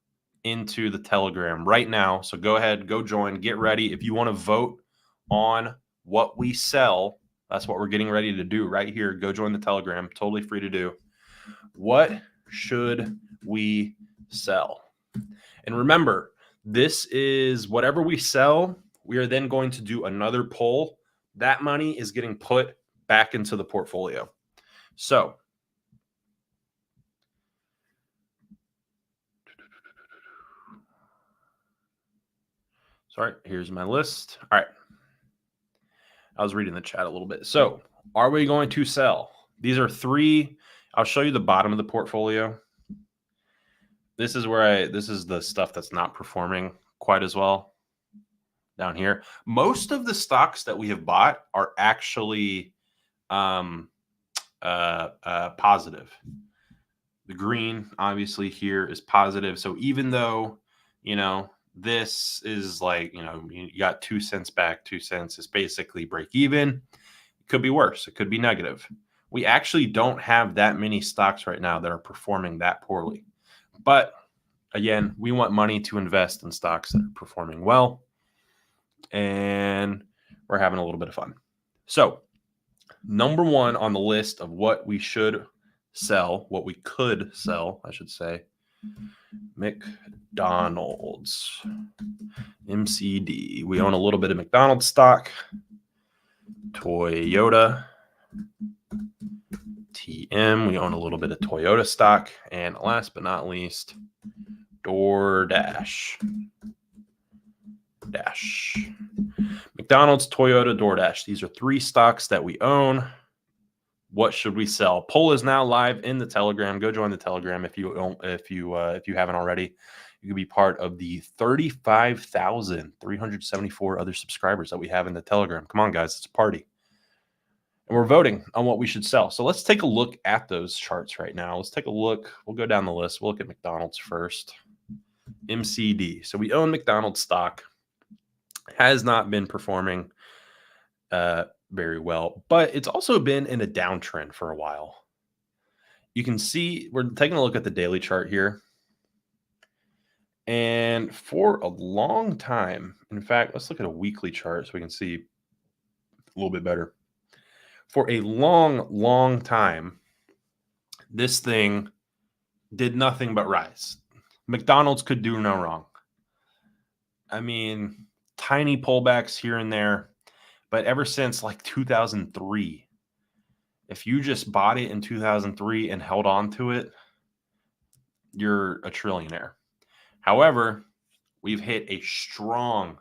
into the Telegram right now. So go ahead, go join, get ready. If you want to vote on what we sell, that's what we're getting ready to do right here. Go join the Telegram. Totally free to do. What should we sell? And remember, this is whatever we sell, we are then going to do another poll. That money is getting put back into the portfolio. So sorry, here's my list. All right. I was reading the chat a little bit. So are we going to sell? These are three. I'll show you the bottom of the portfolio. This is where this is the stuff that's not performing quite as well down here. Most of the stocks that we have bought are actually positive. The green obviously here is positive. So even though, you know, this is like, you know, you got 2 cents back, 2 cents is basically break even. It could be worse. It could be negative. We actually don't have that many stocks right now that are performing that poorly. But again, we want money to invest in stocks that are performing well. And we're having a little bit of fun. So number one on the list of what we should sell, what we could sell, I should say, McDonald's, MCD. We own a little bit of McDonald's stock, Toyota, TM. We own a little bit of Toyota stock. And last but not least, DoorDash. McDonald's, Toyota, DoorDash. These are three stocks that we own. What should we sell? Poll is now live in the Telegram. Go join the Telegram if you haven't already. You can be part of the 35,374 other subscribers that we have in the Telegram. Come on, guys, it's a party. And we're voting on what we should sell. So let's take a look at those charts right now. Let's take a look. We'll go down the list. We'll look at McDonald's first. MCD. So we own McDonald's stock. Has not been performing very well, but it's also been in a downtrend for a while. You can see we're taking a look at the daily chart here. And for a long time, in fact, let's look at a weekly chart so we can see a little bit better. For a long time, this thing did nothing but rise. McDonald's could do no wrong. I mean, tiny pullbacks here and there. But ever since like 2003, if you just bought it in 2003 and held on to it, you're a trillionaire. However, we've hit a strong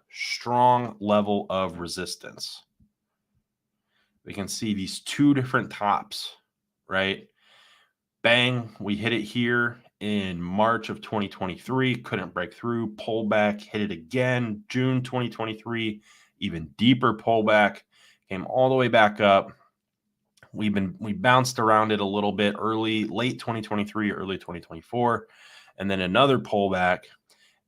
level of resistance. We can see these two different tops, right? Bang, we hit it here in March of 2023, couldn't break through, pullback, hit it again, June 2023. Even deeper pullback, came all the way back up. We bounced around it a little bit late 2023, early 2024, and then another pullback.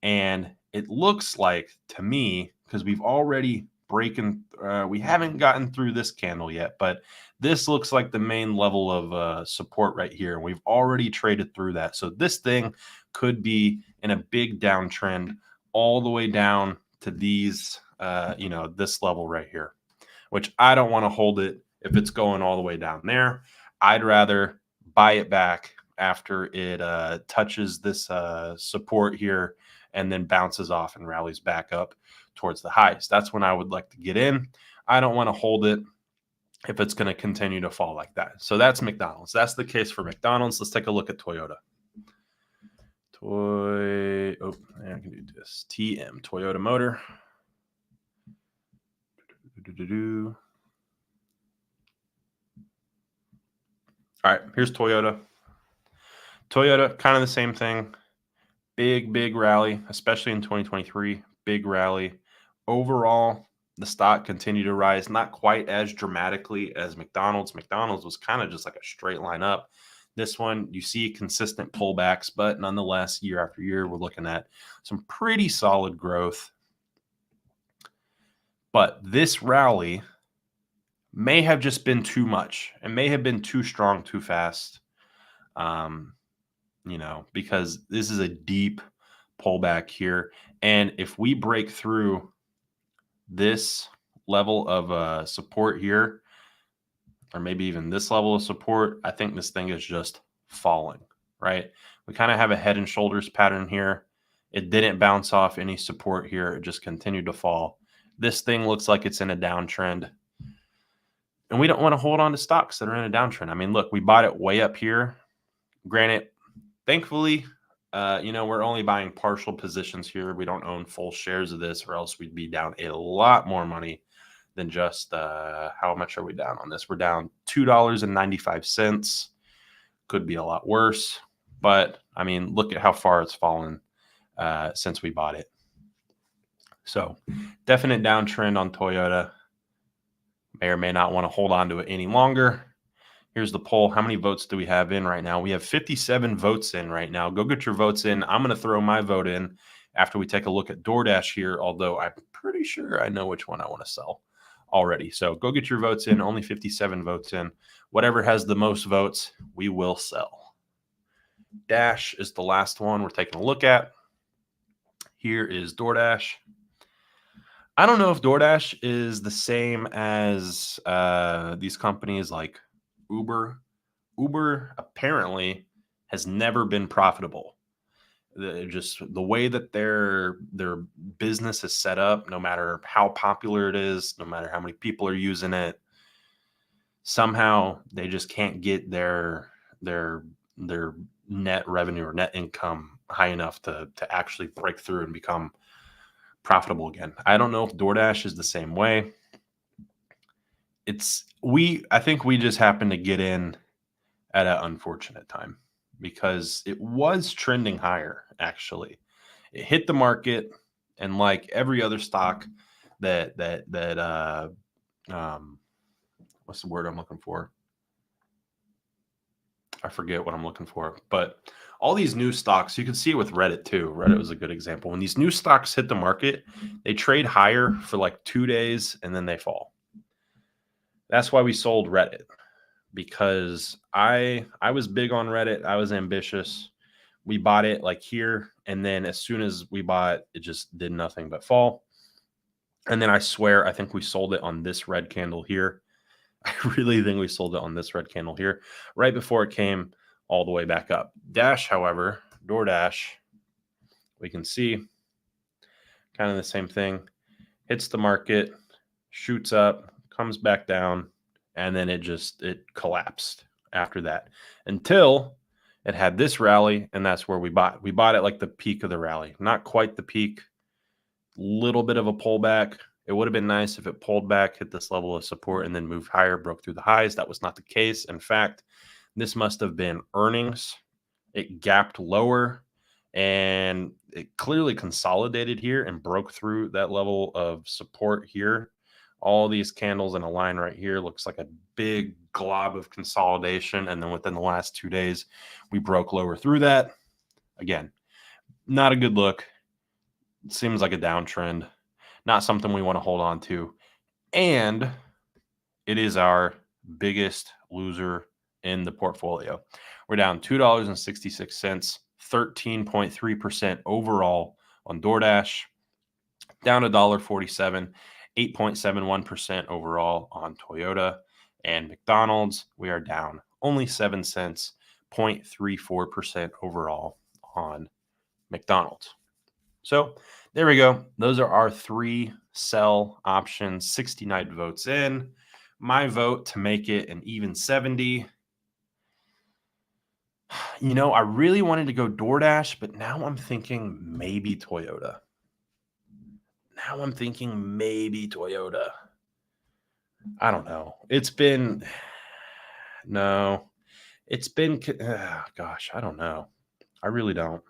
And it looks like to me, because we've already we haven't gotten through this candle yet, but this looks like the main level of support right here. And we've already traded through that. So this thing could be in a big downtrend all the way down to these this level right here, which I don't want to hold it if it's going all the way down there. I'd rather buy it back after it touches this support here and then bounces off and rallies back up towards the highs. That's when I would like to get in. I don't want to hold it if it's going to continue to fall like that. So that's McDonald's. That's the case for McDonald's. Let's take a look at Toyota. I can do this. TM, Toyota Motor. All right, here's Toyota. Toyota, kind of the same thing. Big rally, especially in 2023. Big rally. Overall, the stock continued to rise, not quite as dramatically as McDonald's. McDonald's was kind of just like a straight line up. This one, you see consistent pullbacks, but nonetheless, year after year, we're looking at some pretty solid growth. But this rally may have just been too much. It may have been too strong, too fast, because this is a deep pullback here. And if we break through this level of support here, or maybe even this level of support, I think this thing is just falling. right? We kind of have a head and shoulders pattern here. It didn't bounce off any support here. It just continued to fall. This thing looks like it's in a downtrend. And we don't want to hold on to stocks that are in a downtrend. I mean, look, we bought it way up here. Granted, thankfully, we're only buying partial positions here. We don't own full shares of this, or else we'd be down a lot more money than just how much are we down on this? We're down $2.95. Could be a lot worse. But, I mean, look at how far it's fallen since we bought it. So, definite downtrend on Toyota. May or may not want to hold on to it any longer. Here's the poll. How many votes do we have in right now? We have 57 votes in right now. Go get your votes in. I'm going to throw my vote in after we take a look at DoorDash here, although I'm pretty sure I know which one I want to sell already. So go get your votes in. Only 57 votes in. Whatever has the most votes, we will sell. Dash is the last one we're taking a look at. Here is DoorDash. I don't know if DoorDash is the same as these companies like Uber. Uber apparently has never been profitable. Just the way that their business is set up, no matter how popular it is, no matter how many people are using it, somehow they just can't get their net revenue or net income high enough to actually break through and become profitable again. I don't know if DoorDash is the same way. I think we just happened to get in at an unfortunate time because it was trending higher, actually. It hit the market, and like every other stock that what's the word I'm looking for? I forget what I'm looking for, but all these new stocks, you can see it with Reddit too. Reddit was a good example. When these new stocks hit the market, they trade higher for like 2 days and then they fall. That's why we sold Reddit, because I was big on Reddit. I was ambitious. We bought it like here, and then as soon as we bought, it just did nothing but fall. And then I swear, I think we sold it on this red candle here. I really think we sold it on this red candle here right before it came all the way back up. Dash, however, DoorDash, we can see kind of the same thing. Hits the market, shoots up, comes back down, and then it collapsed after that until it had this rally, and that's where we bought. We bought it like the peak of the rally. Not quite the peak, little bit of a pullback. It would have been nice if it pulled back, hit this level of support, and then moved higher, broke through the highs. That was not the case. In fact, this must have been earnings. It gapped lower, and it clearly consolidated here and broke through that level of support here. All these candles in a line right here looks like a big glob of consolidation. And then within the last 2 days, we broke lower through that. Again, not a good look. It seems like a downtrend. Not something we want to hold on to. And it is our biggest loser in the portfolio. We're down $2.66, 13.3% overall on DoorDash, down $1.47, 8.71% overall on Toyota, and McDonald's, we are down only 7 cents, 0.34% overall on McDonald's. So there we go. Those are our 3 sell options, 69 votes in. My vote to make it an even 70. I really wanted to go DoorDash, but now I'm thinking maybe Toyota. I don't know. I don't know. I really don't.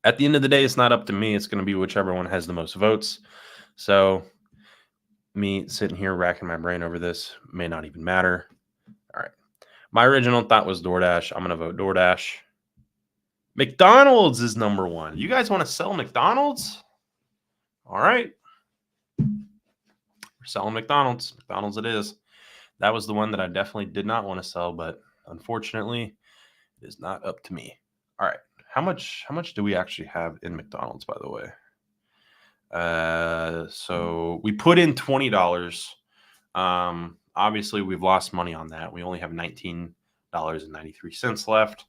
At the end of the day, it's not up to me. It's going to be whichever one has the most votes. So me sitting here racking my brain over this may not even matter. All right. My original thought was DoorDash. I'm going to vote DoorDash. McDonald's is number 1. You guys want to sell McDonald's? All right. We're selling McDonald's. McDonald's it is. That was the one that I definitely did not want to sell, but unfortunately, it is not up to me. All right. How much do we actually have in McDonald's, by the way? So we put in $20. Obviously, we've lost money on that. We only have $19.93 left.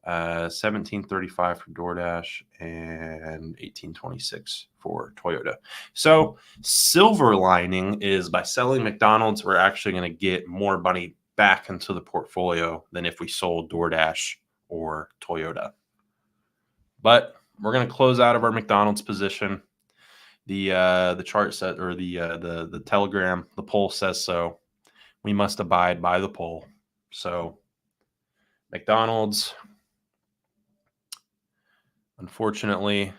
1735 for DoorDash and 1826 for Toyota. So silver lining is by selling McDonald's, we're actually going to get more money back into the portfolio than if we sold DoorDash or Toyota. But we're going to close out of our McDonald's position. The chart set, or the telegram, the poll says so. We must abide by the poll. So McDonald's, unfortunately,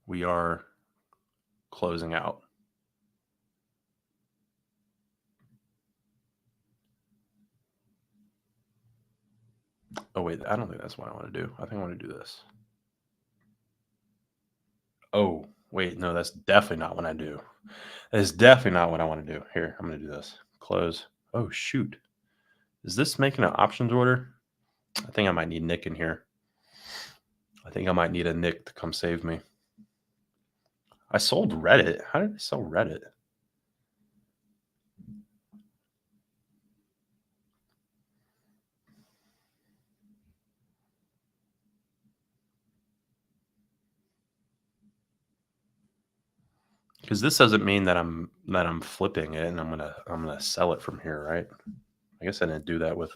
we are closing out. Oh, wait, I don't think that's what I want to do. I think I want to do this. Oh, wait, no, that's definitely not what I do. That is definitely not what I want to do. Here, I'm going to do this. Close. Oh, shoot. Is this making an options order? I think I might need Nick in here. I think I might need a Nick to come save me. I sold Reddit. How did I sell Reddit? Because this doesn't mean that I'm flipping it and I'm gonna sell it from here, right? I guess I didn't do that with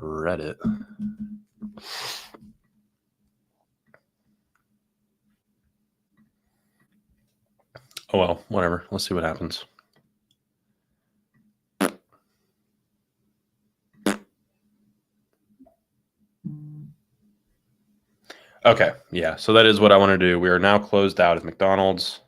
Reddit. Oh well, whatever. Let's see what happens. Okay, yeah, so that is what I want to do. We are now closed out of McDonald's.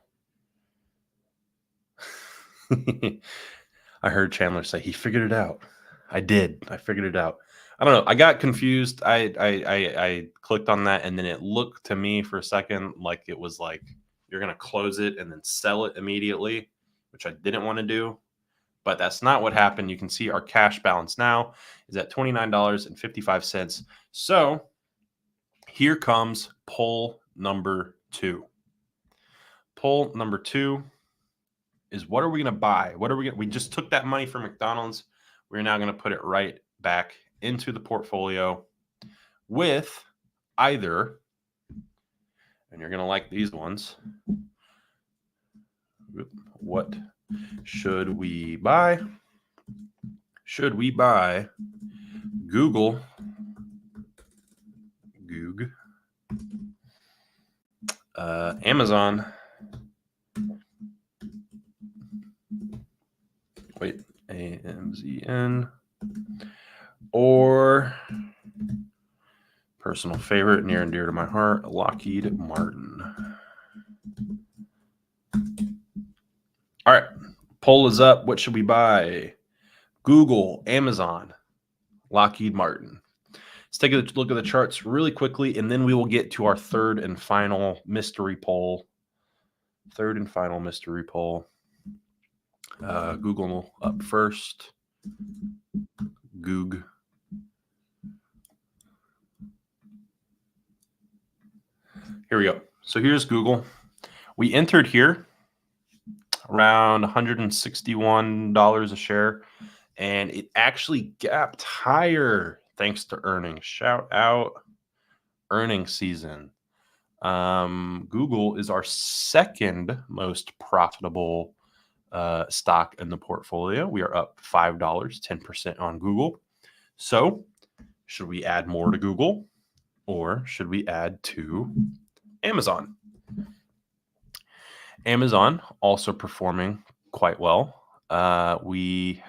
I heard Chandler say he figured it out. I did. I figured it out. I don't know. I got confused. I clicked on that, and then it looked to me for a second like it was like you're going to close it and then sell it immediately, which I didn't want to do. But that's not what happened. You can see our cash balance now is at $29.55. So here comes poll number 2. Poll number 2 is, what are we going to buy? What are we going to, we just took that money from McDonald's. We're now going to put it right back into the portfolio with either, and you're going to like these ones. What should we buy? Should we buy Google, Amazon, AMZN, or personal favorite, near and dear to my heart, Lockheed Martin? All right, poll is up. What should we buy? Google, Amazon, Lockheed Martin. Let's take a look at the charts really quickly, and then we will get to our third and final mystery poll. Google up first. Goog. Here we go. So here's Google. We entered here around $161 a share, and it actually gapped higher thanks to earnings. Shout out earnings season. Google is our second most profitable stock in the portfolio. We are up $5, 10% on Google. So should we add more to Google, or should we add to Amazon? Amazon also performing quite well. We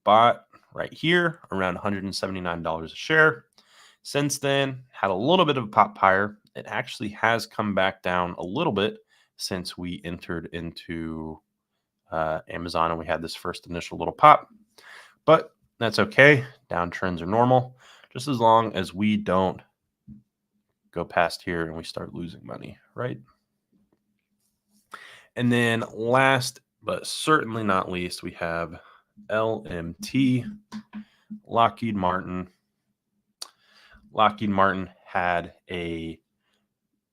bought right here around $179 a share. Since then, had a little bit of a pop higher. It actually has come back down a little bit since we entered into Amazon and we had this first initial little pop. But that's okay. Downtrends are normal, just as long as we don't go past here and we start losing money, right? And then last but certainly not least, we have LMT, Lockheed Martin. Lockheed Martin had a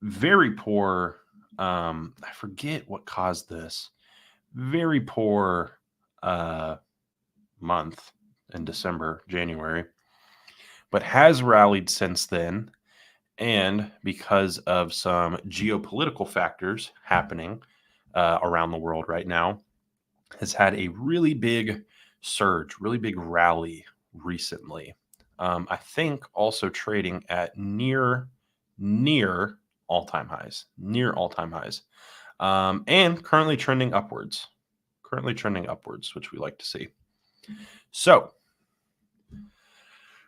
very poor, I forget what caused this, very poor month, in December, January, but has rallied since then. And because of some geopolitical factors happening around the world right now, has had a really big surge, really big rally recently. I think also trading at near all-time highs, and currently trending upwards, which we like to see. So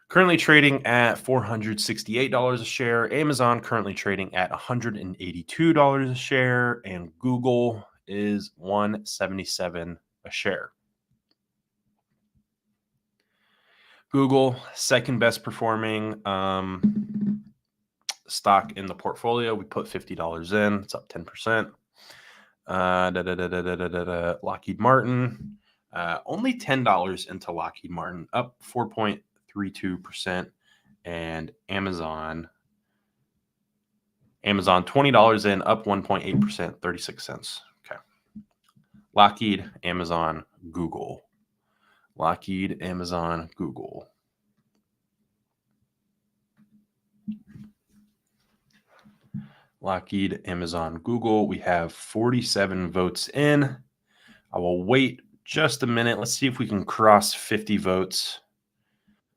currently trading at $468 a share. Amazon currently trading at $182 a share, and Google is $177 a share. Google, second best performing stock in the portfolio. We put $50 in. It's up 10%. Lockheed Martin, only $10 into Lockheed Martin, up 4.32%. And Amazon $20 in, up 1.8%, 36 cents. Okay. Lockheed, Amazon, Google. Lockheed, Amazon, Google. Lockheed, Amazon, Google. We have 47 votes in. I will wait just a minute. Let's see if we can cross 50 votes.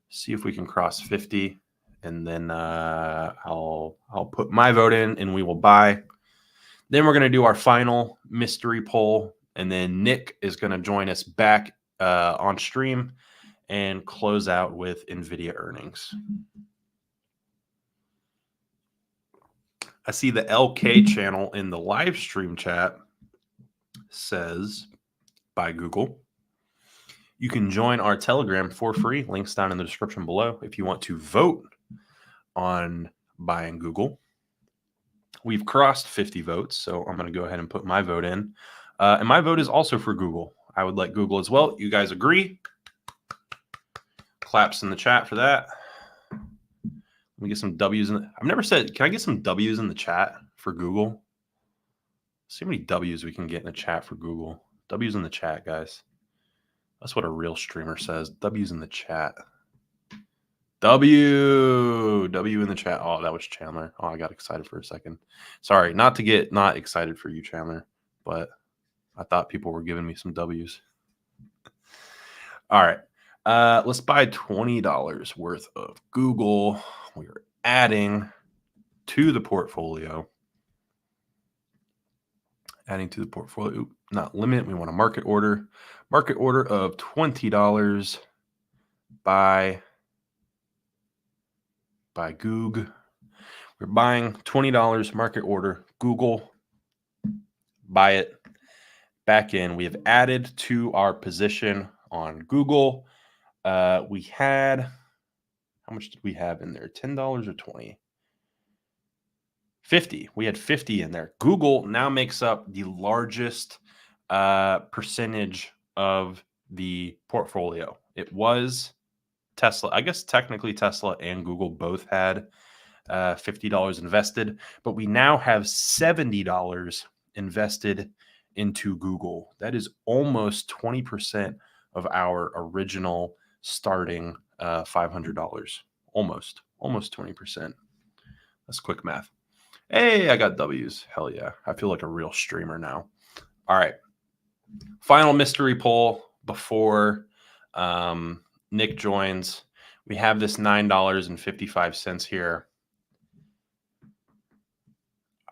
See if we can cross 50, and then I'll put my vote in, and we will buy. Then we're going to do our final mystery poll, and then Nick is going to join us back on stream and close out with Nvidia earnings. I see the LK channel in the live stream chat says, buy Google. You can join our Telegram for free. Links down in the description below if you want to vote on buying Google. We've crossed 50 votes, so I'm going to go ahead and put my vote in. And my vote is also for Google. I would like Google as well. You guys agree? Claps in the chat for that. Let me get some W's in the, I've never said, can I get some W's in the chat for Google? See how many W's we can get in the chat for Google. W's in the chat, guys. That's what a real streamer says. W's in the chat. W in the chat. Oh, that was Chandler. Oh, I got excited for a second. Sorry, not excited for you, Chandler, but I thought people were giving me some W's. All right. Let's buy $20 worth of Google. We are adding to the portfolio. Adding to the portfolio. Oop, not limit. We want a market order. Market order of $20 by Goog. We're buying $20 market order. Google. Buy it. Back in. We have added to our position on Google. We had, how much did we have in there? $10 or 20? 50. We had 50 in there. Google now makes up the largest percentage of the portfolio. It was Tesla. I guess technically Tesla and Google both had $50 invested, but we now have $70 invested into Google. That is almost 20% of our original starting $500. Almost 20%. That's quick math. Hey, I got W's. Hell yeah. I feel like a real streamer now. All right. Final mystery poll before Nick joins. We have this $9.55 here.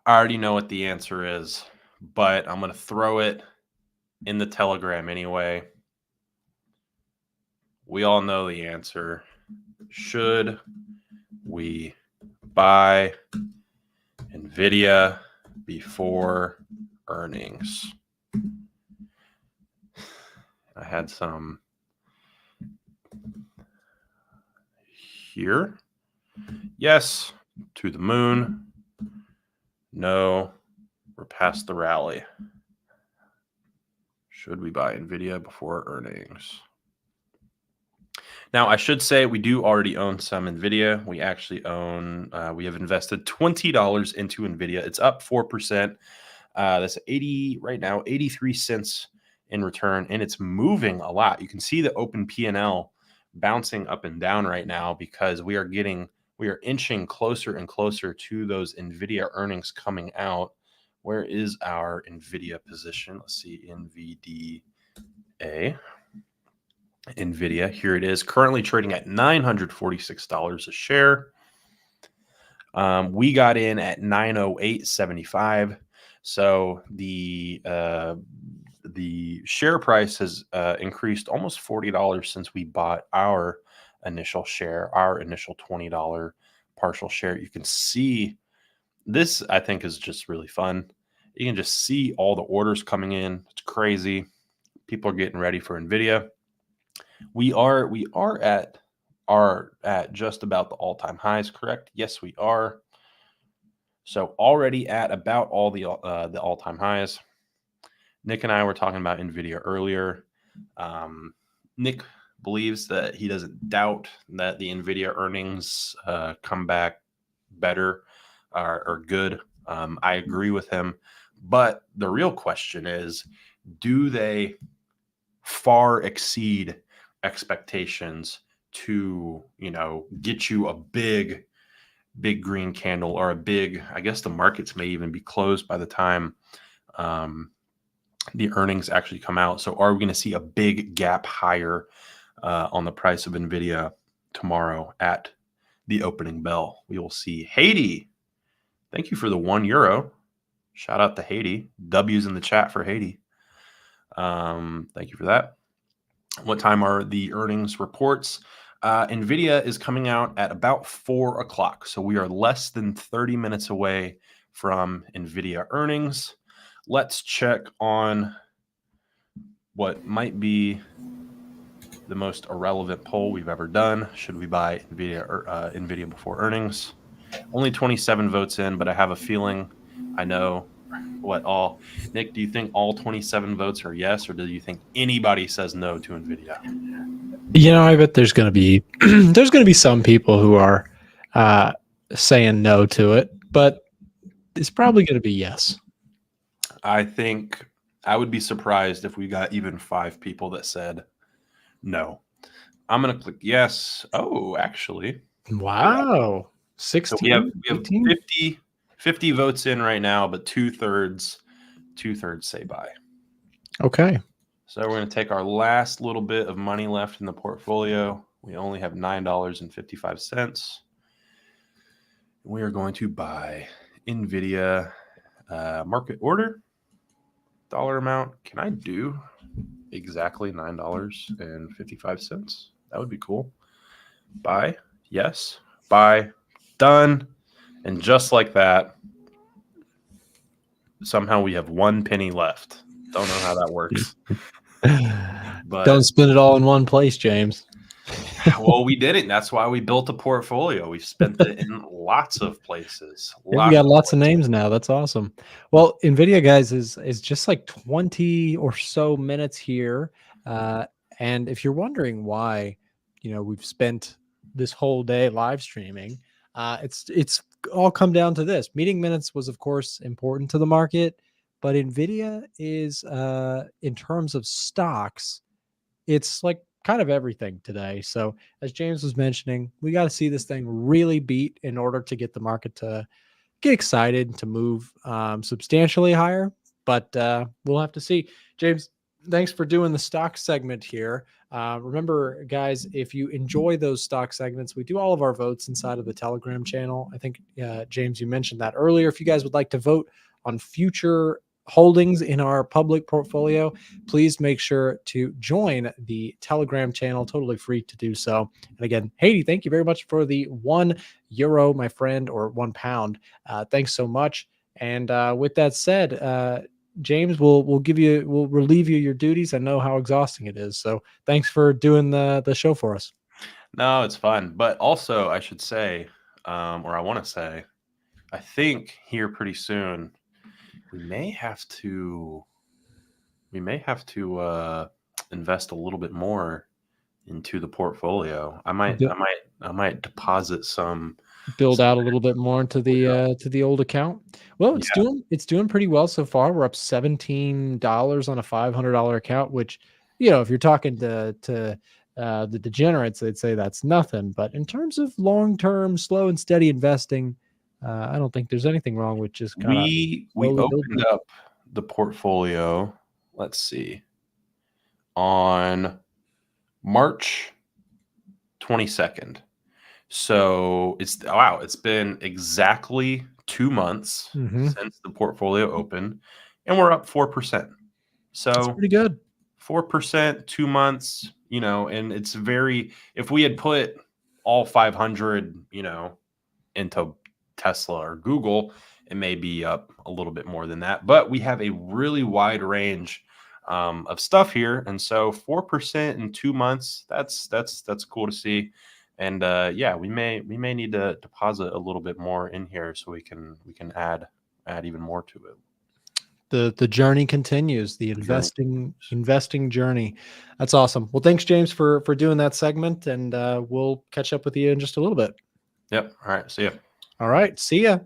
I already know what the answer is, but I'm going to throw it in the Telegram anyway. We all know the answer. Should we buy Nvidia before earnings? I had some here. Yes, to the moon. No, we're past the rally. Should we buy Nvidia before earnings? Now, I should say we do already own some Nvidia. We actually own, we have invested $20 into Nvidia. It's up 4%. That's 80 right now, 83 cents in return, and it's moving a lot. You can see the open P&L bouncing up and down right now because we are inching closer and closer to those Nvidia earnings coming out. Where is our Nvidia position? Let's see, Nvidia, here it is, currently trading at $946 a share. We got in at 908.75. So the share price has increased almost $40 since we bought our initial share, our initial $20 partial share. You can see this, I think, is just really fun. You can just see all the orders coming in. It's crazy. People are getting ready for Nvidia. We are at just about the all-time highs, correct? Yes, we are. So already at about all the all-time highs. Nick and I were talking about Nvidia earlier. Nick believes that he doesn't doubt that the Nvidia earnings come back better or good. I agree with him. But the real question is, do they far exceed expectations to, get you a big green candle or a big, I guess the markets may even be closed by the time the earnings actually come out. So are we going to see a big gap higher on the price of Nvidia tomorrow at the opening bell? We will see. Haiti, thank you for the €1. Shout out to Haiti. W's in the chat for Haiti. Thank you for that. What time are the earnings reports? Nvidia is coming out at about 4 o'clock. So we are less than 30 minutes away from Nvidia earnings. Let's check on what might be the most irrelevant poll we've ever done. Should we buy Nvidia before earnings? Only 27 votes in, but I have a feeling I know what all. Nick, do you think all 27 votes are yes, or do you think anybody says no to Nvidia? I bet there's going to be some people who are saying no to it, but it's probably going to be yes. I think I would be surprised if we got even 5 people that said no. I'm going to click yes. Oh, actually. Wow. 16. So we have 50 votes in right now, but two-thirds say buy. Okay. So we're going to take our last little bit of money left in the portfolio. We only have $9.55. We are going to buy Nvidia market order. Dollar amount. Can I do exactly $9.55? That would be cool. Buy. Yes. Buy. Done. And just like that, somehow we have 1 penny left. Don't know how that works. But don't spend it all in one place, James. Well, we didn't. That's why we built a portfolio. We've spent it in lots of places. We got lots of names now. That's awesome. Well, Nvidia, guys, is just like 20 or so minutes here. And if you're wondering why, we've spent this whole day live streaming, it's all come down to this. Meeting minutes was, of course, important to the market, but Nvidia is, in terms of stocks, it's like kind of everything today. So as James was mentioning, we got to see this thing really beat in order to get the market to get excited to move substantially higher. But we'll have to see. James, thanks for doing the stock segment here. Remember, guys, if you enjoy those stock segments, we do all of our votes inside of the Telegram channel. I think, James, you mentioned that earlier. If you guys would like to vote on future holdings in our public portfolio, please make sure to join the Telegram channel. Totally free to do so. And again, Haiti, thank you very much for the €1, my friend, or £1. Thanks so much. And with that said, James, we'll relieve you your duties. I know how exhausting it is. So thanks for doing the show for us. No, it's fun. But also, I should say, or I want to say, I think here pretty soon, we may have to invest a little bit more into the portfolio. I might deposit some, build out a little bit more into the old account. Well, it's doing pretty well so far. We're up $17 on a $500 account, which, if you're talking to the degenerates, they'd say that's nothing. But in terms of long-term, slow and steady investing, I don't think there's anything wrong with just kind of We opened up the portfolio. Let's see, on March 22nd. So it's been exactly 2 months since the portfolio opened, and we're up 4%. So that's pretty good. 4%, 2 months, and it's if we had put all 500, into Tesla or Google, it may be up a little bit more than that, but we have a really wide range of stuff here. And so 4% in 2 months, that's cool to see. And we may need to deposit a little bit more in here so we can add even more to it. The journey continues, the investing journey. That's awesome. Well, thanks, James, for doing that segment, and we'll catch up with you in just a little bit. Yep. All right. See ya. All right. See ya.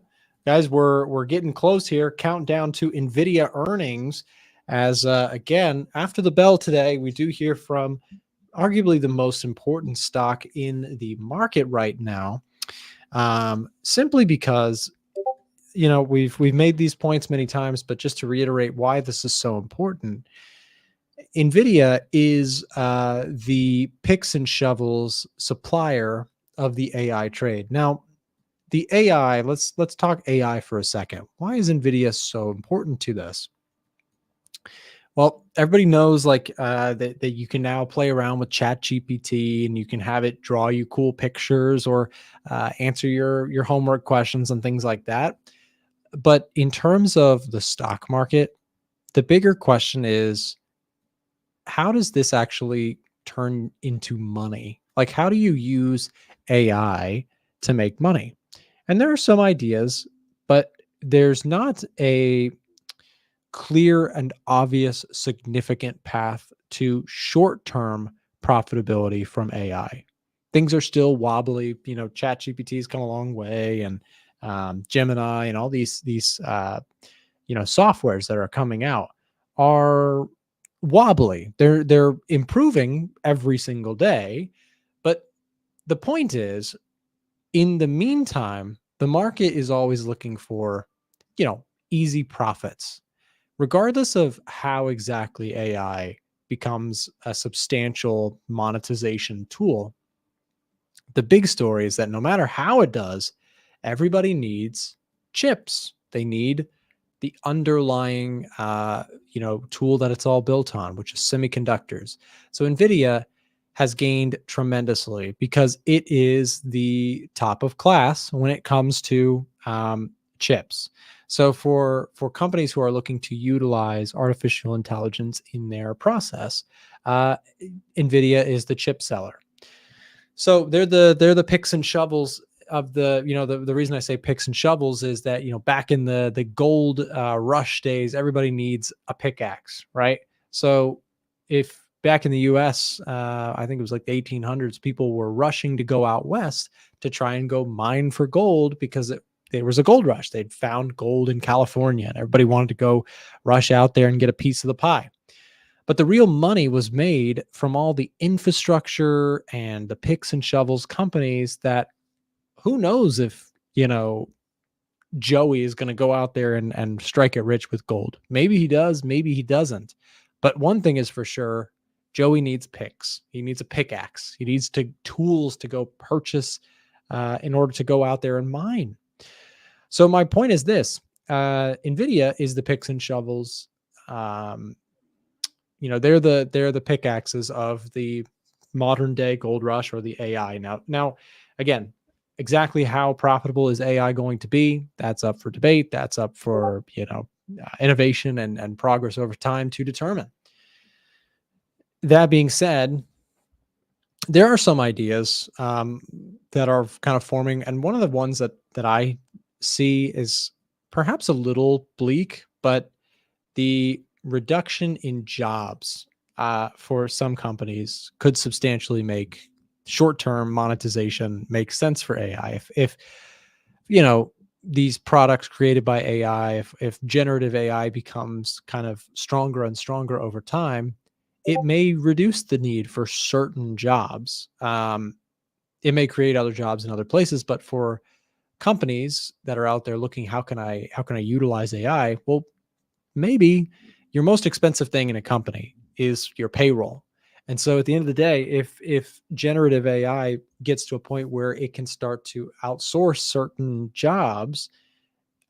Guys, we're getting close here. Countdown to Nvidia earnings. As again, after the bell today, we do hear from arguably the most important stock in the market right now, simply because we've made these points many times, but just to reiterate why this is so important, Nvidia is the picks and shovels supplier of the AI trade. Now, the AI, let's talk AI for a second. Why is Nvidia so important to this? Well, everybody knows that you can now play around with ChatGPT and you can have it draw you cool pictures or answer your homework questions and things like that. But in terms of the stock market, the bigger question is, how does this actually turn into money? Like, how do you use AI to make money? And there are some ideas, but there's not a clear and obvious significant path to short-term profitability from AI. Things are still wobbly. ChatGPT has come a long way, and Gemini and all these softwares that are coming out are wobbly. They're improving every single day, but the point is, in the meantime, the market is always looking for easy profits, regardless of how exactly AI becomes a substantial monetization tool. The big story is that no matter how it does, everybody needs chips. They need the underlying, tool that it's all built on, which is semiconductors. So Nvidia has gained tremendously because it is the top of class when it comes to chips. So for companies who are looking to utilize artificial intelligence in their process, Nvidia is the chip seller. So they're the picks and shovels of the reason I say picks and shovels is that back in the gold rush days, everybody needs a pickaxe, right? So if back in the US, I think it was like the 1800s, people were rushing to go out west to try and go mine for gold because there was a gold rush. They'd found gold in California and everybody wanted to go rush out there and get a piece of the pie. But the real money was made from all the infrastructure and the picks and shovels companies that who knows if, Joey is going to go out there and strike it rich with gold. Maybe he does, maybe he doesn't. But one thing is for sure, Joey needs picks. He needs a pickaxe. He needs tools to go purchase in order to go out there and mine. So my point is this, Nvidia is the picks and shovels. They're the pickaxes of the modern day gold rush or the AI. Now, again, exactly how profitable is AI going to be? That's up for debate. That's up for, innovation and progress over time to determine. That being said, there are some ideas that are kind of forming. And one of the ones that I see is perhaps a little bleak, but the reduction in jobs for some companies could substantially make short-term monetization make sense for AI. If these products created by AI, if generative AI becomes kind of stronger and stronger over time, it may reduce the need for certain jobs. It may create other jobs in other places, but for companies that are out there looking, how can I utilize AI? Well, maybe your most expensive thing in a company is your payroll. And so at the end of the day, if generative AI gets to a point where it can start to outsource certain jobs,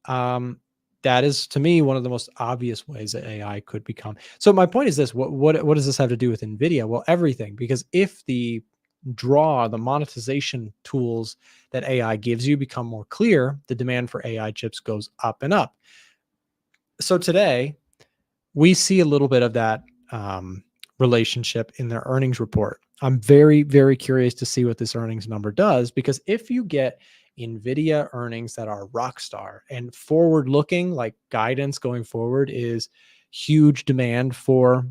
that is, to me, one of the most obvious ways that AI could become. So my point is this: what does this have to do with Nvidia? Well, everything, because if the monetization tools that AI gives you become more clear, the demand for AI chips goes up and up. So today, we see a little bit of that relationship in their earnings report. I'm very, very curious to see what this earnings number does, because if you get Nvidia earnings that are rock star and forward looking, like guidance going forward is huge demand for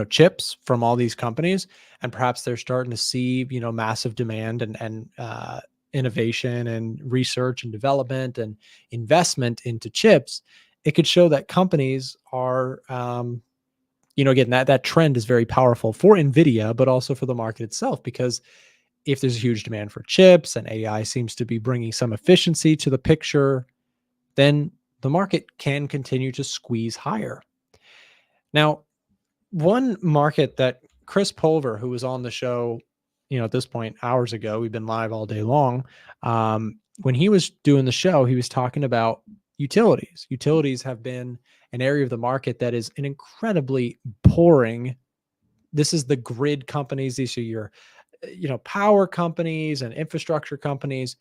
chips from all these companies, and perhaps they're starting to see massive demand and innovation and research and development and investment into chips, it could show that companies are again, that trend is very powerful for Nvidia, but also for the market itself, because if there's a huge demand for chips and AI seems to be bringing some efficiency to the picture, then the market can continue to squeeze higher. Now, one market that Chris Pulver, who was on the show, at this point hours ago, we've been live all day long. When he was doing the show, he was talking about utilities. Utilities have been an area of the market that is an incredibly boring. This is the grid companies. These are your power companies and infrastructure companies.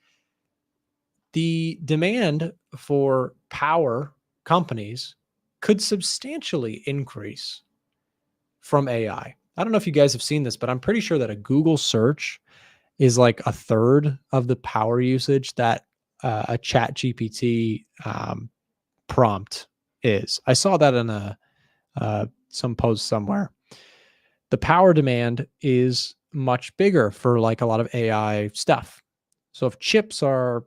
The demand for power companies could substantially increase from AI. I don't know if you guys have seen this, but I'm pretty sure that a Google search is like a third of the power usage that a chat GPT prompt is. I saw that in some post somewhere. The power demand is much bigger for like a lot of AI stuff. So if chips are,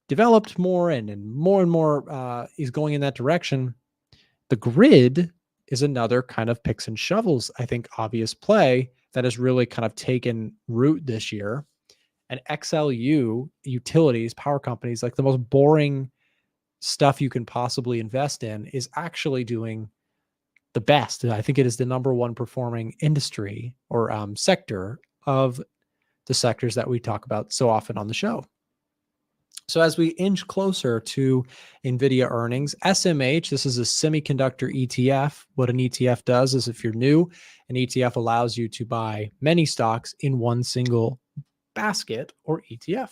developed more and more is going in that direction, the grid is another kind of picks and shovels, I think, obvious play that has really kind of taken root this year. And XLU utilities, power companies, like the most boring stuff you can possibly invest in, is actually doing the best. I think it is the number one performing industry or sector of the sectors that we talk about so often on the show. So as we inch closer to Nvidia earnings, SMH, this is a semiconductor ETF. What an ETF does is, if you're new, an ETF allows you to buy many stocks in one single basket or ETF.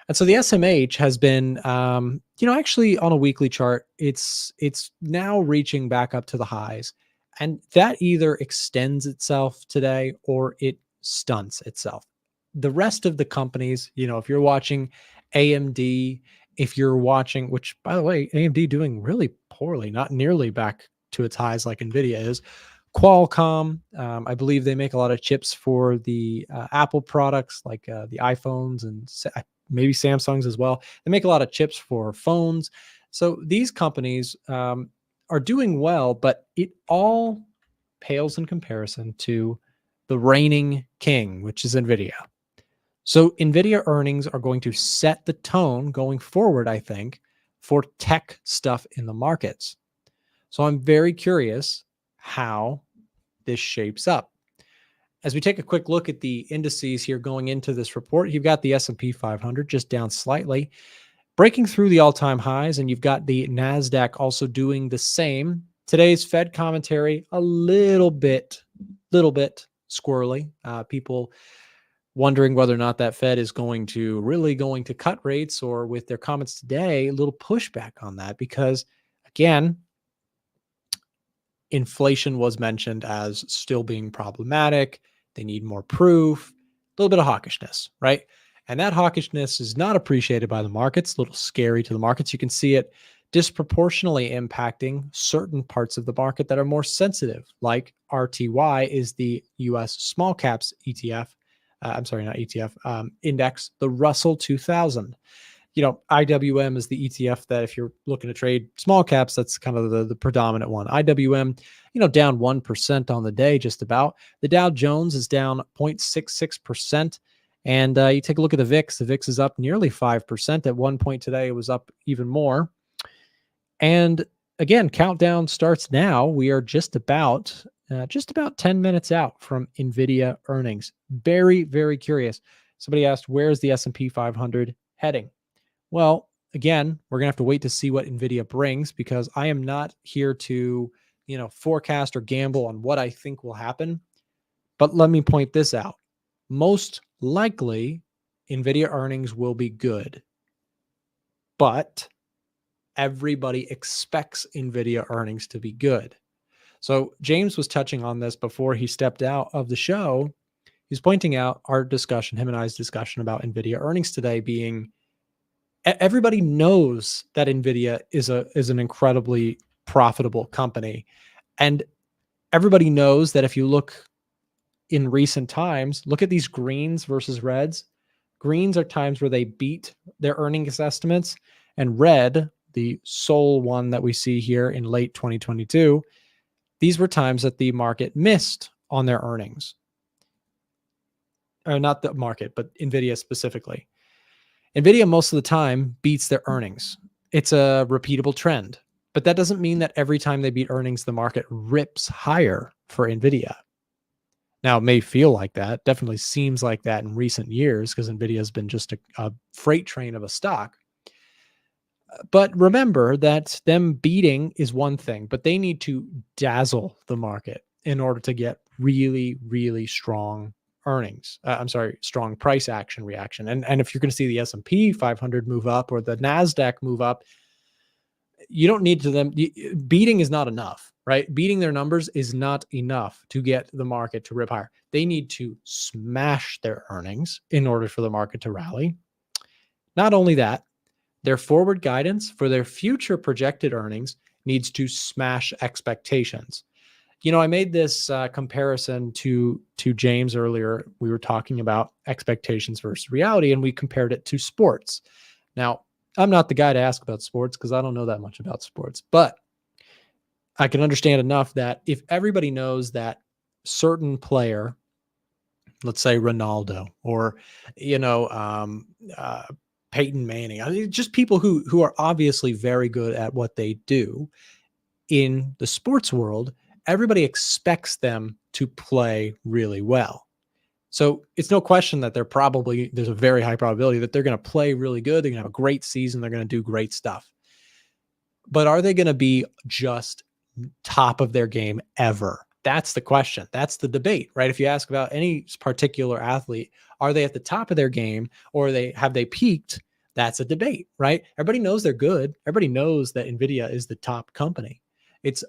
And so the SMH has been, actually on a weekly chart, it's now reaching back up to the highs. And that either extends itself today or it stunts itself. The rest of the companies, if you're watching AMD, if you're watching, which by the way, AMD doing really poorly, not nearly back to its highs like Nvidia is. Qualcomm, I believe they make a lot of chips for the Apple products, like the iPhones and maybe Samsung's as well. They make a lot of chips for phones. So these companies are doing well, but it all pales in comparison to the reigning king, which is Nvidia. So Nvidia earnings are going to set the tone going forward, I think, for tech stuff in the markets. So I'm very curious how this shapes up. As we take a quick look at the indices here going into this report, you've got the SP500 just down slightly, breaking through the all-time highs, and you've got the NASDAQ also doing the same. Today's Fed commentary, a little bit squirrely. People wondering whether or not that Fed is going to cut rates, or with their comments today, a little pushback on that, because again, inflation was mentioned as still being problematic. They need more proof, a little bit of hawkishness, right? And that hawkishness is not appreciated by the markets, a little scary to the markets. You can see it disproportionately impacting certain parts of the market that are more sensitive, like RTY is the US small caps ETF. Not ETF, index, the Russell 2000. IWM is the ETF that if you're looking to trade small caps, that's kind of the predominant one. IWM, down 1% on the day, just about. The Dow Jones is down 0.66%. And you take a look at the VIX. The VIX is up nearly 5%. At one point today, it was up even more. And again, countdown starts now. We are just about 10 minutes out from Nvidia earnings. Very, very curious. Somebody asked, where's the S&P 500 heading? Well, again, we're going to have to wait to see what Nvidia brings, because I am not here to, forecast or gamble on what I think will happen. But let me point this out. Most likely, Nvidia earnings will be good. But everybody expects Nvidia earnings to be good. So James was touching on this before he stepped out of the show. He's pointing out our discussion, him and I's discussion about Nvidia earnings today being, everybody knows that Nvidia is an incredibly profitable company. And everybody knows that if you look in recent times, look at these greens versus reds. Greens are times where they beat their earnings estimates, and red, the sole one that we see here in late 2022, these were times that the market missed on their earnings. Or not the market, but Nvidia specifically. Nvidia most of the time beats their earnings. It's a repeatable trend, but that doesn't mean that every time they beat earnings, the market rips higher for Nvidia. Now, it may feel like that. Definitely seems like that in recent years, because Nvidia has been just a freight train of a stock. But remember that them beating is one thing, but they need to dazzle the market in order to get really, really strong earnings. Strong price action reaction. And if you're going to see the S&P 500 move up or the NASDAQ move up, you don't need beating is not enough, right? Beating their numbers is not enough to get the market to rip higher. They need to smash their earnings in order for the market to rally. Not only that, their forward guidance for their future projected earnings needs to smash expectations. I made this comparison to James earlier. We were talking about expectations versus reality, and we compared it to sports. Now, I'm not the guy to ask about sports because I don't know that much about sports, but I can understand enough that if everybody knows that certain player, let's say Ronaldo or, Peyton Manning, I mean, just people who are obviously very good at what they do in the sports world, everybody expects them to play really well. So it's no question that there's a very high probability that they're going to play really good. They're going to have a great season. They're going to do great stuff. But are they going to be just top of their game ever? That's the question. That's the debate, right? If you ask about any particular athlete, are they at the top of their game or have they peaked? That's a debate, right? Everybody knows they're good. Everybody knows that Nvidia is the top company.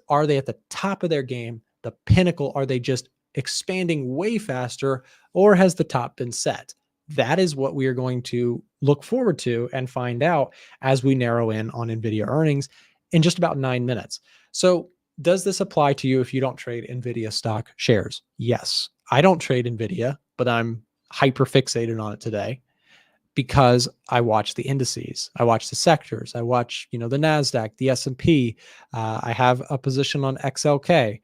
Are they at the top of their game, the pinnacle? Are they just expanding way faster, or has the top been set? That is what we are going to look forward to and find out as we narrow in on Nvidia earnings in just about 9 minutes. So does this apply to you if you don't trade Nvidia stock shares? Yes. I don't trade Nvidia, but I'm hyper fixated on it today because I watch the indices. I watch the sectors. I watch, the NASDAQ, the S&P. I have a position on XLK.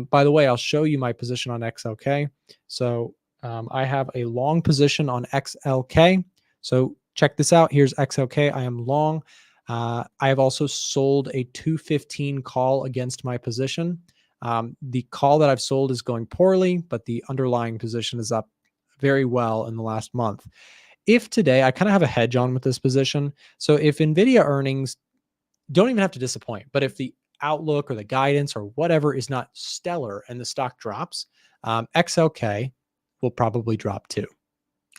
By the way, I'll show you my position on XLK. So I have a long position on XLK. So check this out. Here's XLK. I am long. I have also sold a 215 call against my position. The call that I've sold is going poorly, but the underlying position is up very well in the last month. If today, I kind of have a hedge on with this position. So if Nvidia earnings don't even have to disappoint, but if the outlook or the guidance or whatever is not stellar and the stock drops, XLK will probably drop too.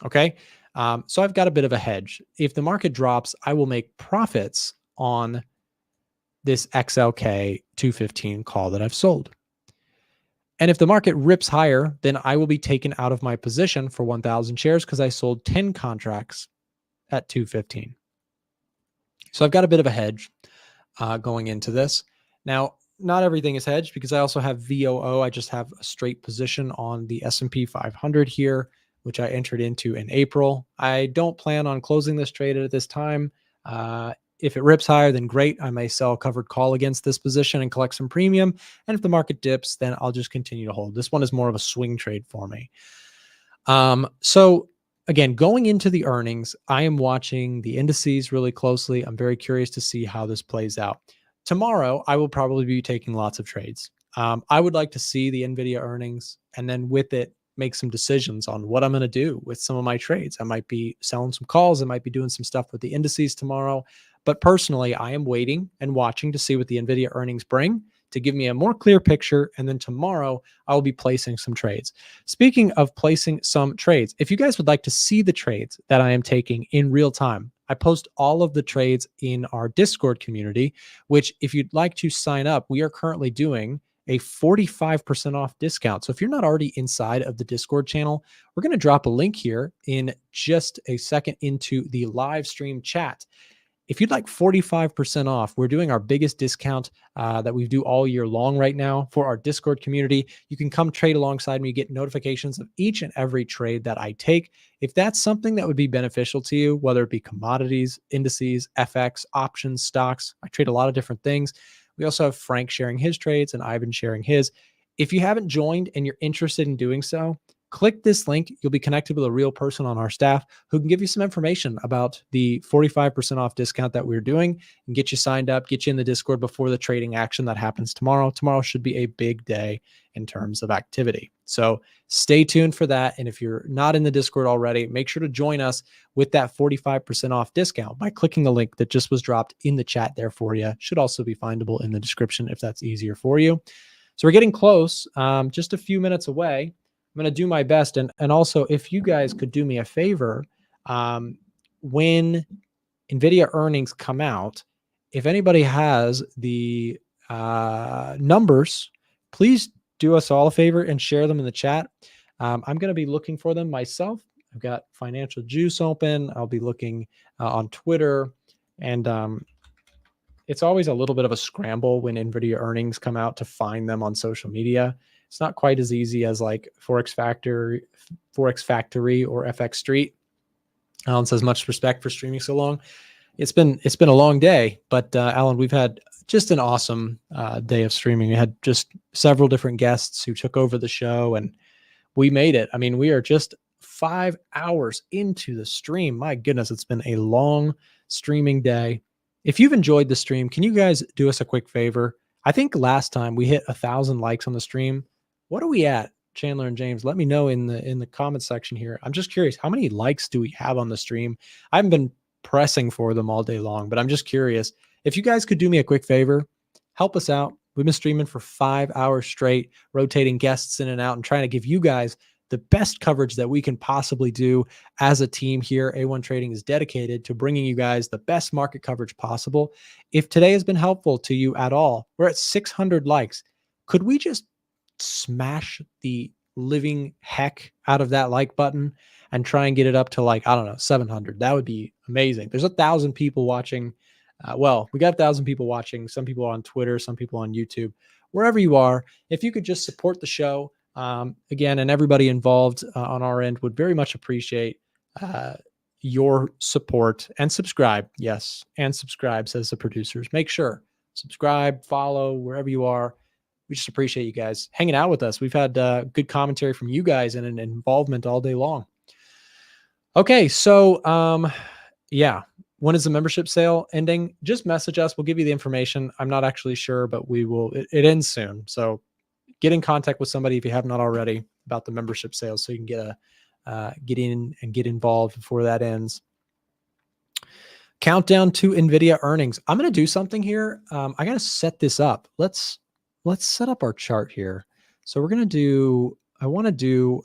Okay. So I've got a bit of a hedge. If the market drops, I will make profits on this XLK 215 call that I've sold. And if the market rips higher, then I will be taken out of my position for 1,000 shares because I sold 10 contracts at 215. So I've got a bit of a hedge going into this. Now, not everything is hedged because I also have VOO. I just have a straight position on the S&P 500 here, which I entered into in April. I don't plan on closing this trade at this time. If it rips higher, then great. I may sell a covered call against this position and collect some premium. And if the market dips, then I'll just continue to hold. This one is more of a swing trade for me. So again, going into the earnings, I am watching the indices really closely. I'm very curious to see how this plays out. Tomorrow, I will probably be taking lots of trades. I would like to see the Nvidia earnings and then with it, make some decisions on what I'm going to do with some of my trades. I might be selling some calls. I might be doing some stuff with the indices tomorrow. But personally, I am waiting and watching to see what the Nvidia earnings bring to give me a more clear picture. And then tomorrow, I will be placing some trades. Speaking of placing some trades, if you guys would like to see the trades that I am taking in real time, I post all of the trades in our Discord community, which if you'd like to sign up, we are currently doing a 45% off discount. So if you're not already inside of the Discord channel, we're going to drop a link here in just a second into the live stream chat. If you'd like 45% off, we're doing our biggest discount that we do all year long right now for our Discord community. You can come trade alongside me, get notifications of each and every trade that I take. If that's something that would be beneficial to you, whether it be commodities, indices, FX, options, stocks, I trade a lot of different things. We also have Frank sharing his trades and Ivan sharing his. If you haven't joined and you're interested in doing so, click this link. You'll be connected with a real person on our staff who can give you some information about the 45% off discount that we're doing and get you signed up, get you in the Discord before the trading action that happens tomorrow. Tomorrow should be a big day in terms of activity. So stay tuned for that. And if you're not in the Discord already, make sure to join us with that 45% off discount by clicking the link that just was dropped in the chat there for you. Should also be findable in the description if that's easier for you. So we're getting close, just a few minutes away. I'm going to do my best. And also, if you guys could do me a favor, when NVIDIA earnings come out, if anybody has the numbers, please do us all a favor and share them in the chat. I'm going to be looking for them myself. I've got Financial Juice open. I'll be looking on Twitter. And it's always a little bit of a scramble when NVIDIA earnings come out to find them on social media. It's not quite as easy as like Forex Factory, or FX Street. Alan says, much respect for streaming so long. It's been a long day, but Alan, we've had just an awesome day of streaming. We had just several different guests who took over the show, and we made it. I mean, we are just 5 hours into the stream. My goodness, it's been a long streaming day. If you've enjoyed the stream, can you guys do us a quick favor? I think last time we hit 1,000 likes on the stream. What are we at, Chandler and James? Let me know in the comment section here. I'm just curious, how many likes do we have on the stream? I haven't been pressing for them all day long, but I'm just curious. If you guys could do me a quick favor, help us out. We've been streaming for 5 hours straight, rotating guests in and out and trying to give you guys the best coverage that we can possibly do as a team here. A1 Trading is dedicated to bringing you guys the best market coverage possible. If today has been helpful to you at all, we're at 600 likes. Could we just smash the living heck out of that like button and try and get it up to like, I don't know, 700? That would be amazing. There's 1,000 people watching. Well, we got 1,000 people watching. Some people on Twitter, some people on YouTube, wherever you are. If you could just support the show, again, and everybody involved on our end would very much appreciate your support and subscribe. Yes, and subscribe, says the producers. Make sure, subscribe, follow, wherever you are. We just appreciate you guys hanging out with us. We've had good commentary from you guys and an involvement all day long. Okay, so yeah, when is the membership sale ending? Just message us. We'll give you the information. I'm not actually sure, but we will. It ends soon. So get in contact with somebody if you have not already about the membership sales, so you can get in and get involved before that ends. Countdown to NVIDIA earnings. I'm going to do something here. I got to set this up. Let's set up our chart here. So we're going to do, I want to do,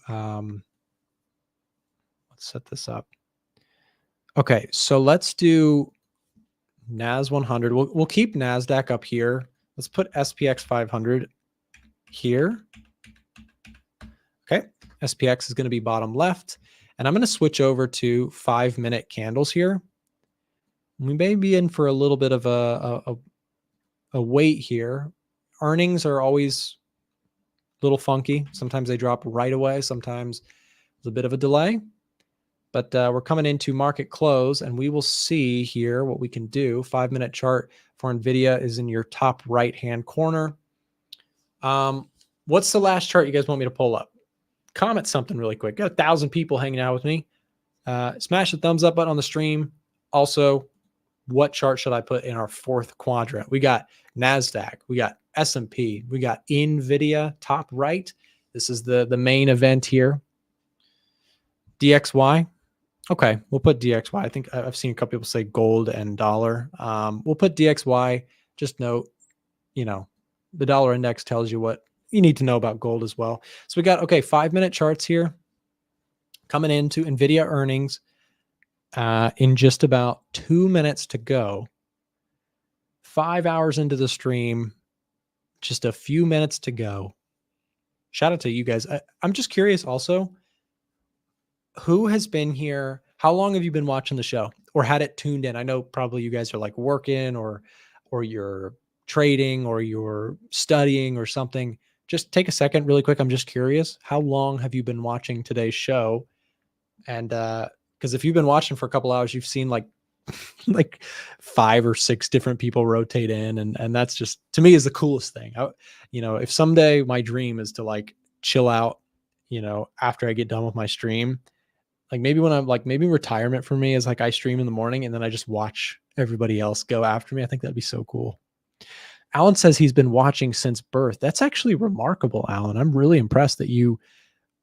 let's set this up. Okay. So let's do NAS 100. We'll keep NASDAQ up here. Let's put SPX500 here. Okay. SPX is going to be bottom left. And I'm going to switch over to 5-minute candles here. We may be in for a little bit of a wait here. Earnings are always a little funky. Sometimes they drop right away. Sometimes there's a bit of a delay. But we're coming into market close, and we will see here what we can do. 5-minute chart for Nvidia is in your top right-hand corner. What's the last chart you guys want me to pull up? Comment something really quick. Got 1,000 people hanging out with me. Smash the thumbs up button on the stream. Also, what chart should I put in our fourth quadrant? We got NASDAQ. We got S&P. We got Nvidia top right. This is the main event here. DXY. Okay, we'll put DXY. I think I've seen a couple people say gold and dollar. We'll put DXY. Just note, the dollar index tells you what you need to know about gold as well. So we got, 5-minute charts here coming into Nvidia earnings in just about 2 minutes to go. 5 hours into the stream, just a few minutes to go. Shout out to you guys. I'm just curious also, who has been here? How long have you been watching the show or had it tuned in? I know probably you guys are like working or you're trading or you're studying or something. Just take a second really quick. I'm just curious. How long have you been watching today's show? And because if you've been watching for a couple hours, you've seen like 5 or 6 different people rotate in. And that's just, to me, is the coolest thing. If someday my dream is to like chill out, after I get done with my stream, like maybe when I'm like, maybe retirement for me is like I stream in the morning and then I just watch everybody else go after me. I think that'd be so cool. Alan says he's been watching since birth. That's actually remarkable, Alan. I'm really impressed that you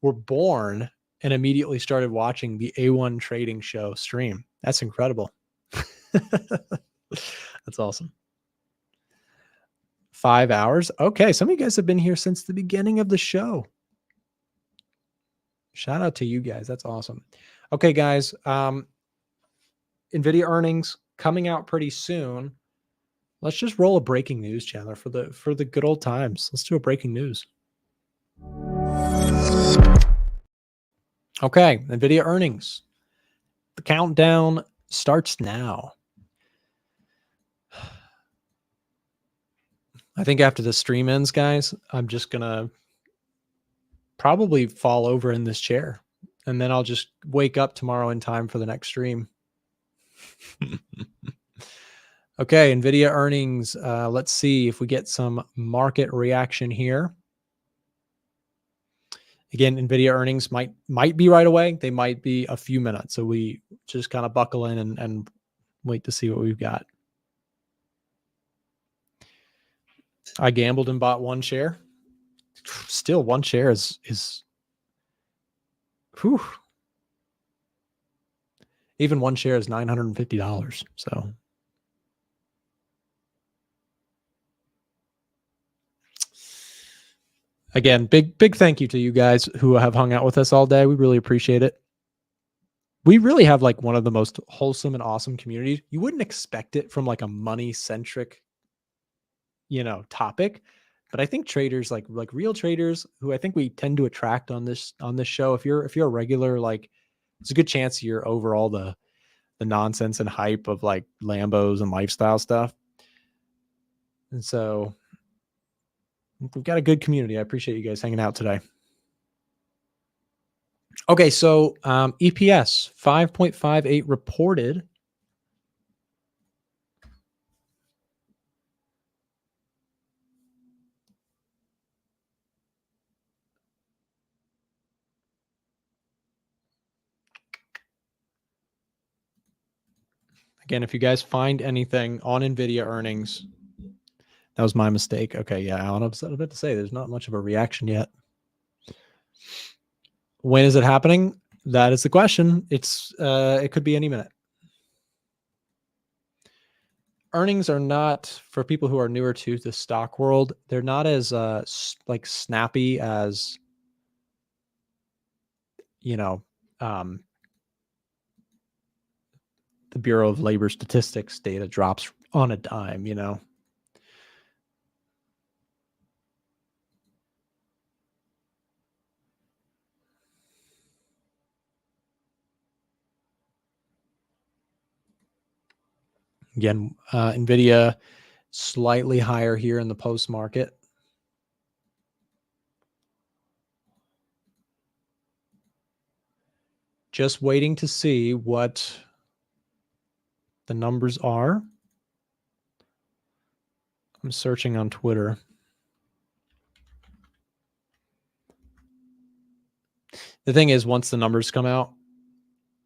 were born and immediately started watching the A1 Trading Show stream. That's incredible. That's awesome. 5 hours. Okay, some of you guys have been here since the beginning of the show. Shout out to you guys. That's awesome. Okay, guys. Nvidia earnings coming out pretty soon. Let's just roll a breaking news, Chandler, for the good old times. Let's do a breaking news. Okay, Nvidia earnings. The countdown starts now. I think after the stream ends, guys, I'm just going to probably fall over in this chair. And then I'll just wake up tomorrow in time for the next stream. Okay, Nvidia earnings. Let's see if we get some market reaction here. Again, Nvidia earnings might be right away. They might be a few minutes. So we just kind of buckle in and wait to see what we've got. I gambled and bought 1 share. Still, 1 share is whew. Even 1 share is $950. So again, big thank you to you guys who have hung out with us all day. We really appreciate it. We really have like one of the most wholesome and awesome communities. You wouldn't expect it from like a money-centric, topic. But I think traders, like real traders who I think we tend to attract on this show, if you're a regular, like it's a good chance you're over all the nonsense and hype of like Lambos and lifestyle stuff. And so we've got a good community. I appreciate you guys hanging out today. Okay, so EPS 5.58 reported. Again, if you guys find anything on Nvidia earnings, that was my mistake. Okay, yeah, Alan, I was about to say there's not much of a reaction yet. When is it happening? That is the question. It could be any minute. Earnings are not, for people who are newer to the stock world, they're not as like snappy as the Bureau of Labor Statistics data drops on a dime, Again, Nvidia slightly higher here in the post market. Just waiting to see what the numbers are. I'm searching on Twitter. The thing is, once the numbers come out,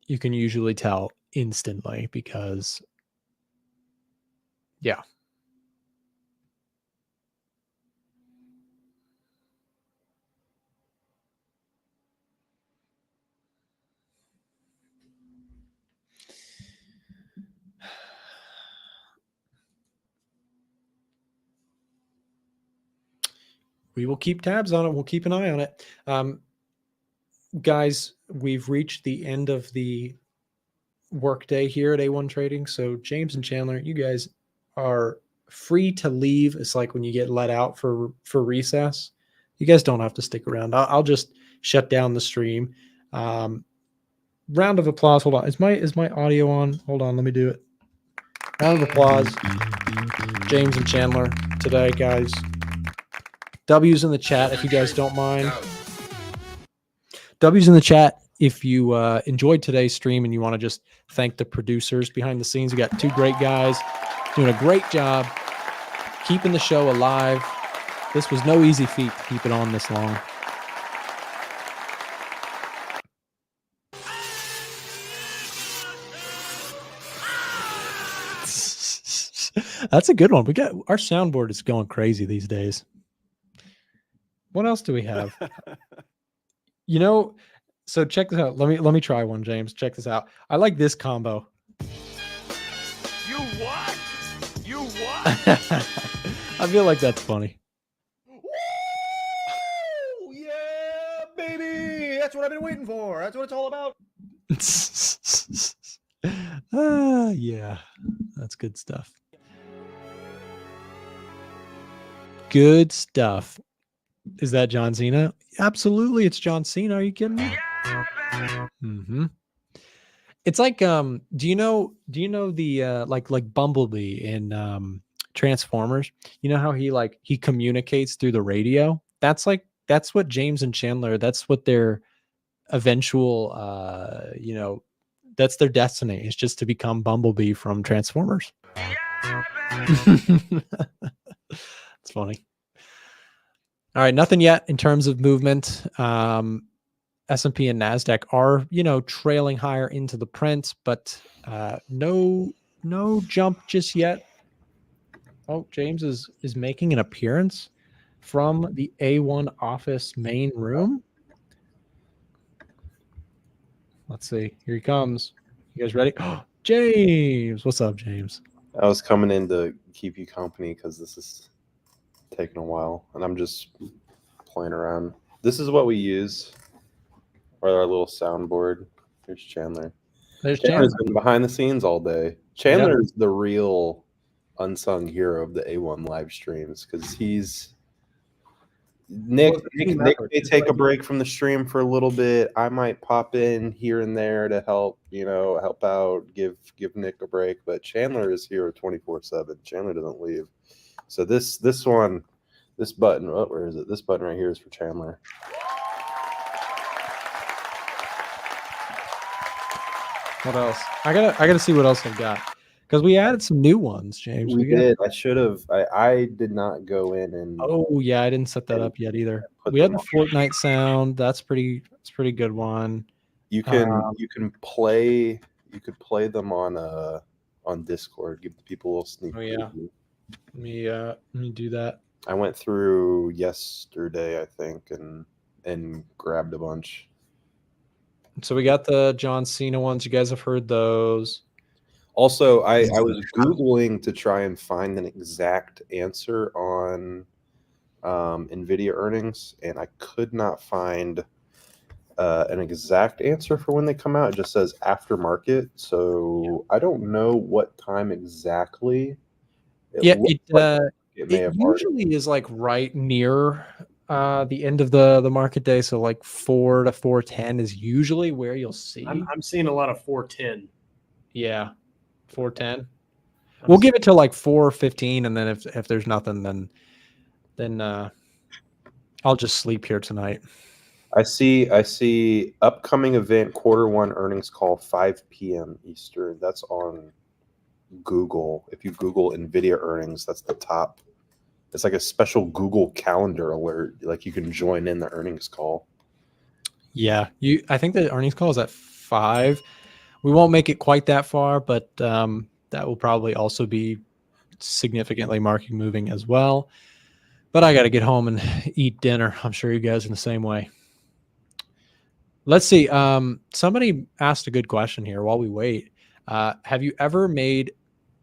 you can usually tell instantly because, yeah. We will keep tabs on it. We'll keep an eye on it. Guys, we've reached the end of the workday here at A1 Trading. So James and Chandler, you guys are free to leave. It's like when you get let out for recess. You guys don't have to stick around. I'll just shut down the stream. Round of applause. Hold on. Is my audio on? Hold on. Let me do it. Round of applause. James and Chandler today, guys. W's in the chat if you guys don't mind. W's in the chat if you enjoyed today's stream and you want to just thank the producers behind the scenes. We got two great guys doing a great job keeping the show alive. This was no easy feat to keep it on this long. That's a good one. We got our soundboard is going crazy these days. What else do we have? So check this out. Let me try one, James. Check this out. I like this combo. You what? You what? I feel like that's funny. Woo! Yeah, baby. That's what I've been waiting for. That's what it's all about. Yeah, that's good stuff. Good stuff. Is that John Cena? Absolutely, it's John Cena. Are you kidding me? Mm-hmm. It's like, do you know the like Bumblebee in Transformers? You know how he communicates through the radio? That's what James and Chandler, that's what their eventual that's their destiny, is just to become Bumblebee from Transformers. It's funny. All right, nothing yet in terms of movement. S&P and NASDAQ are, trailing higher into the print, but no jump just yet. Oh, James is making an appearance from the A1 office main room. Let's see. Here he comes. You guys ready? Oh, James. What's up, James? I was coming in to keep you company because this is taking a while, and I'm just playing around. This is what we use for our little soundboard. Here's Chandler. Chandler's been behind the scenes all day. Chandler is the real unsung hero of the A1 live streams because he's Nick may take a break from the stream for a little bit. I might pop in here and there to help out, give Nick a break. But Chandler is here 24/7. Chandler doesn't leave. So this button, where is it? This button right here is for Chandler. What else? I gotta see what else I've got. Because we added some new ones, James. We did. I should have. I did not go in and. Oh yeah, I didn't set that up yet either. We had the Fortnite sound. That's pretty good one. You can play. You could play them on Discord. Give the people a little sneak. Oh yeah. Let me do that. I went through yesterday, I think, and grabbed a bunch. So we got the John Cena ones. You guys have heard those. Also, I was Googling to try and find an exact answer on Nvidia earnings, and I could not find an exact answer for when they come out. It just says aftermarket, so I don't know what time exactly. It usually is like right near the end of the market day, so like 4 to 4:10 is usually where you'll see. I'm seeing a lot of 4:10. Yeah, 4:10. We'll give it to like 4:15, and then if there's nothing, then I'll just sleep here tonight. I see upcoming event Q1 earnings call 5 p.m. Eastern. That's on Google. If you Google Nvidia earnings, that's the top. It's like a special Google Calendar alert. Like you can join in the earnings call. Yeah, I think the earnings call is at 5. We won't make it quite that far, but that will probably also be significantly market moving as well. But I got to get home and eat dinner. I'm sure you guys are the same way. Let's see. Somebody asked a good question here while we wait. Have you ever made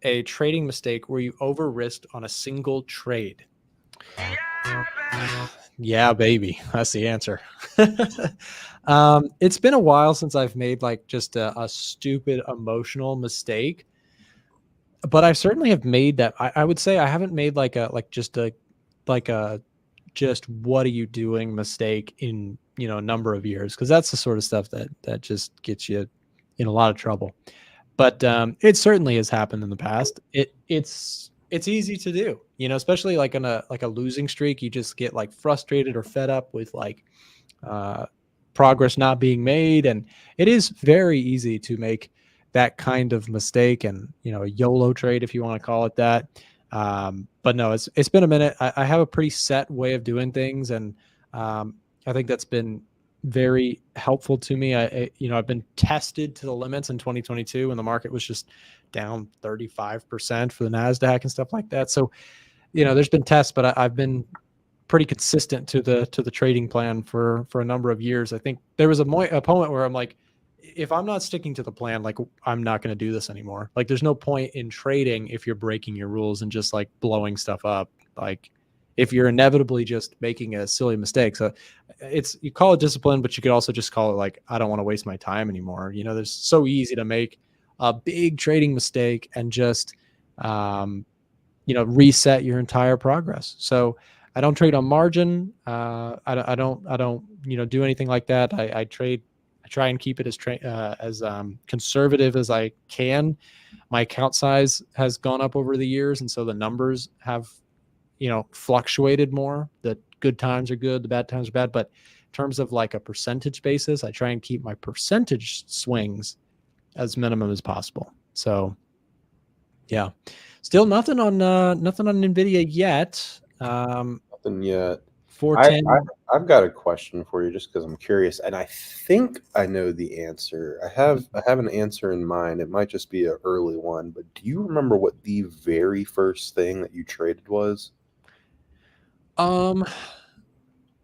a trading mistake where you over risked on a single trade? Yeah, baby. That's the answer. It's been a while since I've made like just a stupid emotional mistake, but I certainly have made that. I would say I haven't made just what are you doing mistake in a number of years, because that's the sort of stuff that just gets you in a lot of trouble. But it certainly has happened in the past. It's easy to do, especially like on a losing streak. You just get like frustrated or fed up with like progress not being made, and it is very easy to make that kind of mistake, and a YOLO trade, if you want to call it that. But no, it's been a minute. I have a pretty set way of doing things, and I think that's been very helpful to me. I've been tested to the limits in 2022 when the market was just down 35% for the NASDAQ and stuff like that. So, there's been tests, but I've been pretty consistent to the trading plan for a number of years. I think there was a moment where I'm like, if I'm not sticking to the plan, like I'm not going to do this anymore. Like there's no point in trading if you're breaking your rules and just like blowing stuff up. Like if you're inevitably just making a silly mistake. So you call it discipline, but you could also just call it like, I don't want to waste my time anymore. There's so easy to make a big trading mistake and just, reset your entire progress. So I don't trade on margin. I don't do anything like that. I try and keep it as conservative as I can. My account size has gone up over the years, and so the numbers have, fluctuated more. The good times are good, the bad times are bad. But in terms of like a percentage basis, I try and keep my percentage swings as minimum as possible. So, yeah, still nothing on Nvidia yet. Nothing yet. 410. I've got a question for you, just because I'm curious, and I think I know the answer. I have an answer in mind. It might just be an early one, but do you remember what the very first thing that you traded was? I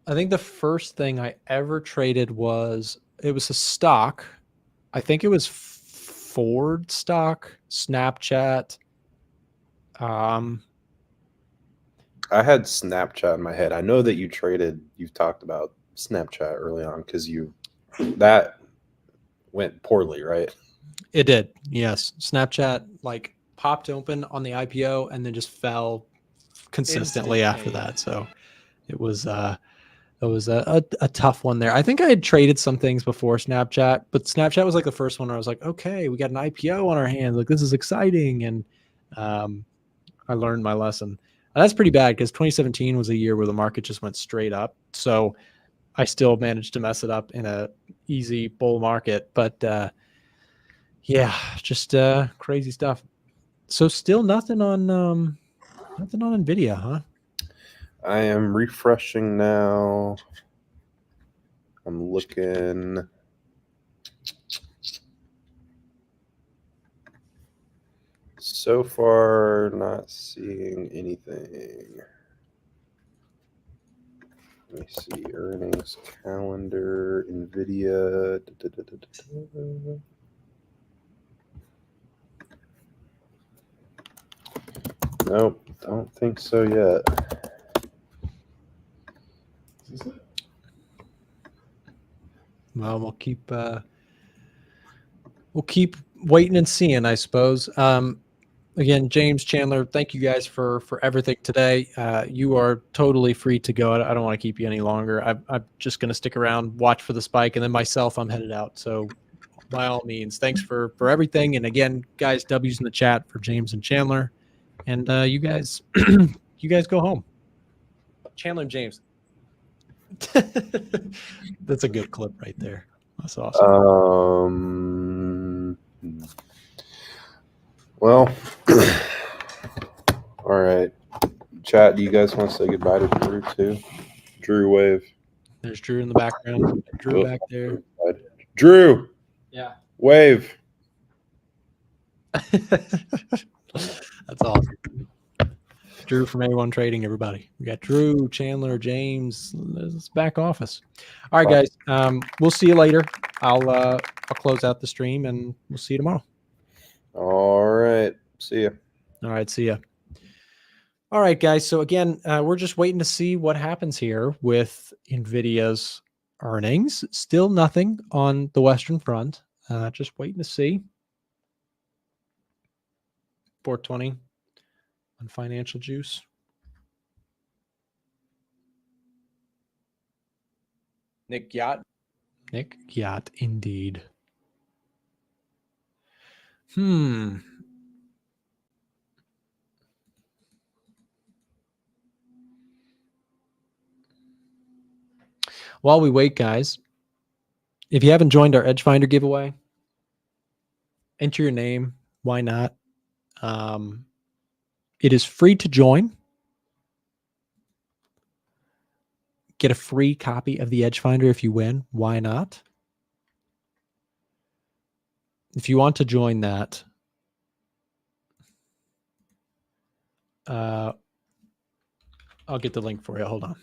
think the first thing I ever traded was a stock. I think it was Ford stock, Snapchat. I had Snapchat in my head. I know that you've talked about Snapchat early on because that went poorly, right? It did. Yes. Snapchat like popped open on the IPO and then just fell consistently after that. So it was a tough one there. I think I had traded some things before Snapchat, but Snapchat was like the first one where I was like, okay, we got an IPO on our hands. Like this is exciting. And I learned my lesson. That's pretty bad because 2017 was a year where the market just went straight up. So I still managed to mess it up in a easy bull market. But yeah, just crazy stuff. So still nothing on Nvidia, huh? I am refreshing now. I'm looking. So far, not seeing anything. Let me see. Earnings calendar, Nvidia. Nope, don't think so yet. Well, we'll keep waiting and seeing, I suppose. Again, James, Chandler, thank you guys for everything today. You are totally free to go. I don't want to keep you any longer. I'm just going to stick around, watch for the spike, and then myself, I'm headed out. So by all means, thanks for everything. And again, guys, W's in the chat for James and Chandler. And you guys, you guys go home. Chandler and James. That's a good clip right there. That's awesome. Well, all right. Chat, do you guys want to say goodbye to Drew too? Drew wave. There's Drew in the background. Drew back there. Drew. Yeah. Wave. That's awesome. Drew from A1 Trading, everybody. We got Drew, Chandler, James. It's back office. All right, guys. We'll see you later. I'll close out the stream and we'll see you tomorrow. All right. See ya. All right. See ya. All right, guys. So again, we're just waiting to see what happens here with Nvidia's earnings. Still nothing on the Western Front. Just waiting to see. 420 on financial juice. Nick Yacht. Nick Yacht, indeed. While we wait, guys, if you haven't joined our EDGEFINDER giveaway, enter your name. Why not? It is free to join. Get a free copy of the EDGEFINDER if you win. Why not? If you want to join that, I'll get the link for you. Hold on.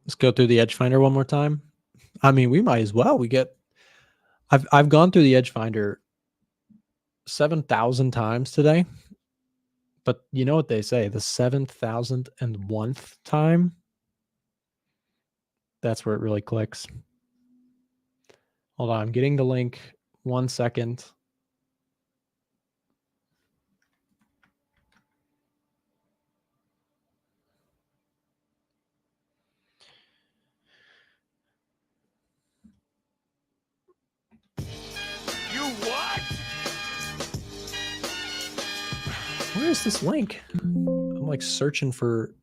Let's go through the EDGEFINDER one more time. I mean, we might as well. I've gone through the EDGEFINDER 7,000 times today. But you know what they say, the 7,001th time, that's where it really clicks. Hold on, I'm getting the link. 1 second. Where is this link? I'm like searching for.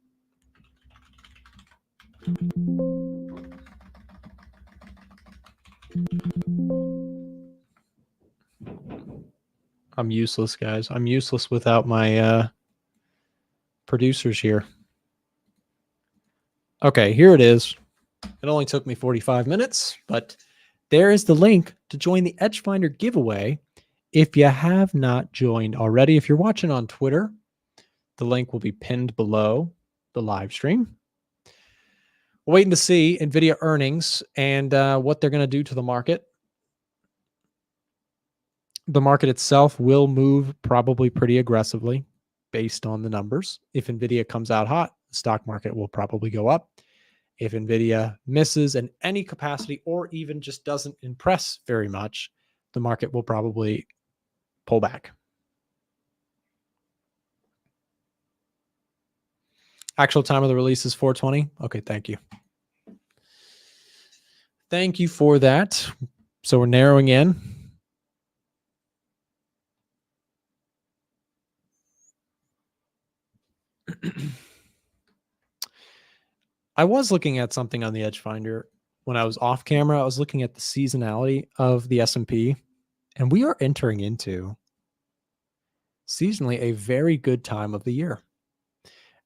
I'm useless, guys. I'm useless without my producers here. Okay, here it is. It only took me 45 minutes, but there is the link to join the EDGEFINDER giveaway. If you have not joined already, if you're watching on Twitter, the link will be pinned below the live stream. We're waiting to see Nvidia earnings and what they're going to do to the market. The market itself will move probably pretty aggressively based on the numbers. If Nvidia comes out hot, the stock market will probably go up. If Nvidia misses in any capacity or even just doesn't impress very much, the market will probably pull back. Actual time of the release is 4:20. Okay, thank you. Thank you for that. So we're narrowing in. I was looking at something on the EDGEFINDER when I was off camera. I was looking at the seasonality of the S&P, and we are entering into seasonally a very good time of the year.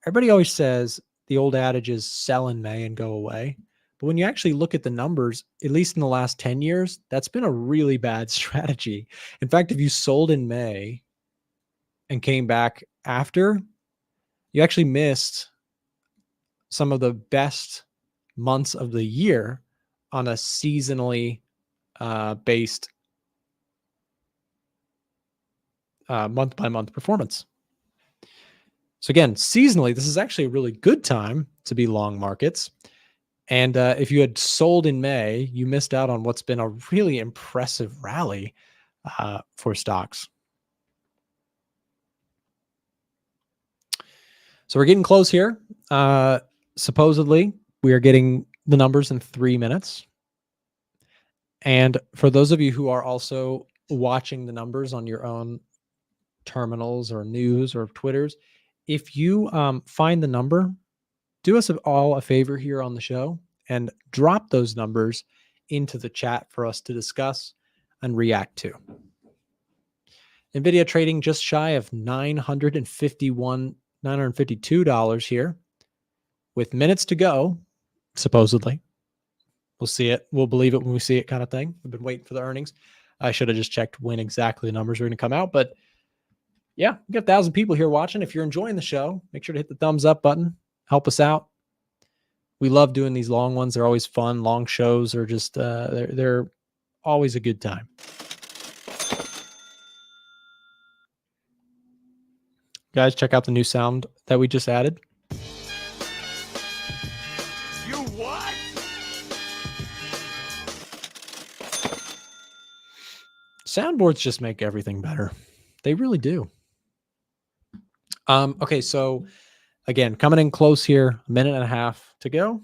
Everybody always says the old adage is sell in May and go away. But when you actually look at the numbers, at least in the last 10 years, that's been a really bad strategy. In fact, if you sold in May and came back after, you actually missed some of the best months of the year on a seasonally based month-by-month performance. So again, seasonally, this is actually a really good time to be long markets. And if you had sold in May, you missed out on what's been a really impressive rally for stocks. So we're getting close here. Supposedly, we are getting the numbers in 3 minutes. And for those of you who are also watching the numbers on your own terminals or news or Twitters, if you find the number, do us all a favor here on the show and drop those numbers into the chat for us to discuss and react to. Nvidia trading just shy of $952 here with minutes to go, supposedly. We'll see it. We'll believe it when we see it, kind of thing. We've been waiting for the earnings. I should have just checked when exactly the numbers are going to come out. But yeah, we got 1,000 people here watching. If you're enjoying the show, make sure to hit the thumbs up button. Help us out. We love doing these long ones. They're always fun. Long shows are just, they're always a good time. Guys, check out the new sound that we just added. You what? Soundboards just make everything better. They really do. Okay, so again, coming in close here, a minute and a half to go.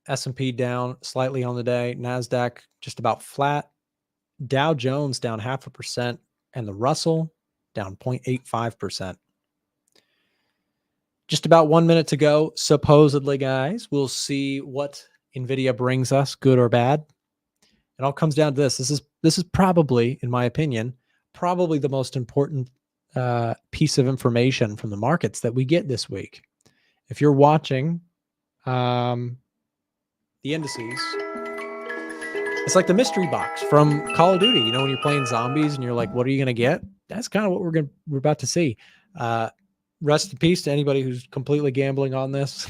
S&P down slightly on the day. NASDAQ just about flat. Dow Jones down 0.5%. And the Russell down 0.85%. Just about 1 minute to go, supposedly, guys. We'll see what Nvidia brings us, good or bad. It all comes down to this. This is probably, in my opinion, probably the most important piece of information from the markets that we get this week. If you're watching the indices, it's like the mystery box from Call of Duty. You know, when you're playing zombies and you're like, what are you going to get? That's kind of what we're about to see. Rest in peace to anybody who's completely gambling on this.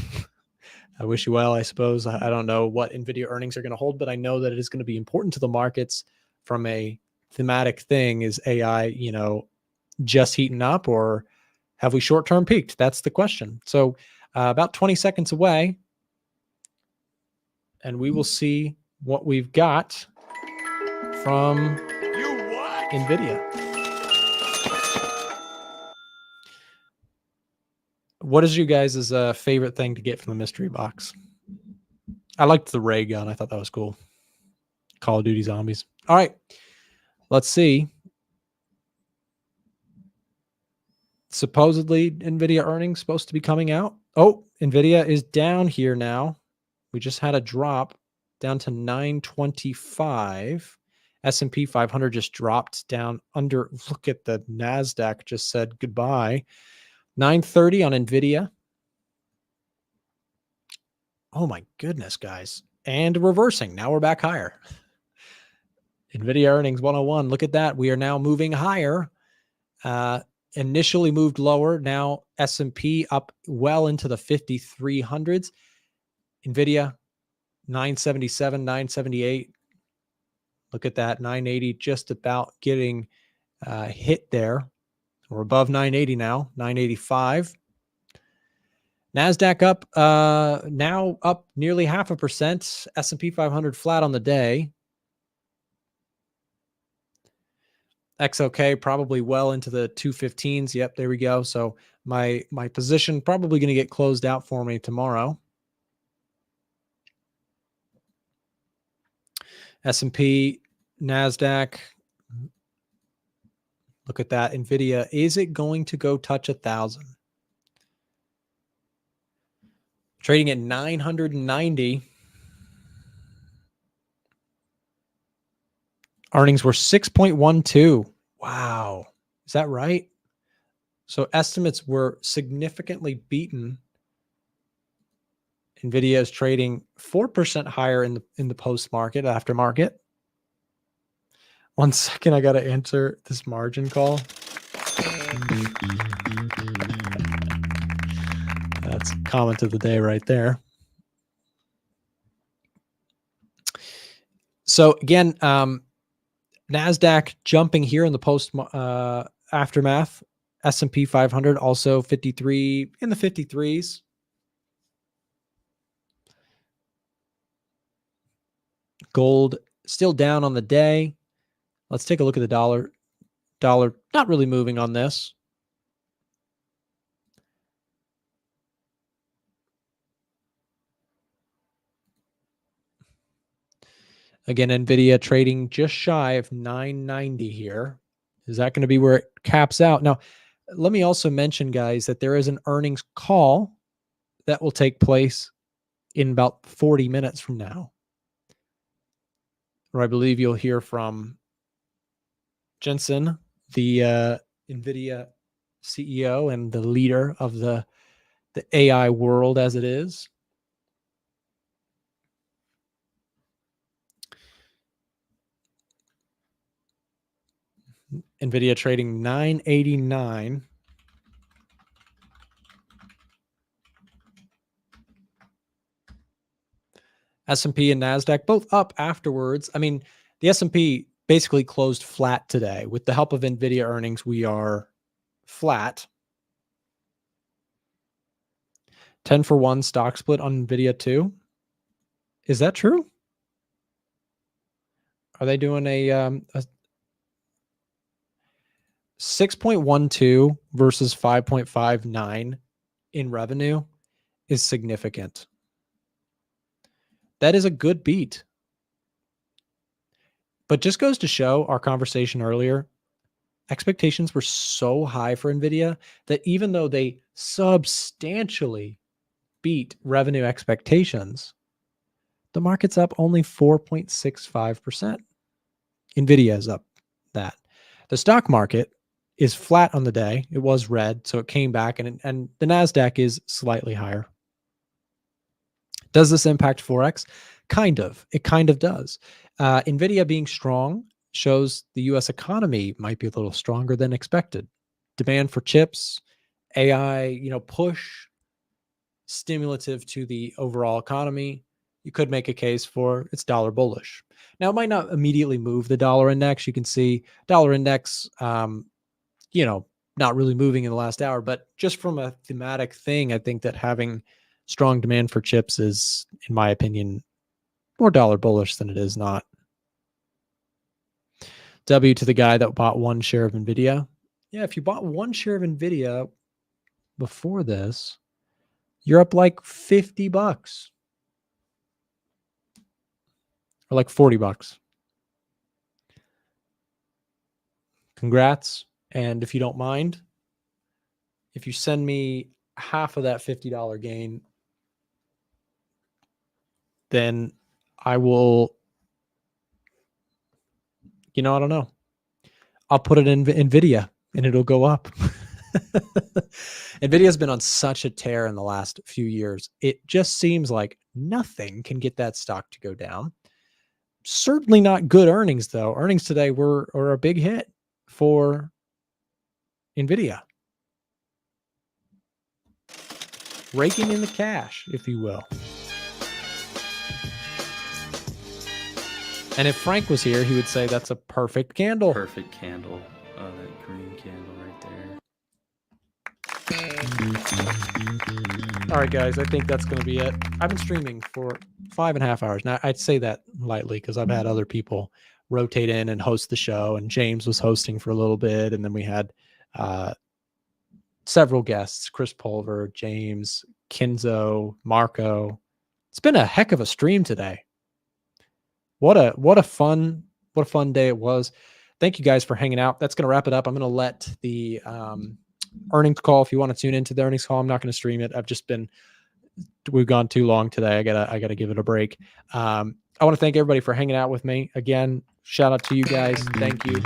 I wish you well, I suppose. I don't know what Nvidia earnings are going to hold, but I know that it is going to be important to the markets from a thematic thing. Is AI, you know, just heating up, or have we short-term peaked? That's the question. So about 20 seconds away, and we will see what we've got from Nvidia. What is you guys' favorite thing to get from the mystery box? I liked the ray gun. I thought that was cool. Call of Duty Zombies. All right. Let's see. Supposedly, Nvidia earnings supposed to be coming out. Oh, Nvidia is down here now. We just had a drop down to 925. S&P 500 just dropped down under. Look at the NASDAQ just said goodbye. 930 on Nvidia. Oh my goodness, guys. And reversing. Now we're back higher. Nvidia earnings 101. Look at that. We are now moving higher. Initially moved lower. Now S&P up well into the 5,300s. Nvidia 977, 978. Look at that. 980 just about getting hit there. We're above 980 now, 985. NASDAQ up, now up nearly 0.5%. S&P 500 flat on the day. XOK probably well into the 215s. Yep, there we go. So my position probably going to get closed out for me tomorrow. S&P, NASDAQ. Look at that. Nvidia, is it going to go touch 1,000? Trading at 990. Earnings were 6.12. Wow. Is that right? So estimates were significantly beaten. Nvidia is trading 4% higher in the post-market, aftermarket. 1 second, I got to answer this margin call. That's comment of the day right there. So again, NASDAQ jumping here in the post aftermath. S&P 500 also 53 in the 53s. Gold still down on the day. Let's take a look at the dollar. Dollar not really moving on this. Again, Nvidia trading just shy of 990 here. Is that going to be where it caps out? Now, let me also mention, guys, that there is an earnings call that will take place in about 40 minutes from now, where I believe you'll hear from Jensen, the Nvidia CEO and the leader of the AI world as it is. Nvidia trading 989. S&P and NASDAQ both up afterwards. I mean, the S&P basically closed flat today. With the help of Nvidia earnings, we are flat. 10-for-1 stock split on Nvidia too. Is that true? Are they doing a 6.12 versus 5.59 in revenue is significant. That is a good beat. But just goes to show our conversation earlier, expectations were so high for Nvidia that even though they substantially beat revenue expectations, the market's up only 4.65%. Nvidia is up that. The stock market is flat on the day. It was red, so it came back, and the NASDAQ is slightly higher. Does this impact Forex? Kind of. It kind of does. Nvidia being strong shows the U.S. economy might be a little stronger than expected. Demand for chips, AI, push stimulative to the overall economy. You could make a case for it's dollar bullish. Now, it might not immediately move the dollar index. You can see dollar index, not really moving in the last hour, but just from a thematic thing, I think that having strong demand for chips is, in my opinion, more dollar bullish than it is not. W to the guy that bought one share of Nvidia. Yeah, if you bought one share of Nvidia before this, you're up like $50 or like $40. Congrats. And if you don't mind, if you send me half of that $50 gain, then I will, I don't know. I'll put it in Nvidia and it'll go up. Nvidia's been on such a tear in the last few years. It just seems like nothing can get that stock to go down. Certainly not good earnings, though. Earnings today were a big hit for Nvidia. Raking in the cash, if you will. And if Frank was here, he would say that's a perfect candle. Perfect candle. Oh, that green candle right there. All right, guys, I think that's going to be it. I've been streaming for 5.5 hours. Now, I'd say that lightly because I've had other people rotate in and host the show, and James was hosting for a little bit, and then we had several guests, Chris Pulver, James, Kinzo, Marco. It's been a heck of a stream today. What a fun day it was. Thank you guys for hanging out. That's going to wrap it up. I'm going to let the earnings call. If you want to tune into the earnings call, I'm not going to stream it. We've gone too long today. I gotta give it a break. I want to thank everybody for hanging out with me. Again, shout out to you guys. Thank you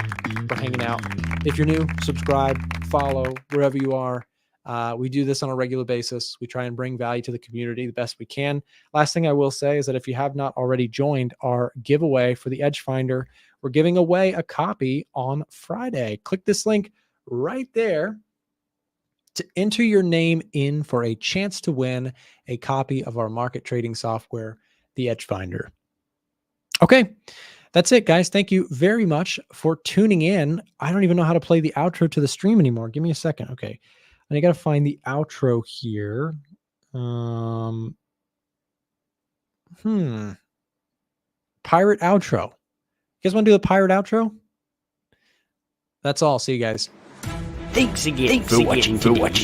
for hanging out. If you're new, subscribe, follow wherever you are. We do this on a regular basis. We try and bring value to the community the best we can. Last thing I will say is that if you have not already joined our giveaway for the EDGEFINDER, we're giving away a copy on Friday. Click this link right there to enter your name in for a chance to win a copy of our market trading software, the EDGEFINDER. Okay, that's it, guys. Thank you very much for tuning in. I don't even know how to play the outro to the stream anymore. Give me a second. Okay. And I got to find the outro here. Pirate outro. You guys want to do the pirate outro? That's all. See you guys. Thanks again for watching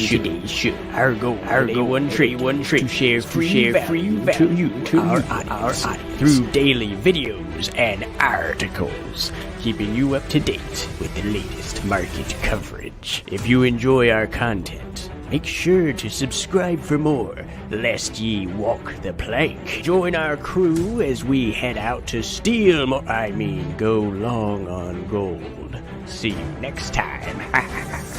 today's show. Our goal to share free value to our audience through daily videos and articles, keeping you up to date with the latest market coverage. If you enjoy our content, make sure to subscribe for more, lest ye walk the plank. Join our crew as we head out to go long on gold. See you next time.